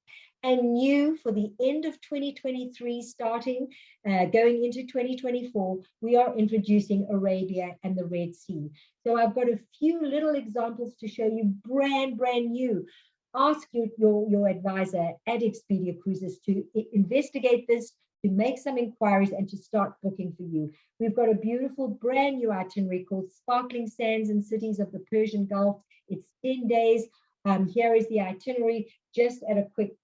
And new for the end of 2023, starting going into 2024, we are introducing Arabia and the Red Sea. So I've got a few little examples to show you, brand new. Ask your advisor at Expedia Cruises to investigate this, to make some inquiries and to start booking for you. We've got a beautiful brand new itinerary called Sparkling Sands and Cities of the Persian Gulf. It's 10 days. Here is the itinerary, just at a quick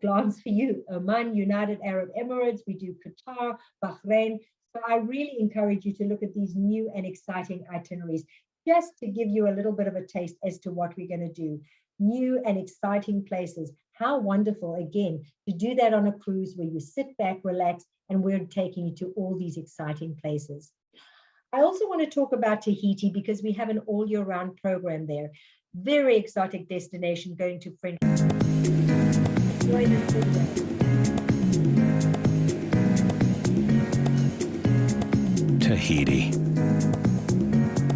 glance for you. Oman, United Arab Emirates, we do Qatar, Bahrain. So I really encourage you to look at these new and exciting itineraries, just to give you a little bit of a taste as to what we're going to do. New and exciting places. How wonderful, again, to do that on a cruise where you sit back, relax, and we're taking you to all these exciting places. I also want to talk about Tahiti, because we have an all year round program there. Very exotic destination, going to French. Tahiti.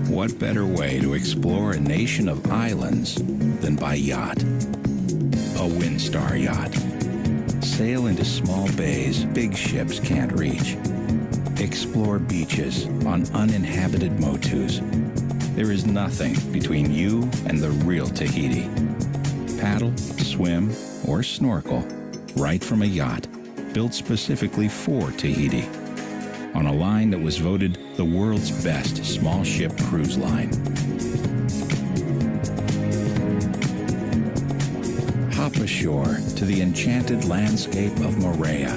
What better way to explore a nation of islands than by yacht? A Windstar yacht. Sail into small bays big ships can't reach. Explore beaches on uninhabited motus. There is nothing between you and the real Tahiti. Paddle, swim, or snorkel right from a yacht built specifically for Tahiti, on a line that was voted the world's best small ship cruise line. Hop ashore to the enchanted landscape of Moorea.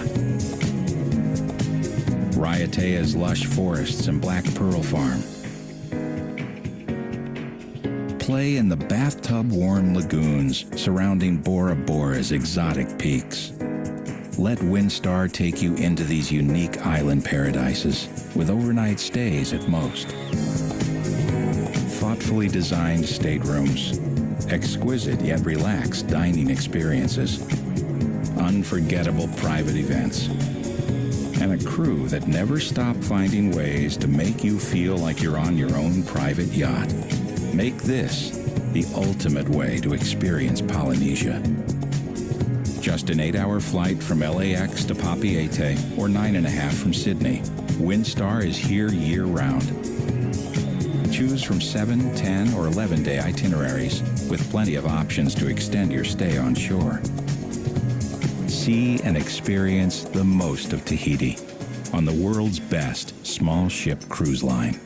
Raiatea's lush forests and black pearl farm. Play in the bathtub-warm lagoons surrounding Bora Bora's exotic peaks. Let Windstar take you into these unique island paradises with overnight stays at most. Thoughtfully designed staterooms, exquisite yet relaxed dining experiences, unforgettable private events, and a crew that never stop finding ways to make you feel like you're on your own private yacht. Make this the ultimate way to experience Polynesia. Just an 8-hour flight from LAX to Papeete, or 9.5 from Sydney. Windstar is here year-round. Choose from 7, 10, or 11-day itineraries, with plenty of options to extend your stay on shore. See and experience the most of Tahiti on the world's best small ship cruise line.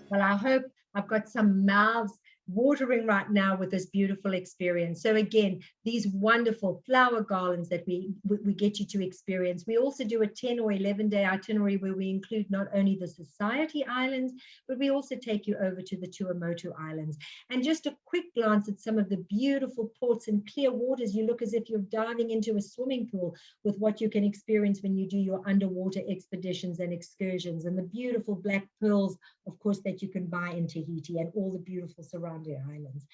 Well, I hope I've got some mouths watering right now with this beautiful experience. So again, these wonderful flower garlands that we get you to experience. We also do a 10 or 11-day itinerary where we include not only the Society Islands, but we also take you over to the Tuamotu Islands. And just a quick glance at some of the beautiful ports and clear waters. You look as if you're diving into a swimming pool with what you can experience when you do your underwater expeditions and excursions, and the beautiful black pearls, of course, that you can buy in Tahiti, and all the beautiful surrounding islands.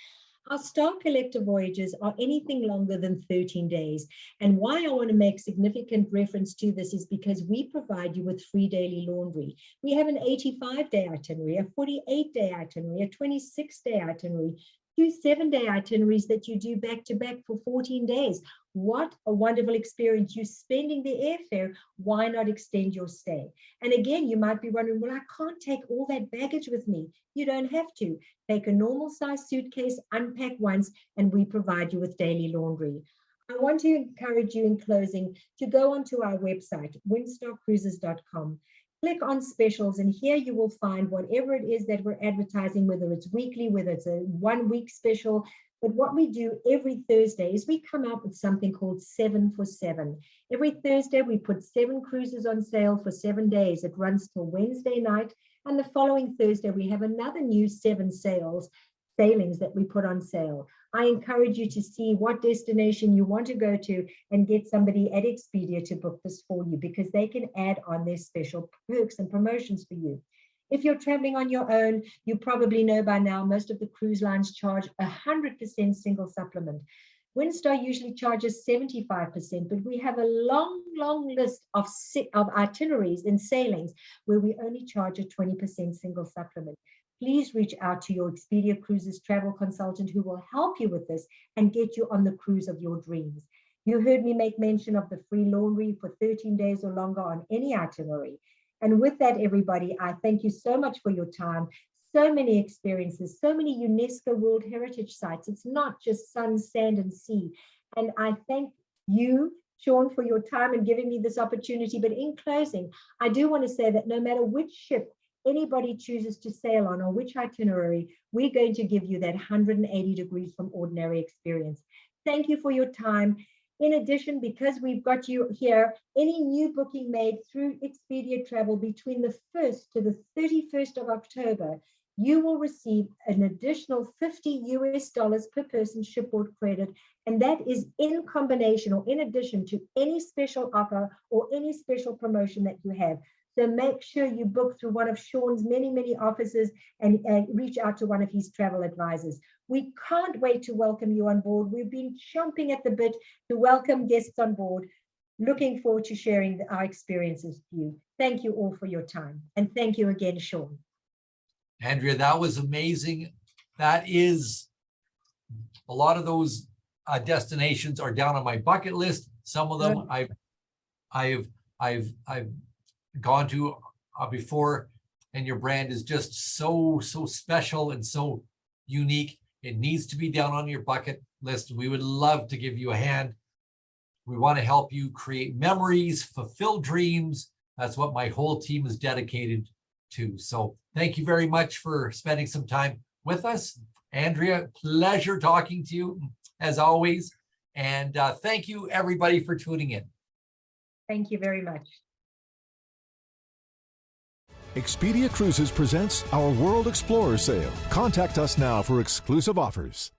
Our Star Collector voyages are anything longer than 13 days. And why I want to make significant reference to this is because we provide you with free daily laundry. We have an 85-day itinerary, a 48-day itinerary, a 26-day itinerary, 2 7-day itineraries that you do back to back for 14 days. What a wonderful experience. You're spending the airfare. Why not extend your stay? And again, you might be wondering, well, I can't take all that baggage with me. You don't have to. Take a normal size suitcase, unpack once, and we provide you with daily laundry. I want to encourage you in closing to go onto our website, windstarcruises.com. Click on specials, and here you will find whatever it is that we're advertising, whether it's weekly, whether it's a 1 week special, But what we do every Thursday is we come up with something called 7 for 7. Every Thursday, we put 7 cruises on sale for 7 days. It runs till Wednesday night. And the following Thursday, we have another new 7 sailings that we put on sale. I encourage you to see what destination you want to go to and get somebody at Expedia to book this for you, because they can add on their special perks and promotions for you. If you're traveling on your own, you probably know by now most of the cruise lines charge 100% single supplement. Windstar usually charges 75%, but we have a long list of itineraries and sailings where we only charge a 20% single supplement. Please reach out to your Expedia Cruises travel consultant who will help you with this and get you on the cruise of your dreams. You heard me make mention of the free laundry for 13 days or longer on any itinerary. And with that, everybody, I thank you so much for your time. So many experiences, so many UNESCO World Heritage Sites. It's not just sun, sand, and sea. And I thank you, Sean, for your time and giving me this opportunity. But in closing, I do want to say that no matter which ship anybody chooses to sail on or which itinerary, we're going to give you that 180 degrees from ordinary experience. Thank you for your time. In addition, because we've got you here, any new booking made through Expedia Travel between the 1st to the 31st of October, you will receive an additional $50 per person shipboard credit. And that is in combination or in addition to any special offer or any special promotion that you have. So make sure you book through one of Sean's many offices and reach out to one of his travel advisors. We can't wait to welcome you on board. We've been chomping at the bit to welcome guests on board. Looking forward to sharing our experiences with you. Thank you all for your time. And thank you again, Sean. Andrea, that was amazing. That is, a lot of those destinations are down on my bucket list. Some of them I've gone to before, and your brand is just so special and so unique. It needs to be down on your bucket list. We would love to give you a hand. We want to help you create memories, fulfill dreams. That's what my whole team is dedicated to. So thank you very much for spending some time with us. Andrea, pleasure talking to you as always. And thank you everybody for tuning in. Thank you very much. Expedia Cruises presents our World Explorer Sale. Contact us now for exclusive offers.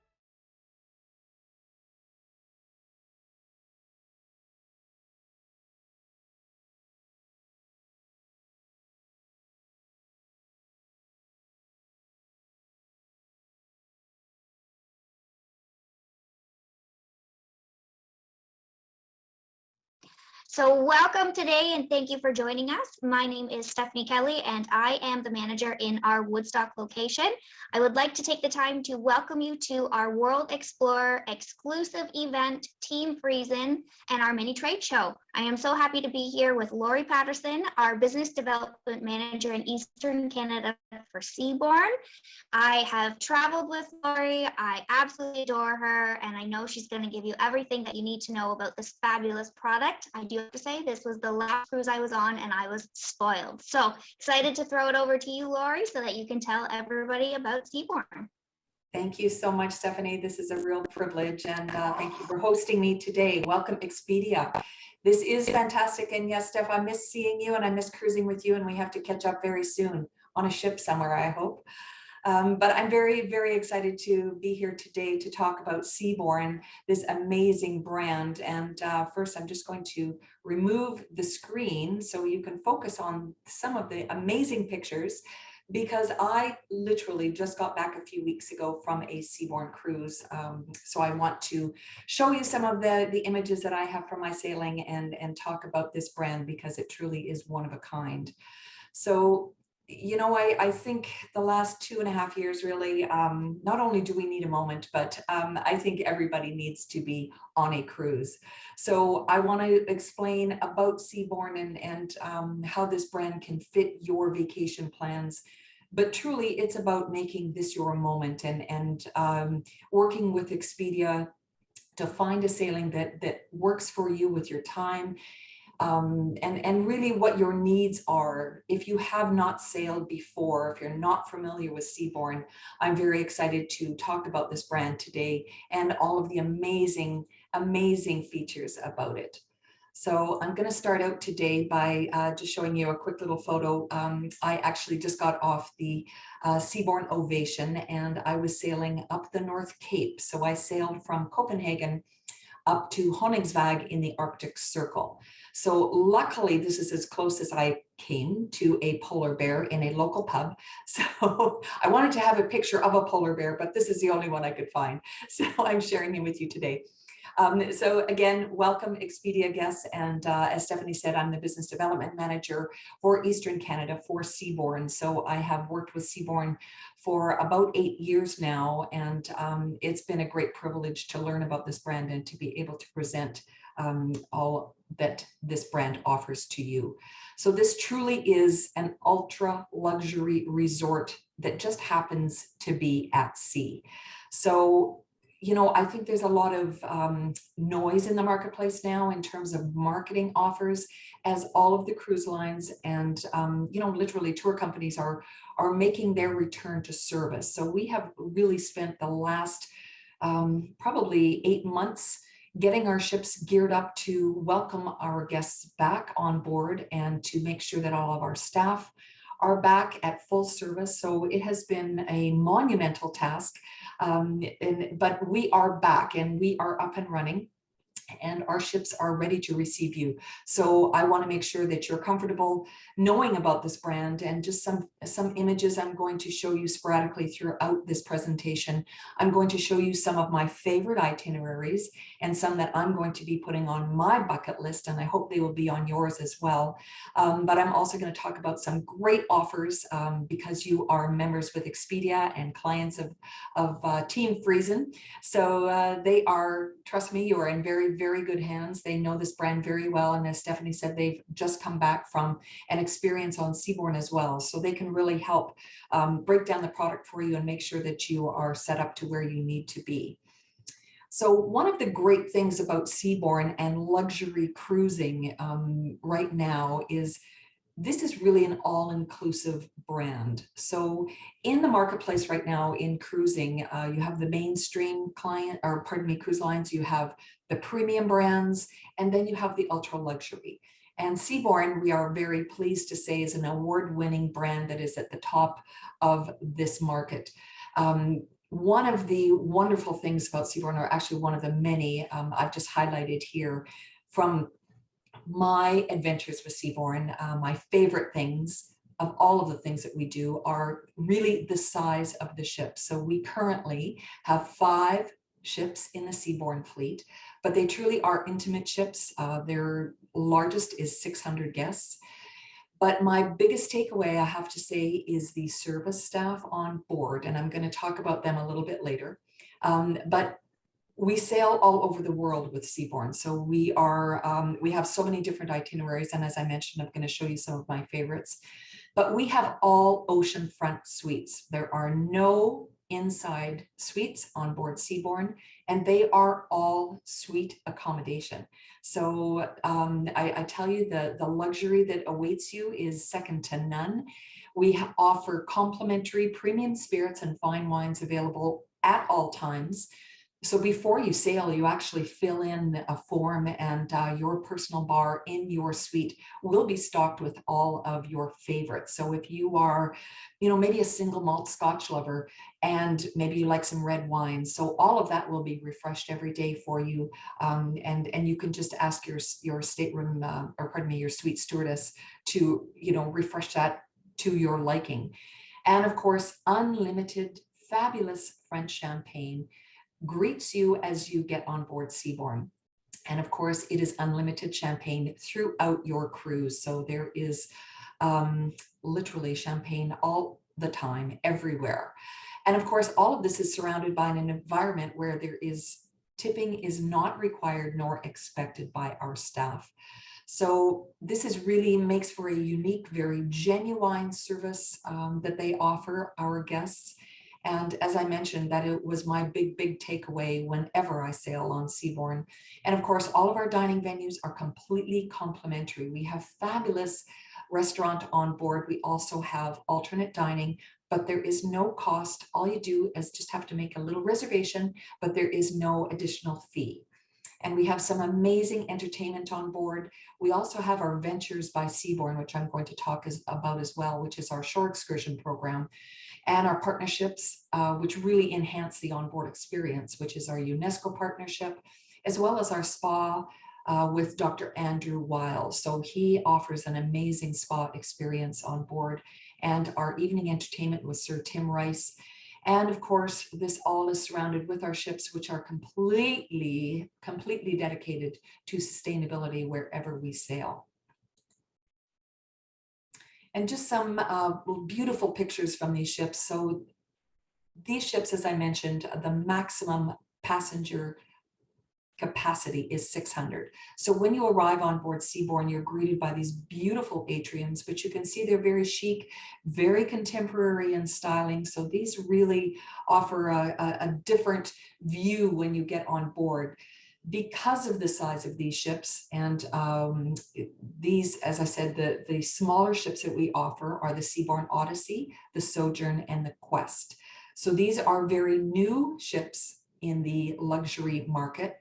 So welcome today and thank you for joining us. My name is Stephanie Kelly and I am the manager in our Woodstock location. I would like to take the time to welcome you to our World Explorer exclusive event, Team Friesen, and our mini trade show. I am so happy to be here with Lori Patterson, our business development manager in Eastern Canada for Seabourn. I have traveled with Lori. I absolutely adore her, and I know she's going to give you everything that you need to know about this fabulous product. I do have to say this was the last cruise I was on, and I was spoiled. So excited to throw it over to you, Lori, so that you can tell everybody about Seabourn. Thank you so much, Stephanie. This is a real privilege, and thank you for hosting me today. Welcome, Expedia. This is fantastic, and yes, Steph, I miss seeing you and I miss cruising with you, and we have to catch up very soon on a ship somewhere, I hope. But I'm very excited to be here today to talk about Seabourn, this amazing brand. And first, I'm just going to remove the screen so you can focus on some of the amazing pictures, because I literally just got back a few weeks ago from a Seabourn cruise. So I want to show you some of the images that I have from my sailing and talk about this brand, because it truly is one of a kind. So, you know, I think the last 2.5 years really, not only do we need a moment, but I think everybody needs to be on a cruise. So I want to explain about Seabourn and how this brand can fit your vacation plans. But truly, it's about making this your moment and working with Expedia to find a sailing that works for you with your time. and really what your needs are. If you have not sailed before, if you're not familiar with Seabourn, I'm very excited to talk about this brand today and all of the amazing, amazing features about it. So I'm going to start out today by just showing you a quick little photo. I actually just got off the Seabourn Ovation and I was sailing up the North Cape. So I sailed from Copenhagen up to Honningsvåg in the Arctic Circle. So luckily, this is as close as I came to a polar bear in a local pub. So I wanted to have a picture of a polar bear, but this is the only one I could find. So I'm sharing him with you today. So again, welcome Expedia guests. And as Stephanie said, I'm the business development manager for Eastern Canada for Seabourn. So I have worked with Seabourn for about 8 years now. And it's been a great privilege to learn about this brand and to be able to present all that this brand offers to you. So this truly is an ultra luxury resort that just happens to be at sea. So you know, I think there's a lot of noise in the marketplace now in terms of marketing offers, as all of the cruise lines and, you know, literally tour companies are making their return to service. So we have really spent the last probably 8 months getting our ships geared up to welcome our guests back on board and to make sure that all of our staff are back at full service. So it has been a monumental task. But we are back and we are up and running and our ships are ready to receive you. So I want to make sure that you're comfortable knowing about this brand, and just some images I'm going to show you sporadically throughout this presentation. I'm going to show you some of my favorite itineraries and some that I'm going to be putting on my bucket list, and I hope they will be on yours as well. But I'm also going to talk about some great offers because you are members with Expedia and clients of timfriesen. So they are, trust me, you are in very, very good hands. They know this brand very well. And as Stephanie said, they've just come back from an experience on Seabourn as well. So they can really help break down the product for you and make sure that you are set up to where you need to be. So one of the great things about Seabourn and luxury cruising right now is this is really an all-inclusive brand. So in the marketplace right now in cruising, you have the mainstream cruise lines, you have the premium brands, and then you have the ultra luxury. And Seabourn, we are very pleased to say, is an award-winning brand that is at the top of this market. One of the wonderful things about Seabourn, or actually one of the many I've just highlighted here from my adventures with Seabourn, my favorite things of all of the things that we do are really the size of the ship. So we currently have 5 ships in the Seabourn fleet, but they truly are intimate ships. Their largest is 600 guests. But my biggest takeaway, I have to say, is the service staff on board, and I'm going to talk about them a little bit later. But we sail all over the world with Seabourn. So we have so many different itineraries. And as I mentioned, I'm going to show you some of my favorites, but we have all oceanfront suites. There are no inside suites on board Seabourn, and they are all suite accommodation. So I tell you, the luxury that awaits you is second to none. We offer complimentary premium spirits and fine wines available at all times. So before you sail, you actually fill in a form, and your personal bar in your suite will be stocked with all of your favorites. So if you are, you know, maybe a single malt Scotch lover and maybe you like some red wine, so all of that will be refreshed every day for you. And you can just ask your stateroom, or pardon me, your suite stewardess to, you know, refresh that to your liking. And of course, unlimited, fabulous French champagne greets you as you get on board Seabourn. And of course, it is unlimited champagne throughout your cruise. So there is literally champagne all the time, everywhere. And of course, all of this is surrounded by an environment where tipping is not required nor expected by our staff. So this is really makes for a unique, very genuine service that they offer our guests. And as I mentioned, that it was my big takeaway whenever I sail on Seabourn. And of course, all of our dining venues are completely complimentary. We have fabulous restaurant on board. We also have alternate dining, but there is no cost. All you do is just have to make a little reservation, but there is no additional fee. And we have some amazing entertainment on board. We also have our Ventures by Seabourn, which I'm going to talk about as well, which is our shore excursion program, and our partnerships, which really enhance the onboard experience, which is our UNESCO partnership, as well as our spa with Dr. Andrew Wiles. So he offers an amazing spa experience on board, and our evening entertainment with Sir Tim Rice. And of course, this all is surrounded with our ships, which are completely dedicated to sustainability wherever we sail. And just some beautiful pictures from these ships. So these ships, as I mentioned, the maximum passenger capacity is 600. So when you arrive on board Seabourn, you're greeted by these beautiful atriums, which you can see they're very chic, very contemporary in styling. So these really offer a different view when you get on board. Because of the size of these ships, and these, as I said, the smaller ships that we offer are the Seabourn Odyssey, the Sojourn, and the Quest. So these are very new ships in the luxury market.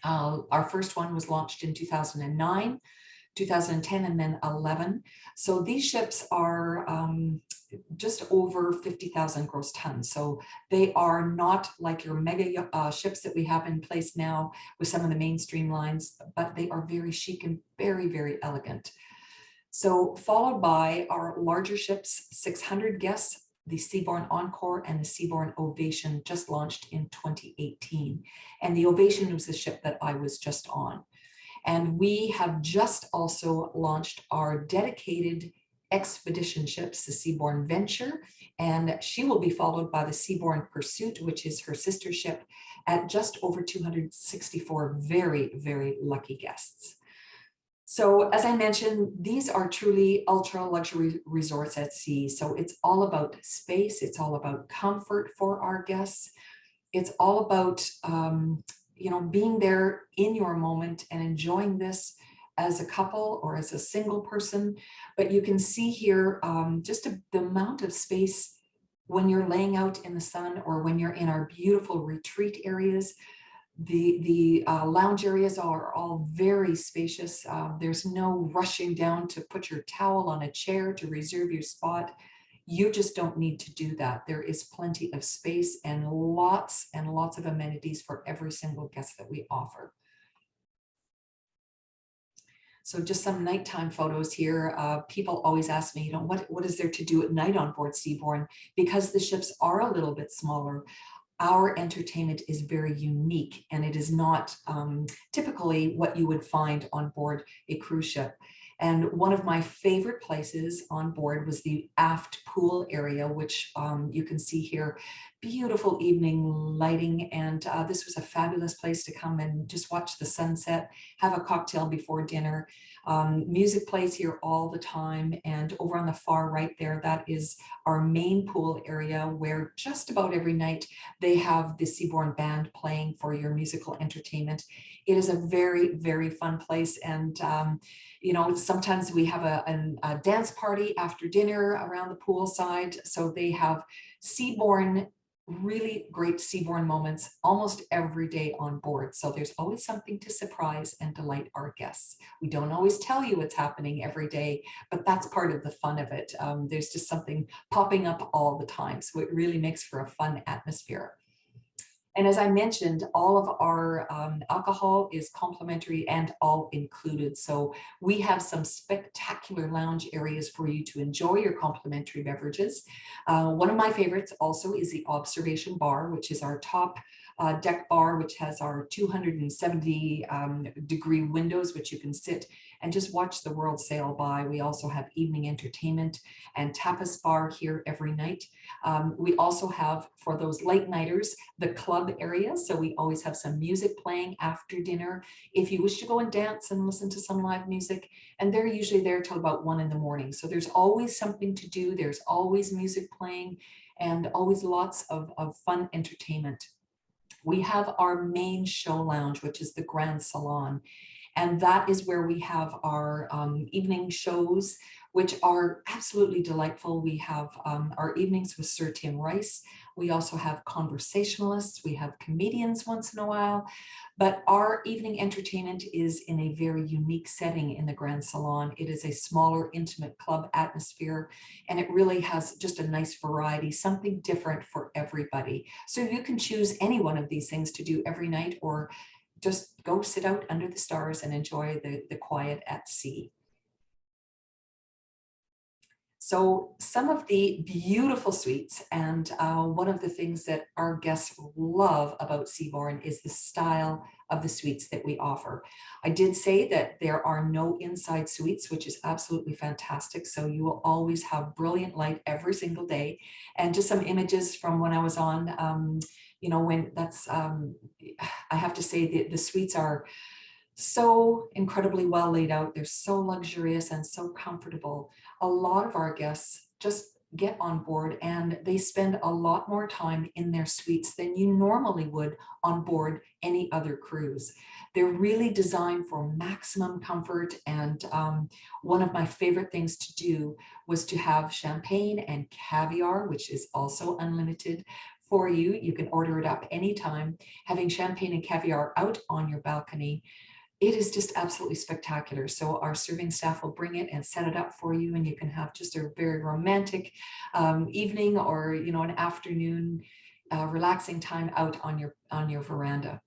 Our first one was launched in 2009, 2010, and then 11. So these ships are just over 50,000 gross tons. So they are not like your mega ships that we have in place now with some of the mainstream lines, but they are very chic and very elegant. So followed by our larger ships, 600 guests, the Seabourn Encore and the Seabourn Ovation, just launched in 2018. And the Ovation was the ship that I was just on. And we have just also launched our dedicated expedition ships, the Seabourn Venture, and she will be followed by the Seabourn Pursuit, which is her sister ship, at just over 264 very lucky guests. So as I mentioned, these are truly ultra luxury resorts at sea. So it's all about space. It's all about comfort for our guests. It's all about, being there in your moment and enjoying this as a couple or as a single person. But you can see here just the amount of space when you're laying out in the sun or when you're in our beautiful retreat areas. The lounge areas are all very spacious. There's no rushing down to put your towel on a chair to reserve your spot. You just don't need to do that. There is plenty of space and lots of amenities for every single guest that we offer. So just some nighttime photos here. People always ask me, what is there to do at night on board Seabourn? Because the ships are a little bit smaller, our entertainment is very unique, and it is not typically what you would find on board a cruise ship. And one of my favorite places on board was the aft pool area, which you can see here. Beautiful evening lighting, and this was a fabulous place to come and just watch the sunset, have a cocktail before dinner. Music plays here all the time, and over on the far right there, that is our main pool area, where just about every night they have the Seabourn band playing for your musical entertainment. It is a very fun place, and sometimes we have a dance party after dinner around the pool side. So they have Seabourn, really great Seabourn moments almost every day on board. So there's always something to surprise and delight our guests. We don't always tell you what's happening every day, but that's part of the fun of it. There's just something popping up all the time. So it really makes for a fun atmosphere. And as I mentioned, all of our alcohol is complimentary and all included. So we have some spectacular lounge areas for you to enjoy your complimentary beverages. One of my favorites also is the observation bar, which is our top deck bar, which has our 270 degree windows, which you can sit and just watch the world sail by. We also have evening entertainment and tapas bar here every night. We also have, for those late nighters, the club area. So we always have some music playing after dinner. If you wish to go and dance and listen to some live music, and they're usually there till about 1 in the morning. So there's always something to do. There's always music playing and always lots of fun entertainment. We have our main show lounge, which is the Grand Salon. And that is where we have our evening shows, which are absolutely delightful. We have our evenings with Sir Tim Rice. We also have conversationalists. We have comedians once in a while. But our evening entertainment is in a very unique setting in the Grand Salon. It is a smaller, intimate club atmosphere, and it really has just a nice variety, something different for everybody. So you can choose any one of these things to do every night, or just go sit out under the stars and enjoy the quiet at sea. So some of the beautiful suites, and one of the things that our guests love about Seabourn is the style of the suites that we offer. I did say that there are no inside suites, which is absolutely fantastic. So you will always have brilliant light every single day. And just some images from when I was on, you know, when that's, I have to say the suites are so incredibly well laid out. They're so luxurious and so comfortable. A lot of our guests just get on board and they spend a lot more time in their suites than you normally would on board any other cruise. They're really designed for maximum comfort. And one of my favorite things to do was to have champagne and caviar, which is also unlimited for you. You can order it up anytime. Having champagne and caviar out on your balcony, it is just absolutely spectacular. So our serving staff will bring it and set it up for you, and you can have just a very romantic evening, or, you know, an afternoon relaxing time out on your veranda.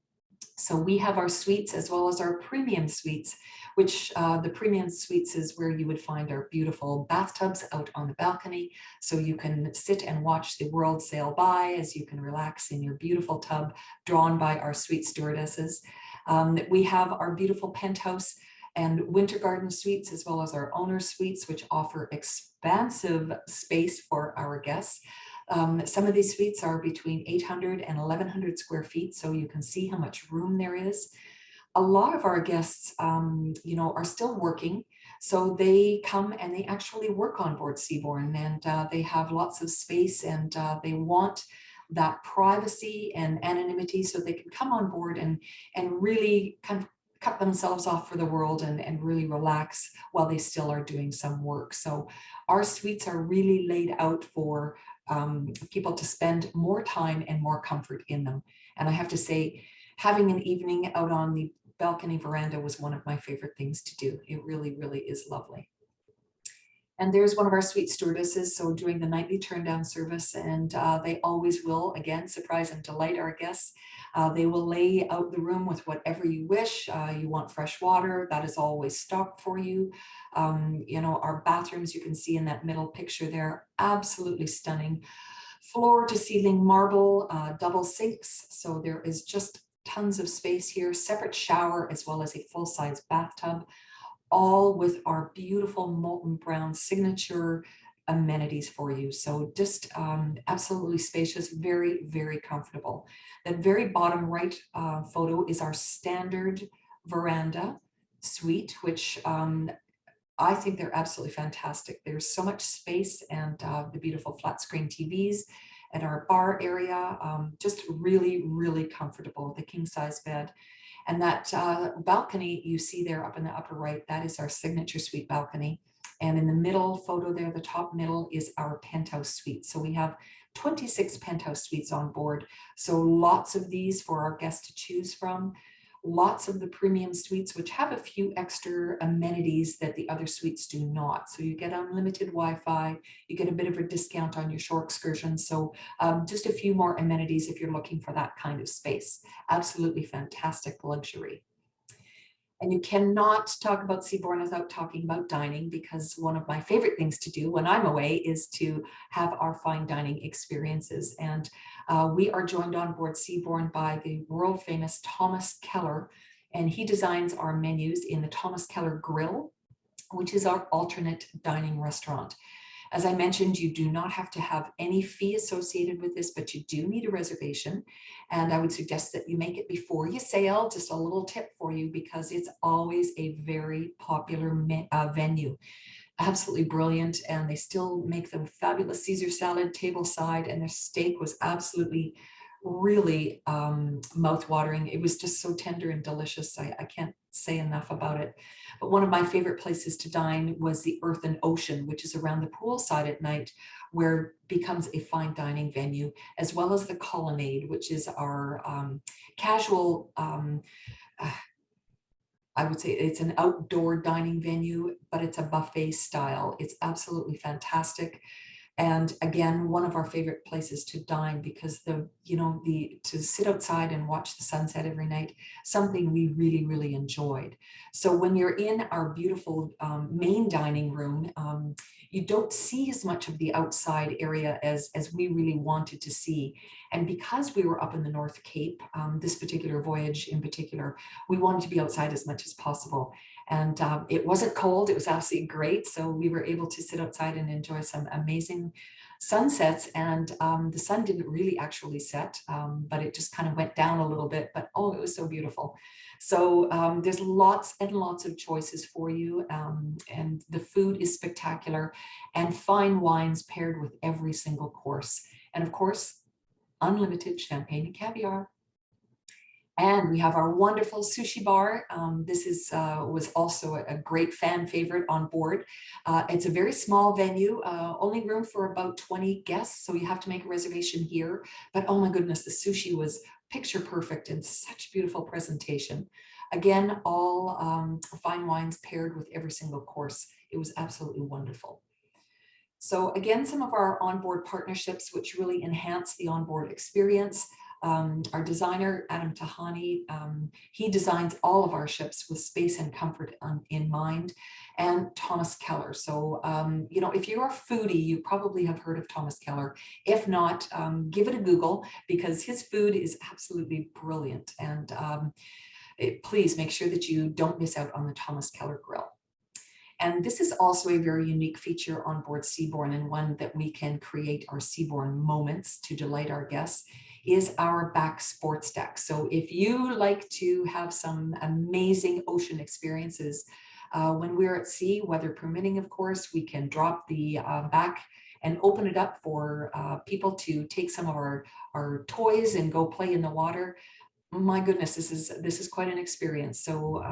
So we have our suites as well as our premium suites, which the premium suites is where you would find our beautiful bathtubs out on the balcony. So you can sit and watch the world sail by as you can relax in your beautiful tub drawn by our suite stewardesses. We have our beautiful penthouse and winter garden suites, as well as our owner suites, which offer expansive space for our guests. Some of these suites are between 800 and 1100 square feet, so you can see how much room there is. A lot of our guests, you know, are still working, so they come and they actually work on board Seabourn, and they have lots of space, and they want that privacy and anonymity, so they can come on board and really kind of cut themselves off for the world and really relax while they still are doing some work. So our suites are really laid out for people to spend more time and more comfort in them. And I have to say, having an evening out on the balcony veranda was one of my favorite things to do. It really, really is lovely. And there's one of our suite stewardesses, so doing the nightly turn down service, and they always will, again, surprise and delight our guests. They will lay out the room with whatever you wish. You want fresh water, that is always stocked for you. You know, our bathrooms, you can see in that middle picture there, absolutely stunning. Floor to ceiling marble, double sinks, so there is just tons of space here, separate shower as well as a full-size bathtub, all with our beautiful molten brown signature amenities for you. So just absolutely spacious, very, very comfortable. That very bottom right photo is our standard veranda suite, which I think they're absolutely fantastic. There's so much space, and the beautiful flat screen TVs at our bar area, just really, really comfortable. The king size bed. And that balcony you see there up in the upper right, that is our signature suite balcony. And in the middle photo there, the top middle, is our penthouse suite. So we have 26 penthouse suites on board. So lots of these for our guests to choose from. Lots of the premium suites, which have a few extra amenities that the other suites do not. So you get unlimited Wi-Fi, you get a bit of a discount on your shore excursions. So just a few more amenities if you're looking for that kind of space. Absolutely fantastic luxury. And you cannot talk about Seabourn without talking about dining, because one of my favorite things to do when I'm away is to have our fine dining experiences. And we are joined on board Seabourn by the world famous Thomas Keller. and he designs our menus in the Thomas Keller Grill, which is our alternate dining restaurant. As I mentioned, you do not have to have any fee associated with this, but you do need a reservation. And I would suggest that you make it before you sail. Just a little tip for you, because it's always a very popular venue. Absolutely brilliant. And they still make the fabulous Caesar salad tableside, and their steak was absolutely really mouth-watering. It was just so tender and delicious. I can't say enough about it. But one of my favorite places to dine was the Earth and Ocean, which is around the poolside at night, where it becomes a fine dining venue, as well as the Colonnade, which is our casual, I would say it's an outdoor dining venue, but it's a buffet style. It's absolutely fantastic. And again, one of our favorite places to dine, because to sit outside and watch the sunset every night, something we really, really enjoyed. So when you're in our beautiful main dining room, you don't see as much of the outside area as we really wanted to see. And because we were up in the North Cape, this particular voyage in particular, we wanted to be outside as much as possible. And it wasn't cold, it was absolutely great. So we were able to sit outside and enjoy some amazing sunsets. And the sun didn't really actually set, but it just kind of went down a little bit, but oh, it was so beautiful. So there's lots and lots of choices for you. And the food is spectacular, and fine wines paired with every single course. And of course, unlimited champagne and caviar. And we have our wonderful sushi bar. This was also a great fan favorite on board. It's a very small venue, only room for about 20 guests. So you have to make a reservation here. But oh my goodness, the sushi was picture perfect and such beautiful presentation. Again, all fine wines paired with every single course. It was absolutely wonderful. So again, some of our onboard partnerships, which really enhance the onboard experience. Our designer, Adam Tahani, he designs all of our ships with space and comfort in mind, and Thomas Keller. So, if you're a foodie, you probably have heard of Thomas Keller. If not, give it a Google, because his food is absolutely brilliant. And please make sure that you don't miss out on the Thomas Keller Grill. And this is also a very unique feature on board Seabourn, and one that we can create our Seabourn moments to delight our guests, is our back sports deck. So if you like to have some amazing ocean experiences when we're at sea, weather permitting, of course, we can drop the back and open it up for people to take some of our toys and go play in the water. My goodness, this is quite an experience. So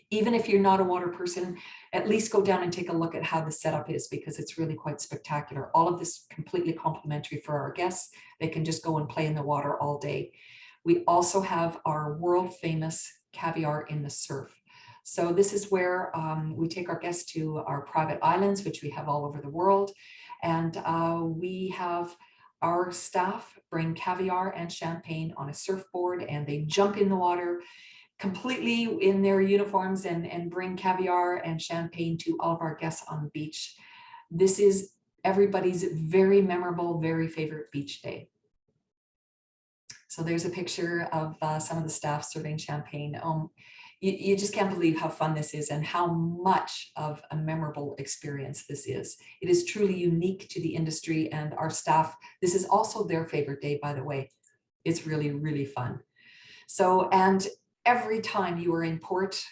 even if you're not a water person, at least go down and take a look at how the setup is, because it's really quite spectacular. All of this completely complimentary for our guests. They can just go and play in the water all day. We also have our world famous caviar in the surf. So this is where we take our guests to our private islands, which we have all over the world. And we have our staff bring caviar and champagne on a surfboard, and they jump in the water completely in their uniforms and bring caviar and champagne to all of our guests on the beach. This is everybody's very memorable, very favorite beach day. So there's a picture of some of the staff serving champagne. You just can't believe how fun this is and how much of a memorable experience this is. It is truly unique to the industry, and our staff, this is also their favorite day, by the way. It's really, really fun. So, and every time you are in port,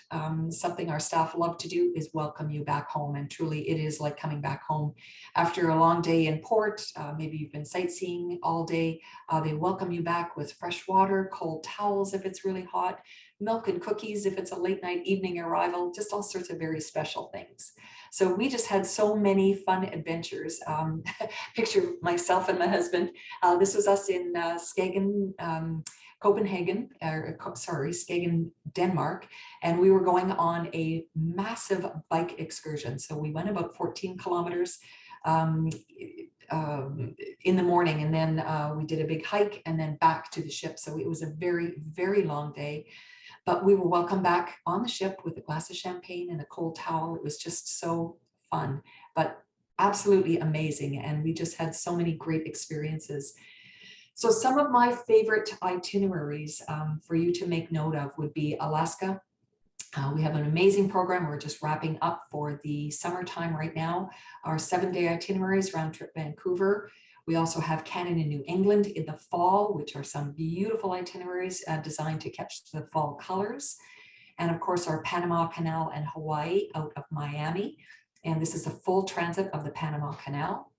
something our staff love to do is welcome you back home. And truly, it is like coming back home after a long day in port. Maybe you've been sightseeing all day. They welcome you back with fresh water, cold towels if it's really hot, milk and cookies if it's a late night evening arrival, just all sorts of very special things. So we just had so many fun adventures. Picture myself and my husband. This was us in Skagen, Skagen, Denmark, and we were going on a massive bike excursion. So we went about 14 kilometers in the morning, and then we did a big hike and then back to the ship. So it was a very, very long day, but we were welcomed back on the ship with a glass of champagne and a cold towel. It was just so fun, but absolutely amazing. And we just had so many great experiences. So some of my favorite itineraries for you to make note of would be Alaska. We have an amazing program. We're just wrapping up for the summertime right now. Our 7-day itineraries, round trip Vancouver. We also have Canada and New England in the fall, which are some beautiful itineraries designed to catch the fall colors. And of course, our Panama Canal and Hawaii out of Miami. And this is a full transit of the Panama Canal.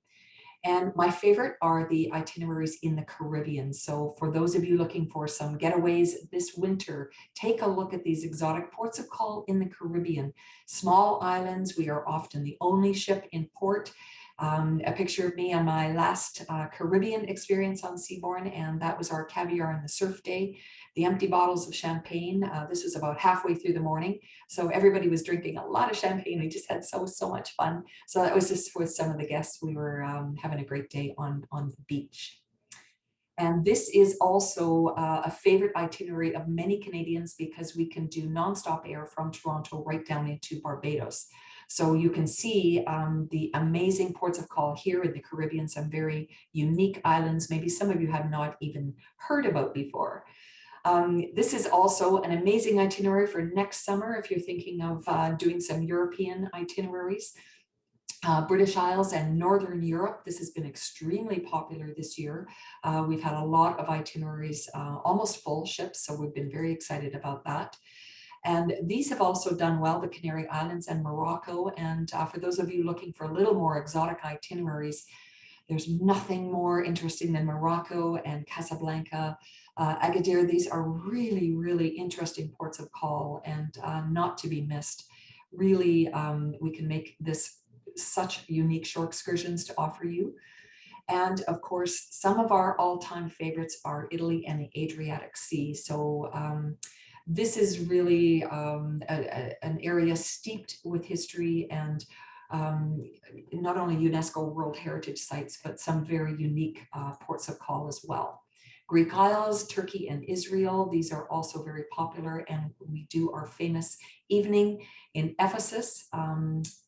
And my favorite are the itineraries in the Caribbean. So for those of you looking for some getaways this winter, take a look at these exotic ports of call in the Caribbean. Small islands, we are often the only ship in port. A picture of me on my last Caribbean experience on Seabourn, and that was our caviar and the surf day. The empty bottles of champagne. This was about halfway through the morning, so everybody was drinking a lot of champagne. We just had so much fun. So that was just with some of the guests. We were having a great day on the beach. And this is also a favorite itinerary of many Canadians because we can do nonstop air from Toronto right down into Barbados. So you can see the amazing ports of call here in the Caribbean, some very unique islands, maybe some of you have not even heard about before. This is also an amazing itinerary for next summer if you're thinking of doing some European itineraries. British Isles and Northern Europe. This has been extremely popular this year. We've had a lot of itineraries, almost full ships, so we've been very excited about that. And these have also done well, the Canary Islands and Morocco. And for those of you looking for a little more exotic itineraries, there's nothing more interesting than Morocco and Casablanca, Agadir. These are really, really interesting ports of call and not to be missed. Really, we can make this such unique shore excursions to offer you. And of course, some of our all-time favorites are Italy and the Adriatic Sea. So this is really an area steeped with history and not only UNESCO World Heritage Sites, but some very unique ports of call as well. Greek Isles, Turkey and Israel, these are also very popular, and we do our famous evening in Ephesus.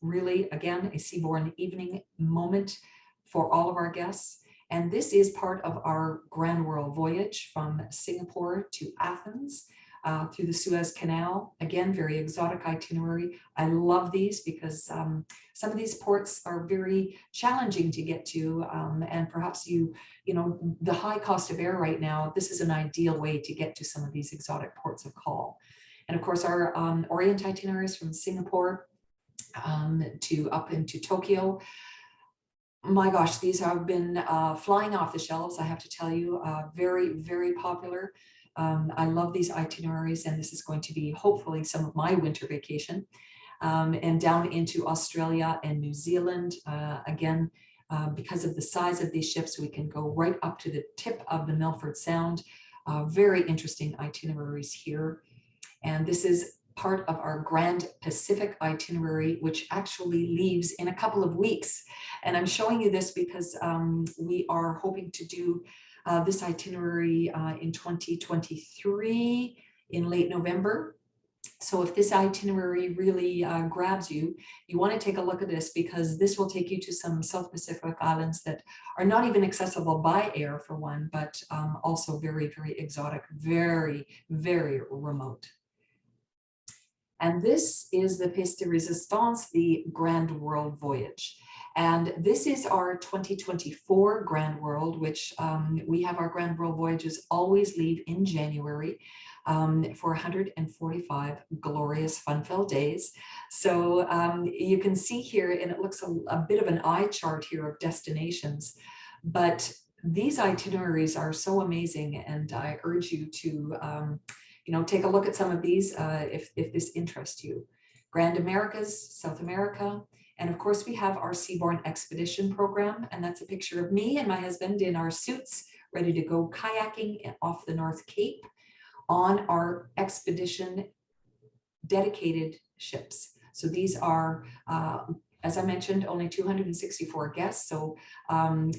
Really, again, a Seabourn evening moment for all of our guests. And this is part of our Grand World voyage from Singapore to Athens. Through the Suez Canal. Again, very exotic itinerary. I love these because some of these ports are very challenging to get to, and perhaps you know, the high cost of air right now, this is an ideal way to get to some of these exotic ports of call. And of course, our Orient itineraries from Singapore to up into Tokyo. My gosh, these have been flying off the shelves, I have to tell you, very, very popular. I love these itineraries, and this is going to be hopefully some of my winter vacation. And down into Australia and New Zealand. Again, because of the size of these ships, we can go right up to the tip of the Milford Sound. Very interesting itineraries here. And this is part of our Grand Pacific itinerary, which actually leaves in a couple of weeks. And I'm showing you this because we are hoping to do this itinerary in 2023 in late November. So if this itinerary really grabs you, you want to take a look at this because this will take you to some South Pacific islands that are not even accessible by air for one, but also very, very exotic, very, very remote. And this is the Pièce de Résistance, the Grand World Voyage. And this is our 2024 Grand World, which we have our Grand World voyages always leave in January for 145 glorious fun-filled days. So you can see here, and it looks a bit of an eye chart here of destinations, but these itineraries are so amazing, and I urge you to you know, take a look at some of these if this interests you. Grand Americas, South America, and of course we have our Seabourn Expedition program, and that's a picture of me and my husband in our suits, ready to go kayaking off the North Cape on our expedition dedicated ships. So these are, as I mentioned, only 264 guests, so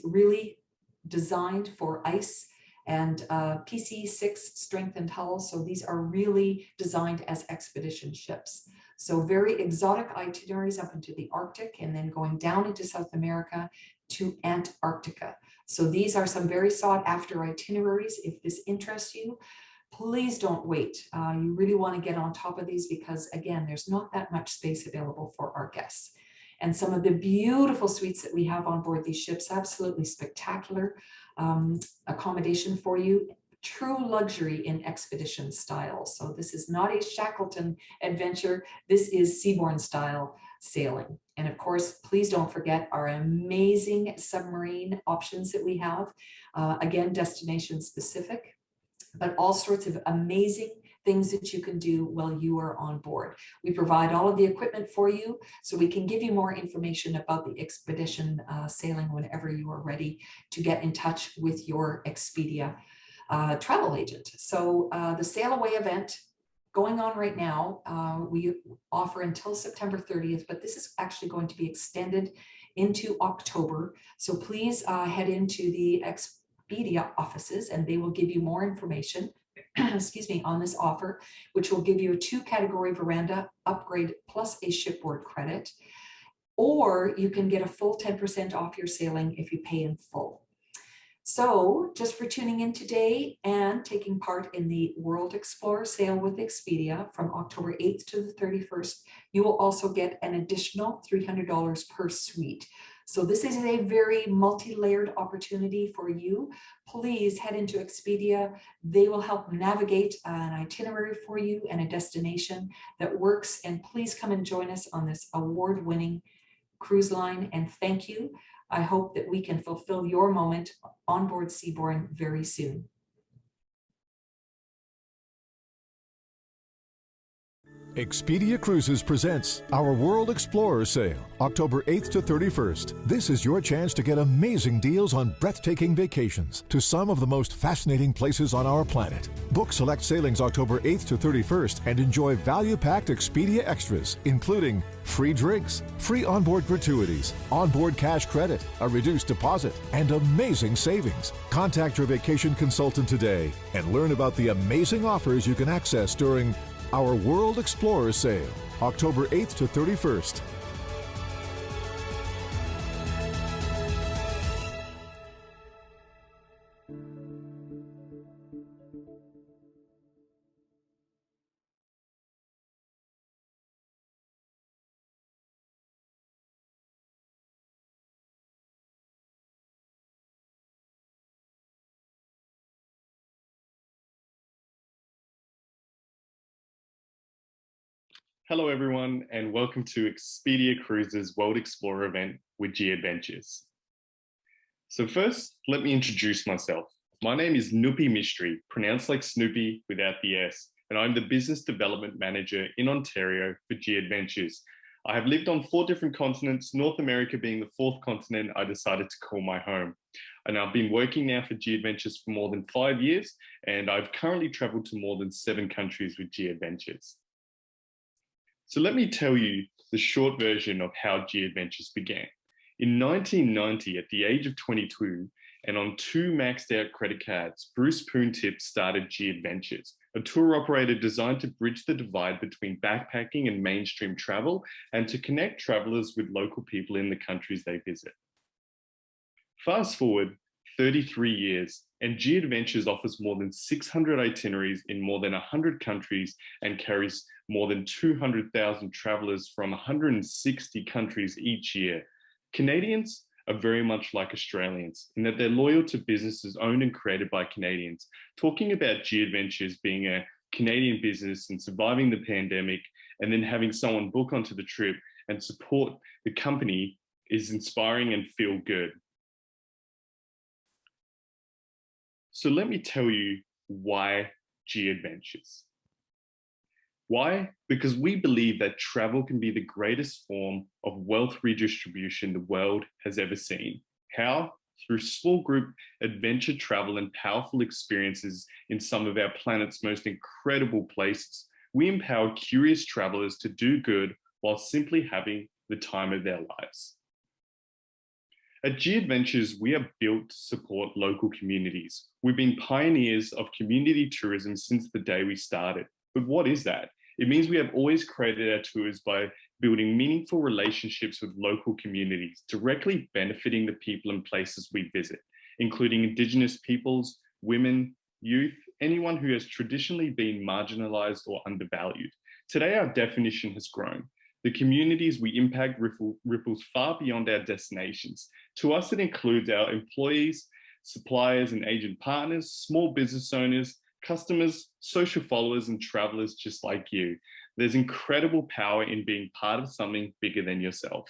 really designed for ice and PC6 strengthened hull. So these are really designed as expedition ships. So very exotic itineraries up into the Arctic and then going down into South America to Antarctica. So these are some very sought after itineraries. If this interests you, please don't wait. You really want to get on top of these because again, there's not that much space available for our guests. And some of the beautiful suites that we have on board these ships, absolutely spectacular accommodation for you. True luxury in expedition style. So this is not a Shackleton adventure. This is Seabourn style sailing. And of course, please don't forget our amazing submarine options that we have. Again, destination specific, but all sorts of amazing things that you can do while you are on board. We provide all of the equipment for you, so we can give you more information about the expedition sailing whenever you are ready to get in touch with your Expedia travel agent. So the Sail Away event going on right now, we offer until September 30th, but this is actually going to be extended into October. So please head into the Expedia offices and they will give you more information excuse me, on this offer, which will give you a 2-category veranda upgrade plus a shipboard credit, or you can get a full 10% off your sailing if you pay in full. So just for tuning in today and taking part in the World Explorer Sail with Expedia from October 8th to the 31st, you will also get an additional $300 per suite. So this is a very multi-layered opportunity for you. Please head into Expedia. They will help navigate an itinerary for you and a destination that works. And please come and join us on this award-winning cruise line. And thank you. I hope that we can fulfill your moment on board Seabourn very soon. Expedia Cruises presents our World Explorer Sale, October 8th to 31st. This is your chance to get amazing deals on breathtaking vacations to some of the most fascinating places on our planet. Book select sailings October 8th to 31st and enjoy value-packed Expedia extras, including free drinks, free onboard gratuities, onboard cash credit, a reduced deposit, and amazing savings. Contact your vacation consultant today and learn about the amazing offers you can access during our World Explorer Sale, October 8th to 31st. Hello everyone and welcome to Expedia Cruises World Explorer event with G Adventures. So first, let me introduce myself. My name is Nupi Mistry, pronounced like Snoopy without the S, and I'm the Business Development Manager in Ontario for G Adventures. I have lived on 4 different continents, North America being the 4th continent I decided to call my home. And I've been working now for G Adventures for more than 5 years, and I've currently traveled to more than 7 countries with G Adventures. So let me tell you the short version of how G Adventures began. In 1990, at the age of 22, and on 2 maxed out credit cards, Bruce Poontip started G Adventures, a tour operator designed to bridge the divide between backpacking and mainstream travel and to connect travelers with local people in the countries they visit. Fast forward 33 years, and G Adventures offers more than 600 itineraries in more than 100 countries and carries more than 200,000 travelers from 160 countries each year. Canadians are very much like Australians in that they're loyal to businesses owned and created by Canadians. Talking about G Adventures being a Canadian business and surviving the pandemic and then having someone book onto the trip and support the company is inspiring and feel good. So let me tell you why G Adventures. Why? Because we believe that travel can be the greatest form of wealth redistribution the world has ever seen. How? Through small group adventure travel and powerful experiences in some of our planet's most incredible places. We empower curious travelers to do good while simply having the time of their lives. At G Adventures, we are built to support local communities. We've been pioneers of community tourism since the day we started. But what is that? It means we have always created our tours by building meaningful relationships with local communities, directly benefiting the people and places we visit. including Indigenous peoples, women, youth, anyone who has traditionally been marginalized or undervalued. Today, our definition has grown. The communities we impact ripples far beyond our destinations. To us, it includes our employees, suppliers and agent partners, small business owners, customers, social followers, and travelers just like you. There's incredible power in being part of something bigger than yourself.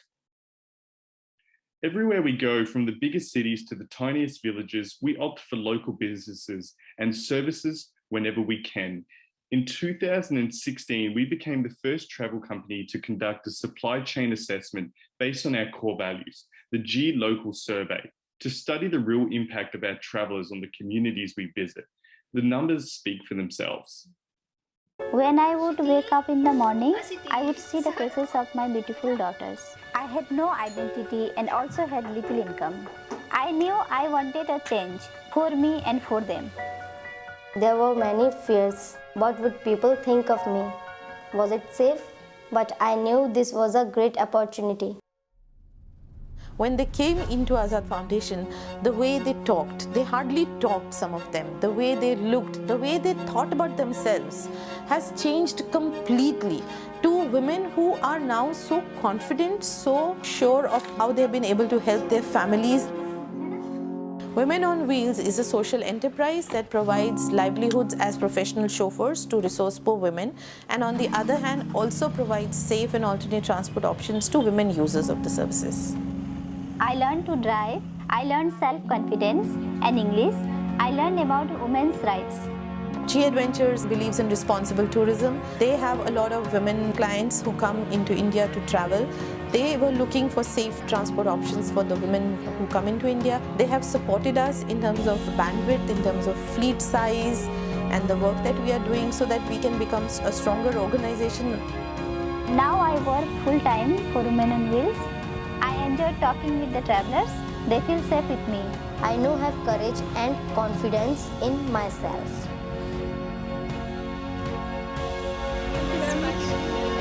Everywhere we go, from the biggest cities to the tiniest villages, we opt for local businesses and services whenever we can. In 2016, we became the first travel company to conduct a supply chain assessment based on our core values, the G Local Survey, to study the real impact of our travelers on the communities we visit. The numbers speak for themselves. When I would wake up in the morning, I would see the faces of my beautiful daughters. I had no identity and also had little income. I knew I wanted a change for me and for them. There were many fears. What would people think of me? Was it safe? But I knew this was a great opportunity. When they came into Azad Foundation, the way they talked, they hardly talked, some of them, the way they looked, the way they thought about themselves has changed completely to women who are now so confident, so sure of how they've been able to help their families. Women on Wheels is a social enterprise that provides livelihoods as professional chauffeurs to resource-poor women, and on the other hand also provides safe and alternate transport options to women users of the services. I learned to drive, I learned self-confidence and English. I learned about women's rights. G Adventures believes in responsible tourism. They have a lot of women clients who come into India to travel. They were looking for safe transport options for the women who come into India. They have supported us in terms of bandwidth, in terms of fleet size and the work that we are doing so that we can become a stronger organization. Now I work full-time for Women on Wheels. I enjoy talking with the travelers. They feel safe with me. I now have courage and confidence in myself.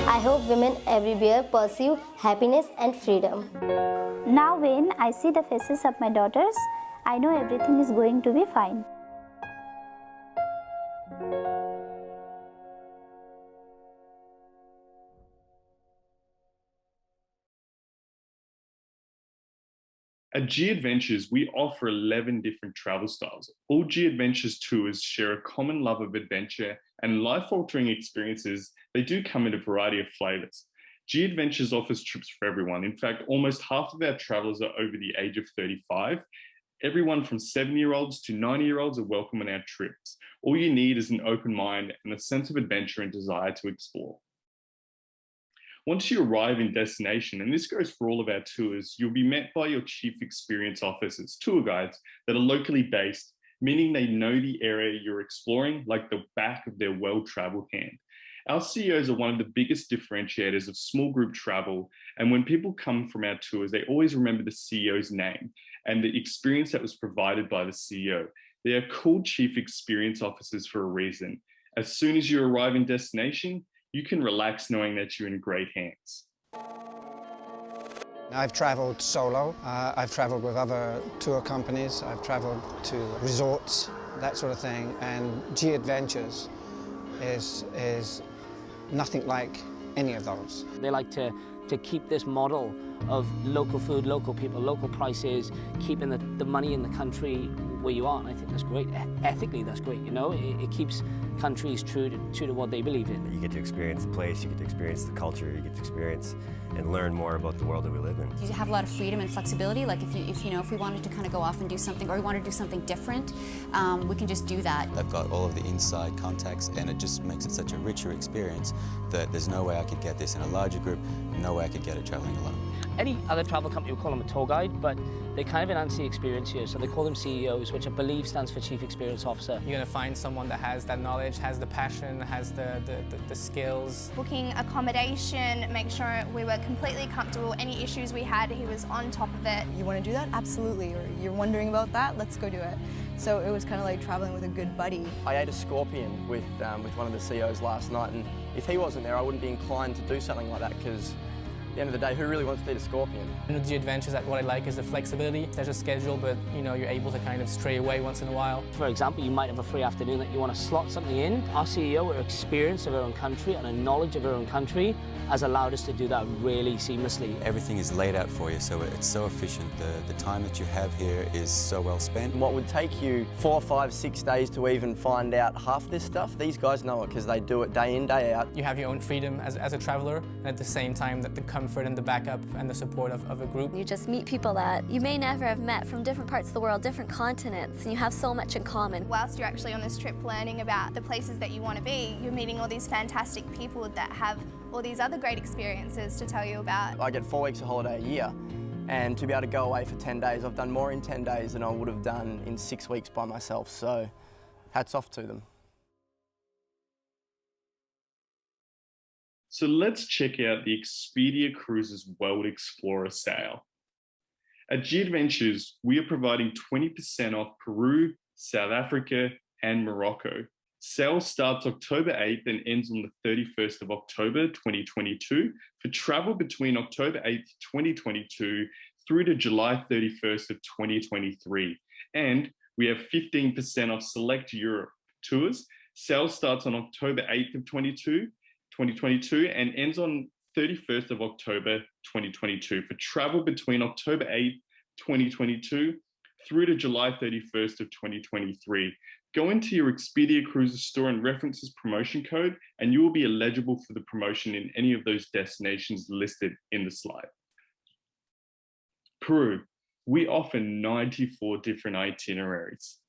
I hope women everywhere pursue happiness and freedom. Now when I see the faces of my daughters, I know everything is going to be fine. At G Adventures, we offer 11 different travel styles. All G Adventures tours share a common love of adventure and life-altering experiences. They do come in a variety of flavors. G Adventures offers trips for everyone. In fact, almost half of our travelers are over the age of 35. Everyone from 70-year-olds to 90-year-olds are welcome on our trips. All you need is an open mind and a sense of adventure and desire to explore. Once you arrive in destination, and this goes for all of our tours, you'll be met by your chief experience officers, tour guides that are locally based, meaning they know the area you're exploring like the back of their well-traveled hand. Our CEOs are one of the biggest differentiators of small group travel, and when people come from our tours, they always remember the CEO's name and the experience that was provided by the CEO. They are called chief experience officers for a reason. As soon as you arrive in destination, you can relax knowing that you're in great hands. I've traveled solo, I've traveled with other tour companies, I've traveled to resorts, that sort of thing, and G Adventures is nothing like any of those. They like to keep this model of local food, local people, local prices, keeping the money in the country where you are, and I think that's great. Ethically, that's great, you know? It keeps countries true to what they believe in. You get to experience the place, you get to experience the culture, you get to experience and learn more about the world that we live in. You have a lot of freedom and flexibility. Like if we wanted to kind of go off and do something, or we wanted to do something different, we can just do that. They've got all of the inside context, and it just makes it such a richer experience that there's no way I could get this in a larger group, no way I could get it traveling alone. Any other travel company would call them a tour guide, but they kind of enhance the experience here, so they call them CEOs, which I believe stands for Chief Experience Officer. You're going to find someone that has that knowledge, has the passion, has the skills. Booking accommodation, make sure we were completely comfortable. Any issues we had, he was on top of it. You want to do that? Absolutely. Or you're wondering about that? Let's go do it. So it was kind of like traveling with a good buddy. I ate a scorpion with one of the CEOs last night, and if he wasn't there, I wouldn't be inclined to do something like that, because the end of the day, who really wants to eat a scorpion? And with the adventures, what I like is the flexibility. There's a schedule, but you're able to kind of stray away once in a while. For example, you might have a free afternoon that you want to slot something in. Our CEO, with her experience of her own country and a knowledge of her own country, has allowed us to do that really seamlessly. Everything is laid out for you, so it's so efficient. The time that you have here is so well spent. What would take you 4, 5, 6 days to even find out half this stuff, these guys know it because they do it day in, day out. You have your own freedom as a traveler, and at the same time, the comfort and the backup and the support of a group. You just meet people that you may never have met from different parts of the world, different continents, and you have so much in common. Whilst you're actually on this trip learning about the places that you want to be, you're meeting all these fantastic people that have all these other great experiences to tell you about. I get 4 weeks of holiday a year, and to be able to go away for 10 days, I've done more in 10 days than I would have done in 6 weeks by myself, so hats off to them. So let's check out the Expedia Cruises World Explorer sale. At G Adventures, we are providing 20% off Peru, South Africa, and Morocco. Sale starts October 8th and ends on the 31st of October 2022 for travel between October 8th, 2022 through to July 31st of 2023. And we have 15% off select Europe tours. Sale starts on October 8th of 2022 and ends on 31st of October 2022 for travel between October 8th, 2022 through to July 31st of 2023. Go into your Expedia Cruises store and reference this promotion code, and you will be eligible for the promotion in any of those destinations listed in the slide. Peru, we offer 94 different itineraries.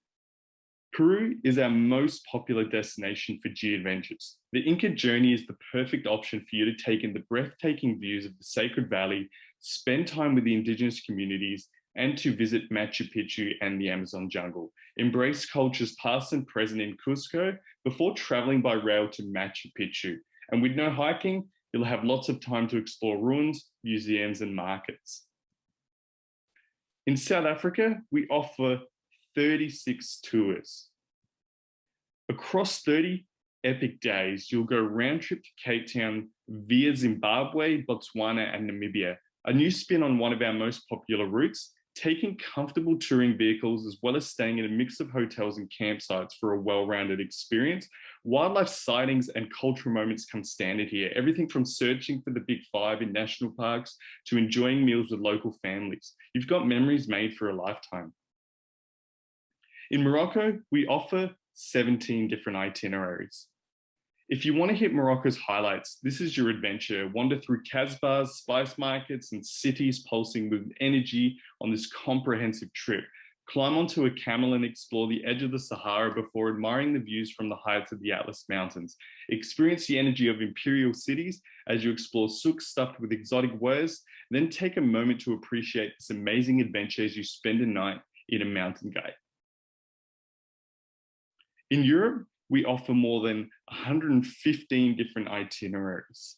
Peru is our most popular destination for G Adventures. The Inca journey is the perfect option for you to take in the breathtaking views of the Sacred Valley, spend time with the indigenous communities, and to visit Machu Picchu and the Amazon jungle. Embrace cultures past and present in Cusco before traveling by rail to Machu Picchu. And with no hiking, you'll have lots of time to explore ruins, museums, and markets. In South Africa, we offer 36 tours. Across 30 epic days, you'll go round trip to Cape Town via Zimbabwe, Botswana, and Namibia. A new spin on one of our most popular routes, taking comfortable touring vehicles as well as staying in a mix of hotels and campsites for a well-rounded experience. Wildlife sightings and cultural moments come standard here. Everything from searching for the Big Five in national parks to enjoying meals with local families. You've got memories made for a lifetime. In Morocco, we offer 17 different itineraries. If you want to hit Morocco's highlights, this is your adventure. Wander through Casbahs, spice markets, and cities pulsing with energy on this comprehensive trip. Climb onto a camel and explore the edge of the Sahara before admiring the views from the heights of the Atlas Mountains. Experience the energy of imperial cities as you explore souks stuffed with exotic wares. Then take a moment to appreciate this amazing adventure as you spend a night in a mountain gate. In Europe, we offer more than 115 different itineraries.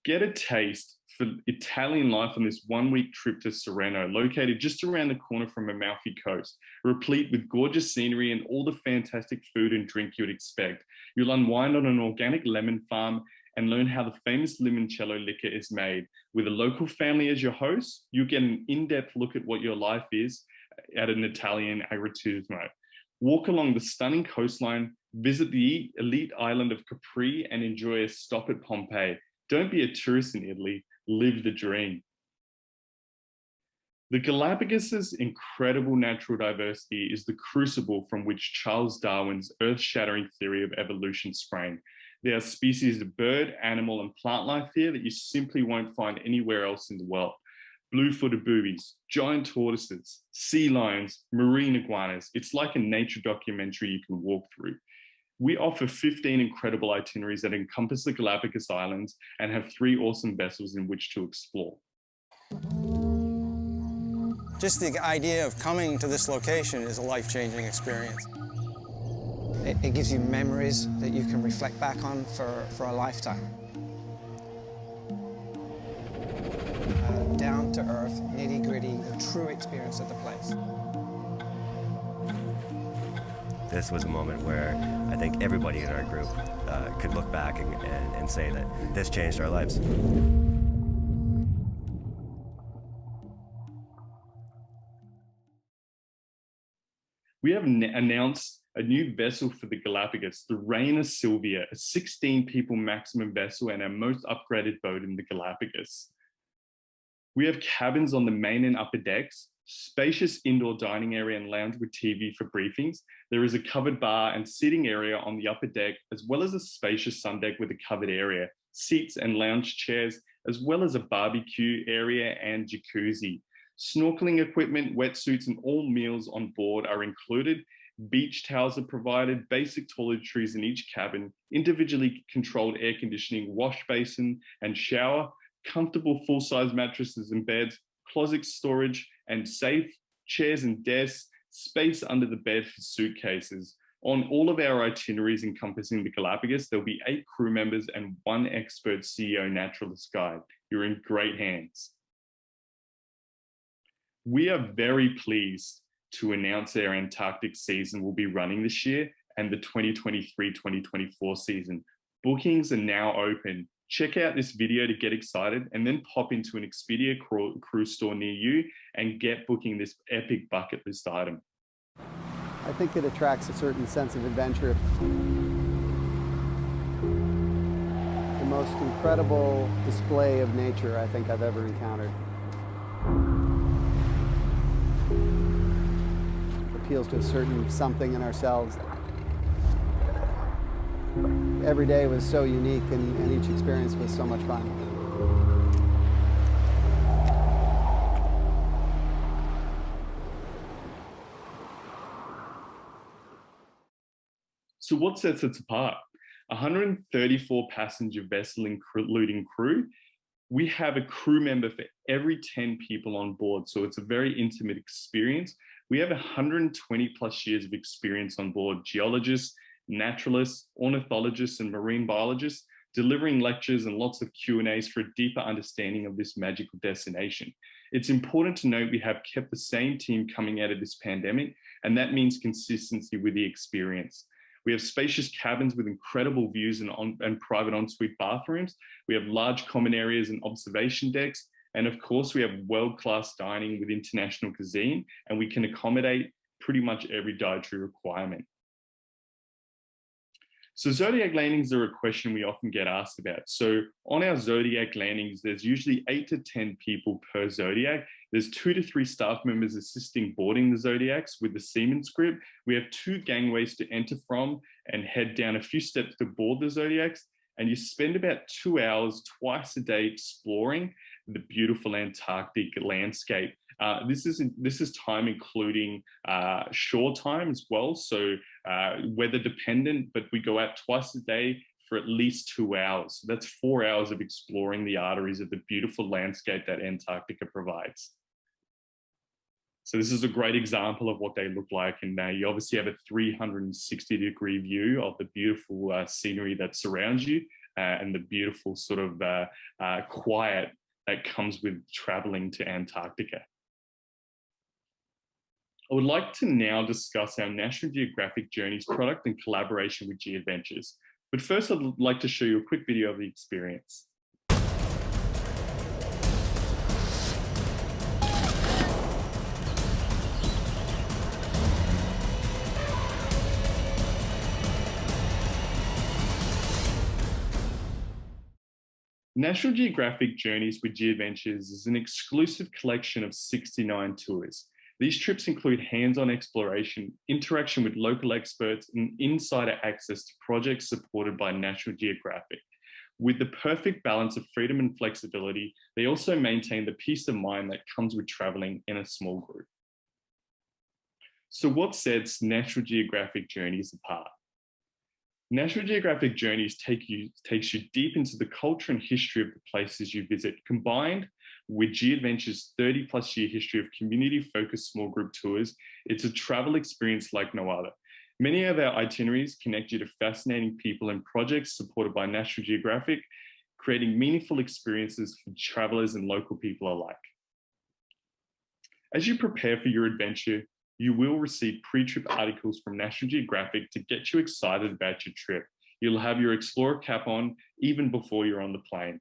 Get a taste for Italian life on this one-week trip to Sorrento, located just around the corner from Amalfi Coast, replete with gorgeous scenery and all the fantastic food and drink you'd expect. You'll unwind on an organic lemon farm and learn how the famous limoncello liquor is made. With a local family as your host, you'll get an in-depth look at what your life is at an Italian agriturismo. Walk along the stunning coastline, visit the elite island of Capri, and enjoy a stop at Pompeii. Don't be a tourist in Italy, live the dream. The Galapagos' incredible natural diversity is the crucible from which Charles Darwin's earth-shattering theory of evolution sprang. There are species of bird, animal, and plant life here that you simply won't find anywhere else in the world. Blue-footed boobies, giant tortoises, sea lions, marine iguanas. It's like a nature documentary you can walk through. We offer 15 incredible itineraries that encompass the Galapagos Islands and have 3 awesome vessels in which to explore. Just the idea of coming to this location is a life-changing experience. It gives you memories that you can reflect back on for a lifetime. Down to earth, nitty-gritty, the true experience of the place. This was a moment where I think everybody in our group could look back and say that this changed our lives. We have announced a new vessel for the Galapagos, the Reina Silvia, a 16-people maximum vessel and our most upgraded boat in the Galapagos. We have cabins on the main and upper decks, spacious indoor dining area and lounge with TV for briefings. There is a covered bar and seating area on the upper deck, as well as a spacious sun deck with a covered area, seats and lounge chairs, as well as a barbecue area and jacuzzi. Snorkeling equipment, wetsuits, and all meals on board are included. Beach towels are provided, basic toiletries in each cabin, individually controlled air conditioning, wash basin and shower, comfortable full-size mattresses and beds, closet storage and safe, chairs and desks, space under the bed for suitcases. On all of our itineraries encompassing the Galapagos, there'll be 8 crew members and 1 expert CEO naturalist guide. You're in great hands. We are very pleased to announce our Antarctic season will be running this year and the 2023-2024 season. Bookings are now open. Check out this video to get excited and then pop into an Expedia cruise store near you and get booking this epic bucket list item. I think it attracts a certain sense of adventure. The most incredible display of nature I think I've ever encountered. Appeals to a certain something in ourselves. Every day was so unique and each experience was so much fun. So what sets us apart? 134 passenger vessel including crew. We have a crew member for every 10 people on board, so it's a very intimate experience. We have 120 plus years of experience on board, geologists, naturalists, ornithologists, and marine biologists, delivering lectures and lots of Q&As for a deeper understanding of this magical destination. It's important to note we have kept the same team coming out of this pandemic, and that means consistency with the experience. We have spacious cabins with incredible views and private ensuite bathrooms. We have large common areas and observation decks. And of course, we have world-class dining with international cuisine, and we can accommodate pretty much every dietary requirement. So Zodiac landings are a question we often get asked about. So on our Zodiac landings, there's usually 8 to 10 people per Zodiac. There's 2 to 3 staff members assisting boarding the Zodiacs with the seaman's crib. We have 2 gangways to enter from and head down a few steps to board the Zodiacs. And you spend about 2 hours twice a day exploring the beautiful Antarctic landscape. This is time including shore time as well, so weather dependent, but we go out twice a day for at least 2 hours. So that's 4 hours of exploring the arteries of the beautiful landscape that Antarctica provides. So this is a great example of what they look like, and you obviously have a 360-degree view of the beautiful scenery that surrounds you and the beautiful sort of quiet that comes with traveling to Antarctica. I would like to now discuss our National Geographic Journeys product in collaboration with G Adventures. But first, I'd like to show you a quick video of the experience. National Geographic Journeys with G Adventures is an exclusive collection of 69 tours. These trips include hands-on exploration, interaction with local experts, and insider access to projects supported by National Geographic. With the perfect balance of freedom and flexibility, they also maintain the peace of mind that comes with traveling in a small group. So what sets National Geographic Journeys apart? National Geographic Journeys takes you deep into the culture and history of the places you visit, combined with G Adventures' 30+ year history of community-focused small group tours. It's a travel experience like no other. Many of our itineraries connect you to fascinating people and projects supported by National Geographic, creating meaningful experiences for travelers and local people alike. As you prepare for your adventure, you will receive pre-trip articles from National Geographic to get you excited about your trip. You'll have your Explorer cap on even before you're on the plane.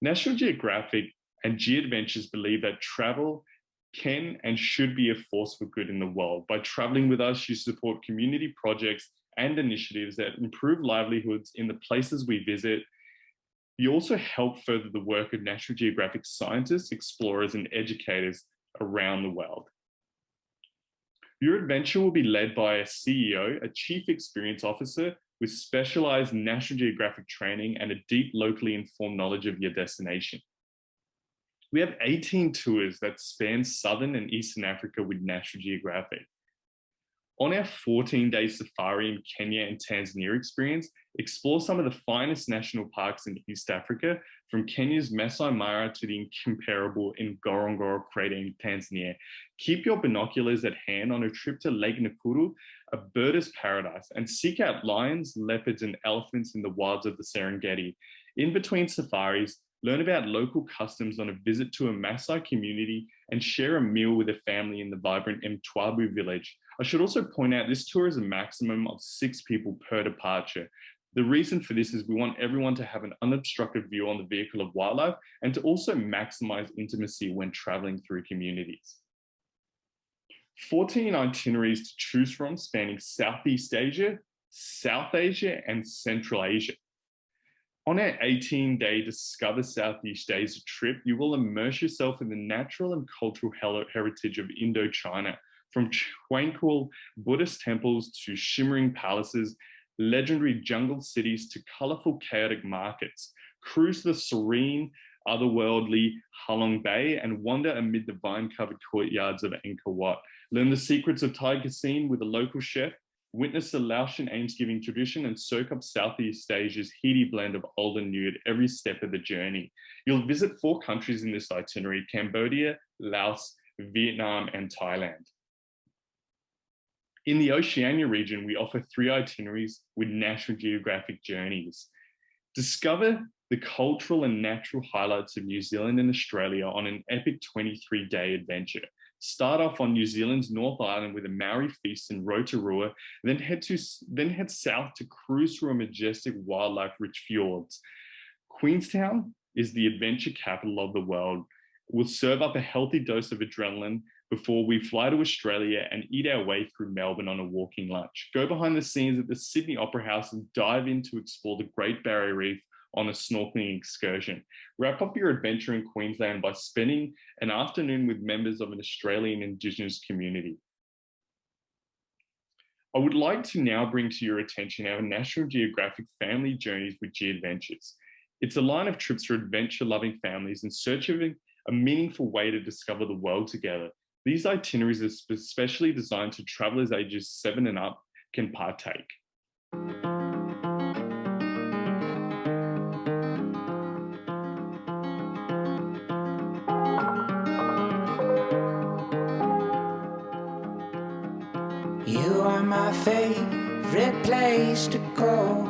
National Geographic and G Adventures believe that travel can and should be a force for good in the world. By traveling with us, you support community projects and initiatives that improve livelihoods in the places we visit. You also help further the work of National Geographic scientists, explorers, and educators around the world. Your adventure will be led by a CEO, a Chief Experience Officer with specialized National Geographic training and a deep locally informed knowledge of your destination. We have 18 tours that span Southern and Eastern Africa with National Geographic. On our 14-day safari in Kenya and Tanzania experience, explore some of the finest national parks in East Africa, from Kenya's Masai Mara to the incomparable Ngorongoro Crater in Tanzania. Keep your binoculars at hand on a trip to Lake Nakuru, a birders' paradise, and seek out lions, leopards, and elephants in the wilds of the Serengeti. In between safaris, learn about local customs on a visit to a Maasai community and share a meal with a family in the vibrant Mtwabu village. I should also point out this tour is a maximum of 6 people per departure. The reason for this is we want everyone to have an unobstructed view on the vehicle of wildlife and to also maximize intimacy when traveling through communities. 14 itineraries to choose from spanning Southeast Asia, South Asia, and Central Asia. On our 18-day Discover Southeast Asia trip, you will immerse yourself in the natural and cultural heritage of Indochina, from tranquil Buddhist temples to shimmering palaces, legendary jungle cities to colorful chaotic markets. Cruise the serene, otherworldly Halong Bay and wander amid the vine-covered courtyards of Angkor Wat. Learn the secrets of Thai cuisine with a local chef, witness the Laotian Almsgiving tradition, and soak up Southeast Asia's heady blend of old and new at every step of the journey. You'll visit 4 countries in this itinerary: Cambodia, Laos, Vietnam, and Thailand. In the Oceania region, we offer 3 itineraries with National Geographic journeys. Discover the cultural and natural highlights of New Zealand and Australia on an epic 23-day adventure. Start off on New Zealand's North Island with a Maori feast in Rotorua, then head south to cruise through a majestic wildlife-rich fjords. Queenstown is the adventure capital of the world. We'll serve up a healthy dose of adrenaline before we fly to Australia and eat our way through Melbourne on a walking lunch. Go behind the scenes at the Sydney Opera House and dive in to explore the Great Barrier Reef on a snorkeling excursion. Wrap up your adventure in Queensland by spending an afternoon with members of an Australian Indigenous community. I would like to now bring to your attention our National Geographic Family Journeys with G Adventures. It's a line of trips for adventure-loving families in search of a meaningful way to discover the world together. These itineraries are specially designed to travelers ages 7 and up can partake. You are my favorite place to go.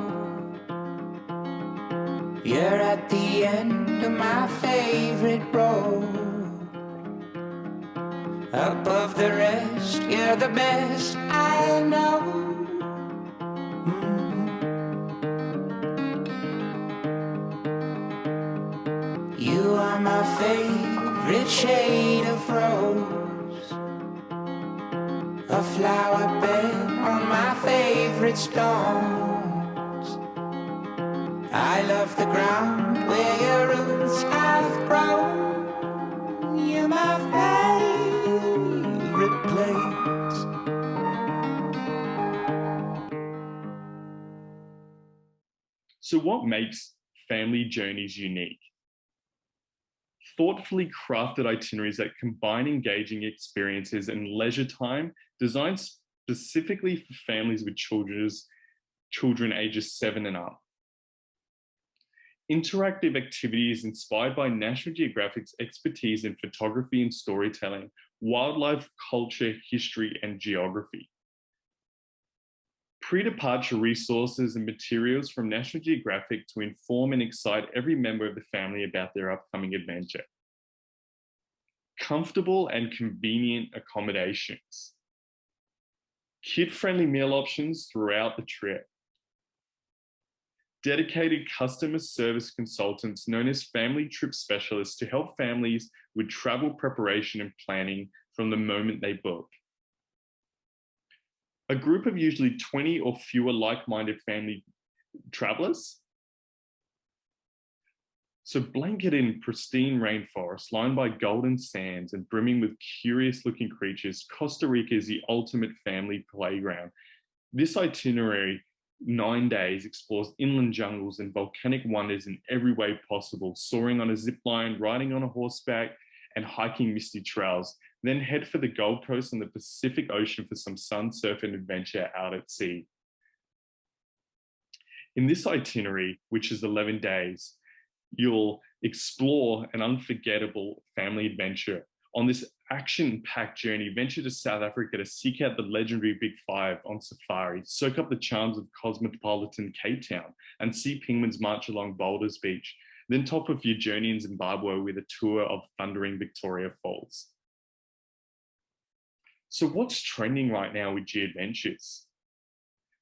You're at the end of my favorite road. Above the rest, you're the best I know. You are my favorite shade of rose, a flower bed on my favorite stones. I love the ground where your roots have grown. You're my favorite place. So what makes family journeys unique? Thoughtfully crafted itineraries that combine engaging experiences and leisure time, designed specifically for families with children ages 7 and up. Interactive activities inspired by National Geographic's expertise in photography and storytelling, wildlife, culture, history, and geography. Pre-departure resources and materials from National Geographic to inform and excite every member of the family about their upcoming adventure. Comfortable and convenient accommodations. Kid-friendly meal options throughout the trip. dedicated customer service consultants known as family trip specialists to help families with travel preparation and planning from the moment they book. A group of usually 20 or fewer like-minded family travelers. So blanketed in pristine rainforests, lined by golden sands and brimming with curious-looking creatures, Costa Rica is the ultimate family playground. This itinerary, 9 days, explores inland jungles and volcanic wonders in every way possible, soaring on a zip line, riding on a horseback, and hiking misty trails. Then head for the Gold Coast and the Pacific Ocean for some sun, surf, and adventure out at sea. In this itinerary, which is 11 days, you'll explore an unforgettable family adventure. On this action-packed journey, venture to South Africa to seek out the legendary Big Five on safari, soak up the charms of cosmopolitan Cape Town, and see penguins march along Boulders Beach. Then top off your journey in Zimbabwe with a tour of thundering Victoria Falls. So what's trending right now with G Adventures?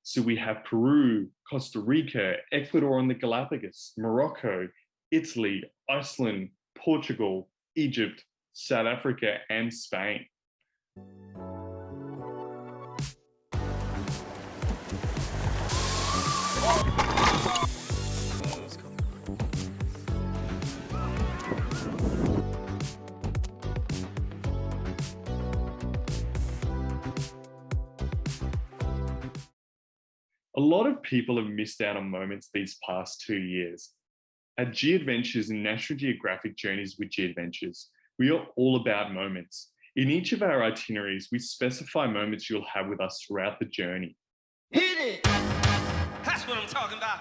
So we have Peru, Costa Rica, Ecuador and the Galapagos, Morocco, Italy, Iceland, Portugal, Egypt, South Africa, and Spain. A lot of people have missed out on moments these past 2 years. At G Adventures and National Geographic Journeys with G Adventures, we are all about moments. In each of our itineraries, we specify moments you'll have with us throughout the journey. Hit it! That's what I'm talking about.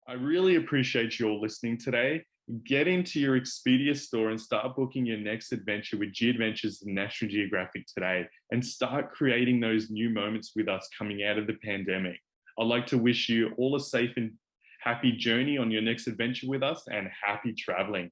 I really appreciate you all listening today. Get into your Expedia store and start booking your next adventure with G Adventures and National Geographic today, and start creating those new moments with us coming out of the pandemic. I'd like to wish you all a safe and happy journey on your next adventure with us, and happy traveling.